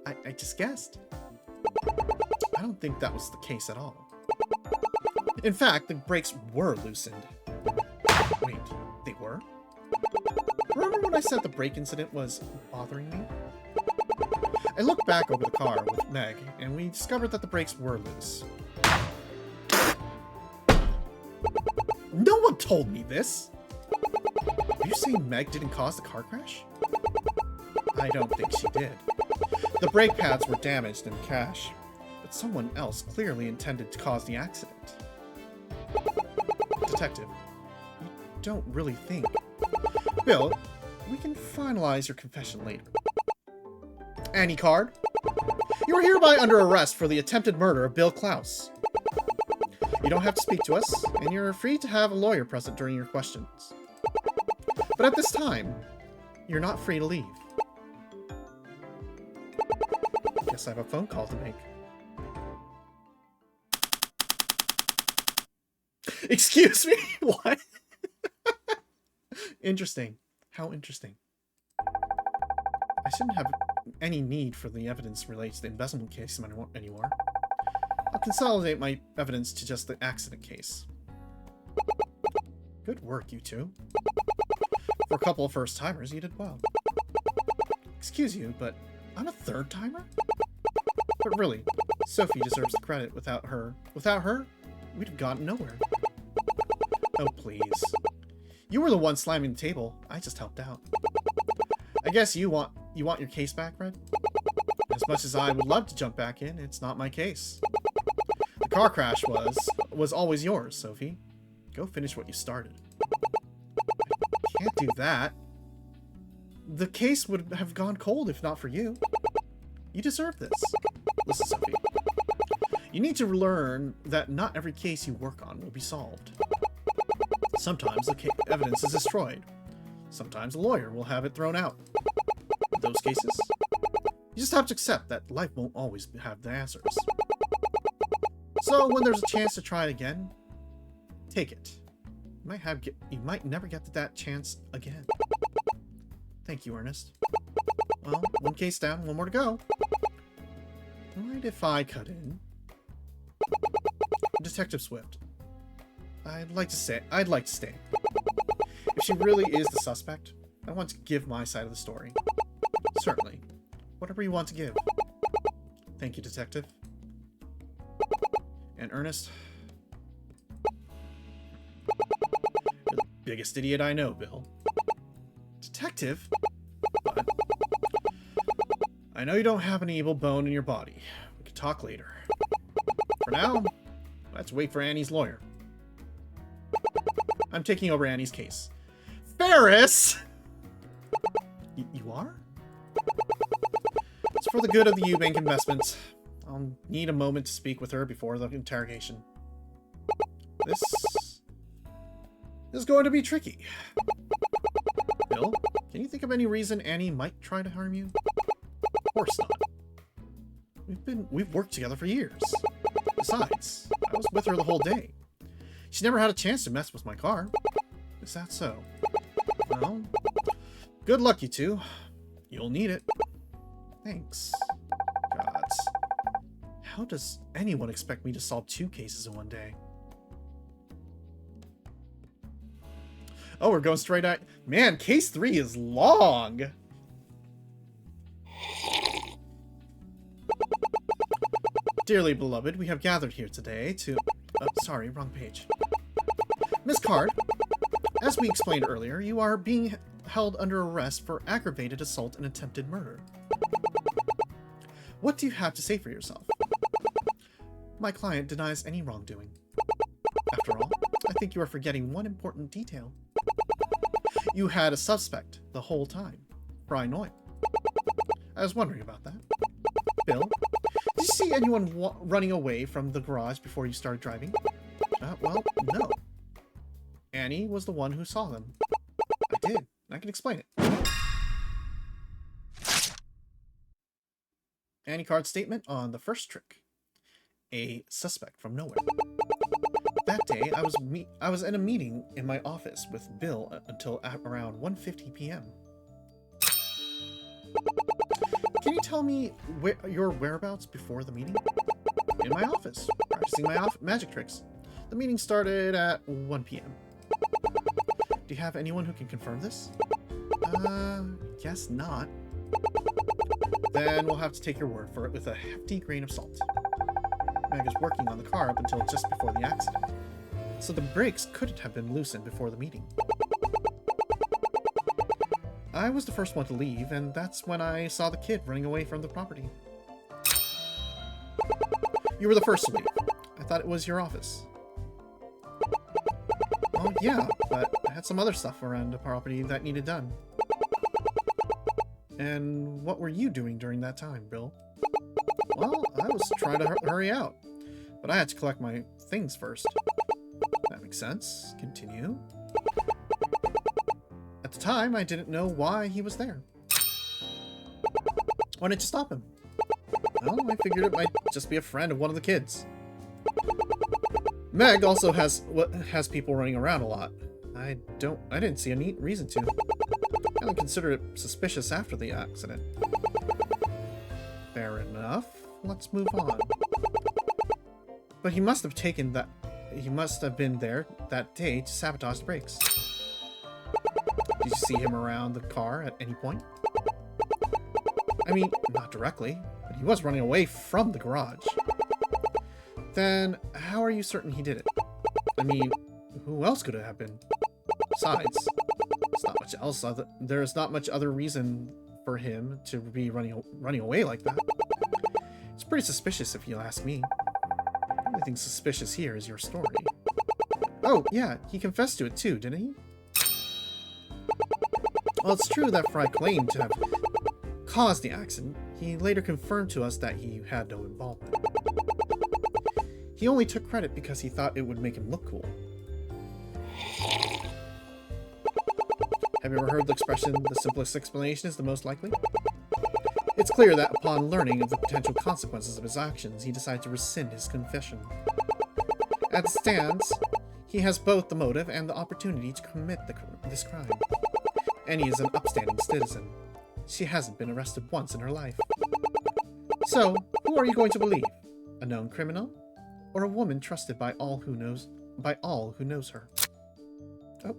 I just guessed. I don't think that was the case at all. In fact, the brakes were loosened. Wait, they were? Remember when I said the brake incident was bothering me? I looked back over the car with Meg, and we discovered that the brakes were loose. No one told me this! Are you saying Meg didn't cause the car crash? I don't think she did. The brake pads were damaged in the crash, but someone else clearly intended to cause the accident. Detective, you don't really think... Bill, we can finalize your confession later. Annie Card, you are hereby under arrest for the attempted murder of Bill Klaus. You don't have to speak to us, and you're free to have a lawyer present during your questions. But at this time, you're not free to leave. Guess I have a phone call to make. Excuse me? What? Interesting. How interesting. I shouldn't have any need for the evidence related to the embezzlement case anymore. I'll consolidate my evidence to just the accident case. Good work, you two. For a couple of first-timers, you did well. Excuse you, but I'm a third-timer? But really, Sophie deserves the credit. Without her, we'd have gotten nowhere. Oh, please. You were the one slamming the table. I just helped out. I guess you want your case back, Red? As much as I would love to jump back in, it's not my case. The car crash was always yours, Sophie. Go finish what you started. Can't do that. The case would have gone cold if not for you. You deserve this. Listen, Sophie. You need to learn that not every case you work on will be solved. Sometimes the evidence is destroyed. Sometimes a lawyer will have it thrown out. In those cases, you just have to accept that life won't always have the answers. So when there's a chance to try it again, take it. You might never get that chance again. Thank you, Ernest. Well, one case down, one more to go. Mind if I cut in? Detective Swift. I'd like to stay. If she really is the suspect, I want to give my side of the story. Certainly. Whatever you want to give. Thank you, Detective. And Ernest. You're the biggest idiot I know, Bill. Detective? But I know you don't have an evil bone in your body. We can talk later. For now, let's wait for Annie's lawyer. I'm taking over Annie's case. Ferris! You are? It's for the good of the Eubank investments. I'll need a moment to speak with her before the interrogation. This is going to be tricky. Bill, can you think of any reason Annie might try to harm you? Of course not. We've worked together for years. Besides, I was with her the whole day. She never had a chance to mess with my car. Is that so? Well, good luck, you two. You'll need it. Thanks. Gods. How does anyone expect me to solve 2 cases in one day? Oh, we're going straight at... Man, case 3 is long! Dearly beloved, we have gathered here today to... sorry, wrong page. Miss Card, as we explained earlier, you are being held under arrest for aggravated assault and attempted murder. What do you have to say for yourself? My client denies any wrongdoing. After all, I think you are forgetting one important detail. You had a suspect the whole time, Brian Noy. I was wondering about that. Bill, did you see anyone running away from the garage before you started driving? Well, no. Annie was the one who saw them. I did. I can explain it. Annie Card's statement on the first trick. A suspect from nowhere. That day, I was in a meeting in my office with Bill until around 1:50 p.m. Can you tell me your whereabouts before the meeting? In my office, practicing my magic tricks. The meeting started at 1 p.m. Do you have anyone who can confirm this? Guess not. Then we'll have to take your word for it with a hefty grain of salt. Meg was working on the car up until just before the accident, so the brakes couldn't have been loosened before the meeting. I was the first one to leave, and that's when I saw the kid running away from the property. You were the first to leave. I thought it was your office. Oh, yeah, but I had some other stuff around the property that needed done. And what were you doing during that time, Bill? Well, I was trying to hurry out, but I had to collect my things first. That makes sense. Continue. At the time, I didn't know why he was there. Why didn't you stop him? Well, I figured it might just be a friend of one of the kids. Meg also has people running around a lot. I didn't see any reason to. I only considered it suspicious after the accident. Fair enough. Let's move on. But he must have been there that day to sabotage the brakes. Did you see him around the car at any point? I mean, not directly, but he was running away from the garage. Then, how are you certain he did it? I mean, who else could it have been? Besides, there's not much other reason for him to be running away like that. It's pretty suspicious if you ask me. The only thing suspicious here is your story. Oh, yeah, he confessed to it too, didn't he? Well, it's true that Fry claimed to have caused the accident. He later confirmed to us that he had no involvement. He only took credit because he thought it would make him look cool. Have you ever heard the expression, the simplest explanation is the most likely? It's clear that upon learning of the potential consequences of his actions, he decided to rescind his confession. As it stands, he has both the motive and the opportunity to commit this crime. Annie is an upstanding citizen. She hasn't been arrested once in her life. So, who are you going to believe? A known criminal? Or a woman trusted by all who knows her? Oh.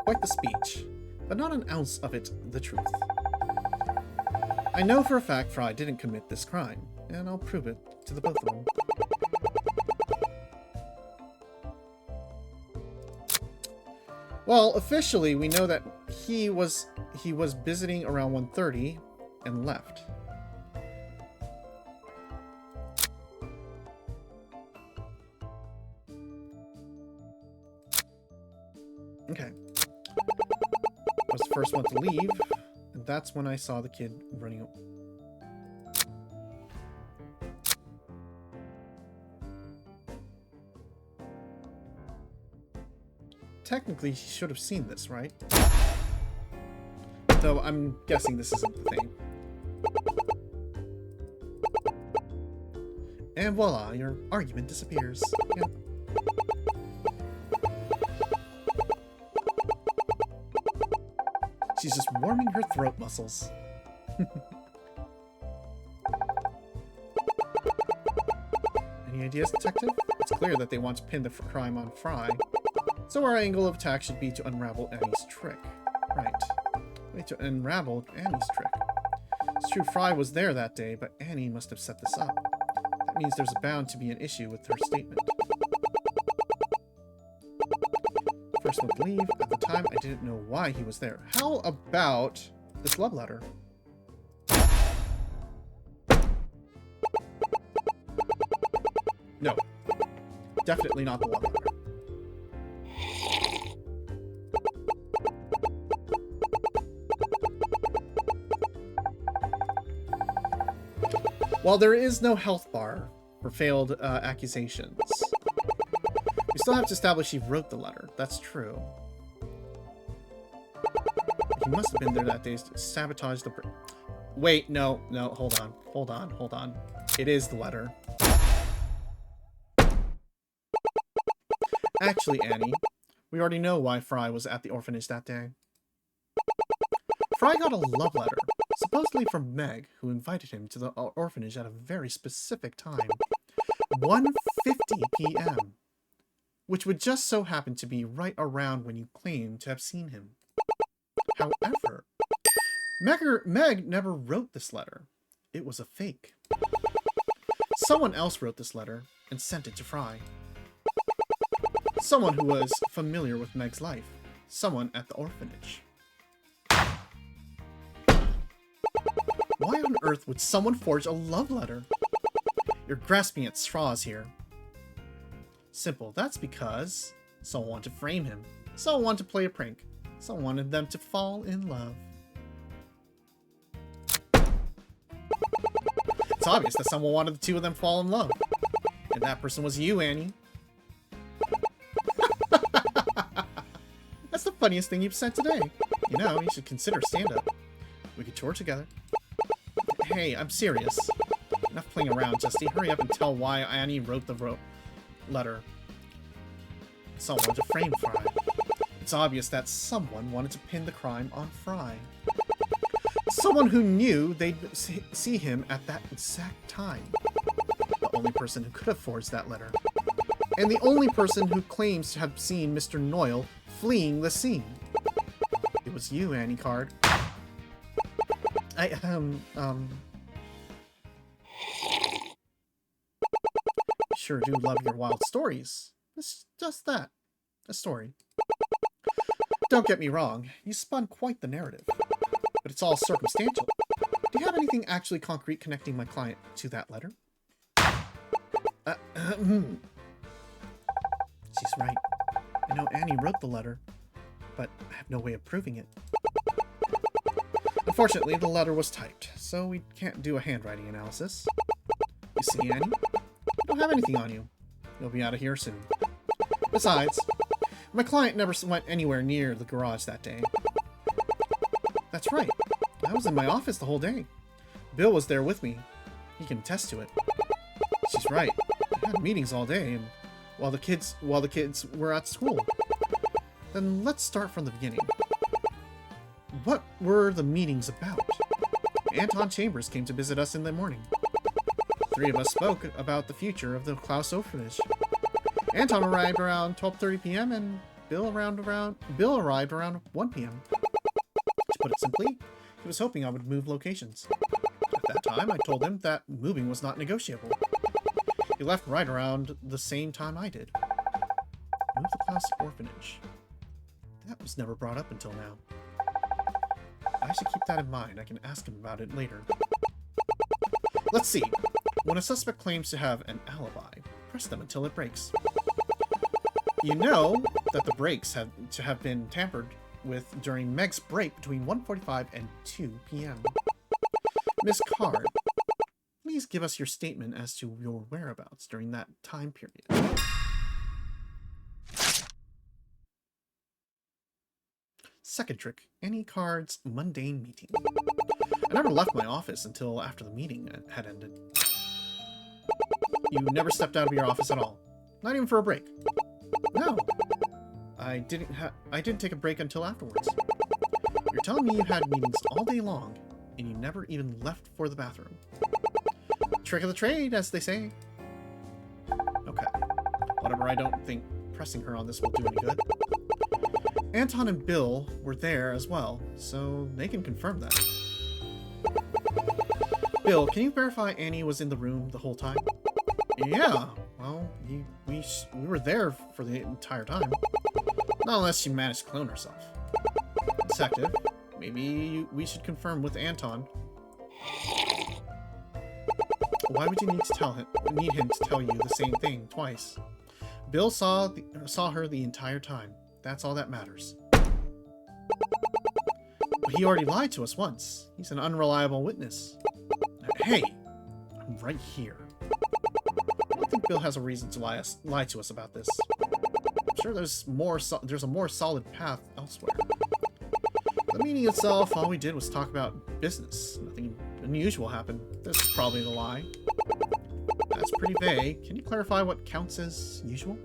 Quite the speech, but not an ounce of it the truth. I know for a fact Fry didn't commit this crime, and I'll prove it to the both of them. Well, officially, we know that he was visiting around 1:30 and left. Okay. I was the first one to leave, and that's when I saw the kid running up. Technically, he should have seen this, right? Though I'm guessing this isn't the thing. And voila, your argument disappears. Yeah. She's just warming her throat muscles. Any ideas, detective? It's clear that they want to pin the crime on Fry. So our angle of attack should be to unravel Annie's trick. Right. Wait, to unravel Annie's trick. It's true Fry was there that day, but Annie must have set this up. That means there's bound to be an issue with her statement. First one to leave. At the time, I didn't know why he was there. How about this love letter? No. Definitely not the love letter. While there is no health bar for failed accusations, we still have to establish he wrote the letter. That's true. He must have been there that day to sabotage the... Wait, no, hold on. It is the letter. Actually, Annie, we already know why Fry was at the orphanage that day. Fry got a love letter, supposedly from Meg, who invited him to the orphanage at a very specific time. 1:50 p.m. which would just so happen to be right around when you claim to have seen him. However, Meg never wrote this letter. It was a fake. Someone else wrote this letter and sent it to Fry. Someone who was familiar with Meg's life. Someone at the orphanage. Why on earth would someone forge a love letter? You're grasping at straws here. Simple. That's because someone wanted to frame him. Someone wanted to play a prank. Someone wanted them to fall in love. It's obvious that someone wanted the two of them to fall in love. And that person was you, Annie. That's the funniest thing you've said today. You know, you should consider stand-up. We could tour together. Hey, I'm serious. Enough playing around, Justy. Hurry up and tell why Annie wrote the letter. Someone wanted to frame Fry. It's obvious that someone wanted to pin the crime on Fry. Someone who knew they'd see him at that exact time. The only person who could have forged that letter. And the only person who claims to have seen Mr. Noyle fleeing the scene. It was you, Annie Card. sure do love your wild stories. It's just that. A story. Don't get me wrong, you spun quite the narrative. But it's all circumstantial. Do you have anything actually concrete connecting my client to that letter? She's right. I know Annie wrote the letter, but I have no way of proving it. Unfortunately, the letter was typed, so we can't do a handwriting analysis. You see, Annie? You don't have anything on you. You'll be out of here soon. Besides, my client never went anywhere near the garage that day. That's right. I was in my office the whole day. Bill was there with me. He can attest to it. She's right. I had meetings all day, and while the kids were at school. Then let's start from the beginning. What were the meetings about? Anton Chambers came to visit us in the morning. Three of us spoke about the future of the Klaus orphanage. Anton arrived around 12:30 p.m. and Bill arrived around 1 p.m. To put it simply, he was hoping I would move locations. At that time, I told him that moving was not negotiable. He left right around the same time I did. Move the Klaus orphanage. That was never brought up until now. I should keep that in mind. I can ask him about it later. Let's see. When a suspect claims to have an alibi, press them until it breaks. You know that the brakes have to have been tampered with during Meg's break between 1:45 and 2 p.m. Miss Card, please give us your statement as to your whereabouts during that time period. Second trick, Annie Card's mundane meeting. I never left my office until after the meeting had ended. You never stepped out of your office at all? Not even for a break? No. I didn't take a break until afterwards. You're telling me you had meetings all day long, and you never even left for the bathroom. Trick of the trade, as they say. Okay. Whatever, I don't think pressing her on this will do any good. Anton and Bill were there as well, so they can confirm that. Bill, can you verify Annie was in the room the whole time? Yeah, well, we were there for the entire time. Not unless she managed to clone herself. Detective, maybe we should confirm with Anton. Why would you need him to tell you the same thing twice? Bill saw her the entire time. That's all that matters. But he already lied to us once. He's an unreliable witness. Hey, I'm right here. I don't think Bill has a reason to lie to us about this. I'm sure there's a more solid path elsewhere. The meeting itself, all we did was talk about business. Nothing unusual happened. This is probably the lie. That's pretty vague. Can you clarify what counts as usual?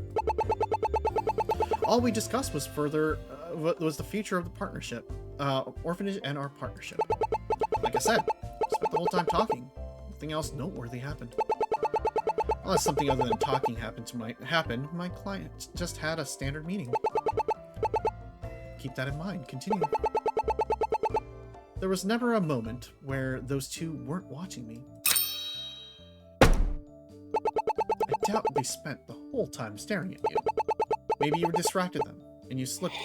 All we discussed was was the future of the partnership, orphanage and our partnership. Like I said, spent the whole time talking. Nothing else noteworthy happened. Unless something other than talking might happen, my client just had a standard meeting. Keep that in mind. Continue. There was never a moment where those two weren't watching me. I doubt they spent the whole time staring at you. Maybe you distracted them, and you slipped.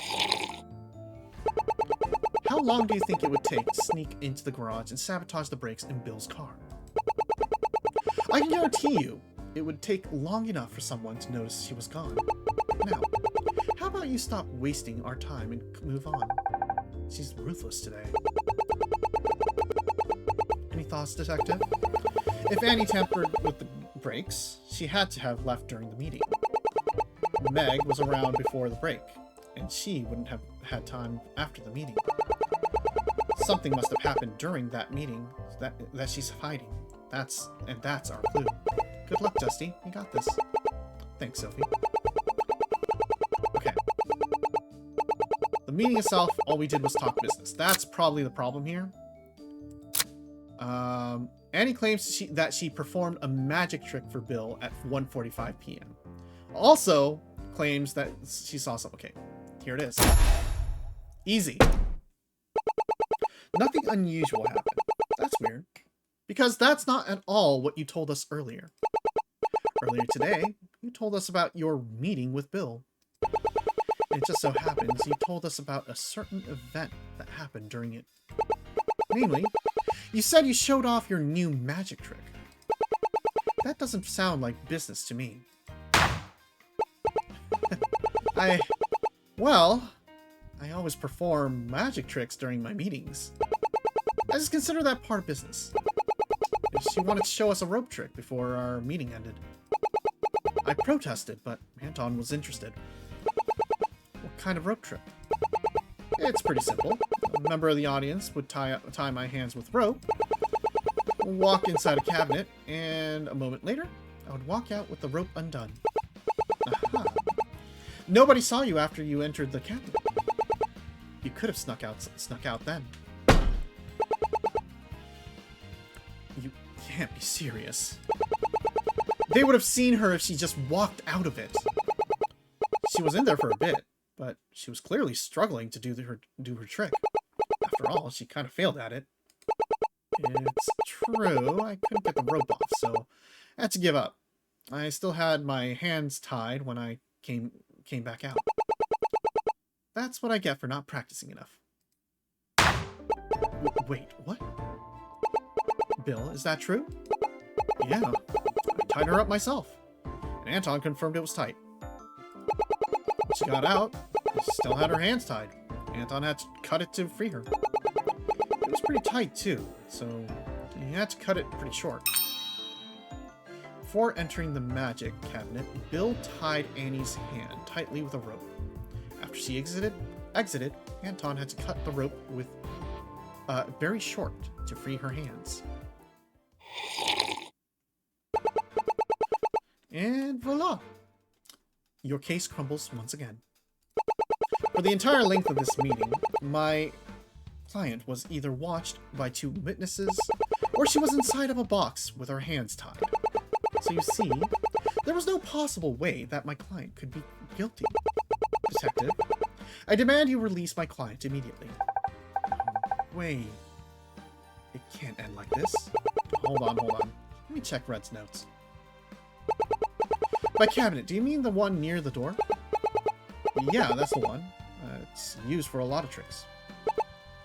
How long do you think it would take to sneak into the garage and sabotage the brakes in Bill's car? I can guarantee you, it would take long enough for someone to notice she was gone. Now, how about you stop wasting our time and move on? She's ruthless today. Any thoughts, Detective? If Annie tampered with the brakes, she had to have left during the meeting. Meg was around before the break, and she wouldn't have had time after the meeting. Something must have happened during that meeting that she's hiding. That's our clue. Good luck, Dusty. You got this. Thanks, Sophie. Okay. The meeting itself, all we did was talk business. That's probably the problem here. Annie claims that she performed a magic trick for Bill at 1:45 p.m. Also claims that she saw some. Okay, here it is. Easy. Nothing unusual happened. That's weird. Because that's not at all what you told us earlier. Earlier today, you told us about your meeting with Bill. It just so happens you told us about a certain event that happened during it. Namely, you said you showed off your new magic trick. That doesn't sound like business to me. Well, I always perform magic tricks during my meetings. I just consider that part of business. She wanted to show us a rope trick before our meeting ended. I protested, but Anton was interested. What kind of rope trick? It's pretty simple. A member of the audience would tie my hands with rope, walk inside a cabinet, and a moment later, I would walk out with the rope undone. Aha. Nobody saw you after you entered the cabinet. You could have snuck out then. You can't be serious. They would have seen her if she just walked out of it. She was in there for a bit, but she was clearly struggling to do her trick. After all, she kind of failed at it. It's true, I couldn't get the rope off, so I had to give up. I still had my hands tied when I came back out. That's what I get for not practicing enough. Wait, what? Bill, is that true? Yeah, I tied her up myself, and Anton confirmed it was tight. When she got out, she still had her hands tied. Anton had to cut it to free her. It was pretty tight too, so he had to cut it pretty short. Before entering the magic cabinet, Bill tied Annie's hand tightly with a rope. After she exited, Anton had to cut the rope with very short to free her hands. And voila! Your case crumbles once again. For the entire length of this meeting, my client was either watched by two witnesses, or she was inside of a box with her hands tied. So you see, there was no possible way that my client could be guilty. Detective, I demand you release my client immediately. Wait. It can't end like this. Hold on. Let me check Red's notes. By cabinet, do you mean the one near the door? Yeah, that's the one. It's used for a lot of tricks.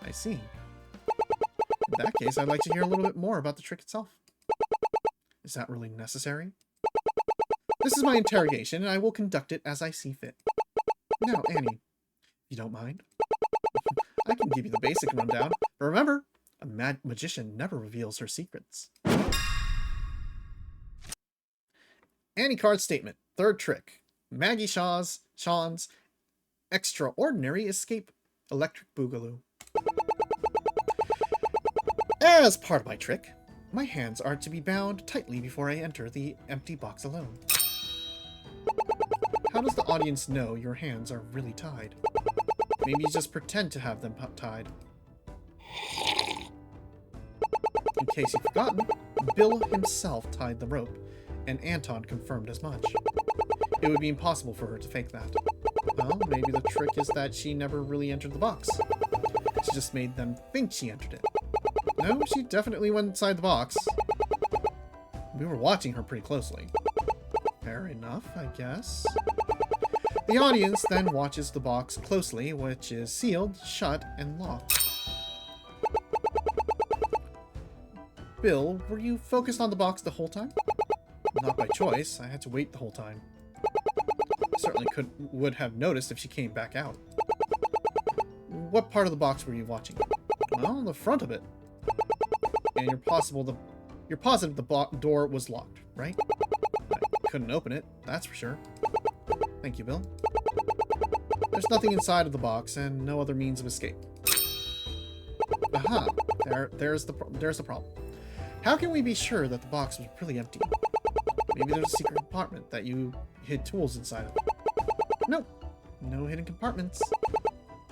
I see. In that case, I'd like to hear a little bit more about the trick itself. Is that really necessary? This is my interrogation, and I will conduct it as I see fit. Now, Annie, if you don't mind, I can give you the basic rundown. But remember, a magician never reveals her secrets. Annie card statement. Third trick. Maggie Shaw's extraordinary escape electric boogaloo. As part of my trick, my hands are to be bound tightly before I enter the empty box alone. How does the audience know your hands are really tied? Maybe you just pretend to have them tied. In case you've forgotten, Bill himself tied the rope, and Anton confirmed as much. It would be impossible for her to fake that. Well, maybe the trick is that she never really entered the box. She just made them think she entered it. No, she definitely went inside the box. We were watching her pretty closely. Fair enough, I guess. The audience then watches the box closely, which is sealed, shut, and locked. Bill, were you focused on the box the whole time? Not by choice. I had to wait the whole time. I certainly would have noticed if she came back out. What part of the box were you watching? Well, the front of it. And you're positive the door was locked, right? I couldn't open it, that's for sure. Thank you, Bill. There's nothing inside of the box and no other means of escape. Aha! There's the problem. How can we be sure that the box was really empty? Maybe there's a secret compartment that you hid tools inside of. Nope. No hidden compartments.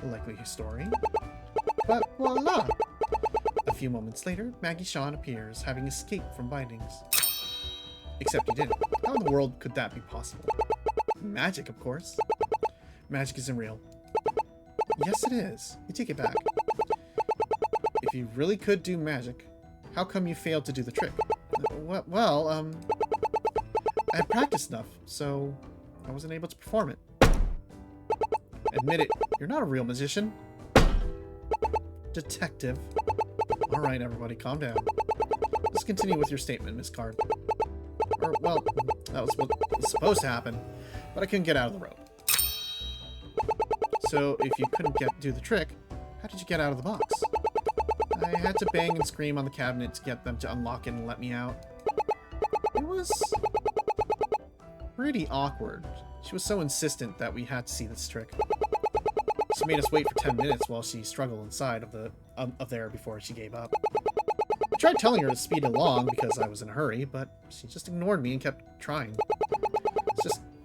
A likely story. But voila! A few moments later, Maggie Shawn appears, having escaped from bindings. Except he didn't. How in the world could that be possible? Magic, of course. Magic isn't real. Yes, it is. You take it back. If you really could do magic, how come you failed to do the trick? Well, I had practiced enough, so I wasn't able to perform it. Admit it, you're not a real musician. Detective. Alright, everybody, calm down. Let's continue with your statement, Miss Card. Or, well, that was what was supposed to happen, but I couldn't get out of the rope. So, if you couldn't do the trick, how did you get out of the box? I had to bang and scream on the cabinet to get them to unlock it and let me out. It was pretty awkward. She was so insistent that we had to see this trick. She made us wait for 10 minutes while she struggled inside of there before she gave up. I tried telling her to speed along because I was in a hurry, but she just ignored me and kept trying.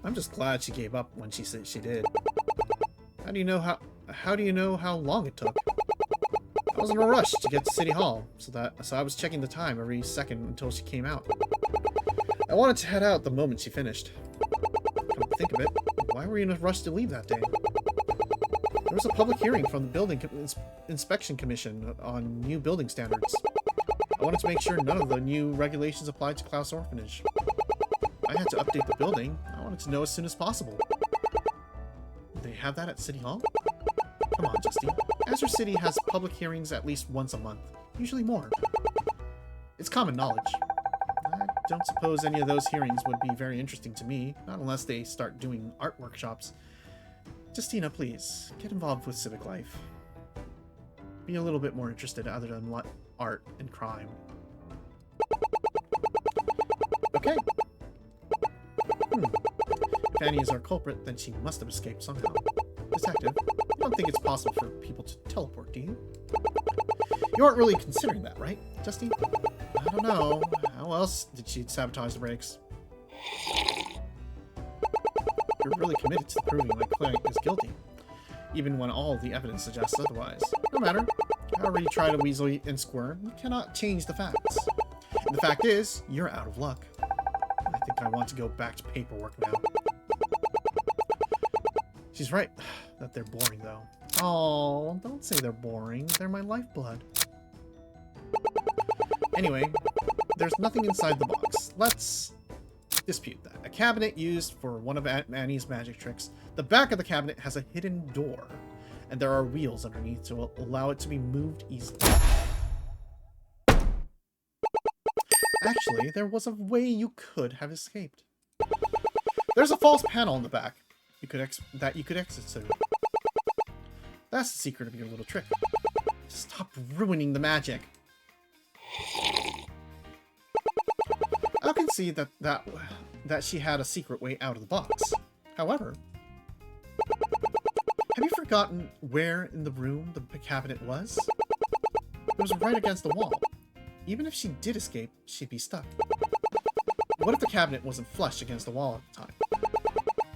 I'm just glad she gave up when she said she did. How do you know how long it took? I was in a rush to get to City Hall, so I was checking the time every second until she came out. I wanted to head out the moment she finished. Come to think of it, why were you in a rush to leave that day? There was a public hearing from the Building Inspection Commission on new building standards. I wanted to make sure none of the new regulations applied to Klaus Orphanage. I had to update the building. I wanted to know as soon as possible. They have that at City Hall? Come on, Justine. Azure City has public hearings at least once a month, usually more. It's common knowledge. I don't suppose any of those hearings would be very interesting to me, not unless they start doing art workshops. Justina, please, get involved with civic life. Be a little bit more interested other than art and crime. Okay. If Annie is our culprit, then she must have escaped somehow. Detective, you don't think it's possible for people to teleport, do you? You aren't really considering that, right, Justine? I don't know. How else did she sabotage the brakes? You're really committed to proving my client is guilty, even when all the evidence suggests otherwise. No matter. However you try to weasel and squirm, you cannot change the facts. And the fact is, you're out of luck. I think I want to go back to paperwork now. She's right that they're boring, though. Oh, don't say they're boring. They're my lifeblood. Anyway, there's nothing inside the box. Let's dispute that. A cabinet used for one of Annie's magic tricks. The back of the cabinet has a hidden door, and there are wheels underneath to allow it to be moved easily. Actually, there was a way you could have escaped. There's a false panel in the back that you could exit through. That's the secret of your little trick. Stop ruining the magic. I'll concede that she had a secret way out of the box. However, have you forgotten where in the room the cabinet was? It was right against the wall. Even if she did escape, she'd be stuck. What if the cabinet wasn't flush against the wall at the time?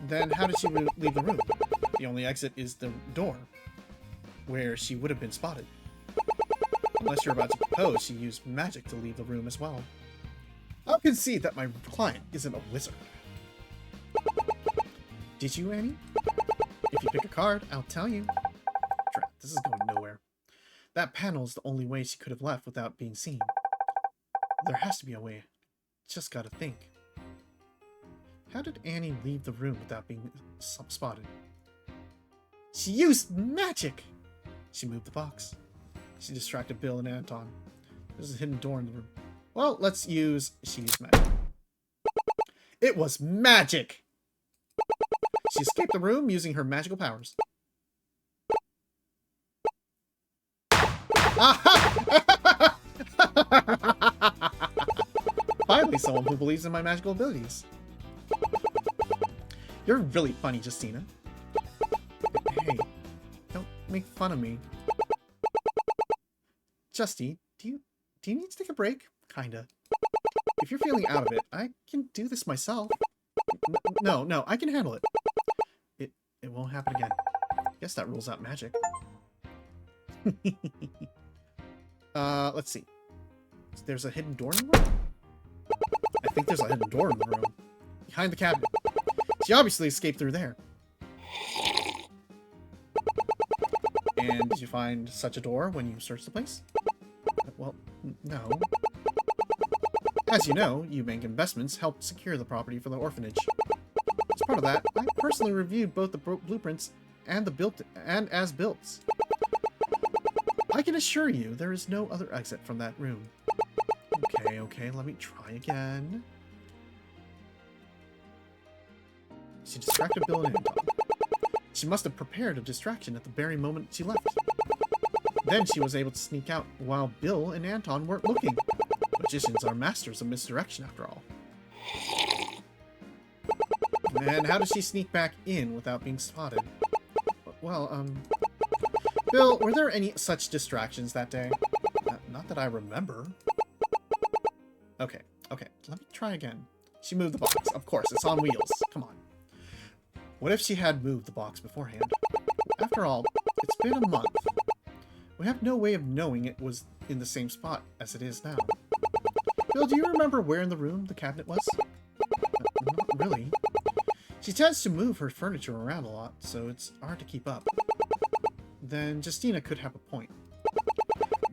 Then how did she leave the room? The only exit is the door, where she would have been spotted. Unless you're about to propose, she used magic to leave the room as well. I'll concede that my client isn't a wizard. Did you, Annie? If you pick a card, I'll tell you. Drat, this is going nowhere. That panel is the only way she could have left without being seen. There has to be a way. Just gotta think. How did Annie leave the room without being spotted? She used magic! She moved the box. She distracted Bill and Anton. There's a hidden door in the room. Well, let's use she used magic. It was magic! She escaped the room using her magical powers. Aha! Finally, someone who believes in my magical abilities. You're really funny, Justina. Hey, don't make fun of me. Justy, do you need to take a break? Kinda. If you're feeling out of it, I can do this myself. No, I can handle it. It won't happen again. Guess that rules out magic. Let's see. There's a hidden door in the room? I think there's a hidden door in the room. Behind the cabinet. She obviously escaped through there. And did you find such a door when you searched the place? Well, no. As you know, Eubank Investments helped secure the property for the orphanage. As part of that, I personally reviewed both the blueprints and as-built. I can assure you there is no other exit from that room. Okay, let me try again. She distracted Bill and Anton. She must have prepared a distraction at the very moment she left. Then she was able to sneak out while Bill and Anton weren't looking. Magicians are masters of misdirection, after all. And how does she sneak back in without being spotted? Well, Bill, were there any such distractions that day? Not that I remember. Okay, let me try again. She moved the box. Of course, it's on wheels. Come on. What if she had moved the box beforehand? After all, it's been a month. We have no way of knowing it was in the same spot as it is now. Bill, do you remember where in the room the cabinet was? Not really. She tends to move her furniture around a lot, so it's hard to keep up. Then Justina could have a point.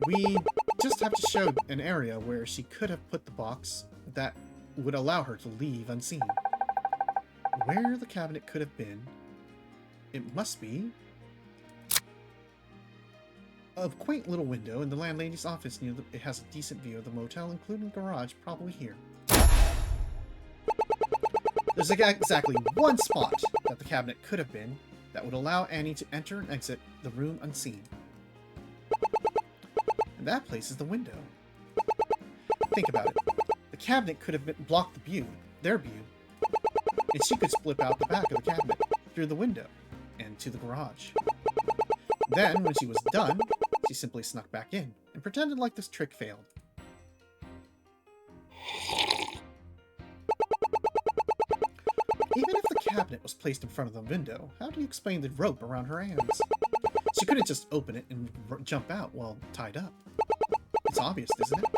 We just have to show an area where she could have put the box that would allow her to leave unseen. Where the cabinet could have been, it must be a quaint little window in the landlady's office it has a decent view of the motel, including the garage, probably here. There's exactly one spot that the cabinet could have been that would allow Annie to enter and exit the room unseen. And that place is the window. Think about it. The cabinet could have blocked their view, and she could slip out the back of the cabinet through the window and to the garage. Then, when she was done, she simply snuck back in and pretended like this trick failed. Even if the cabinet was placed in front of the window, how do you explain the rope around her hands? She couldn't just open it and jump out while tied up. It's obvious, isn't it?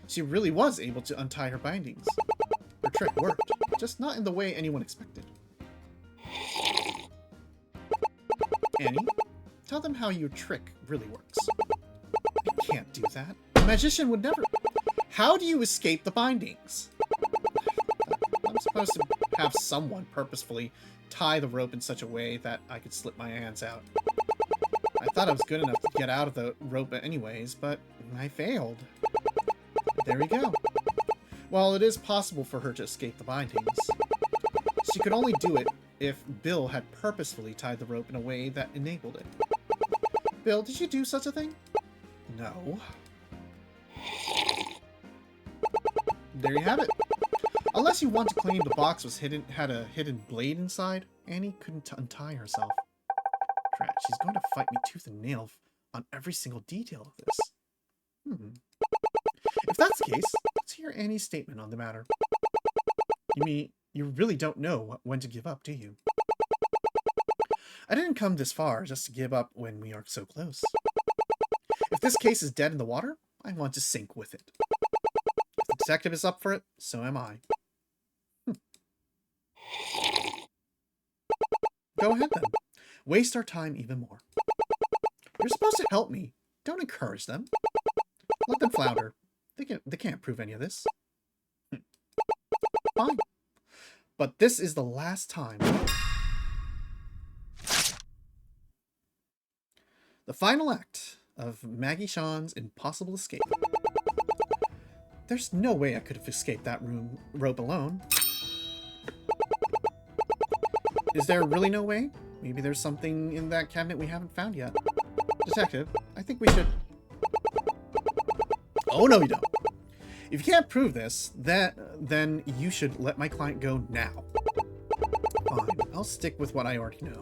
She really was able to untie her bindings. Her trick worked, just not in the way anyone expected. Annie, tell them how your trick really works. I can't do that. A magician would never... How do you escape the bindings? I'm supposed to have someone purposefully tie the rope in such a way that I could slip my hands out. I thought I was good enough to get out of the rope anyways, but I failed. There we go. Well, it is possible for her to escape the bindings. She could only do it if Bill had purposefully tied the rope in a way that enabled it. Bill, did you do such a thing? No. There you have it. Unless you want to claim the box had a hidden blade inside, Annie couldn't untie herself. Drat, she's going to fight me tooth and nail on every single detail of this. If that's the case, let's hear Annie's statement on the matter. You mean, you really don't know when to give up, do you? I didn't come this far just to give up when we are so close. If this case is dead in the water, I want to sink with it. If the detective is up for it, so am I. Go ahead then. Waste our time even more. You're supposed to help me. Don't encourage them. Let them flounder. They can't prove any of this. Fine. But this is the last time. The final act of Maggie Shawn's impossible escape. There's no way I could have escaped that rope alone. Is there really no way? Maybe there's something in that cabinet we haven't found yet. Detective, I think we should... Oh, no, you don't. If you can't prove this, then you should let my client go now. Fine, I'll stick with what I already know.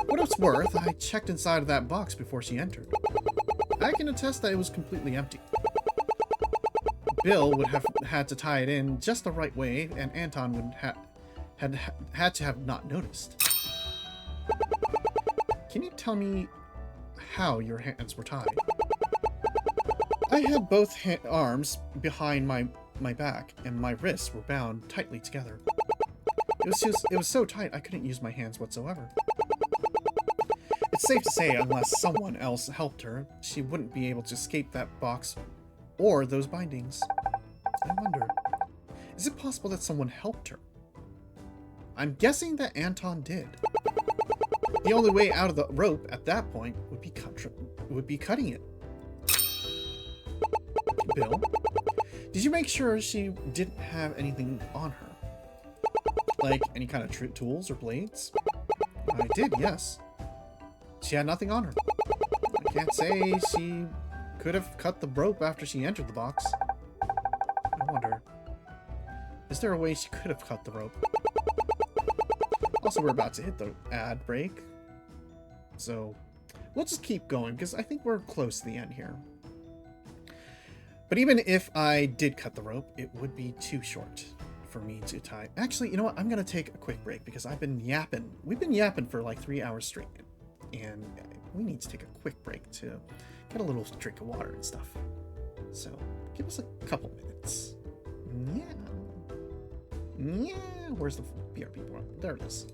What it's worth, I checked inside of that box before she entered. I can attest that it was completely empty. Bill would have had to tie it in just the right way, and Anton would had to have not noticed. Can you tell me how your hands were tied? I had both arms behind my back, and my wrists were bound tightly together. It was so tight I couldn't use my hands whatsoever. It's safe to say, unless someone else helped her, she wouldn't be able to escape that box or those bindings. I wonder, is it possible that someone helped her? I'm guessing that Anton did. The only way out of the rope at that point would be cutting it. Bill, did you make sure she didn't have anything on her? Like any kind of tools or blades? I did, yes. She had nothing on her. I can't say she could have cut the rope after she entered the box. I wonder, is there a way she could have cut the rope? Also, we're about to hit the ad break, so we'll just keep going because I think we're close to the end here. But even if I did cut the rope, it would be too short for me to tie. Actually, you know what? I'm going to take a quick break because I've been yapping. We've been yapping for like 3 hours straight, and we need to take a quick break to get a little drink of water and stuff. So give us a couple minutes. Yeah. Yeah. Where's the BRB one? There it is.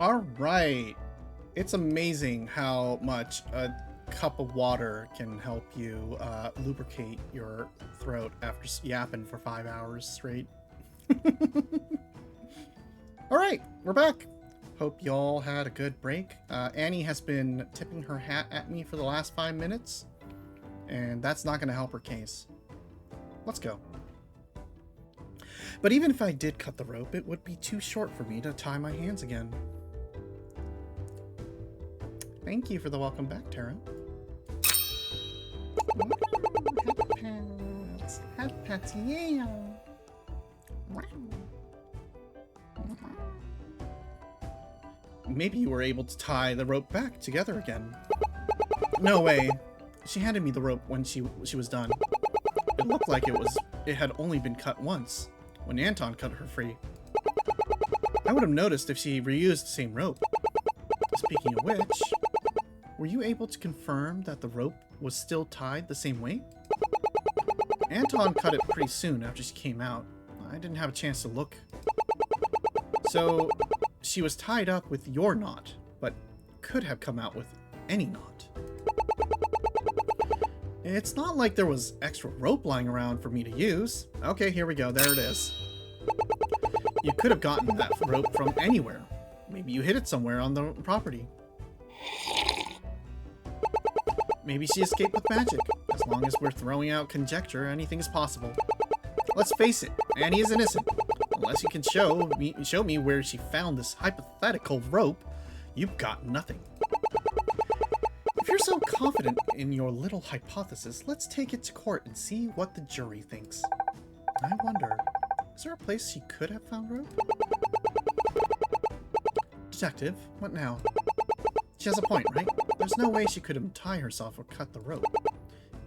All right. It's amazing how much a cup of water can help you lubricate your throat after yapping for 5 hours straight. All right, we're back. Hope y'all had a good break. Annie has been tipping her hat at me for the last 5 minutes, and that's not going to help her case. Let's go. But even if I did cut the rope, it would be too short for me to tie my hands again. Thank you for the welcome back, Tara. Hat pats, yeah. Maybe you were able to tie the rope back together again. No way. She handed me the rope when she was done. It looked like it had only been cut once, when Anton cut her free. I would have noticed if she reused the same rope. Speaking of which, were you able to confirm that the rope was still tied the same way? Anton cut it pretty soon after she came out. I didn't have a chance to look. So, she was tied up with your knot, but could have come out with any knot. It's not like there was extra rope lying around for me to use. Okay, here we go. There it is. You could have gotten that rope from anywhere. Maybe you hid it somewhere on the property. Maybe she escaped with magic. As long as we're throwing out conjecture, anything is possible. Let's face it, Annie is innocent. Unless you can show me where she found this hypothetical rope, you've got nothing. If you're so confident in your little hypothesis, let's take it to court and see what the jury thinks. I wonder, is there a place she could have found rope? Detective, what now? She has a point, right? There's no way she could untie herself or cut the rope.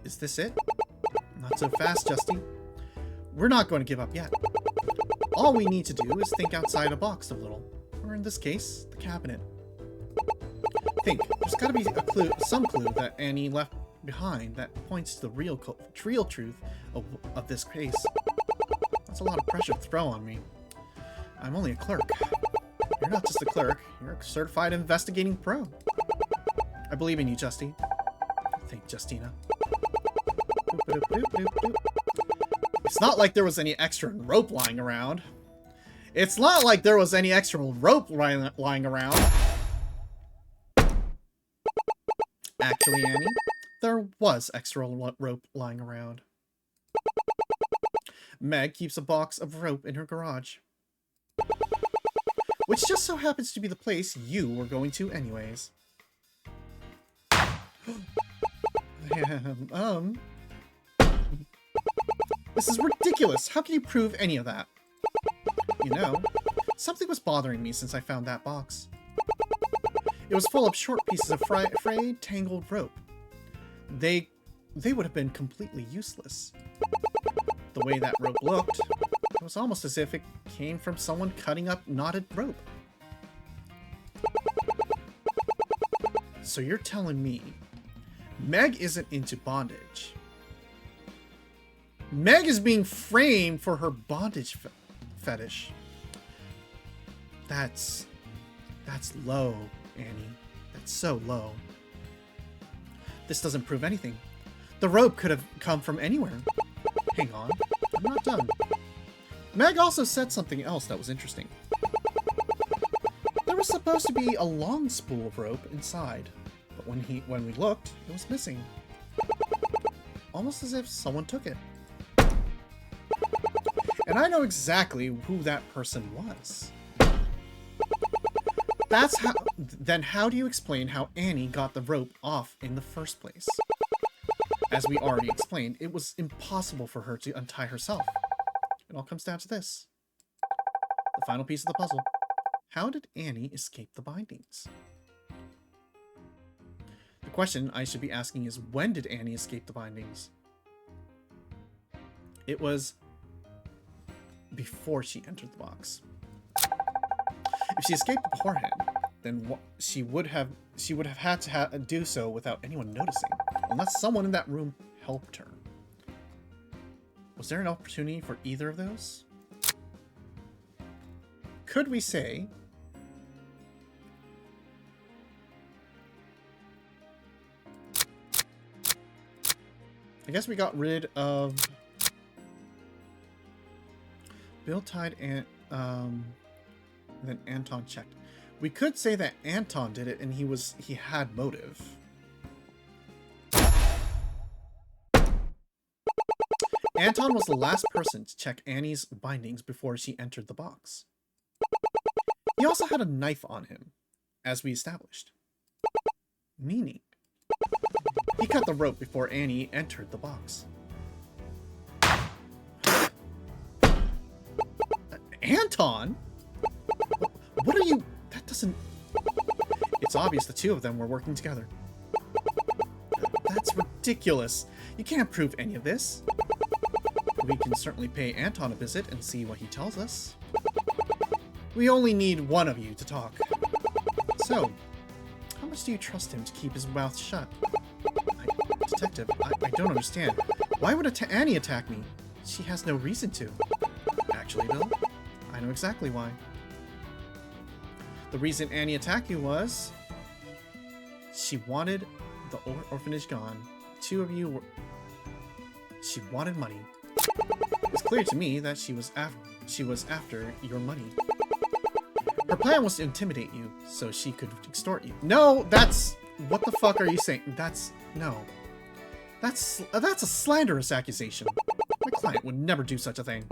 Is this it? Not so fast, Justy. We're not going to give up yet. All we need to do is think outside a box a little. Or in this case, the cabinet. Think. There's got to be some clue that Annie left behind that points to the real truth of this case. That's a lot of pressure to throw on me. I'm only a clerk. You're not just a clerk. You're a certified investigating pro. I believe in you, Justy. Thank Justina. It's not like there was any extra rope lying around. It's not like there was any extra rope lying around. Actually, Annie, there was extra rope lying around. Meg keeps a box of rope in her garage. Which just so happens to be the place you were going to anyways. This is ridiculous. How can you prove any of that? You know, something was bothering me since I found that box. It was full of short pieces of frayed, tangled rope. They would have been completely useless. The way that rope looked, it was almost as if it came from someone cutting up knotted rope. So you're telling me Meg isn't into bondage. Meg is being framed for her bondage fetish. That's low, Annie. That's so low. This doesn't prove anything. The rope could have come from anywhere. Hang on, I'm not done. Meg also said something else that was interesting. There was supposed to be a long spool of rope inside, but when we looked, it was missing. Almost as if someone took it. And I know exactly who that person was. Then how do you explain how Annie got the rope off in the first place? As we already explained, it was impossible for her to untie herself. It all comes down to this. The final piece of the puzzle. How did Annie escape the bindings? The question I should be asking is, when did Annie escape the bindings? It was before she entered the box. If she escaped beforehand, then she would have had to do so without anyone noticing, unless someone in that room helped her. Was there an opportunity for either of those? Could we say I guess we got rid of Bill tied and then Anton checked. We could say that Anton did it and he had motive. Anton was the last person to check Annie's bindings before she entered the box. He also had a knife on him, as we established. Meaning, he cut the rope before Annie entered the box. Anton? What are you... That doesn't... It's obvious the two of them were working together. That's ridiculous. You can't prove any of this. We can certainly pay Anton a visit and see what he tells us. We only need one of you to talk. So, how much do you trust him to keep his mouth shut? Detective, I don't understand. Why would Annie attack me? She has no reason to. Actually, Bill, I know exactly why. The reason Annie attacked you was... she wanted the orphanage gone. Two of you were... She wanted money. It's clear to me that she was after your money. Her plan was to intimidate you, so she could extort you. No, that's... What the fuck are you saying? That's... No. That's a slanderous accusation. My client would never do such a thing.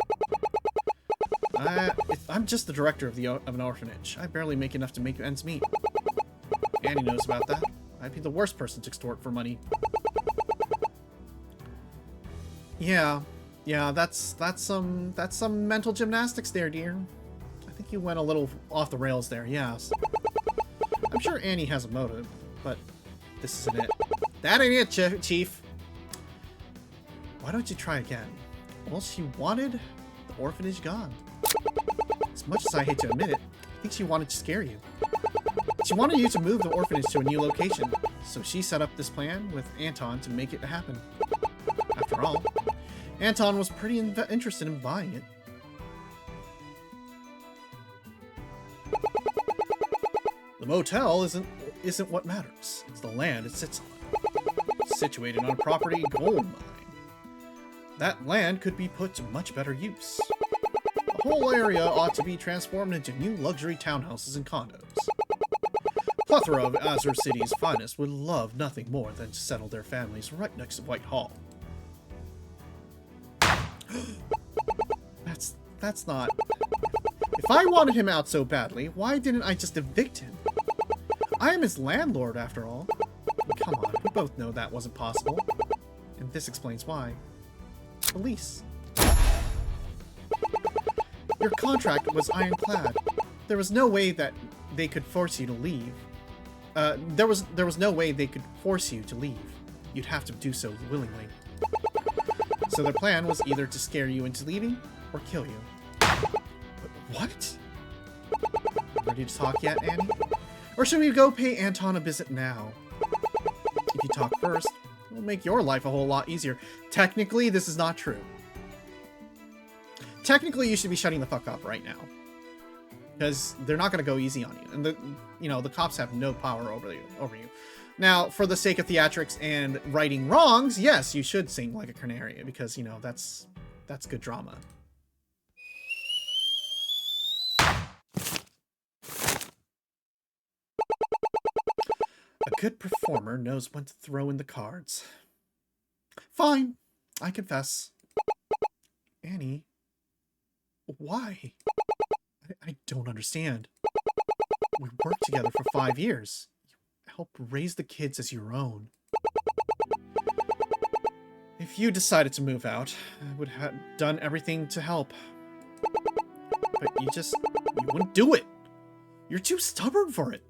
I'm just the director of an orphanage. I barely make enough to make ends meet. Annie knows about that. I'd be the worst person to extort for money. Yeah, that's some mental gymnastics there, dear. I think you went a little off the rails there, yes. I'm sure Annie has a motive, but this isn't it. That ain't it, Chief. Why don't you try again? Well, she wanted the orphanage gone. As much as I hate to admit it, I think she wanted to scare you. She wanted you to move the orphanage to a new location, so she set up this plan with Anton to make it happen. After all, Anton was pretty interested in buying it. The motel isn't what matters. It's the land it sits on. It's situated on a property gold mine. That land could be put to much better use. The whole area ought to be transformed into new luxury townhouses and condos. A plethora of Azure City's finest would love nothing more than to settle their families right next to Whitehall. That's not... If I wanted him out so badly, why didn't I just evict him? I am his landlord, after all. Come on, we both know that wasn't possible. And this explains why. The lease. Your contract was ironclad. There was no way that they could force you to leave. There was no way they could force you to leave. You'd have to do so willingly. So their plan was either to scare you into leaving, or kill you. But what? Ready to talk yet, Annie? Or should we go pay Anton a visit now? If you talk first, it'll make your life a whole lot easier. Technically, this is not true. Technically, you should be shutting the fuck up right now. Because they're not going to go easy on you. And the cops have no power over you. Now, for the sake of theatrics and righting wrongs, yes, you should sing like a canary, because, that's good drama. A good performer knows when to throw in the cards. Fine, I confess. Annie, why? I don't understand. We worked together for 5 years. You helped raise the kids as your own. If you decided to move out, I would have done everything to help. But you wouldn't do it. You're too stubborn for it.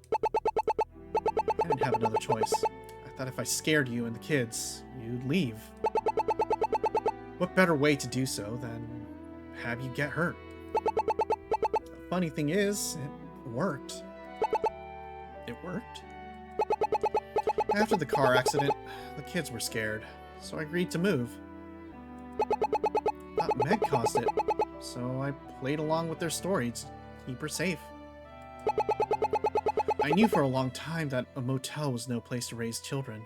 I didn't have another choice. I thought if I scared you and the kids, you'd leave. What better way to do so than have you get hurt? The funny thing is, it worked. It worked? After the car accident, the kids were scared, so I agreed to move. Thought Meg caused it, so I played along with their story to keep her safe. I knew for a long time that a motel was no place to raise children.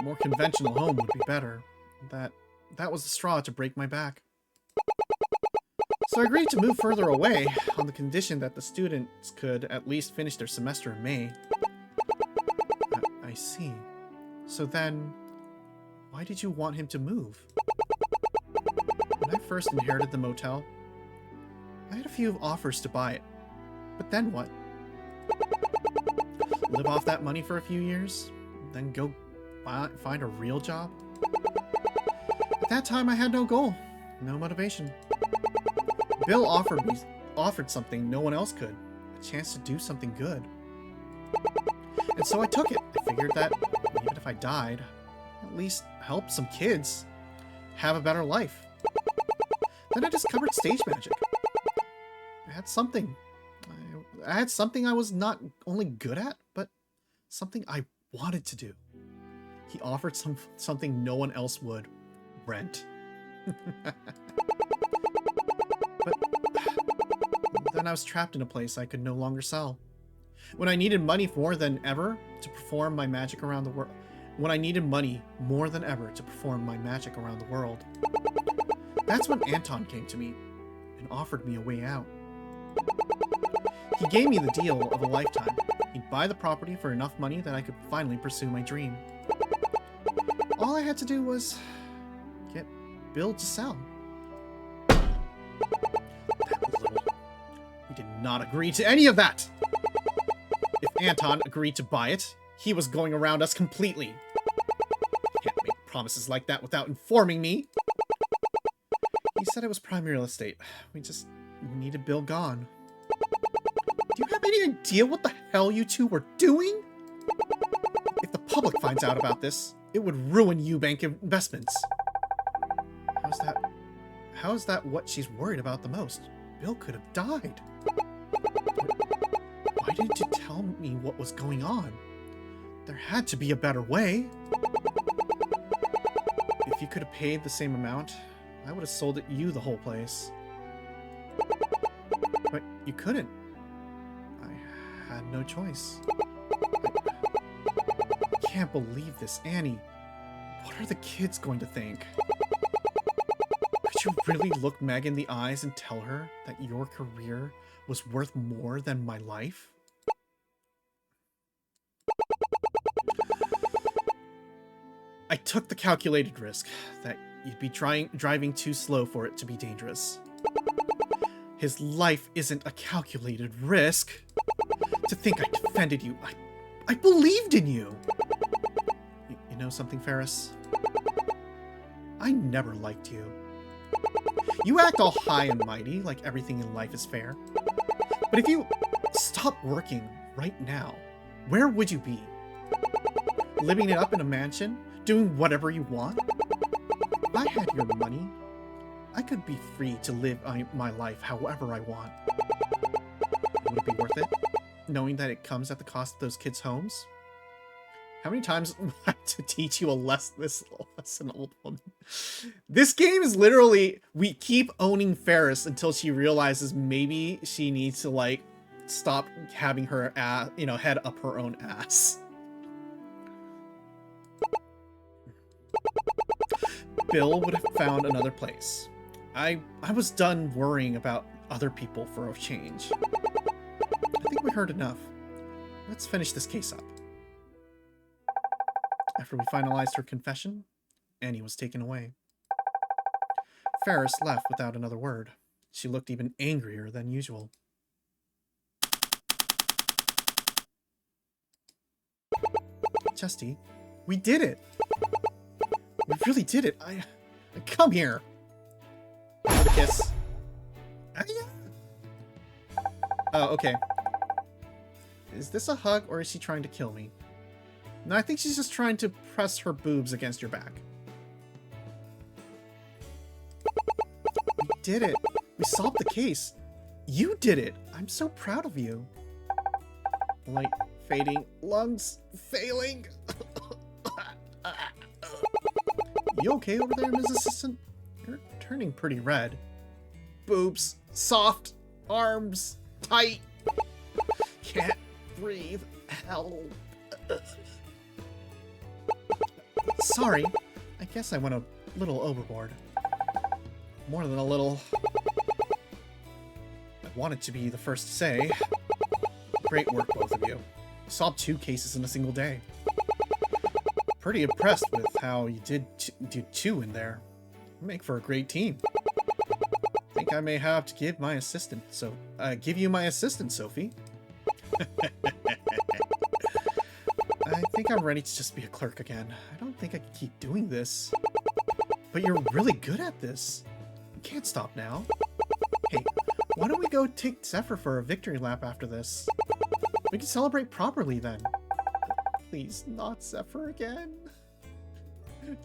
more conventional home would be better. That was the straw to break my back. So I agreed to move further away on the condition that the students could at least finish their semester in May. I see. So then, why did you want him to move? When I first inherited the motel, I had a few offers to buy it. But then what? Live off that money for a few years, then go find a real job? At that time, I had no goal, no motivation. Bill offered something no one else could, a chance to do something good. And so I took it. I figured that even if I died, at least help some kids have a better life. Then I discovered stage magic. I had something. I had something I was not only good at, but something I wanted to do. He offered something no one else would. Rent. But then I was trapped in a place I could no longer sell. When I needed money more than ever to perform my magic around the world. That's when Anton came to me and offered me a way out. He gave me the deal of a lifetime. He'd buy the property for enough money that I could finally pursue my dream. All I had to do was get Bill to sell. We did not agree to any of that! If Anton agreed to buy it, he was going around us completely. He can't make promises like that without informing me. He said it was prime real estate. We just needed Bill gone. Do you have any idea what the hell you two were doing? If the public finds out about this, it would ruin Eubank investments. How is that what she's worried about the most? Bill could have died. Why didn't you tell me what was going on? There had to be a better way. If you could have paid the same amount, I would have sold you the whole place. But you couldn't. I had no choice. I can't believe this, Annie. What are the kids going to think? Could you really look Meg in the eyes and tell her that your career was worth more than my life? I took the calculated risk that you'd be driving too slow for it to be dangerous. His life isn't a calculated risk. To think I defended you, I believed in you. You know something, Ferris? I never liked you. You act all high and mighty, like everything in life is fair. But if you stopped working right now, where would you be? Living it up in a mansion? Doing whatever you want? If I had your money, I could be free to live my life however I want. Would it be worth it? Knowing that it comes at the cost of those kids' homes? How many times do I have to teach you this lesson, old woman? This game is literally, we keep owning Ferris until she realizes maybe she needs to, like, stop having her ass, head up her own ass. Bill would have found another place. I was done worrying about other people for a change. I think we heard enough. Let's finish this case up. After we finalized her confession, Annie was taken away. Ferris left without another word. She looked even angrier than usual. Chesty, we did it! We really did it! Come here! Give a kiss. Oh, okay. Is this a hug, or is she trying to kill me? No, I think she's just trying to press her boobs against your back. We did it! We solved the case! You did it! I'm so proud of you! Light fading, lungs failing. You okay over there, Ms. Assistant? You're turning pretty red. Boobs, soft, arms, tight. Can't breathe. Help. sorry. I guess I went a little overboard. More than a little. I wanted to be the first to say. Great work, both of you. Solved 2 cases in a single day. Pretty impressed with how you did do 2 in there. Make for a great team. Think I may have to give my assistant, give you my assistant, Sophie. I think I'm ready to just be a clerk again. I don't think I can keep doing this. But you're really good at this. You can't stop now. Hey, why don't we go take Zephyr for a victory lap after this? We can celebrate properly then. Please, not Zephyr again.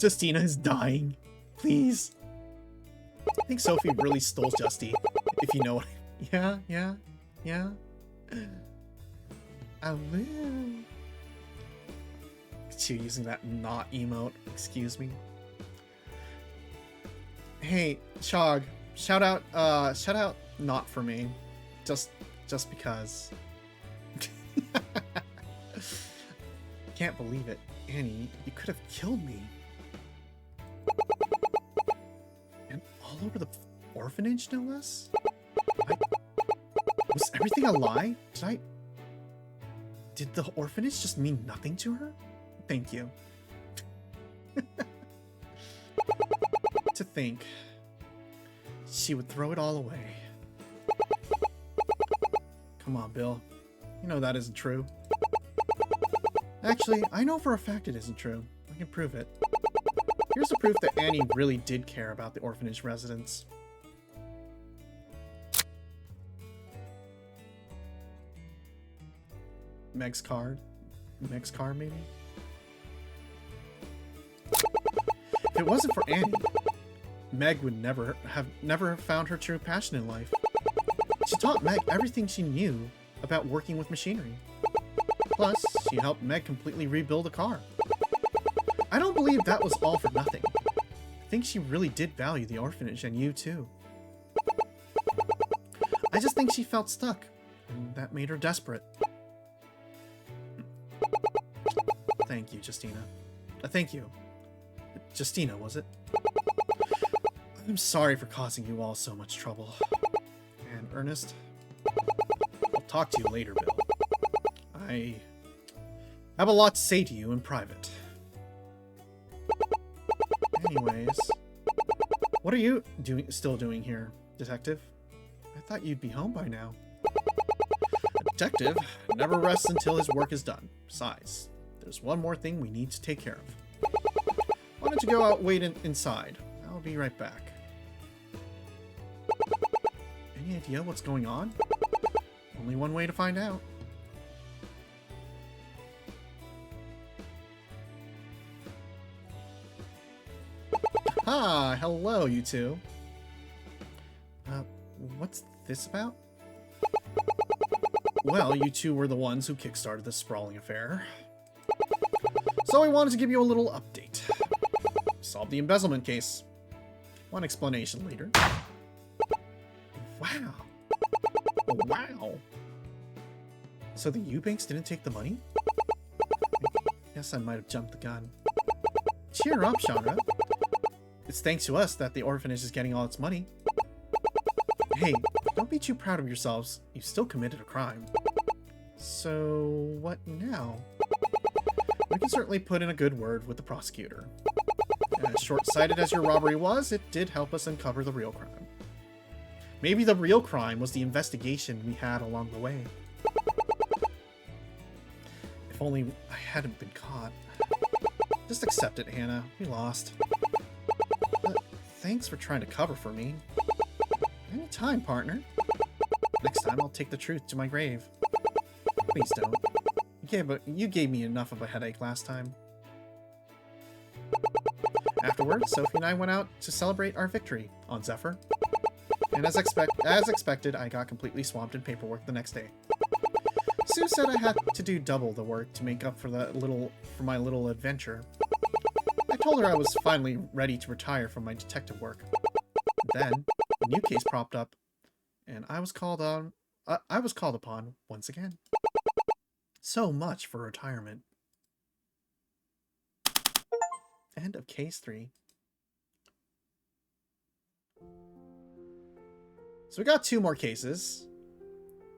Justina is dying. Please. I think Sophie really stole Justy, if you know what I... Yeah. I will. She using that not emote, excuse me. Hey, Shog, shout out not for me. Just because. Can't believe it. Annie, you could have killed me. And all over the orphanage, no less? Was everything a lie? Did the orphanage just mean nothing to her? Thank you. To think she would throw it all away. Come on, Bill. You know that isn't true. Actually, I know for a fact it isn't true. I can prove it. Here's the proof that Annie really did care about the orphanage residents. Meg's card? Meg's card, maybe? If it wasn't for Annie, Meg would never have found her true passion in life. She taught Meg everything she knew about working with machinery. Plus, she helped Meg completely rebuild a car. I don't believe that was all for nothing. I think she really did value the orphanage and you too. I just think she felt stuck, and that made her desperate. Thank you, Justina. Thank you. Justina, was it? I'm sorry for causing you all so much trouble. And Ernest, I'll talk to you later, Bill. I have a lot to say to you in private. Anyways, what are you still doing here, detective? I thought you'd be home by now. A detective never rests until his work is done. Besides, there's one more thing we need to take care of. Why don't you go out wait inside? I'll be right back. Any idea what's going on? Only one way to find out. Ah, hello, you two. What's this about? Well, you two were the ones who kickstarted this sprawling affair. So I wanted to give you a little update. Solved the embezzlement case. One explanation later. Wow. Wow. So the Eubanks didn't take the money? Guess I might have jumped the gun. Cheer up, Chandra. It's thanks to us that the orphanage is getting all its money. Hey, don't be too proud of yourselves. You still committed a crime. So, what now? We can certainly put in a good word with the prosecutor. As short-sighted as your robbery was, it did help us uncover the real crime. Maybe the real crime was the investigation we had along the way. If only I hadn't been caught. Just accept it, Hannah. We lost. Thanks for trying to cover for me. Anytime, partner. Next time I'll take the truth to my grave. Please don't. You gave me enough of a headache last time. Afterwards, Sophie and I went out to celebrate our victory on Zephyr. And as expected, I got completely swamped in paperwork the next day. Sue said I had to do double the work to make up for my little adventure. I told her I was finally ready to retire from my detective work. Then, a new case propped up, and I was called upon once again. So much for retirement. End of case 3. So we got 2 more cases.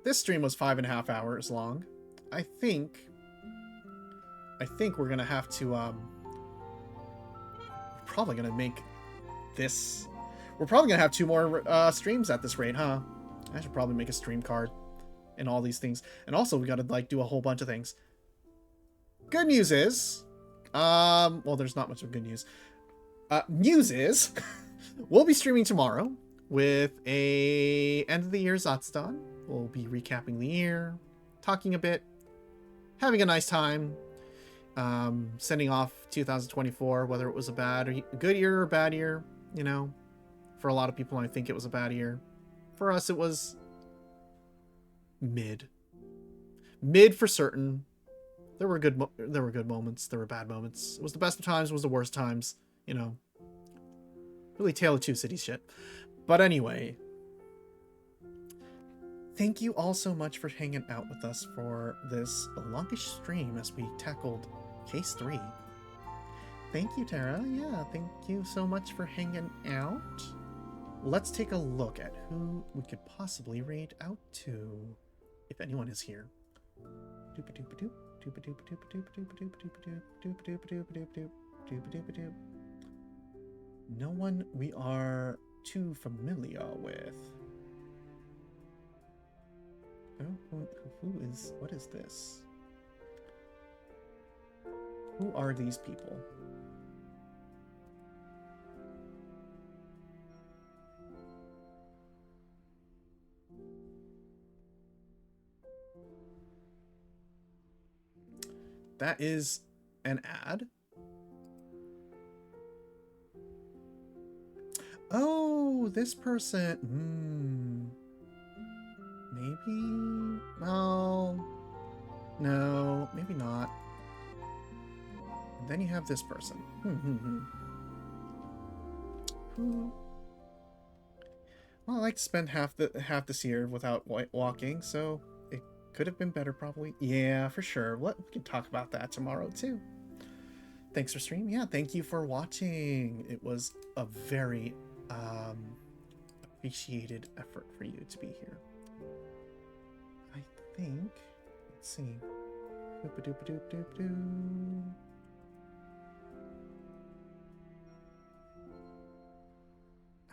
This stream was 5.5 hours long. I think we're gonna have to we're probably gonna make this. We're probably gonna have 2 more streams at this rate, huh? I should probably make a stream card and all these things. And also we gotta like do a whole bunch of things. Good news is, well, there's not much of good news. News is, we'll be streaming tomorrow with a end of the year Zatsdan. We'll be recapping the year, talking a bit, having a nice time, sending off 2024, whether it was a good year or a bad year. You know, for a lot of people, I think it was a bad year. For us, it was mid for certain. There were good moments. There were bad moments. It was the best of times. It was the worst times. You know, really Tale of Two Cities shit. But anyway, thank you all so much for hanging out with us for this longish stream as we tackled case 3. Thank you, Tara. Yeah, thank you so much for hanging out. Let's take a look at who we could possibly raid out to, if anyone is here. No one we are too familiar with. What is this? Who are these people? That is an ad. Oh, this person. Maybe. Well, no, maybe not. And then you have this person. Who? Well, I like to spend half this year without walking, so it could have been better, probably. Yeah, for sure. We can talk about that tomorrow too. Thanks for streaming. Yeah, thank you for watching. It was a very appreciated effort for you to be here. I think. Let's see.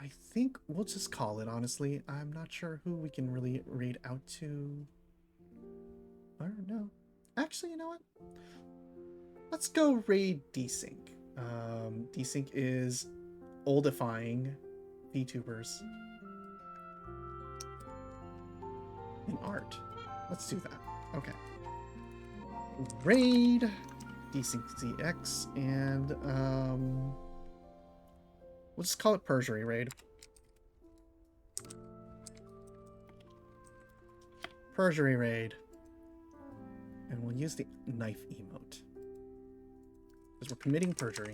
I think we'll just call it, honestly. I'm not sure who we can really raid out to. Or no. Actually, you know what? Let's go raid Desync. Desync is oldifying VTubers in art. Let's do that. Okay. Raid Desync ZX, and we'll just call it Perjury Raid. Perjury Raid. And we'll use the knife emote. Because we're committing perjury.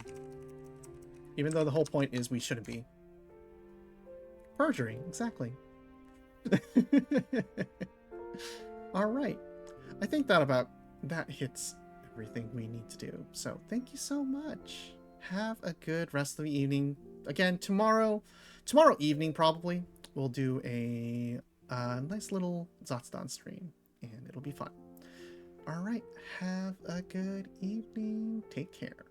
Even though the whole point is we shouldn't be. Perjury, exactly. Alright. I think that hits everything we need to do. So thank you so much. Have a good rest of the evening. Again, tomorrow evening probably, we'll do a nice little Zatsdan stream. And it'll be fun. Alright, have a good evening. Take care.